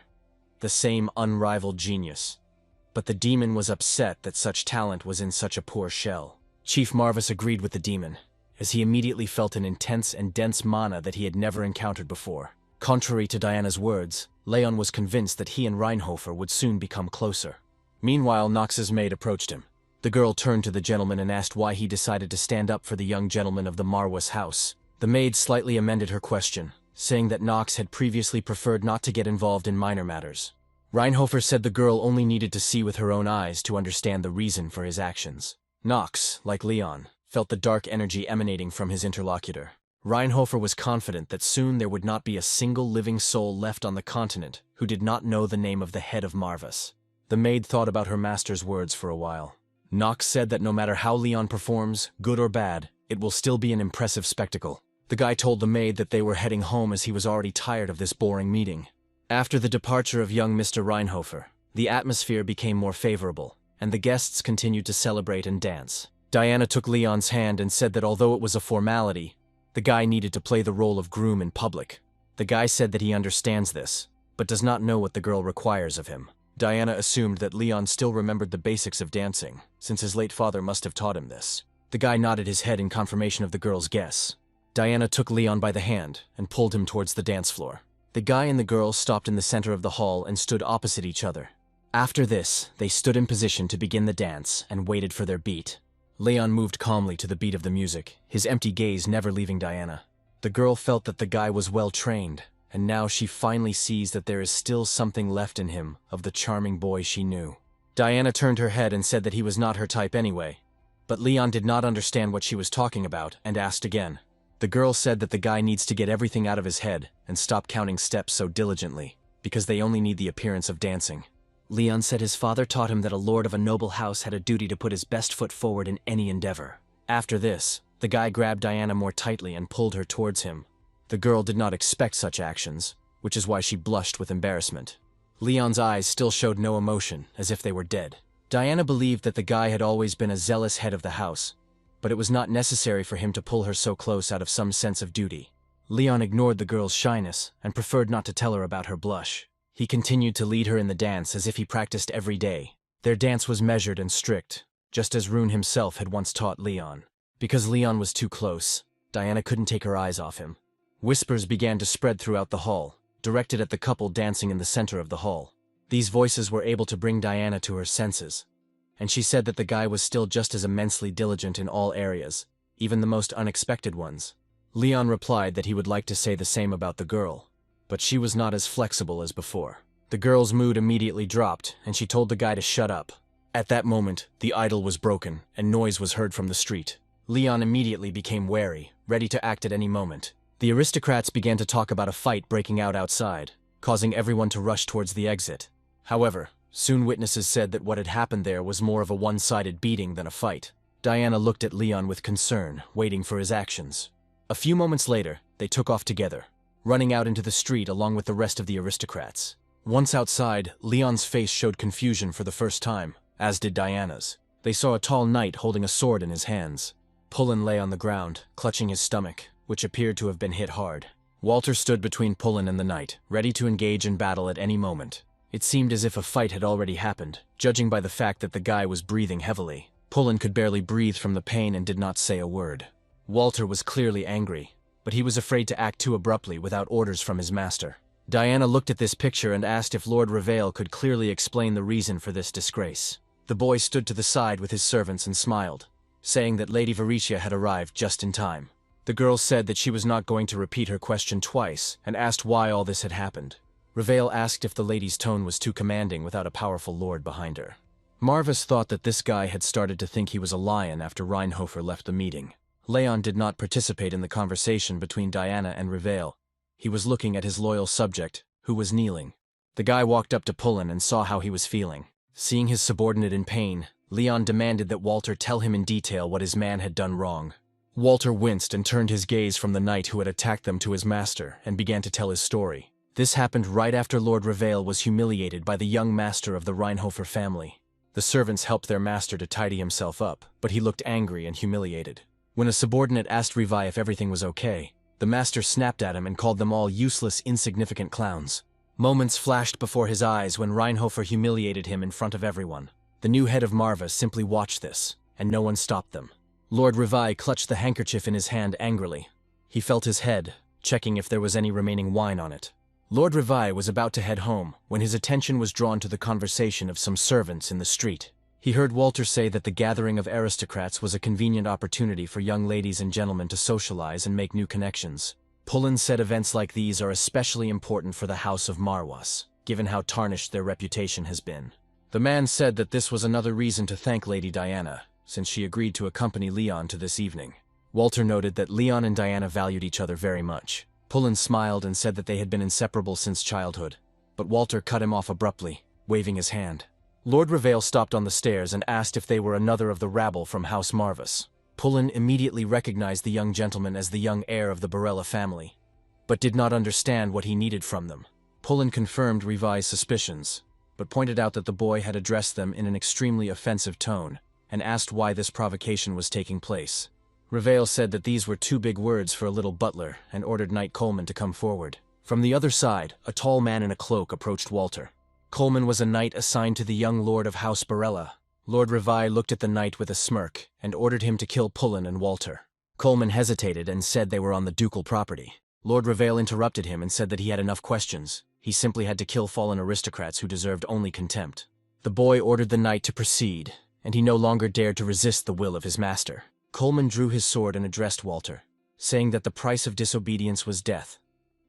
the same unrivaled genius. But the demon was upset that such talent was in such a poor shell. Chief Marvis agreed with the demon, as he immediately felt an intense and dense mana that he had never encountered before. Contrary to Diana's words, Leon was convinced that he and Reinhofer would soon become closer. Meanwhile, Knox's maid approached him. The girl turned to the gentleman and asked why he decided to stand up for the young gentleman of the Marwas house. The maid slightly amended her question, saying that Knox had previously preferred not to get involved in minor matters. Reinhofer said the girl only needed to see with her own eyes to understand the reason for his actions. Knox, like Leon, felt the dark energy emanating from his interlocutor. Reinhofer was confident that soon there would not be a single living soul left on the continent who did not know the name of the head of Marvas. The maid thought about her master's words for a while. Nox said that no matter how Leon performs, good or bad, it will still be an impressive spectacle. The guy told the maid that they were heading home as he was already tired of this boring meeting. After the departure of young Mr. Reinhofer, the atmosphere became more favorable, and the guests continued to celebrate and dance. Diana took Leon's hand and said that although it was a formality, the guy needed to play the role of groom in public. The guy said that he understands this, but does not know what the girl requires of him. Diana assumed that Leon still remembered the basics of dancing, since his late father must have taught him this. The guy nodded his head in confirmation of the girl's guess. Diana took Leon by the hand and pulled him towards the dance floor. The guy and the girl stopped in the center of the hall and stood opposite each other. After this, they stood in position to begin the dance and waited for their beat. Leon moved calmly to the beat of the music, his empty gaze never leaving Diana. The girl felt that the guy was well trained, and now she finally sees that there is still something left in him of the charming boy she knew. Diana turned her head and said that he was not her type anyway, but Leon did not understand what she was talking about and asked again. The girl said that the guy needs to get everything out of his head and stop counting steps so diligently, because they only need the appearance of dancing. Leon said his father taught him that a lord of a noble house had a duty to put his best foot forward in any endeavor. After this, the guy grabbed Diana more tightly and pulled her towards him. The girl did not expect such actions, which is why she blushed with embarrassment. Leon's eyes still showed no emotion, as if they were dead. Diana believed that the guy had always been a zealous head of the house, but it was not necessary for him to pull her so close out of some sense of duty. Leon ignored the girl's shyness and preferred not to tell her about her blush. He continued to lead her in the dance as if he practiced every day. Their dance was measured and strict, just as Rune himself had once taught Leon. Because Leon was too close, Diana couldn't take her eyes off him. Whispers began to spread throughout the hall, directed at the couple dancing in the center of the hall. These voices were able to bring Diana to her senses, and she said that the guy was still just as immensely diligent in all areas, even the most unexpected ones. Leon replied that he would like to say the same about the girl, but she was not as flexible as before. The girl's mood immediately dropped, and she told the guy to shut up. At that moment, the idol was broken, and noise was heard from the street. Leon immediately became wary, ready to act at any moment. The aristocrats began to talk about a fight breaking out outside, causing everyone to rush towards the exit. However, soon witnesses said that what had happened there was more of a one-sided beating than a fight. Diana looked at Leon with concern, waiting for his actions. A few moments later, they took off together, running out into the street along with the rest of the aristocrats. Once outside, Leon's face showed confusion for the first time, as did Diana's. They saw a tall knight holding a sword in his hands. Pullen lay on the ground, clutching his stomach, which appeared to have been hit hard. Walter stood between Pullen and the knight, ready to engage in battle at any moment. It seemed as if a fight had already happened, judging by the fact that the guy was breathing heavily. Pullen could barely breathe from the pain and did not say a word. Walter was clearly angry, but he was afraid to act too abruptly without orders from his master. Diana looked at this picture and asked if Lord Reveille could clearly explain the reason for this disgrace. The boy stood to the side with his servants and smiled, saying that Lady Varicia had arrived just in time. The girl said that she was not going to repeat her question twice and asked why all this had happened. Reveille asked if the lady's tone was too commanding without a powerful lord behind her. Marvis thought that this guy had started to think he was a lion after Reinhofer left the meeting. Leon did not participate in the conversation between Diana and Reveille. He was looking at his loyal subject, who was kneeling. The guy walked up to Pullen and saw how he was feeling. Seeing his subordinate in pain, Leon demanded that Walter tell him in detail what his man had done wrong. Walter winced and turned his gaze from the knight who had attacked them to his master and began to tell his story. This happened right after Lord Reveille was humiliated by the young master of the Reinhofer family. The servants helped their master to tidy himself up, but he looked angry and humiliated. When a subordinate asked Reveille if everything was okay, the master snapped at him and called them all useless, insignificant clowns. Moments flashed before his eyes when Reinhofer humiliated him in front of everyone. The new head of Marva simply watched this, and no one stopped them. Lord Reveille clutched the handkerchief in his hand angrily. He felt his head, checking if there was any remaining wine on it. Lord Reveille was about to head home when his attention was drawn to the conversation of some servants in the street. He heard Walter say that the gathering of aristocrats was a convenient opportunity for young ladies and gentlemen to socialize and make new connections. Pullen said events like these are especially important for the House of Marwas, given how tarnished their reputation has been. The man said that this was another reason to thank Lady Diana, since she agreed to accompany Leon to this evening. Walter noted that Leon and Diana valued each other very much. Pullen smiled and said that they had been inseparable since childhood, but Walter cut him off abruptly, waving his hand. Lord Revale stopped on the stairs and asked if they were another of the rabble from House Marvis. Pullen immediately recognized the young gentleman as the young heir of the Barella family, but did not understand what he needed from them. Pullen confirmed Revai's suspicions, but pointed out that the boy had addressed them in an extremely offensive tone, and asked why this provocation was taking place. Revale said that these were too big words for a little butler, and ordered Knight Coleman to come forward. From the other side, a tall man in a cloak approached Walter. Coleman was a knight assigned to the young lord of House Barella. Lord Revai looked at the knight with a smirk, and ordered him to kill Pullen and Walter. Coleman hesitated and said they were on the ducal property. Lord Revale interrupted him and said that he had enough questions. He simply had to kill fallen aristocrats who deserved only contempt. The boy ordered the knight to proceed, and he no longer dared to resist the will of his master. Coleman drew his sword and addressed Walter, saying that the price of disobedience was death,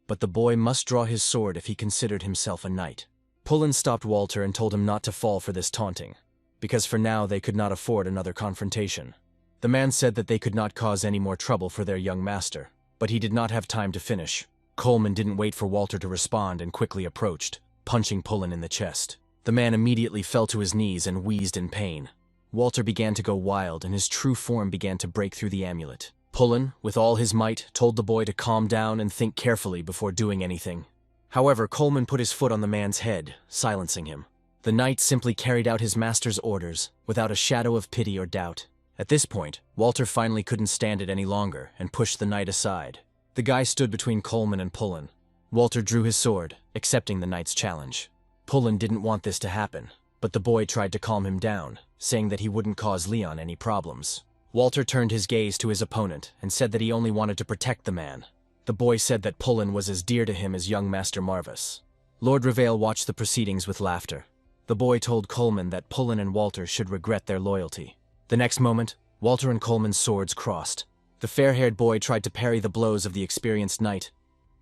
but the boy must draw his sword if he considered himself a knight. Pullen stopped Walter and told him not to fall for this taunting, because for now they could not afford another confrontation. The man said that they could not cause any more trouble for their young master, but he did not have time to finish. Coleman didn't wait for Walter to respond and quickly approached, punching Pullen in the chest. The man immediately fell to his knees and wheezed in pain. Walter began to go wild and his true form began to break through the amulet. Pullen, with all his might, told the boy to calm down and think carefully before doing anything. However, Coleman put his foot on the man's head, silencing him. The knight simply carried out his master's orders, without a shadow of pity or doubt. At this point, Walter finally couldn't stand it any longer and pushed the knight aside. The guy stood between Coleman and Pullen. Walter drew his sword, accepting the knight's challenge. Pullen didn't want this to happen, but the boy tried to calm him down, saying that he wouldn't cause Leon any problems. Walter turned his gaze to his opponent and said that he only wanted to protect the man. The boy said that Pullen was as dear to him as young Master Marvis. Lord Revale watched the proceedings with laughter. The boy told Coleman that Pullen and Walter should regret their loyalty. The next moment, Walter and Coleman's swords crossed. The fair-haired boy tried to parry the blows of the experienced knight,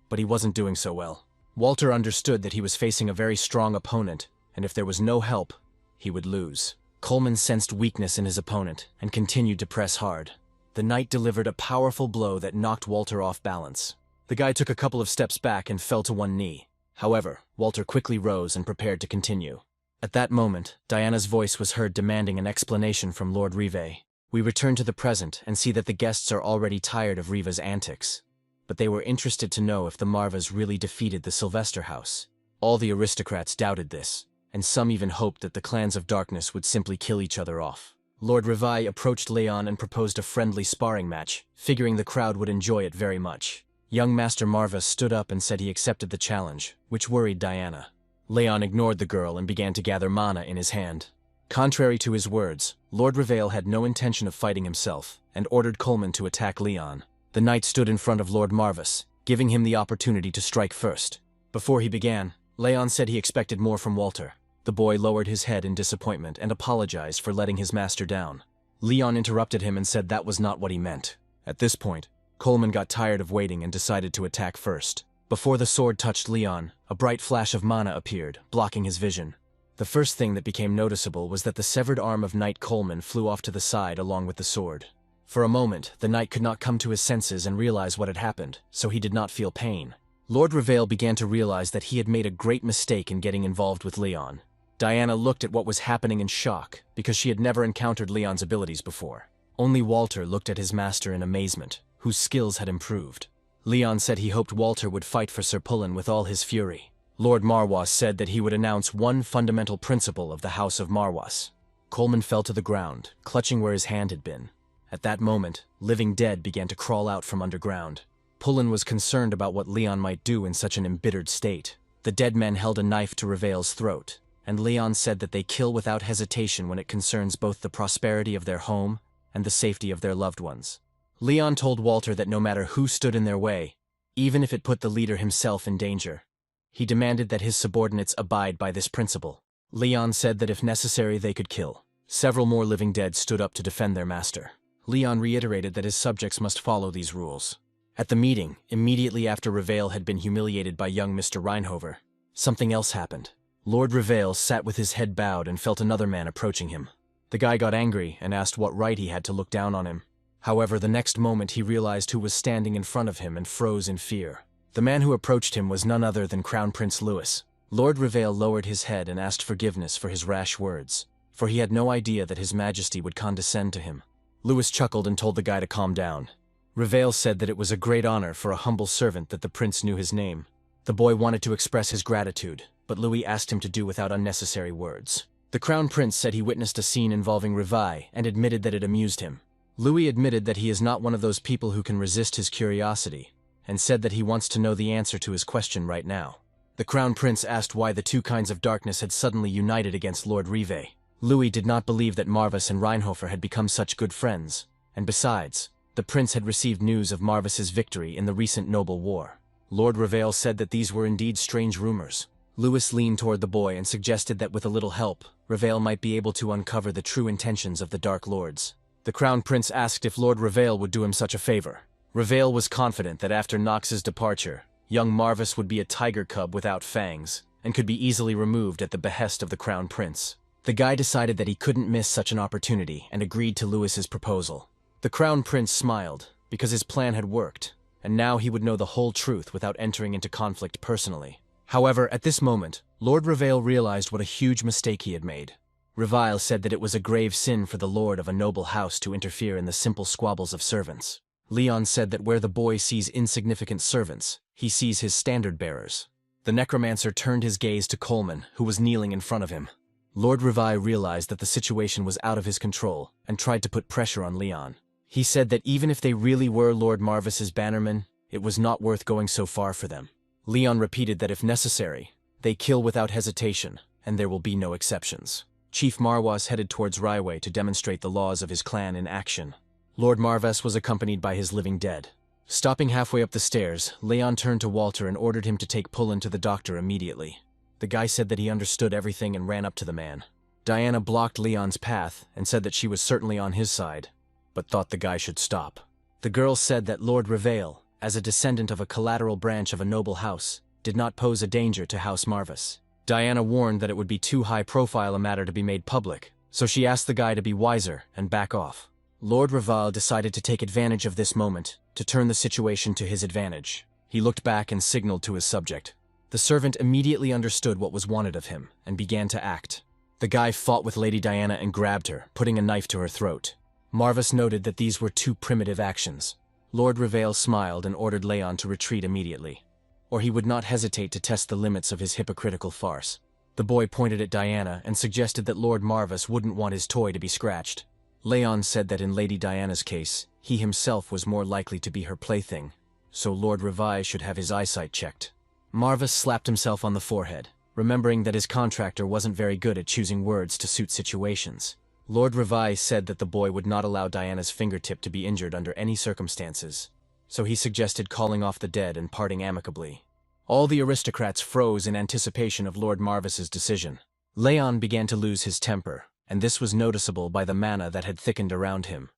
but he wasn't doing so well. Walter understood that he was facing a very strong opponent, and if there was no help, he would lose. Coleman sensed weakness in his opponent and continued to press hard. The knight delivered a powerful blow that knocked Walter off balance. The guy took a couple of steps back and fell to one knee. However, Walter quickly rose and prepared to continue. At that moment, Diana's voice was heard demanding an explanation from Lord Rive. We return to the present and see that the guests are already tired of Riva's antics, but they were interested to know if the Marvas really defeated the Sylvester house. All the aristocrats doubted this, and some even hoped that the clans of darkness would simply kill each other off. Lord Rivai approached Leon and proposed a friendly sparring match, figuring the crowd would enjoy it very much. Young Master Marva stood up and said he accepted the challenge, which worried Diana. Leon ignored the girl and began to gather mana in his hand. Contrary to his words, Lord Revale had no intention of fighting himself, and ordered Coleman to attack Leon. The knight stood in front of Lord Marvis, giving him the opportunity to strike first. Before he began, Leon said he expected more from Walter. The boy lowered his head in disappointment and apologized for letting his master down. Leon interrupted him and said that was not what he meant. At this point, Coleman got tired of waiting and decided to attack first. Before the sword touched Leon, a bright flash of mana appeared, blocking his vision. The first thing that became noticeable was that the severed arm of Knight Coleman flew off to the side along with the sword. For a moment, the knight could not come to his senses and realize what had happened, so he did not feel pain. Lord Revale began to realize that he had made a great mistake in getting involved with Leon. Diana looked at what was happening in shock, because she had never encountered Leon's abilities before. Only Walter looked at his master in amazement, whose skills had improved. Leon said he hoped Walter would fight for Sir Pullen with all his fury. Lord Marwas said that he would announce one fundamental principle of the House of Marwas. Coleman fell to the ground, clutching where his hand had been. At that moment, living dead began to crawl out from underground. Pullen was concerned about what Leon might do in such an embittered state. The dead men held a knife to Revale's throat, and Leon said that they kill without hesitation when it concerns both the prosperity of their home and the safety of their loved ones. Leon told Walter that no matter who stood in their way, even if it put the leader himself in danger, he demanded that his subordinates abide by this principle. Leon said that if necessary they could kill. Several more living dead stood up to defend their master. Leon reiterated that his subjects must follow these rules. At the meeting, immediately after Revale had been humiliated by young Mr. Reinhover, something else happened. Lord Revale sat with his head bowed and felt another man approaching him. The guy got angry and asked what right he had to look down on him. However, the next moment he realized who was standing in front of him and froze in fear. The man who approached him was none other than Crown Prince Louis. Lord Reveal lowered his head and asked forgiveness for his rash words, for he had no idea that His Majesty would condescend to him. Louis chuckled and told the guy to calm down. Reveal said that it was a great honor for a humble servant that the prince knew his name. The boy wanted to express his gratitude, but Louis asked him to do without unnecessary words. The Crown Prince said he witnessed a scene involving Reveil and admitted that it amused him. Louis admitted that he is not one of those people who can resist his curiosity, and said that he wants to know the answer to his question right now. The Crown Prince asked why the two kinds of darkness had suddenly united against Lord Reveil. Louis did not believe that Marvis and Reinhofer had become such good friends, and besides, the prince had received news of Marvis's victory in the recent noble war. Lord Reveil said that these were indeed strange rumors. Louis leaned toward the boy and suggested that with a little help, Reveil might be able to uncover the true intentions of the Dark Lords. The Crown Prince asked if Lord Reveil would do him such a favor. Reveil was confident that after Nox's departure, young Marvis would be a tiger cub without fangs, and could be easily removed at the behest of the Crown Prince. The guy decided that he couldn't miss such an opportunity and agreed to Louis's proposal. The Crown Prince smiled, because his plan had worked, and now he would know the whole truth without entering into conflict personally. However, at this moment, Lord Reveil realized what a huge mistake he had made. Reveil said that it was a grave sin for the lord of a noble house to interfere in the simple squabbles of servants. Leon said that where the boy sees insignificant servants, he sees his standard-bearers. The necromancer turned his gaze to Coleman, who was kneeling in front of him. Lord Reveil realized that the situation was out of his control and tried to put pressure on Leon. He said that even if they really were Lord Marvis's bannermen, it was not worth going so far for them. Leon repeated that if necessary, they kill without hesitation, and there will be no exceptions. Chief Marwas headed towards Raiway to demonstrate the laws of his clan in action. Lord Marvis was accompanied by his living dead. Stopping halfway up the stairs, Leon turned to Walter and ordered him to take Pullen to the doctor immediately. The guy said that he understood everything and ran up to the man. Diana blocked Leon's path and said that she was certainly on his side, but thought the guy should stop. The girl said that Lord Reveil, as a descendant of a collateral branch of a noble house, did not pose a danger to House Marvis. Diana warned that it would be too high-profile a matter to be made public, so she asked the guy to be wiser and back off. Lord Reveil decided to take advantage of this moment to turn the situation to his advantage. He looked back and signaled to his subject. The servant immediately understood what was wanted of him and began to act. The guy fought with Lady Diana and grabbed her, putting a knife to her throat. Marvis noted that these were two primitive actions. Lord Reveil smiled and ordered Leon to retreat immediately, or he would not hesitate to test the limits of his hypocritical farce. The boy pointed at Diana and suggested that Lord Marvis wouldn't want his toy to be scratched. Leon said that in Lady Diana's case, he himself was more likely to be her plaything, so Lord Reveil should have his eyesight checked. Marvis slapped himself on the forehead, remembering that his contractor wasn't very good at choosing words to suit situations. Lord Reveil said that the boy would not allow Diana's fingertip to be injured under any circumstances, so he suggested calling off the dead and parting amicably. All the aristocrats froze in anticipation of Lord Marvis's decision. Leon began to lose his temper, and this was noticeable by the mana that had thickened around him,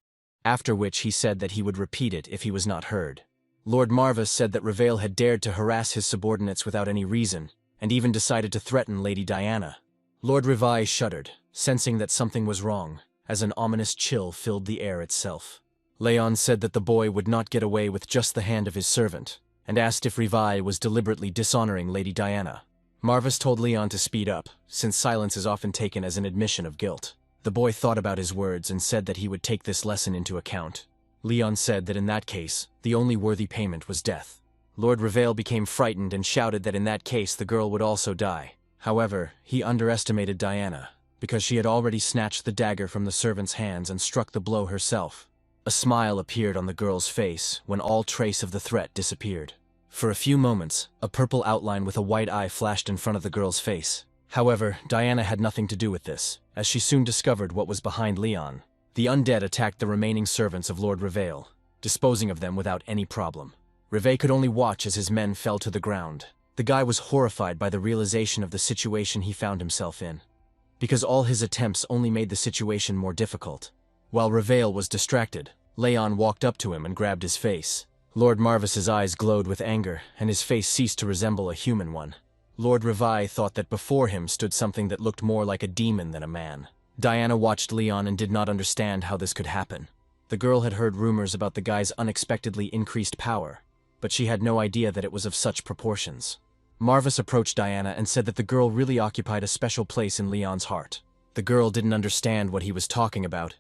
after which he said that he would repeat it if he was not heard. Lord Marvis said that Reveil had dared to harass his subordinates without any reason, and even decided to threaten Lady Diana. Lord Reveil shuddered, sensing that something was wrong, as an ominous chill filled the air itself. Leon said that the boy would not get away with just the hand of his servant, and asked if Reveil was deliberately dishonoring Lady Diana. Marvis told Leon to speed up, since silence is often taken as an admission of guilt. The boy thought about his words and said that he would take this lesson into account. Leon said that in that case, the only worthy payment was death. Lord Reveil became frightened and shouted that in that case the girl would also die. However, he underestimated Diana, because she had already snatched the dagger from the servant's hands and struck the blow herself. A smile appeared on the girl's face when all trace of the threat disappeared. For a few moments, a purple outline with a white eye flashed in front of the girl's face. However, Diana had nothing to do with this, as she soon discovered what was behind Leon. The undead attacked the remaining servants of Lord Reveil, disposing of them without any problem. Reveil could only watch as his men fell to the ground. The guy was horrified by the realization of the situation he found himself in, because all his attempts only made the situation more difficult. While Reveil was distracted, Leon walked up to him and grabbed his face. Lord Marvis's eyes glowed with anger, and his face ceased to resemble a human one. Lord Reveil thought that before him stood something that looked more like a demon than a man. Diana watched Leon and did not understand how this could happen. The girl had heard rumors about the guy's unexpectedly increased power, but she had no idea that it was of such proportions. Marvis approached Diana and said that the girl really occupied a special place in Leon's heart. The girl didn't understand what he was talking about,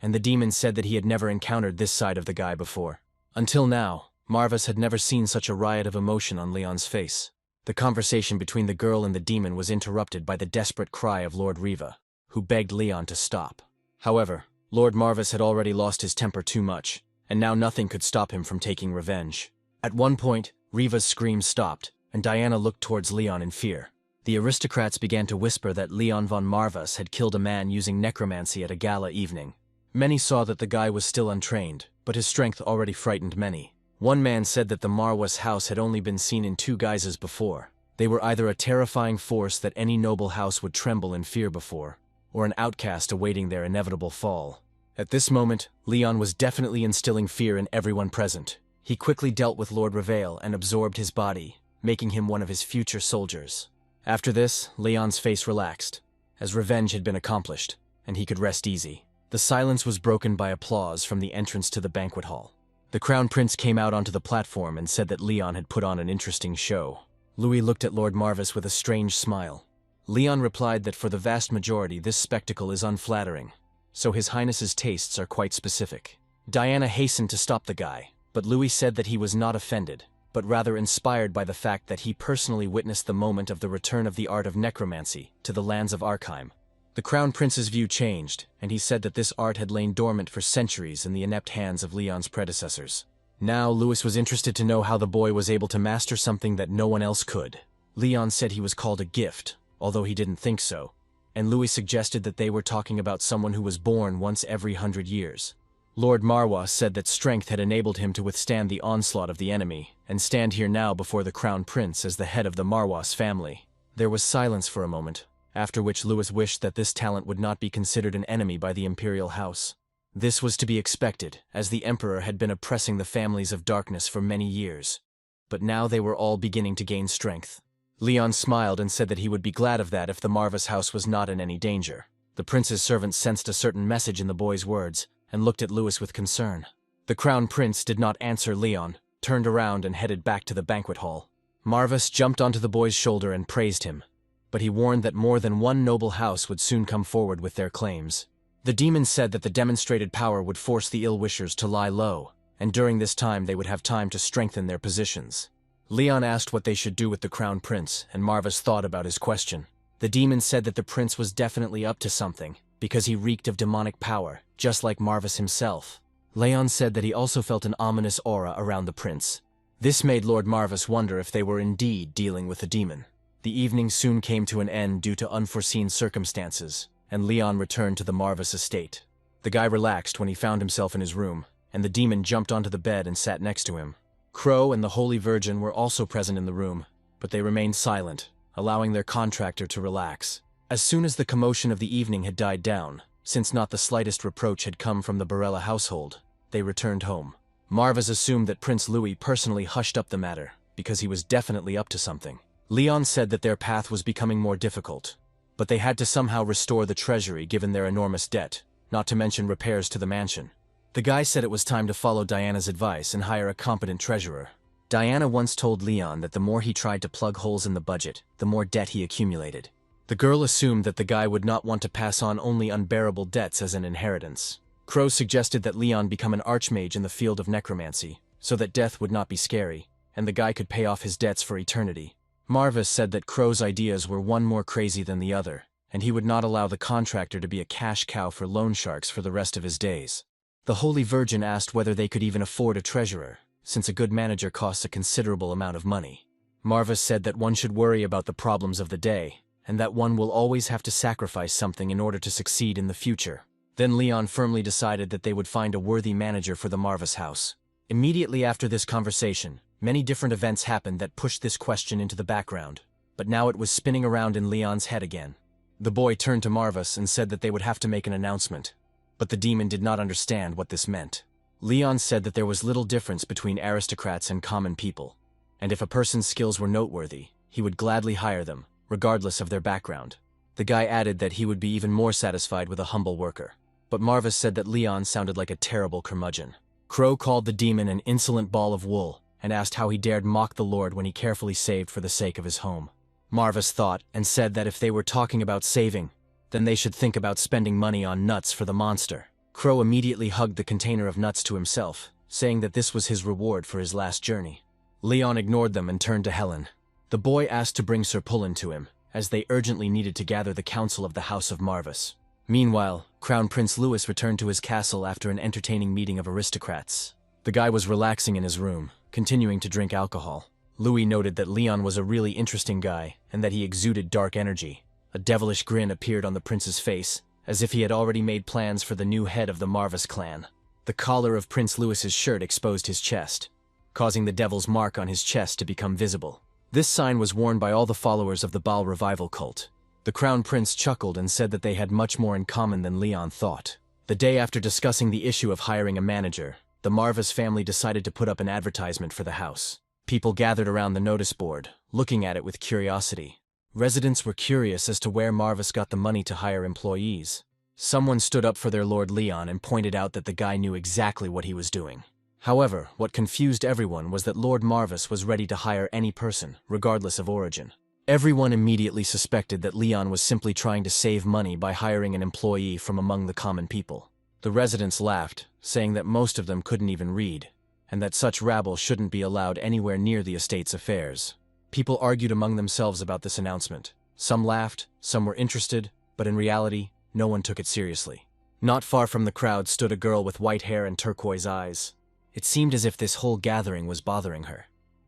and the demon said that he had never encountered this side of the guy before. Until now, Marvis had never seen such a riot of emotion on Leon's face. The conversation between the girl and the demon was interrupted by the desperate cry of Lord Riva, who begged Leon to stop. However, Lord Marvis had already lost his temper too much, and now nothing could stop him from taking revenge. At one point, Riva's scream stopped, and Diana looked towards Leon in fear. The aristocrats began to whisper that Leon von Marvis had killed a man using necromancy at a gala evening. Many saw that the guy was still untrained, but his strength already frightened many. One man said that the Marwas house had only been seen in two guises before. They were either a terrifying force that any noble house would tremble in fear before, or an outcast awaiting their inevitable fall. At this moment, Leon was definitely instilling fear in everyone present. He quickly dealt with Lord Revale and absorbed his body, making him one of his future soldiers. After this, Leon's face relaxed, as revenge had been accomplished, and he could rest easy. The silence was broken by applause from the entrance to the banquet hall. The Crown Prince came out onto the platform and said that Leon had put on an interesting show. Louis looked at Lord Marvis with a strange smile. Leon replied that for the vast majority this spectacle is unflattering, so His Highness's tastes are quite specific. Diana hastened to stop the guy, but Louis said that he was not offended, but rather inspired by the fact that he personally witnessed the moment of the return of the art of necromancy to the lands of Arkheim. The Crown Prince's view changed, and he said that this art had lain dormant for centuries in the inept hands of Leon's predecessors. Now Louis was interested to know how the boy was able to master something that no one else could. Leon said he was called a gift, although he didn't think so, and Louis suggested that they were talking about someone who was born once every 100 years. Lord Manhwa said that strength had enabled him to withstand the onslaught of the enemy, and stand here now before the Crown Prince as the head of the Manhwa's family. There was silence for a moment, after which Louis wished that this talent would not be considered an enemy by the imperial house. This was to be expected, as the emperor had been oppressing the families of darkness for many years. But now they were all beginning to gain strength. Leon smiled and said that he would be glad of that if the Marvis house was not in any danger. The prince's servant sensed a certain message in the boy's words, and looked at Louis with concern. The Crown Prince did not answer Leon, turned around and headed back to the banquet hall. Marvis jumped onto the boy's shoulder and praised him, but he warned that more than one noble house would soon come forward with their claims. The demon said that the demonstrated power would force the ill-wishers to lie low, and during this time they would have time to strengthen their positions. Leon asked what they should do with the Crown Prince, and Marvis thought about his question. The demon said that the prince was definitely up to something, because he reeked of demonic power, just like Marvis himself. Leon said that he also felt an ominous aura around the prince. This made Lord Marvis wonder if they were indeed dealing with a demon. The evening soon came to an end due to unforeseen circumstances, and Leon returned to the Marvis estate. The guy relaxed when he found himself in his room, and the demon jumped onto the bed and sat next to him. Crow and the Holy Virgin were also present in the room, but they remained silent, allowing their contractor to relax. As soon as the commotion of the evening had died down, since not the slightest reproach had come from the Barella household, they returned home. Marvis assumed that Prince Louis personally hushed up the matter, because he was definitely up to something. Leon said that their path was becoming more difficult, but they had to somehow restore the treasury given their enormous debt, not to mention repairs to the mansion. The guy said it was time to follow Diana's advice and hire a competent treasurer. Diana once told Leon that the more he tried to plug holes in the budget, the more debt he accumulated. The girl assumed that the guy would not want to pass on only unbearable debts as an inheritance. Crow suggested that Leon become an archmage in the field of necromancy, so that death would not be scary, and the guy could pay off his debts for eternity. Marvis said that Crow's ideas were one more crazy than the other, and he would not allow the contractor to be a cash cow for loan sharks for the rest of his days. The Holy Virgin asked whether they could even afford a treasurer, since a good manager costs a considerable amount of money. Marvis said that one should worry about the problems of the day, and that one will always have to sacrifice something in order to succeed in the future. Then Leon firmly decided that they would find a worthy manager for the Marvis house. Immediately after this conversation, many different events happened that pushed this question into the background, but now it was spinning around in Leon's head again. The boy turned to Marvis and said that they would have to make an announcement, but the demon did not understand what this meant. Leon said that there was little difference between aristocrats and common people, and if a person's skills were noteworthy, he would gladly hire them, regardless of their background. The guy added that he would be even more satisfied with a humble worker. but Marvis said that Leon sounded like a terrible curmudgeon. Crow called the demon an insolent ball of wool and asked how he dared mock the Lord when he carefully saved for the sake of his home. Marvis thought and said that if they were talking about saving, then they should think about spending money on nuts for the monster. Crow immediately hugged the container of nuts to himself, saying that this was his reward for his last journey. Leon ignored them and turned to Helen. The boy asked to bring Sir Pullen to him, as they urgently needed to gather the council of the House of Marvis. Meanwhile, Crown Prince Louis returned to his castle after an entertaining meeting of aristocrats. The guy was relaxing in his room, continuing to drink alcohol. Louis noted that Leon was a really interesting guy and that he exuded dark energy. A devilish grin appeared on the prince's face, as if he had already made plans for the new head of the Marvis clan. The collar of Prince Louis's shirt exposed his chest, causing the devil's mark on his chest to become visible. This sign was worn by all the followers of the Baal revival cult. The crown prince chuckled and said that they had much more in common than Leon thought. The day after discussing the issue of hiring a manager, the Marvis family decided to put up an advertisement for the house. People gathered around the notice board, looking at it with curiosity. Residents were curious as to where Marvis got the money to hire employees. Someone stood up for their Lord Leon and pointed out that the guy knew exactly what he was doing. However, what confused everyone was that Lord Marvis was ready to hire any person, regardless of origin. Everyone immediately suspected that Leon was simply trying to save money by hiring an employee from among the common people. The residents laughed, saying that most of them couldn't even read, and that such rabble shouldn't be allowed anywhere near the estate's affairs. People argued among themselves about this announcement. Some laughed, some were interested, but in reality, no one took it seriously. Not far from the crowd stood a girl with white hair and turquoise eyes. It seemed as if this whole gathering was bothering her,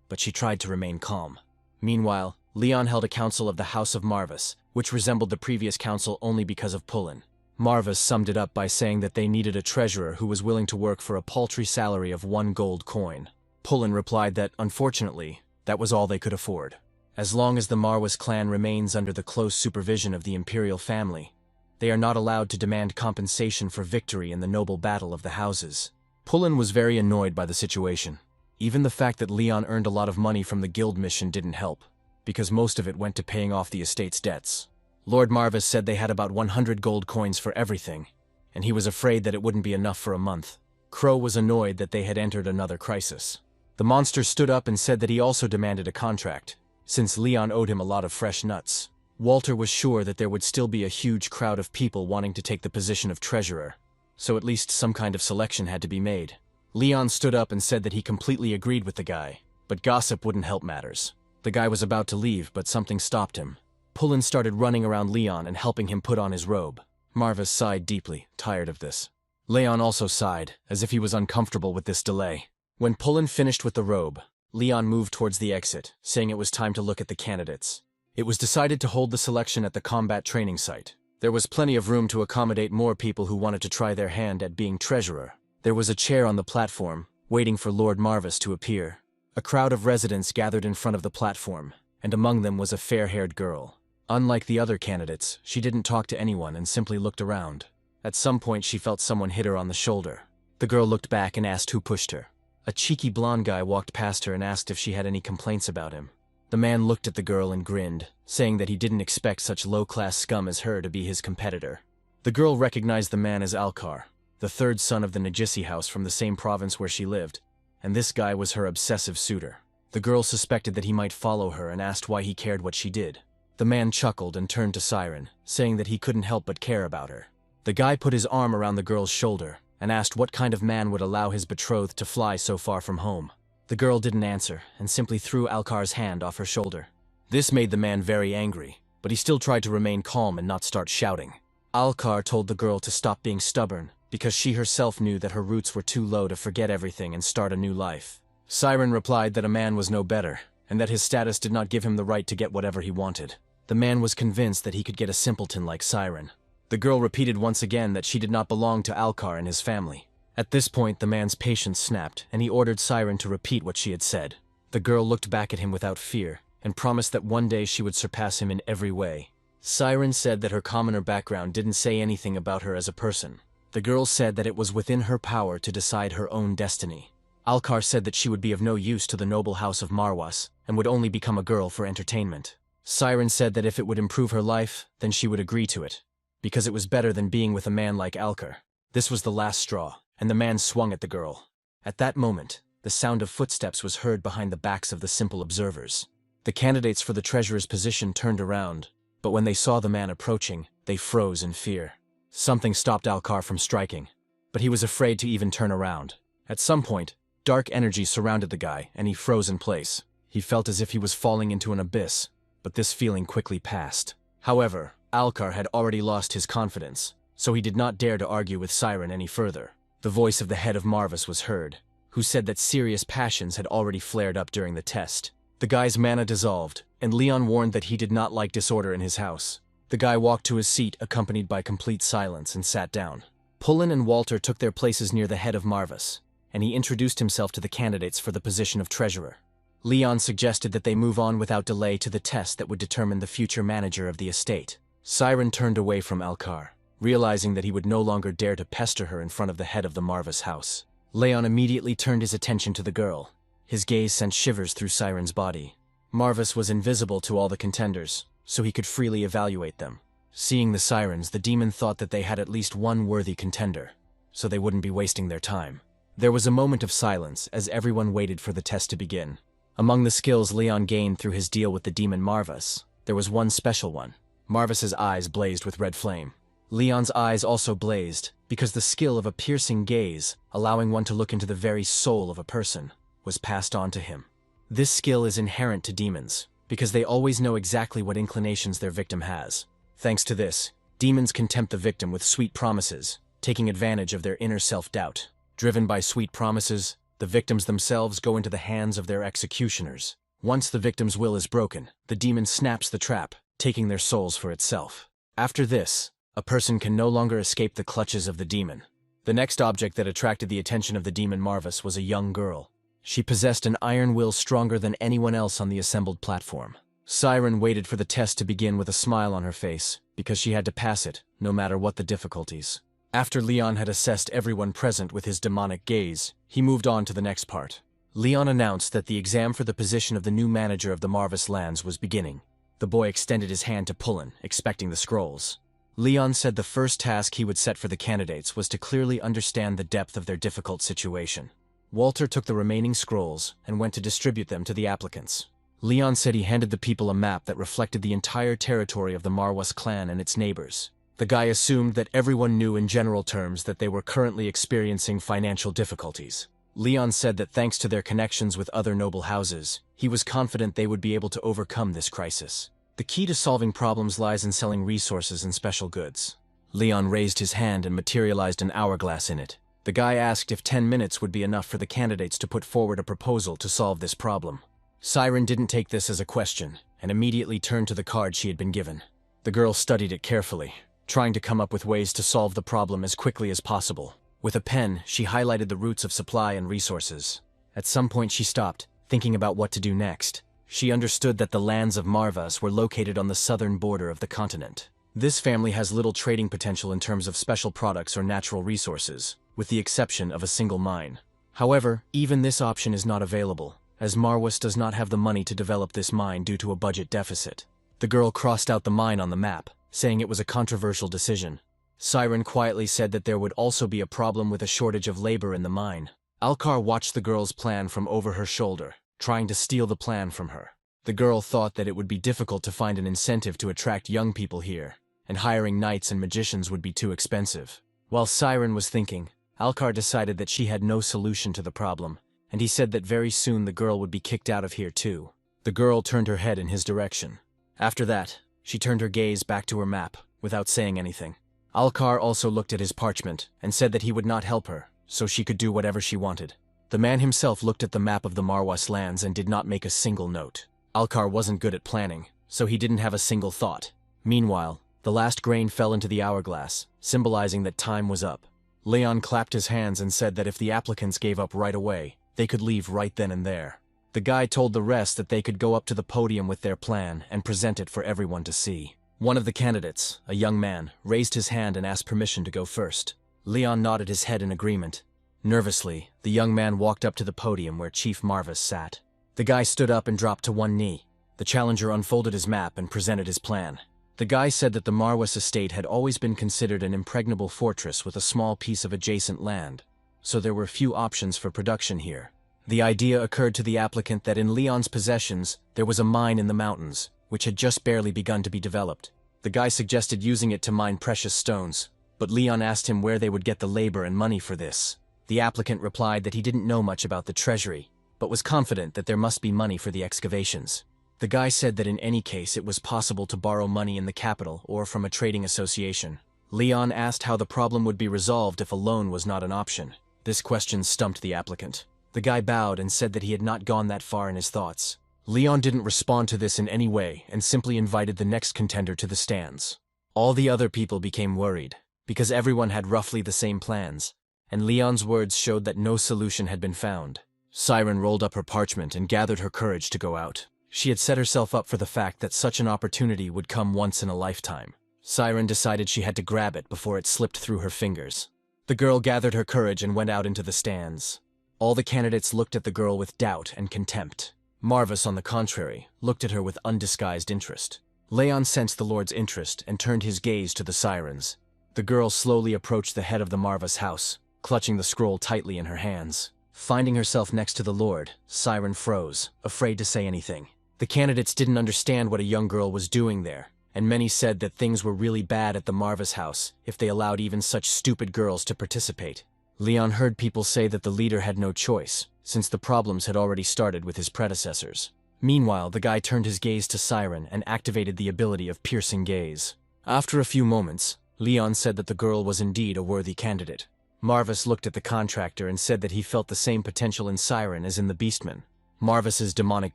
but she tried to remain calm. Meanwhile, Leon held a council of the House of Marvis, which resembled the previous council only because of Pullen. Marvis summed it up by saying that they needed a treasurer who was willing to work for a paltry salary of 1 gold coin. Pullen replied that, unfortunately, that was all they could afford. As long as the Marwas clan remains under the close supervision of the imperial family, they are not allowed to demand compensation for victory in the noble battle of the houses. Pullen was very annoyed by the situation. Even the fact that Leon earned a lot of money from the guild mission didn't help, because most of it went to paying off the estate's debts. Lord Marvis said they had about 100 gold coins for everything, and he was afraid that it wouldn't be enough for a month. Crow was annoyed that they had entered another crisis. The monster stood up and said that he also demanded a contract, since Leon owed him a lot of fresh nuts. Walter was sure that there would still be a huge crowd of people wanting to take the position of treasurer, so at least some kind of selection had to be made. Leon stood up and said that he completely agreed with the guy, but gossip wouldn't help matters. The guy was about to leave, but something stopped him. Pullen started running around Leon and helping him put on his robe. Marvis sighed deeply, tired of this. Leon also sighed, as if he was uncomfortable with this delay. When Pullen finished with the robe, Leon moved towards the exit, saying it was time to look at the candidates. It was decided to hold the selection at the combat training site. There was plenty of room to accommodate more people who wanted to try their hand at being treasurer. There was a chair on the platform, waiting for Lord Marvis to appear. A crowd of residents gathered in front of the platform, and among them was a fair-haired girl. Unlike the other candidates, she didn't talk to anyone and simply looked around. At some point, she felt someone hit her on the shoulder. The girl looked back and asked who pushed her. A cheeky blonde guy walked past her and asked if she had any complaints about him. The man looked at the girl and grinned, saying that he didn't expect such low-class scum as her to be his competitor. The girl recognized the man as Alcar, the third son of the Najisi house from the same province where she lived, and this guy was her obsessive suitor. The girl suspected that he might follow her and asked why he cared what she did. The man chuckled and turned to Siren, saying that he couldn't help but care about her. The guy put his arm around the girl's shoulder and asked what kind of man would allow his betrothed to fly so far from home. The girl didn't answer and simply threw Alcar's hand off her shoulder. This made the man very angry, but he still tried to remain calm and not start shouting. Alcar told the girl to stop being stubborn because she herself knew that her roots were too low to forget everything and start a new life. Siren replied that a man was no better and that his status did not give him the right to get whatever he wanted. The man was convinced that he could get a simpleton like Siren. The girl repeated once again that she did not belong to Alcar and his family. At this point, the man's patience snapped, and he ordered Siren to repeat what she had said. The girl looked back at him without fear, and promised that one day she would surpass him in every way. Siren said that her commoner background didn't say anything about her as a person. The girl said that it was within her power to decide her own destiny. Alcar said that she would be of no use to the noble house of Marwas, and would only become a girl for entertainment. Siren said that if it would improve her life, then she would agree to it, because it was better than being with a man like Alcar. This was the last straw, and the man swung at the girl. At that moment, the sound of footsteps was heard behind the backs of the simple observers. The candidates for the treasurer's position turned around, but when they saw the man approaching, they froze in fear. Something stopped Alcar from striking, but he was afraid to even turn around. At some point, dark energy surrounded the guy, and he froze in place. He felt as if he was falling into an abyss, but this feeling quickly passed. However, Alcar had already lost his confidence, so he did not dare to argue with Siren any further. The voice of the head of Marvis was heard, who said that serious passions had already flared up during the test. The guy's mana dissolved, and Leon warned that he did not like disorder in his house. The guy walked to his seat accompanied by complete silence and sat down. Pullen and Walter took their places near the head of Marvis, and he introduced himself to the candidates for the position of treasurer. Leon suggested that they move on without delay to the test that would determine the future manager of the estate. Siren turned away from Alcar, realizing that he would no longer dare to pester her in front of the head of the Marvis house. Leon immediately turned his attention to the girl. His gaze sent shivers through Siren's body. Marvis was invisible to all the contenders, so he could freely evaluate them. Seeing the Sirens, the demon thought that they had at least one worthy contender, so they wouldn't be wasting their time. There was a moment of silence as everyone waited for the test to begin. Among the skills Leon gained through his deal with the demon Marvis, there was one special one. Marvis's eyes blazed with red flame. Leon's eyes also blazed, because the skill of a piercing gaze, allowing one to look into the very soul of a person, was passed on to him. This skill is inherent to demons, because they always know exactly what inclinations their victim has. Thanks to this, demons can tempt the victim with sweet promises, taking advantage of their inner self-doubt. Driven by sweet promises, the victims themselves go into the hands of their executioners. Once the victim's will is broken, the demon snaps the trap, taking their souls for itself. After this, a person can no longer escape the clutches of the demon. The next object that attracted the attention of the demon Marvis was a young girl. She possessed an iron will stronger than anyone else on the assembled platform. Siren waited for the test to begin with a smile on her face, because she had to pass it, no matter what the difficulties. After Leon had assessed everyone present with his demonic gaze, he moved on to the next part. Leon announced that the exam for the position of the new manager of the Marvis lands was beginning. The boy extended his hand to Pullen, expecting the scrolls. Leon said the first task he would set for the candidates was to clearly understand the depth of their difficult situation. Walter took the remaining scrolls and went to distribute them to the applicants. Leon said he handed the people a map that reflected the entire territory of the Marwas clan and its neighbors. The guy assumed that everyone knew in general terms that they were currently experiencing financial difficulties. Leon said that thanks to their connections with other noble houses, he was confident they would be able to overcome this crisis. The key to solving problems lies in selling resources and special goods. Leon raised his hand and materialized an hourglass in it. The guy asked if 10 minutes would be enough for the candidates to put forward a proposal to solve this problem. Siren didn't take this as a question, and immediately turned to the card she had been given. The girl studied it carefully, trying to come up with ways to solve the problem as quickly as possible. With a pen, she highlighted the routes of supply and resources. At some point she stopped, thinking about what to do next. She understood that the lands of Marvas were located on the southern border of the continent. This family has little trading potential in terms of special products or natural resources, with the exception of a single mine. However, even this option is not available, as Marwas does not have the money to develop this mine due to a budget deficit. The girl crossed out the mine on the map, saying it was a controversial decision. Siren quietly said that there would also be a problem with a shortage of labor in the mine. Alcar watched the girl's plan from over her shoulder, trying to steal the plan from her. The girl thought that it would be difficult to find an incentive to attract young people here, and hiring knights and magicians would be too expensive. While Siren was thinking, Alcar decided that she had no solution to the problem, and he said that very soon the girl would be kicked out of here too. The girl turned her head in his direction. After that, she turned her gaze back to her map, without saying anything. Alcar also looked at his parchment, and said that he would not help her, so she could do whatever she wanted. The man himself looked at the map of the Marwas lands and did not make a single note. Alcar wasn't good at planning, so he didn't have a single thought. Meanwhile, the last grain fell into the hourglass, symbolizing that time was up. Leon clapped his hands and said that if the applicants gave up right away, they could leave right then and there. The guy told the rest that they could go up to the podium with their plan and present it for everyone to see. One of the candidates, a young man, raised his hand and asked permission to go first. Leon nodded his head in agreement. Nervously, the young man walked up to the podium where Chief Marvis sat. The guy stood up and dropped to one knee. The challenger unfolded his map and presented his plan. The guy said that the Manhwa's estate had always been considered an impregnable fortress with a small piece of adjacent land, so there were few options for production here. The idea occurred to the applicant that in Leon's possessions there was a mine in the mountains, which had just barely begun to be developed. The guy suggested using it to mine precious stones, but Leon asked him where they would get the labor and money for this. The applicant replied that he didn't know much about the treasury, but was confident that there must be money for the excavations. The guy said that in any case it was possible to borrow money in the capital or from a trading association. Leon asked how the problem would be resolved if a loan was not an option. This question stumped the applicant. The guy bowed and said that he had not gone that far in his thoughts. Leon didn't respond to this in any way and simply invited the next contender to the stands. All the other people became worried, because everyone had roughly the same plans, and Leon's words showed that no solution had been found. Siren rolled up her parchment and gathered her courage to go out. She had set herself up for the fact that such an opportunity would come once in a lifetime. Siren decided she had to grab it before it slipped through her fingers. The girl gathered her courage and went out into the stands. All the candidates looked at the girl with doubt and contempt. Marvis, on the contrary, looked at her with undisguised interest. Leon sensed the Lord's interest and turned his gaze to the sirens. The girl slowly approached the head of the Marvis house, clutching the scroll tightly in her hands. Finding herself next to the Lord, Siren froze, afraid to say anything. The candidates didn't understand what a young girl was doing there, and many said that things were really bad at the Marvis house if they allowed even such stupid girls to participate. Leon heard people say that the leader had no choice, since the problems had already started with his predecessors. Meanwhile, the guy turned his gaze to Siren and activated the ability of piercing gaze. After a few moments, Leon said that the girl was indeed a worthy candidate. Marvis looked at the contractor and said that he felt the same potential in Siren as in the Beastman. Marvis's demonic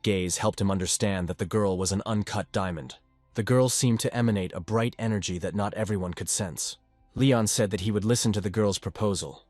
gaze helped him understand that the girl was an uncut diamond. The girl seemed to emanate a bright energy that not everyone could sense. Leon said that he would listen to the girl's proposal.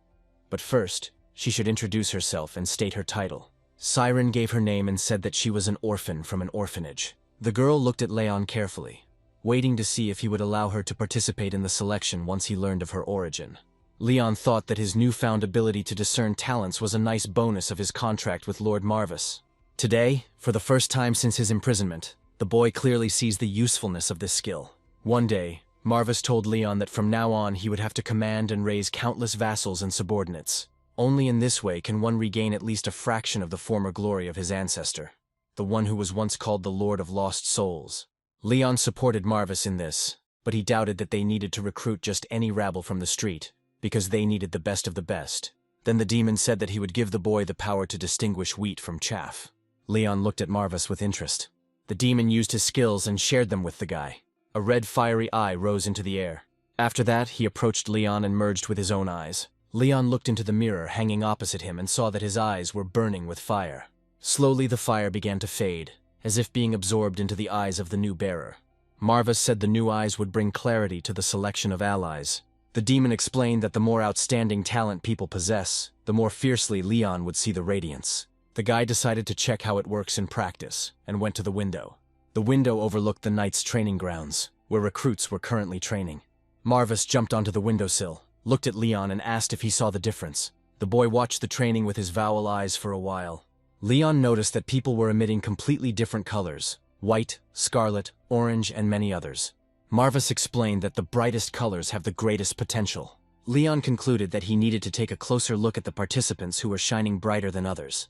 But first, she should introduce herself and state her title. Siren gave her name and said that she was an orphan from an orphanage. The girl looked at Leon carefully, waiting to see if he would allow her to participate in the selection once he learned of her origin. Leon thought that his newfound ability to discern talents was a nice bonus of his contract with Lord Marvis. Today, for the first time since his imprisonment, the boy clearly sees the usefulness of this skill. One day, Marvis told Leon that from now on he would have to command and raise countless vassals and subordinates. Only in this way can one regain at least a fraction of the former glory of his ancestor, the one who was once called the Lord of Lost Souls. Leon supported Marvis in this, but he doubted that they needed to recruit just any rabble from the street, because they needed the best of the best. Then the demon said that he would give the boy the power to distinguish wheat from chaff. Leon looked at Marvis with interest. The demon used his skills and shared them with the guy. A red fiery eye rose into the air. After that, he approached Leon and merged with his own eyes. Leon looked into the mirror hanging opposite him and saw that his eyes were burning with fire. Slowly the fire began to fade, as if being absorbed into the eyes of the new bearer. Marvis said the new eyes would bring clarity to the selection of allies. The demon explained that the more outstanding talent people possess, the more fiercely Leon would see the radiance. The guy decided to check how it works in practice, and went to the window. The window overlooked the knight's training grounds, where recruits were currently training. Marvis jumped onto the windowsill, looked at Leon and asked if he saw the difference. The boy watched the training with his vowel eyes for a while. Leon noticed that people were emitting completely different colors: white, scarlet, orange, and many others. Marvis explained that the brightest colors have the greatest potential. Leon concluded that he needed to take a closer look at the participants who were shining brighter than others.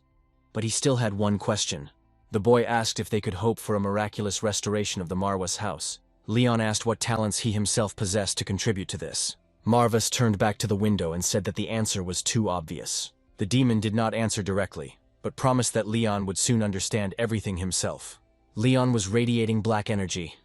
But he still had one question. The boy asked if they could hope for a miraculous restoration of the Manhwa's house. Leon asked what talents he himself possessed to contribute to this. Marvis turned back to the window and said that the answer was too obvious. The demon did not answer directly, but promised that Leon would soon understand everything himself. Leon was radiating black energy,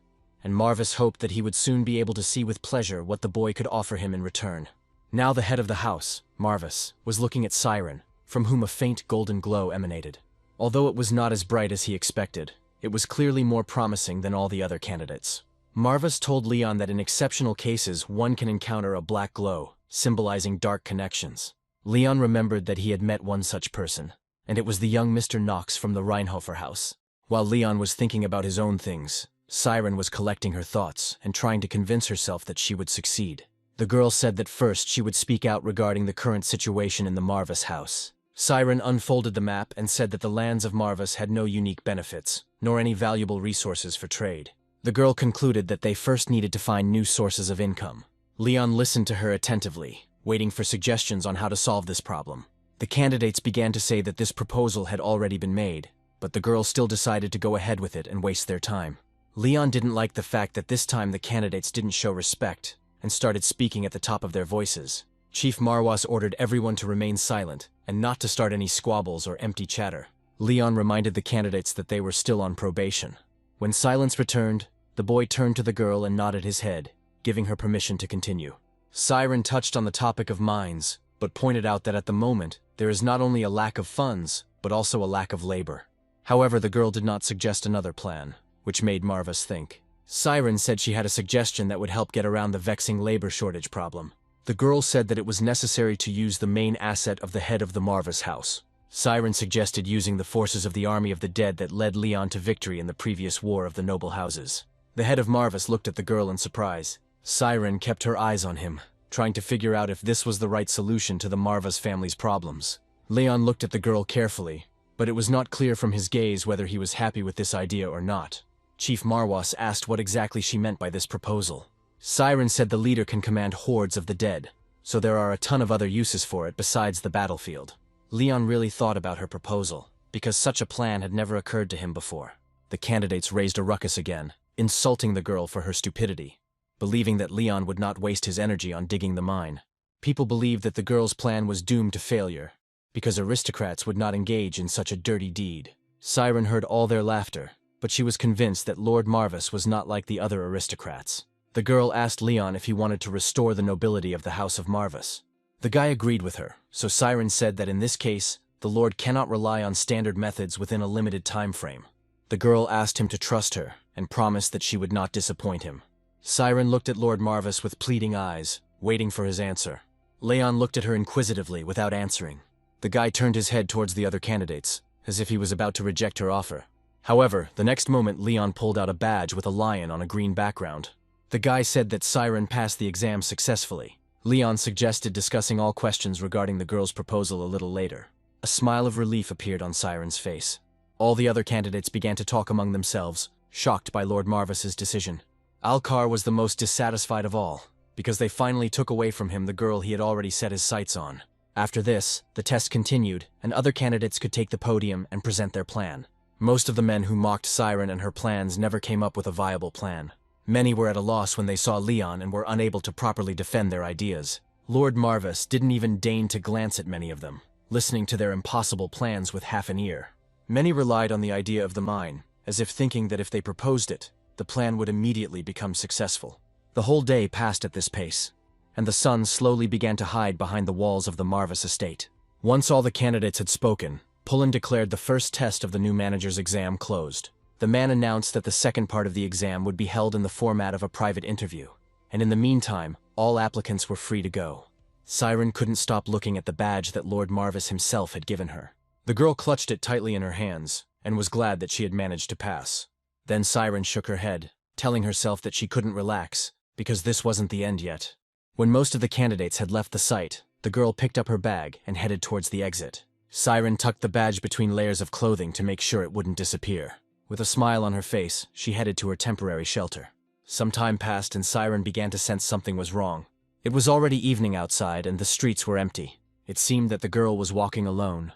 and Marvis hoped that he would soon be able to see with pleasure what the boy could offer him in return. Now the head of the house, Marvis, was looking at Siren, from whom a faint golden glow emanated. Although it was not as bright as he expected, it was clearly more promising than all the other candidates. Marvis told Leon that in exceptional cases one can encounter a black glow, symbolizing dark connections. Leon remembered that he had met one such person, and it was the young Mr. Knox from the Reinhofer house. While Leon was thinking about his own things, Siren was collecting her thoughts and trying to convince herself that she would succeed. The girl said that first she would speak out regarding the current situation in the Marvis house. Siren unfolded the map and said that the lands of Marvis had no unique benefits, nor any valuable resources for trade. The girl concluded that they first needed to find new sources of income. Leon listened to her attentively, waiting for suggestions on how to solve this problem. The candidates began to say that this proposal had already been made, but the girl still decided to go ahead with it and waste their time. Leon didn't like the fact that this time the candidates didn't show respect and started speaking at the top of their voices. Chief Marwas ordered everyone to remain silent and not to start any squabbles or empty chatter. Leon reminded the candidates that they were still on probation. When silence returned, the boy turned to the girl and nodded his head, giving her permission to continue. Siren touched on the topic of mines, but pointed out that at the moment, there is not only a lack of funds, but also a lack of labor. However, the girl did not suggest another plan, which made Marvas think. Siren said she had a suggestion that would help get around the vexing labor shortage problem. The girl said that it was necessary to use the main asset of the head of the Marvas house. Siren suggested using the forces of the army of the dead that led Leon to victory in the previous war of the noble houses. The head of Marvas looked at the girl in surprise. Siren kept her eyes on him, trying to figure out if this was the right solution to the Marvas family's problems. Leon looked at the girl carefully, but it was not clear from his gaze whether he was happy with this idea or not. Chief Marwas asked what exactly she meant by this proposal. Siren said the leader can command hordes of the dead, so there are a ton of other uses for it besides the battlefield. Leon really thought about her proposal, because such a plan had never occurred to him before. The candidates raised a ruckus again, insulting the girl for her stupidity, believing that Leon would not waste his energy on digging the mine. People believed that the girl's plan was doomed to failure, because aristocrats would not engage in such a dirty deed. Siren heard all their laughter, but she was convinced that Lord Marvas was not like the other aristocrats. The girl asked Leon if he wanted to restore the nobility of the House of Marvas. The guy agreed with her, so Siren said that in this case, the Lord cannot rely on standard methods within a limited time frame. The girl asked him to trust her, and promised that she would not disappoint him. Siren looked at Lord Marvas with pleading eyes, waiting for his answer. Leon looked at her inquisitively without answering. The guy turned his head towards the other candidates, as if he was about to reject her offer. However, the next moment Leon pulled out a badge with a lion on a green background. The guy said that Siren passed the exam successfully. Leon suggested discussing all questions regarding the girl's proposal a little later. A smile of relief appeared on Siren's face. All the other candidates began to talk among themselves, shocked by Lord Marvas's decision. Alcar was the most dissatisfied of all, because they finally took away from him the girl he had already set his sights on. After this, the test continued, and other candidates could take the podium and present their plan. Most of the men who mocked Siren and her plans never came up with a viable plan. Many were at a loss when they saw Leon and were unable to properly defend their ideas. Lord Marvas didn't even deign to glance at many of them, listening to their impossible plans with half an ear. Many relied on the idea of the mine, as if thinking that if they proposed it, the plan would immediately become successful. The whole day passed at this pace, and the sun slowly began to hide behind the walls of the Marvas estate. Once all the candidates had spoken, Pullen declared the first test of the new manager's exam closed. The man announced that the second part of the exam would be held in the format of a private interview, and in the meantime, all applicants were free to go. Siren couldn't stop looking at the badge that Lord Marvas himself had given her. The girl clutched it tightly in her hands, and was glad that she had managed to pass. Then Siren shook her head, telling herself that she couldn't relax, because this wasn't the end yet. When most of the candidates had left the site, the girl picked up her bag and headed towards the exit. Siren tucked the badge between layers of clothing to make sure it wouldn't disappear. With a smile on her face, she headed to her temporary shelter. Some time passed and Siren began to sense something was wrong. It was already evening outside and the streets were empty. It seemed that the girl was walking alone.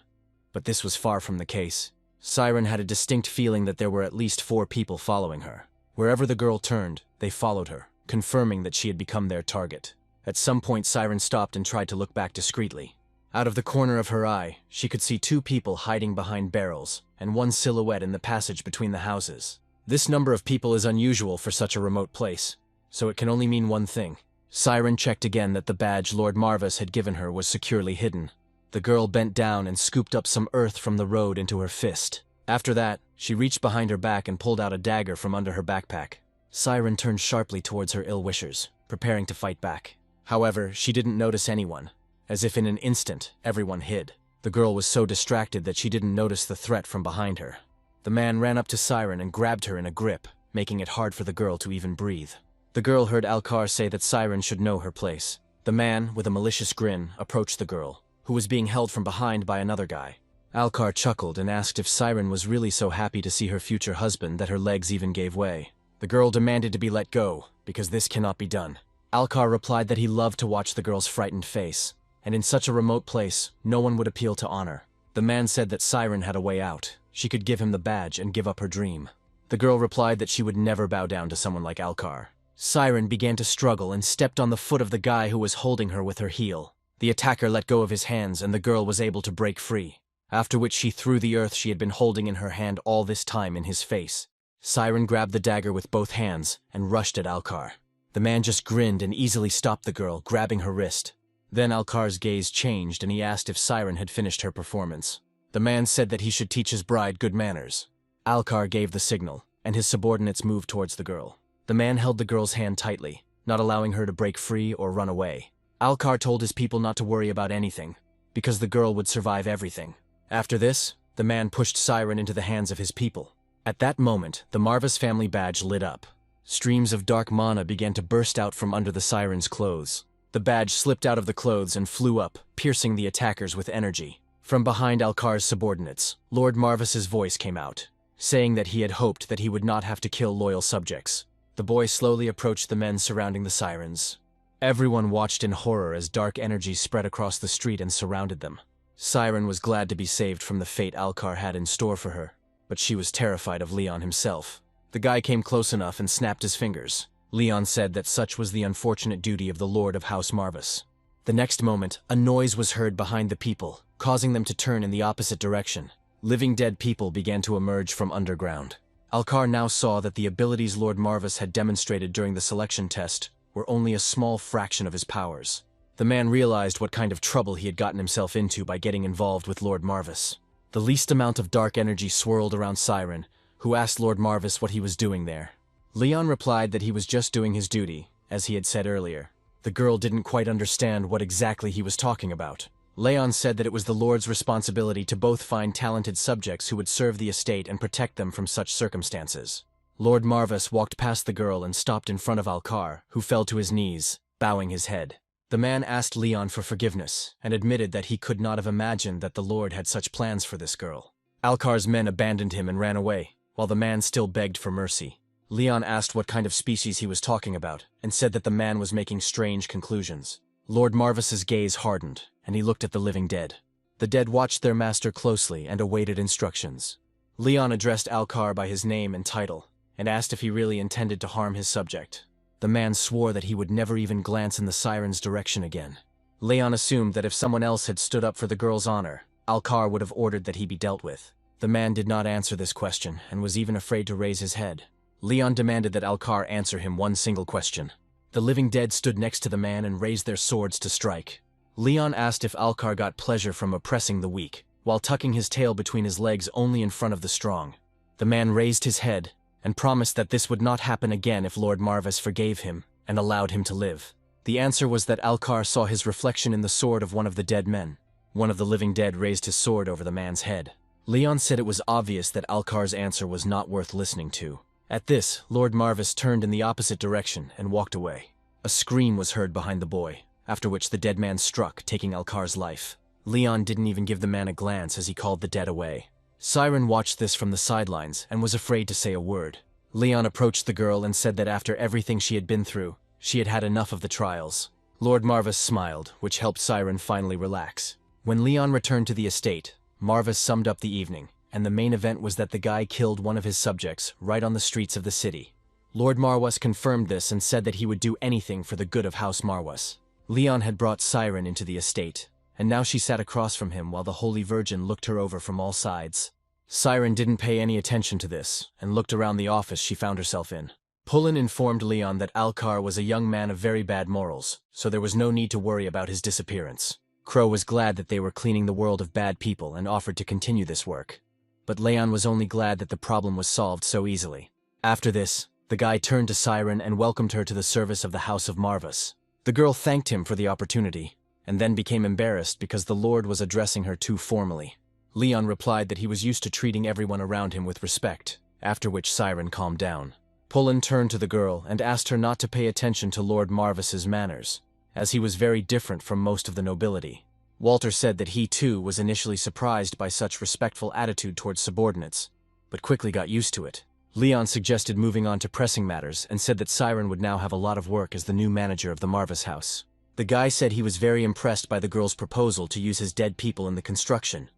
But this was far from the case. Siren had a distinct feeling that there were at least 4 people following her. Wherever the girl turned, they followed her, confirming that she had become their target. At some point, Siren stopped and tried to look back discreetly. Out of the corner of her eye, she could see 2 people hiding behind barrels, and 1 silhouette in the passage between the houses. This number of people is unusual for such a remote place, so it can only mean one thing. Siren checked again that the badge Lord Marvas had given her was securely hidden. The girl bent down and scooped up some earth from the road into her fist. After that, she reached behind her back and pulled out a dagger from under her backpack. Siren turned sharply towards her ill-wishers, preparing to fight back. However, she didn't notice anyone. As if in an instant, everyone hid. The girl was so distracted that she didn't notice the threat from behind her. The man ran up to Siren and grabbed her in a grip, making it hard for the girl to even breathe. The girl heard Alcar say that Siren should know her place. The man, with a malicious grin, approached the girl, who was being held from behind by another guy. Alcar chuckled and asked if Siren was really so happy to see her future husband that her legs even gave way. The girl demanded to be let go, because this cannot be done. Alcar replied that he loved to watch the girl's frightened face, and in such a remote place, no one would appeal to honor. The man said that Siren had a way out. She could give him the badge and give up her dream. The girl replied that she would never bow down to someone like Alcar. Siren began to struggle and stepped on the foot of the guy who was holding her with her heel. The attacker let go of his hands and the girl was able to break free, after which she threw the earth she had been holding in her hand all this time in his face. Siren grabbed the dagger with both hands and rushed at Alcar. The man just grinned and easily stopped the girl, grabbing her wrist. Then Alcar's gaze changed and he asked if Siren had finished her performance. The man said that he should teach his bride good manners. Alcar gave the signal, and his subordinates moved towards the girl. The man held the girl's hand tightly, not allowing her to break free or run away. Alcar told his people not to worry about anything, because the girl would survive everything. After this, the man pushed Siren into the hands of his people. At that moment, the Marvis family badge lit up. Streams of dark mana began to burst out from under the Siren's clothes. The badge slipped out of the clothes and flew up, piercing the attackers with energy. From behind Alcar's subordinates, Lord Marvis's voice came out, saying that he had hoped that he would not have to kill loyal subjects. The boy slowly approached the men surrounding the Sirens. Everyone watched in horror as dark energy spread across the street and surrounded them. Siren was glad to be saved from the fate Alcar had in store for her, but she was terrified of Leon himself. The guy came close enough and snapped his fingers. Leon said that such was the unfortunate duty of the Lord of House Marvis. The next moment, a noise was heard behind the people, causing them to turn in the opposite direction. Living dead people began to emerge from underground. Alcar now saw that the abilities Lord Marvis had demonstrated during the selection test were only a small fraction of his powers. The man realized what kind of trouble he had gotten himself into by getting involved with Lord Marvis. The least amount of dark energy swirled around Siren, who asked Lord Marvis what he was doing there. Leon replied that he was just doing his duty, as he had said earlier. The girl didn't quite understand what exactly he was talking about. Leon said that it was the Lord's responsibility to both find talented subjects who would serve the estate and protect them from such circumstances. Lord Marvis walked past the girl and stopped in front of Alcar, who fell to his knees, bowing his head. The man asked Leon for forgiveness and admitted that he could not have imagined that the Lord had such plans for this girl. Alcar's men abandoned him and ran away, while the man still begged for mercy. Leon asked what kind of species he was talking about, and said that the man was making strange conclusions. Lord Marvis's gaze hardened, and he looked at the living dead. The dead watched their master closely and awaited instructions. Leon addressed Alcar by his name and title, and asked if he really intended to harm his subject. The man swore that he would never even glance in the Siren's direction again. Leon assumed that if someone else had stood up for the girl's honor, Alcar would have ordered that he be dealt with. The man did not answer this question, and was even afraid to raise his head. Leon demanded that Alcar answer him one single question. The living dead stood next to the man and raised their swords to strike. Leon asked if Alcar got pleasure from oppressing the weak, while tucking his tail between his legs only in front of the strong. The man raised his head, and promised that this would not happen again if Lord Marvis forgave him and allowed him to live. The answer was that Alcar saw his reflection in the sword of one of the dead men. One of the living dead raised his sword over the man's head. Leon said it was obvious that Alcar's answer was not worth listening to. At this, Lord Marvis turned in the opposite direction and walked away. A scream was heard behind the boy, after which the dead man struck, taking Alcar's life. Leon didn't even give the man a glance as he called the dead away. Siren watched this from the sidelines and was afraid to say a word. Leon approached the girl and said that after everything she had been through, she had had enough of the trials. Lord Marvis smiled, which helped Siren finally relax. When Leon returned to the estate, Marvis summed up the evening, and the main event was that the guy killed one of his subjects right on the streets of the city. Lord Marwas confirmed this and said that he would do anything for the good of House Marwas. Leon had brought Siren into the estate, and now she sat across from him while the Holy Virgin looked her over from all sides. Siren didn't pay any attention to this, and looked around the office she found herself in. Pullen informed Leon that Alcar was a young man of very bad morals, so there was no need to worry about his disappearance. Crow was glad that they were cleaning the world of bad people and offered to continue this work. But Leon was only glad that the problem was solved so easily. After this, the guy turned to Siren and welcomed her to the service of the House of Marvis. The girl thanked him for the opportunity, and then became embarrassed because the Lord was addressing her too formally. Leon replied that he was used to treating everyone around him with respect, after which Siren calmed down. Pullen turned to the girl and asked her not to pay attention to Lord Marvis's manners, as he was very different from most of the nobility. Walter said that he too was initially surprised by such respectful attitude towards subordinates, but quickly got used to it. Leon suggested moving on to pressing matters and said that Siren would now have a lot of work as the new manager of the Marva's house. The guy said he was very impressed by the girl's proposal to use his dead people in the construction,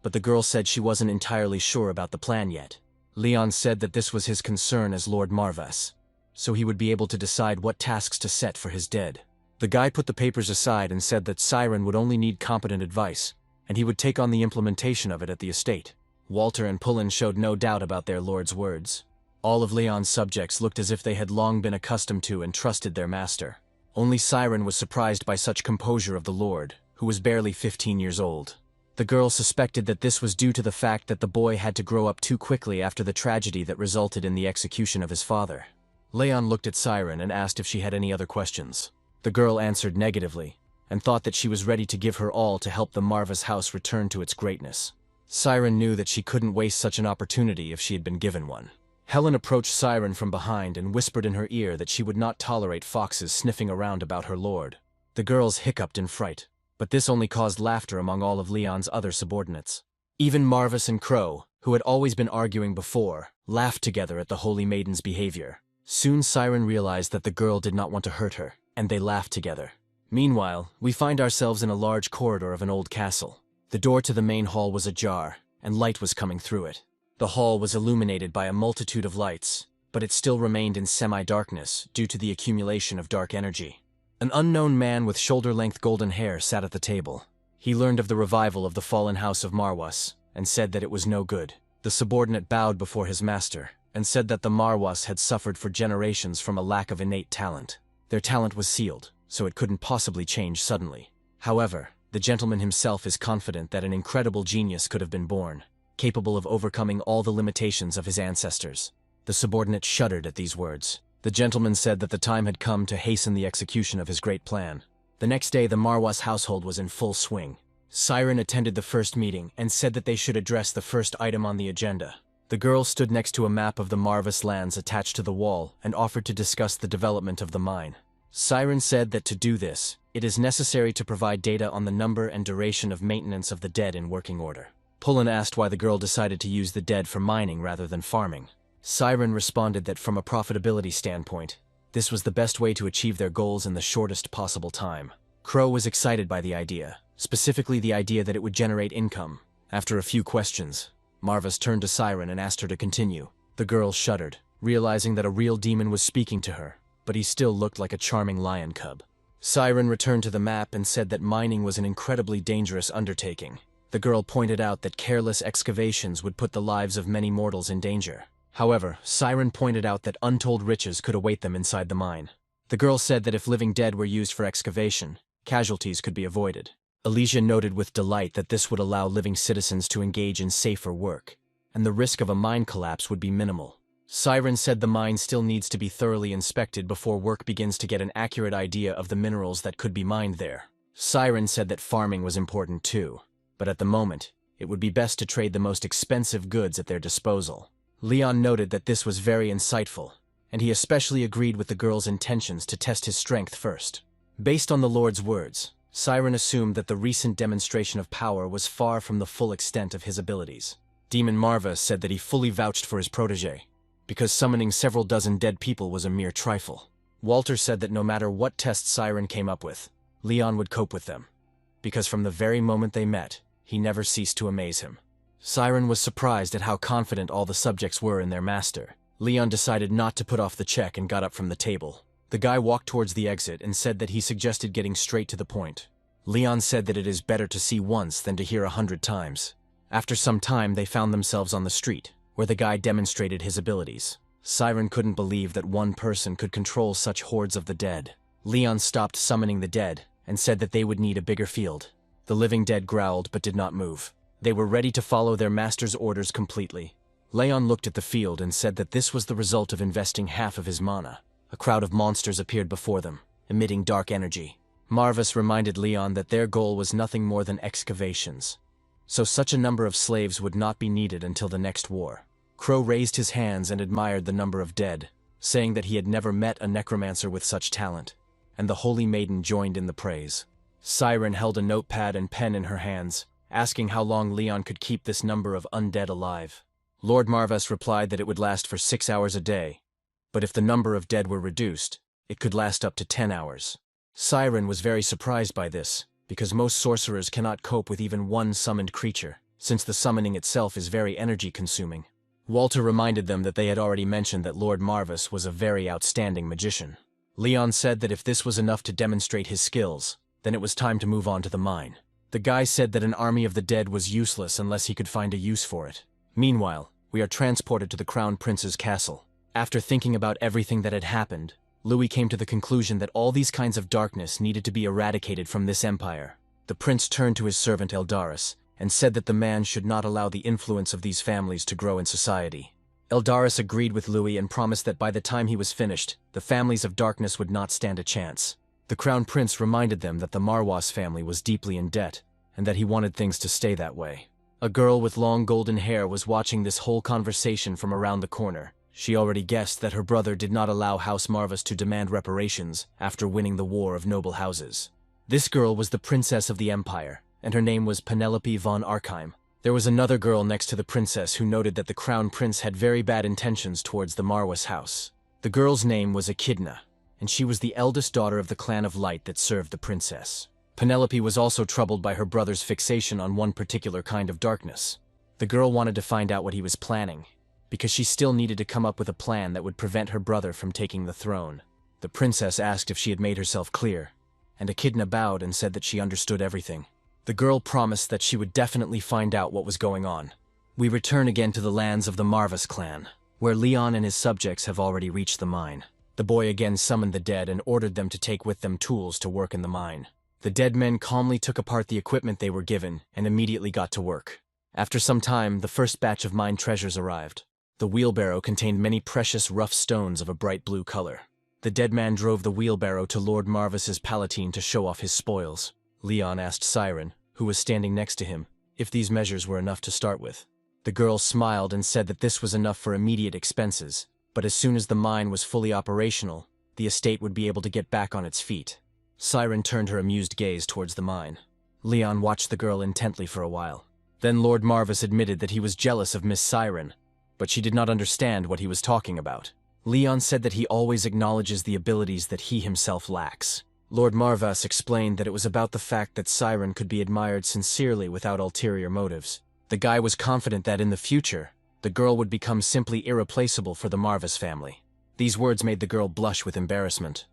but the girl said she wasn't entirely sure about the plan yet. Leon said that this was his concern as Lord Marvas, so he would be able to decide what tasks to set for his dead. The guy put the papers aside and said that Siren would only need competent advice, and he would take on the implementation of it at the estate. Walter and Pullen showed no doubt about their lord's words. All of Leon's subjects looked as if they had long been accustomed to and trusted their master. Only Siren was surprised by such composure of the lord, who was barely 15 years old. The girl suspected that this was due to the fact that the boy had to grow up too quickly after the tragedy that resulted in the execution of his father. Leon looked at Siren and asked if she had any other questions. The girl answered negatively, and thought that she was ready to give her all to help the Marva's house return to its greatness. Siren knew that she couldn't waste such an opportunity if she had been given one. Helen approached Siren from behind and whispered in her ear that she would not tolerate foxes sniffing around about her lord. The girls hiccuped in fright, but this only caused laughter among all of Leon's other subordinates. Even Marvis and Crow, who had always been arguing before, laughed together at the holy maiden's behavior. Soon Siren realized that the girl did not want to hurt her, and they laughed together. Meanwhile, we find ourselves in a large corridor of an old castle. The door to the main hall was ajar, and light was coming through it. The hall was illuminated by a multitude of lights, but it still remained in semi-darkness due to the accumulation of dark energy. An unknown man with shoulder-length golden hair sat at the table. He learned of the revival of the fallen house of Marwas, and said that it was no good. The subordinate bowed before his master, and said that the Marwas had suffered for generations from a lack of innate talent. Their talent was sealed, so it couldn't possibly change suddenly. However, the gentleman himself is confident that an incredible genius could have been born, capable of overcoming all the limitations of his ancestors. The subordinate shuddered at these words. The gentleman said that the time had come to hasten the execution of his great plan. The next day the Marwas household was in full swing. Siren attended the first meeting and said that they should address the first item on the agenda. The girl stood next to a map of the Marvis lands attached to the wall and offered to discuss the development of the mine. Siren said that to do this, it is necessary to provide data on the number and duration of maintenance of the dead in working order. Pullen asked why the girl decided to use the dead for mining rather than farming. Siren responded that from a profitability standpoint, this was the best way to achieve their goals in the shortest possible time. Crow was excited by the idea, specifically the idea that it would generate income. After a few questions, Marvis turned to Siren and asked her to continue. The girl shuddered, realizing that a real demon was speaking to her, but he still looked like a charming lion cub. Siren returned to the map and said that mining was an incredibly dangerous undertaking. The girl pointed out that careless excavations would put the lives of many mortals in danger. However, Siren pointed out that untold riches could await them inside the mine. The girl said that if living dead were used for excavation, casualties could be avoided. Elysia noted with delight that this would allow living citizens to engage in safer work, and the risk of a mine collapse would be minimal. Siren said the mine still needs to be thoroughly inspected before work begins to get an accurate idea of the minerals that could be mined there. Siren said that farming was important too, but at the moment, it would be best to trade the most expensive goods at their disposal. Leon noted that this was very insightful, and he especially agreed with the girl's intentions to test his strength first. Based on the Lord's words, Siren assumed that the recent demonstration of power was far from the full extent of his abilities. Demon Marva said that he fully vouched for his protege, because summoning several dozen dead people was a mere trifle. Walter said that no matter what tests Siren came up with, Leon would cope with them, because from the very moment they met, he never ceased to amaze him. Siren was surprised at how confident all the subjects were in their master. Leon decided not to put off the check and got up from the table. The guy walked towards the exit and said that he suggested getting straight to the point. Leon said that it is better to see once than to hear 100 times. After some time, they found themselves on the street, where the guy demonstrated his abilities. Siren couldn't believe that one person could control such hordes of the dead. Leon stopped summoning the dead and said that they would need a bigger field. The living dead growled but did not move. They were ready to follow their master's orders completely. Leon looked at the field and said that this was the result of investing half of his mana. A crowd of monsters appeared before them, emitting dark energy. Marvis reminded Leon that their goal was nothing more than excavations, so such a number of slaves would not be needed until the next war. Crow raised his hands and admired the number of dead, saying that he had never met a necromancer with such talent, and the holy maiden joined in the praise. Siren held a notepad and pen in her hands, asking how long Leon could keep this number of undead alive. Lord Marvas replied that it would last for 6 hours a day, but if the number of dead were reduced, it could last up to 10 hours. Siren was very surprised by this, because most sorcerers cannot cope with even one summoned creature, since the summoning itself is very energy-consuming. Walter reminded them that they had already mentioned that Lord Marvas was a very outstanding magician. Leon said that if this was enough to demonstrate his skills, then it was time to move on to the mine. The guy said that an army of the dead was useless unless he could find a use for it. Meanwhile, we are transported to the Crown Prince's castle. After thinking about everything that had happened, Louis came to the conclusion that all these kinds of darkness needed to be eradicated from this empire. The prince turned to his servant Eldaris and said that the man should not allow the influence of these families to grow in society. Eldaris agreed with Louis and promised that by the time he was finished, the families of darkness would not stand a chance. The Crown Prince reminded them that the Marwas family was deeply in debt, and that he wanted things to stay that way. A girl with long golden hair was watching this whole conversation from around the corner. She already guessed that her brother did not allow House Marvas to demand reparations after winning the War of Noble Houses. This girl was the princess of the empire, and her name was Penelope von Arkheim. There was another girl next to the princess who noted that the Crown Prince had very bad intentions towards the Marwas house. The girl's name was Echidna, and she was the eldest daughter of the clan of Light that served the princess. Penelope was also troubled by her brother's fixation on one particular kind of darkness. The girl wanted to find out what he was planning, because she still needed to come up with a plan that would prevent her brother from taking the throne. The princess asked if she had made herself clear, and Echidna bowed and said that she understood everything. The girl promised that she would definitely find out what was going on. We return again to the lands of the Marvas clan, where Leon and his subjects have already reached the mine. The boy again summoned the dead and ordered them to take with them tools to work in the mine. The dead men calmly took apart the equipment they were given and immediately got to work. After some time, the first batch of mine treasures arrived. The wheelbarrow contained many precious rough stones of a bright blue color. The dead man drove the wheelbarrow to Lord Marvas's palatine to show off his spoils. Leon asked Siren, who was standing next to him, if these measures were enough to start with. The girl smiled and said that this was enough for immediate expenses, but as soon as the mine was fully operational, the estate would be able to get back on its feet. Siren turned her amused gaze towards the mine. Leon watched the girl intently for a while. Then Lord Marvas admitted that he was jealous of Miss Siren, but she did not understand what he was talking about. Leon said that he always acknowledges the abilities that he himself lacks. Lord Marvas explained that it was about the fact that Siren could be admired sincerely without ulterior motives. The guy was confident that in the future, the girl would become simply irreplaceable for the Marvas family. These words made the girl blush with embarrassment.